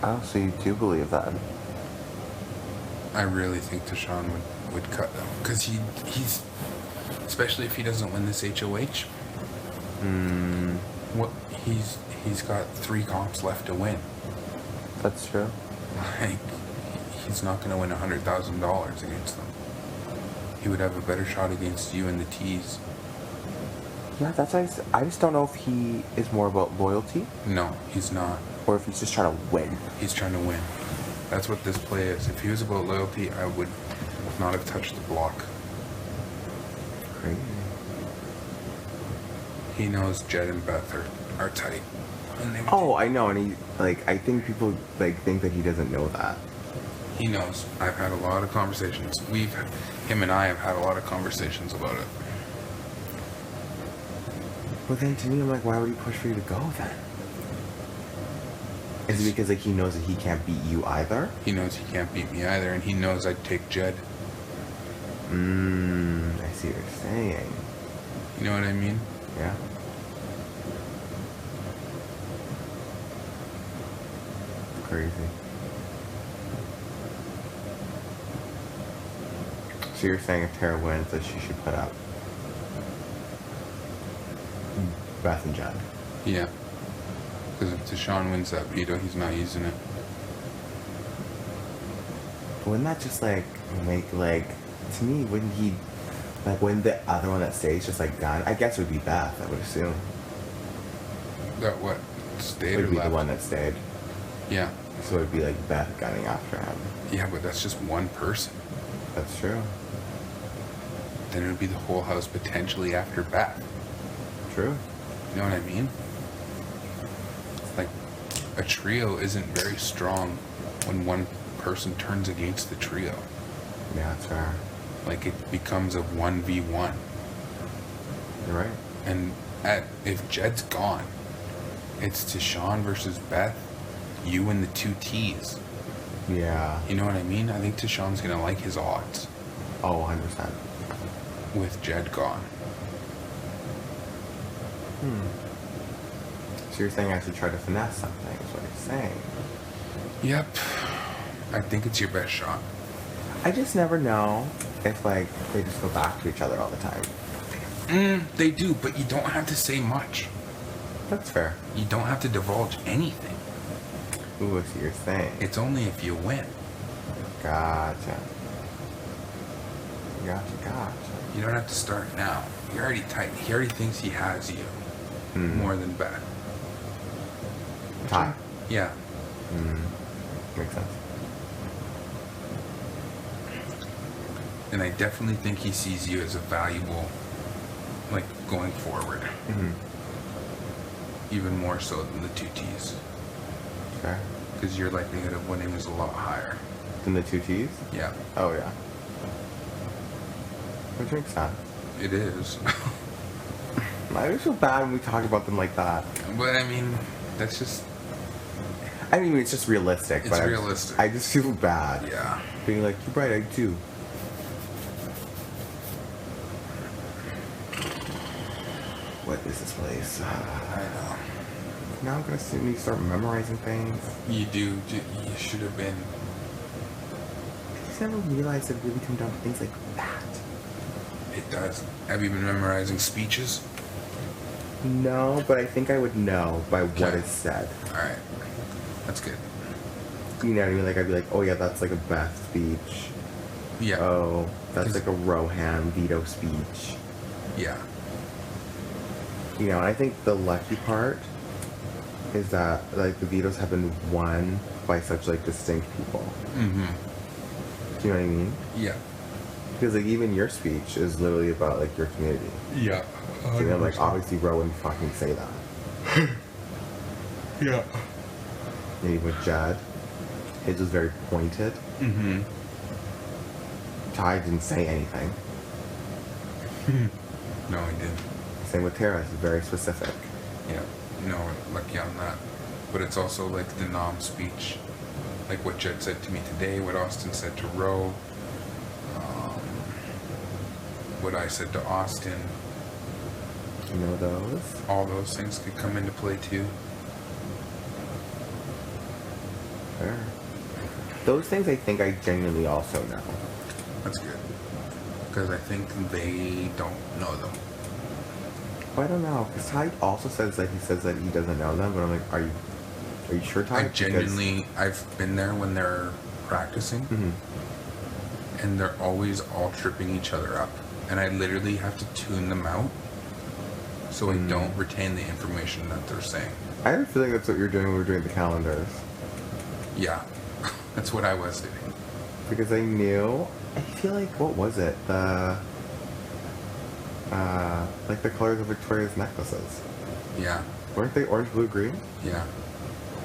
Speaker 4: Oh, so you do believe that?
Speaker 6: I really think Deshaun would cut them. Because he's, especially if he doesn't win this HOH, what he's got 3 comps left to win.
Speaker 4: That's true.
Speaker 6: Like, he's not going to win $100,000 against them. He would have a better shot against you in the tees.
Speaker 4: Yeah, that's I just don't know if he is more about loyalty
Speaker 6: No, he's not.
Speaker 4: or if he's just trying to win.
Speaker 6: He's trying to win. That's what this play is. If he was about loyalty, I would not have touched the block.
Speaker 4: Crazy.
Speaker 6: He knows Jed and Beth are tight. And they,
Speaker 4: Oh, I know, and he like I think people like think that he doesn't know that.
Speaker 6: he knows. I've had a lot of conversations. Him and I have had a lot of conversations about it.
Speaker 4: But then to me, I'm like, why would he push for you to go then? Is it because like he knows that he can't beat you either?
Speaker 6: He knows he can't beat me either, and he knows I'd take Jed.
Speaker 4: I see what you're saying.
Speaker 6: You know what I mean?
Speaker 4: Yeah. Crazy. So you're saying if Tara wins that she should put up Beth and Jed?
Speaker 6: Yeah. Because if Deshaun wins that veto, he's not using it.
Speaker 4: Wouldn't that just like make like to me? Wouldn't he like when the other one that stays just like done? I guess it would be Beth. I would assume
Speaker 6: That what? Stayed
Speaker 4: would
Speaker 6: or
Speaker 4: be
Speaker 6: left?
Speaker 4: the one that stayed.
Speaker 6: Yeah.
Speaker 4: So it'd be like Beth gunning after him.
Speaker 6: Yeah, but that's just one person.
Speaker 4: That's true.
Speaker 6: Then it would be the whole house potentially after Beth.
Speaker 4: True.
Speaker 6: You know what I mean? Like, a trio isn't very strong when one person turns against the trio.
Speaker 4: Yeah, that's fair.
Speaker 6: Like, it becomes a 1v1.
Speaker 4: You're right.
Speaker 6: And if Jed's gone, it's Deshaun versus Beth, you and the 2 T's.
Speaker 4: Yeah.
Speaker 6: You know what I mean? I think Deshaun's going to like his odds
Speaker 4: Oh, 100%.
Speaker 6: with Jed gone.
Speaker 4: So you're saying I should try to finesse something, is what you're saying.
Speaker 6: Yep. I think it's your best shot.
Speaker 4: I just never know if, like, they just go back to each other all the time.
Speaker 6: They do, but you don't have to say much.
Speaker 4: That's fair.
Speaker 6: You don't have to divulge anything.
Speaker 4: Ooh, I see what you're saying.
Speaker 6: It's only if you win.
Speaker 4: Gotcha. Gotcha.
Speaker 6: You don't have to start now. You're already tight. He already thinks he has you more than Beth.
Speaker 4: Tie.
Speaker 6: Yeah.
Speaker 4: Makes sense.
Speaker 6: And I definitely think he sees you as a valuable, like, going forward. Even more so than the 2 T's.
Speaker 4: Okay.
Speaker 6: Because your likelihood of winning is a lot higher.
Speaker 4: Than the 2 T's?
Speaker 6: Yeah.
Speaker 4: Oh, yeah. Which makes sense.
Speaker 6: It is.
Speaker 4: I always feel bad when we talk about them like that.
Speaker 6: But I mean, that's just...
Speaker 4: I mean, it's just realistic.
Speaker 6: It's realistic.
Speaker 4: I just feel bad.
Speaker 6: Yeah.
Speaker 4: Being like, you're right, I do. What is this place?
Speaker 6: I know.
Speaker 4: Now I'm gonna see me start memorizing things.
Speaker 6: You do. You should have been.
Speaker 4: I just never realized it really come down to things like that.
Speaker 6: It does. Have you been memorizing speeches?
Speaker 4: No, but I think I would know by what
Speaker 6: Okay.
Speaker 4: is said.
Speaker 6: Alright. That's good.
Speaker 4: You know what I mean? Like, I'd be like, oh yeah, that's like a Beth speech.
Speaker 6: Yeah.
Speaker 4: Oh, that's
Speaker 6: Is-
Speaker 4: like a Rohan veto speech.
Speaker 6: Yeah.
Speaker 4: You know, I think the lucky part is that, like, the vetoes have been won by such, like, distinct people.
Speaker 6: Mm-hmm.
Speaker 4: Do you know what I mean?
Speaker 6: Yeah.
Speaker 4: Because, like, even your speech is literally about, like, your community.
Speaker 6: Yeah.
Speaker 4: So, you know, like, obviously Rowan fucking say that.
Speaker 6: Yeah.
Speaker 4: And even with Jed, his was very pointed.
Speaker 6: Mm-hmm.
Speaker 4: Ty didn't say anything.
Speaker 6: No, I didn't.
Speaker 4: Same with Tara, it's very specific.
Speaker 6: Yeah. No, lucky on that. But it's also like the Nom speech. Like what Jed said to me today, what Austin said to Ro, what I said to Austin.
Speaker 4: You know those?
Speaker 6: All those things could come into play too.
Speaker 4: Fair. Those things I think I genuinely also know.
Speaker 6: That's good. Because I think they don't know them.
Speaker 4: I don't know, because Ty also says that he doesn't know them, but I'm like, are you sure, Ty?
Speaker 6: I genuinely, I've been there when they're practicing, and they're always all tripping each other up. And I literally have to tune them out so I don't retain the information that they're saying.
Speaker 4: I have a feeling that's what you're doing when we're doing the calendars.
Speaker 6: Yeah, that's what I was doing.
Speaker 4: Because I knew, I feel like, what was it? Like the colors of Victoria's necklaces.
Speaker 6: Yeah,
Speaker 4: Weren't they orange, blue, green?
Speaker 6: yeah.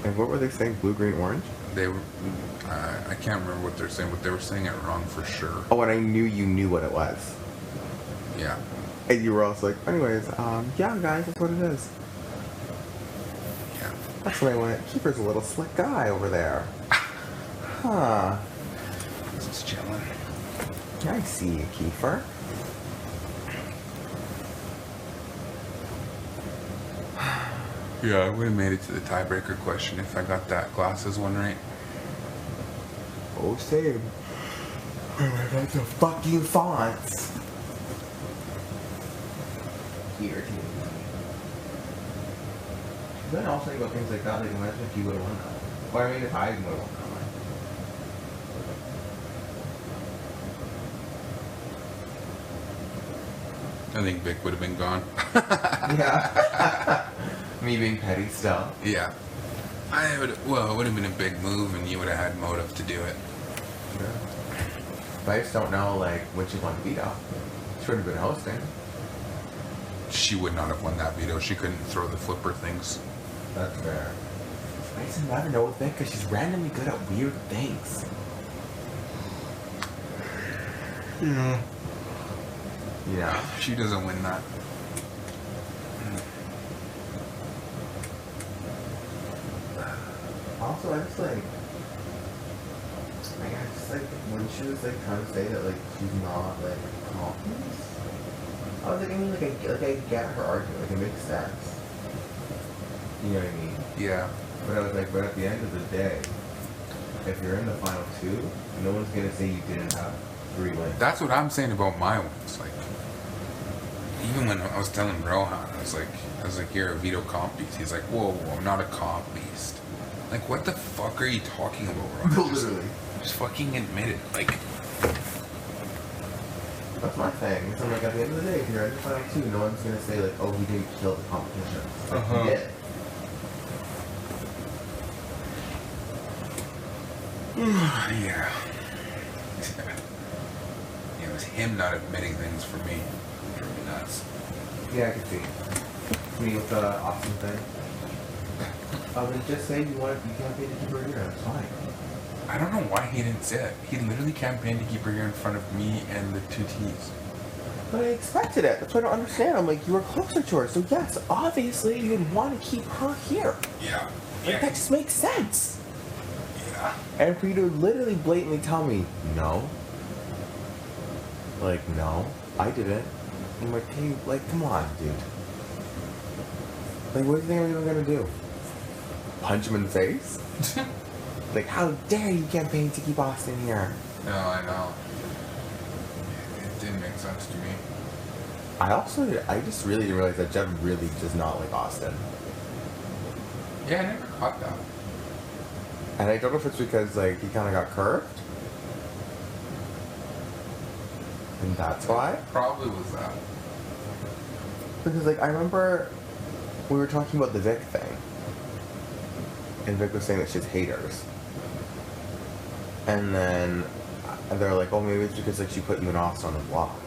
Speaker 4: And what were they saying? Blue, green, orange?
Speaker 6: They were, I can't remember what they're saying, but they were saying it wrong for sure.
Speaker 4: Oh, and I knew you knew what it was.
Speaker 6: Yeah.
Speaker 4: And you were also like, anyways, yeah, guys, that's what it is.
Speaker 6: Yeah.
Speaker 4: That's when I went, Keeper's a little slick guy over there. Huh.
Speaker 6: Just chilling.
Speaker 4: I see you, Kiefer.
Speaker 6: Yeah, I would have made it to the tiebreaker question if I got that glasses one right.
Speaker 4: Oh, same. Oh my god, the fucking fonts. Here, too. Then also think about things like that, like imagine if you would have won that. Or I mean, if I would have won that.
Speaker 6: I think Vic would have been gone.
Speaker 4: Yeah. Me being petty still.
Speaker 6: Yeah. Well, it would have been a big move and you would have had motive to do it.
Speaker 4: Sure. But I just don't know, like, when she won veto. She would have been hosting.
Speaker 6: She would not have won that veto. She couldn't throw the flipper things.
Speaker 4: That's fair. I just never know with Vic because she's randomly good at weird things.
Speaker 6: Yeah.
Speaker 4: Yeah.
Speaker 6: She doesn't win that.
Speaker 4: Also, I just like, I just like when she was like trying to say that like she's not like confident. I was like, I mean, like I get her argument, like it makes sense. You know what I mean?
Speaker 6: Yeah.
Speaker 4: But I was like, but at the end of the day, if you're in the final two, no one's gonna say you didn't have 3 wins.
Speaker 6: That's what I'm saying about my ones. Like, even when I was telling Rohan, I was like, you're a veto comp beast. He's like, whoa, I'm not a comp beast. Like, what the fuck are you talking about, Rohan?
Speaker 4: Literally.
Speaker 6: Just fucking admit it. Like,
Speaker 4: That's my thing. So I'm like, at the end of the day, if you're in the final two, no one's gonna say like, oh, he didn't kill the competition. Like, he did.
Speaker 6: yeah. Yeah, was him not admitting things for me. Drove me nuts.
Speaker 4: Yeah, I can see. Me with the Austin thing. Then just say you can't pay to keep her here. That's fine.
Speaker 6: I don't know why he didn't say that. He literally campaigned to keep her here in front of me and the two T's.
Speaker 4: But I expected it. That's what I don't understand. I'm like, you were closer to her, so yes, obviously you'd want to keep her here.
Speaker 6: Yeah.
Speaker 4: Like, that just makes sense.
Speaker 6: Yeah.
Speaker 4: And for you to literally blatantly tell me, no. Like, no, I didn't. I'm like, hey, like, come on, dude. Like, what do you think I'm even gonna do? Punch him in the face? Like, how dare you campaign to keep Austin here?
Speaker 6: No, I know. It didn't make sense to me.
Speaker 4: I just really didn't realize that Jeff really does not like Austin.
Speaker 6: Yeah, I never caught that.
Speaker 4: And I don't know if it's because, like, he kind of got curved. And that's why?
Speaker 6: Probably was that.
Speaker 4: Because, like, I remember we were talking about the Vic thing. And Vic was saying that she's haters. And then they're like, oh, maybe it's because, like, she put you and Austin on the block.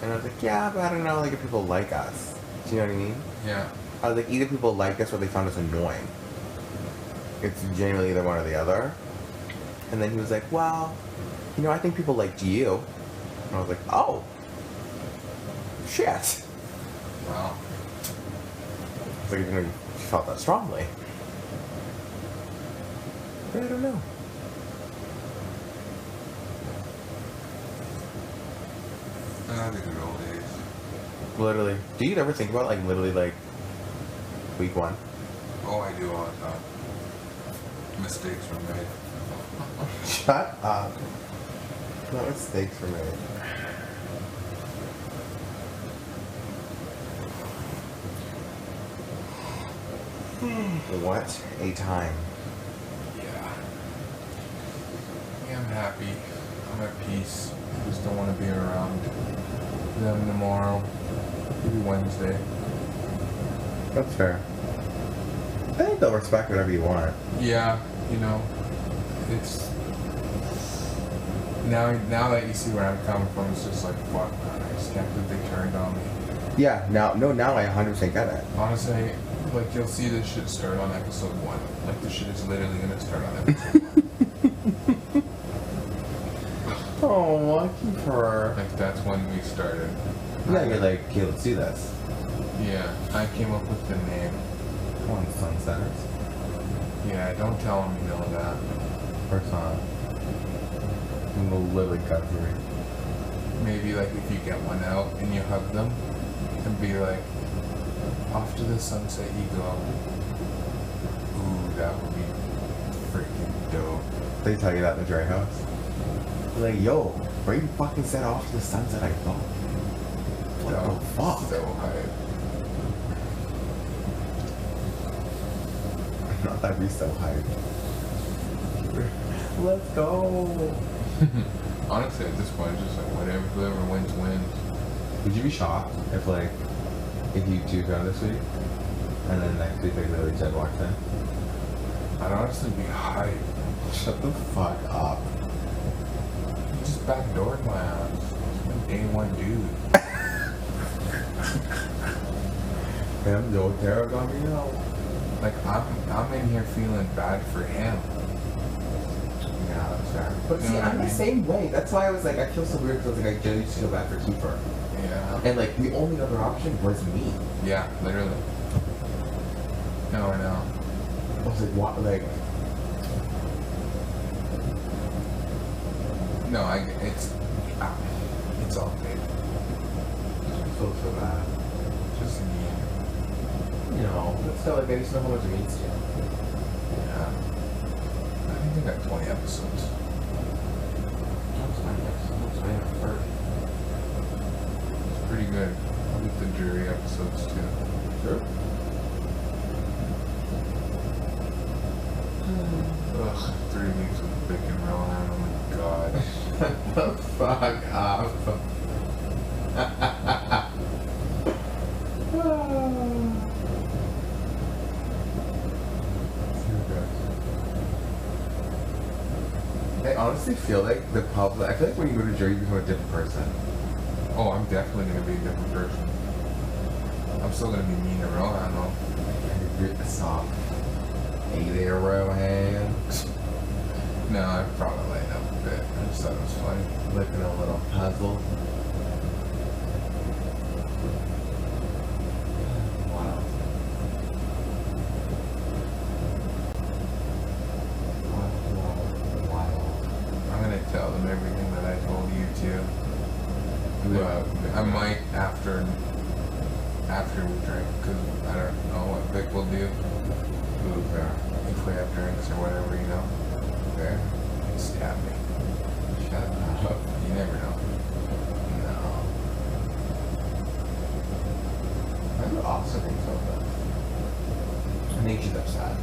Speaker 4: And I was like, yeah, but I don't know, like, if people like us. Do you know what I mean?
Speaker 6: Yeah.
Speaker 4: I was like, either people like us or they found us annoying. It's generally either one or the other. And then he was like, well, you know, I think people liked you. And I was like, oh. Shit.
Speaker 6: Wow.
Speaker 4: It's like, you felt that strongly. But I don't know.
Speaker 6: The good old days.
Speaker 4: Literally. Do you ever think about, like, literally, like, week one?
Speaker 6: Oh, I do all the time. Mistakes were made.
Speaker 4: Shut up. No mistakes were made. What a time.
Speaker 6: Yeah. I'm happy. I'm at peace. I just don't want to be around them tomorrow. Maybe Wednesday.
Speaker 4: That's fair. I think they'll respect whatever you want.
Speaker 6: Yeah, you know, it's now that you see where I'm coming from, it's just like, fuck, man, I just can't believe they turned on me.
Speaker 4: Yeah, now I 100% get it.
Speaker 6: Honestly, like, you'll see this shit start on episode 1. Like, this shit is literally gonna start on episode 1.
Speaker 4: Oh, lucky for her.
Speaker 6: Like, that's when we started.
Speaker 4: Yeah, you're like, okay, let's do this.
Speaker 6: Yeah, I came up with the name.
Speaker 4: Come on, Sunsetters.
Speaker 6: Yeah, don't tell them you know that.
Speaker 4: First on. You will literally cut for me.
Speaker 6: Maybe, like, if you get one out and you hug them and be like, off to the sunset you go. Ooh, that would be freaking dope.
Speaker 4: They tell you that in the Dre house. They're like, yo, where you fucking set off to the sunset I go? What
Speaker 6: That
Speaker 4: the
Speaker 6: would be
Speaker 4: fuck?
Speaker 6: so hype.
Speaker 4: Not that we so hype. Let's go.
Speaker 6: Honestly, at this point, it's just like whatever, whoever wins, wins.
Speaker 4: Would you be shocked if, like, if you two go this week, and then next week, like, literally Jed walks in?
Speaker 6: I'd honestly be hyped.
Speaker 4: Shut the fuck up.
Speaker 6: You just backdoored my ass. I'm day one dude.
Speaker 4: Him, no terror got me out.
Speaker 6: Like, I'm in here feeling bad for him.
Speaker 4: Yeah, that's fair. But
Speaker 6: You
Speaker 4: see,
Speaker 6: know what I
Speaker 4: I'm the
Speaker 6: mean?
Speaker 4: same way. That's why I was like, I feel so weird because I was like, I genuinely just feel bad for Kiefer.
Speaker 6: Yeah.
Speaker 4: And like, the only other option was me.
Speaker 6: Yeah, literally. No, I know.
Speaker 4: I was like, what? Like,
Speaker 6: No, it's all good.
Speaker 4: I feel so bad.
Speaker 6: Just me.
Speaker 4: You know, but still, like, I just know how much it means to you.
Speaker 6: Yeah. I think they got 20 episodes.
Speaker 4: That's fine.
Speaker 6: It's pretty good. I'll get the jury episodes too.
Speaker 4: Sure.
Speaker 6: Ugh, 3 weeks with Vic and Rohan. Oh my god.
Speaker 4: Shut the fuck up. honestly feel like the public. I feel like when you go to jury, you become a different person.
Speaker 6: Oh, I'm definitely gonna be a different person. I'm still gonna be mean to Rohan though.
Speaker 4: You're soft. Hey there, Rohan.
Speaker 6: No, I probably lighten up a bit. I just thought it was funny.
Speaker 4: Looking a little puzzled. Wow. Wow.
Speaker 6: I'm gonna tell them everything that I told you too. I might after we drink, because I don't know what Vic will do. If we have drinks or whatever, you know.
Speaker 4: Okay.
Speaker 6: Stab me.
Speaker 4: Shut up.
Speaker 6: You never know. No.
Speaker 4: I'm also thinking so though. I think she's upset.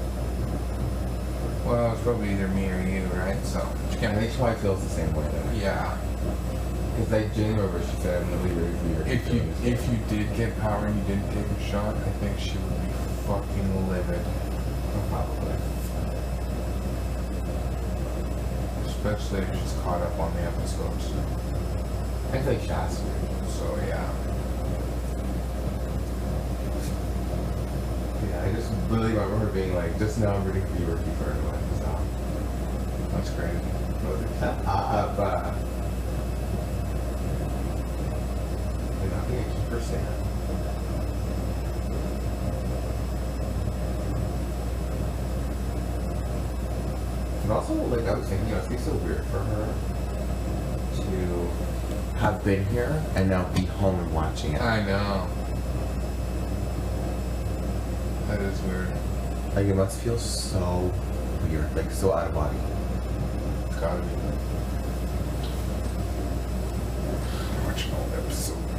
Speaker 6: Well, it's probably either me or you, right? So,
Speaker 4: I think she probably feels the same way though.
Speaker 6: yeah.
Speaker 4: Because I genuinely remember she said, I'm really ready for your
Speaker 6: If you did get power and you didn't take a shot, I think she would be fucking livid.
Speaker 4: Probably.
Speaker 6: Especially if she's caught up on the episodes.
Speaker 4: I feel like she has to.
Speaker 6: So yeah.
Speaker 4: Yeah, I just really remember her being like, just now I'm ready for you, Ricky, for everyone. So.
Speaker 6: That's crazy.
Speaker 4: Nothing I keep her saying. And also, like, I was thinking, it'd be so weird for her to have been here and now be home and watching it.
Speaker 6: I know. That is weird.
Speaker 4: Like, it must feel so weird, like, so out of body.
Speaker 6: It's gotta be. Watching old episodes.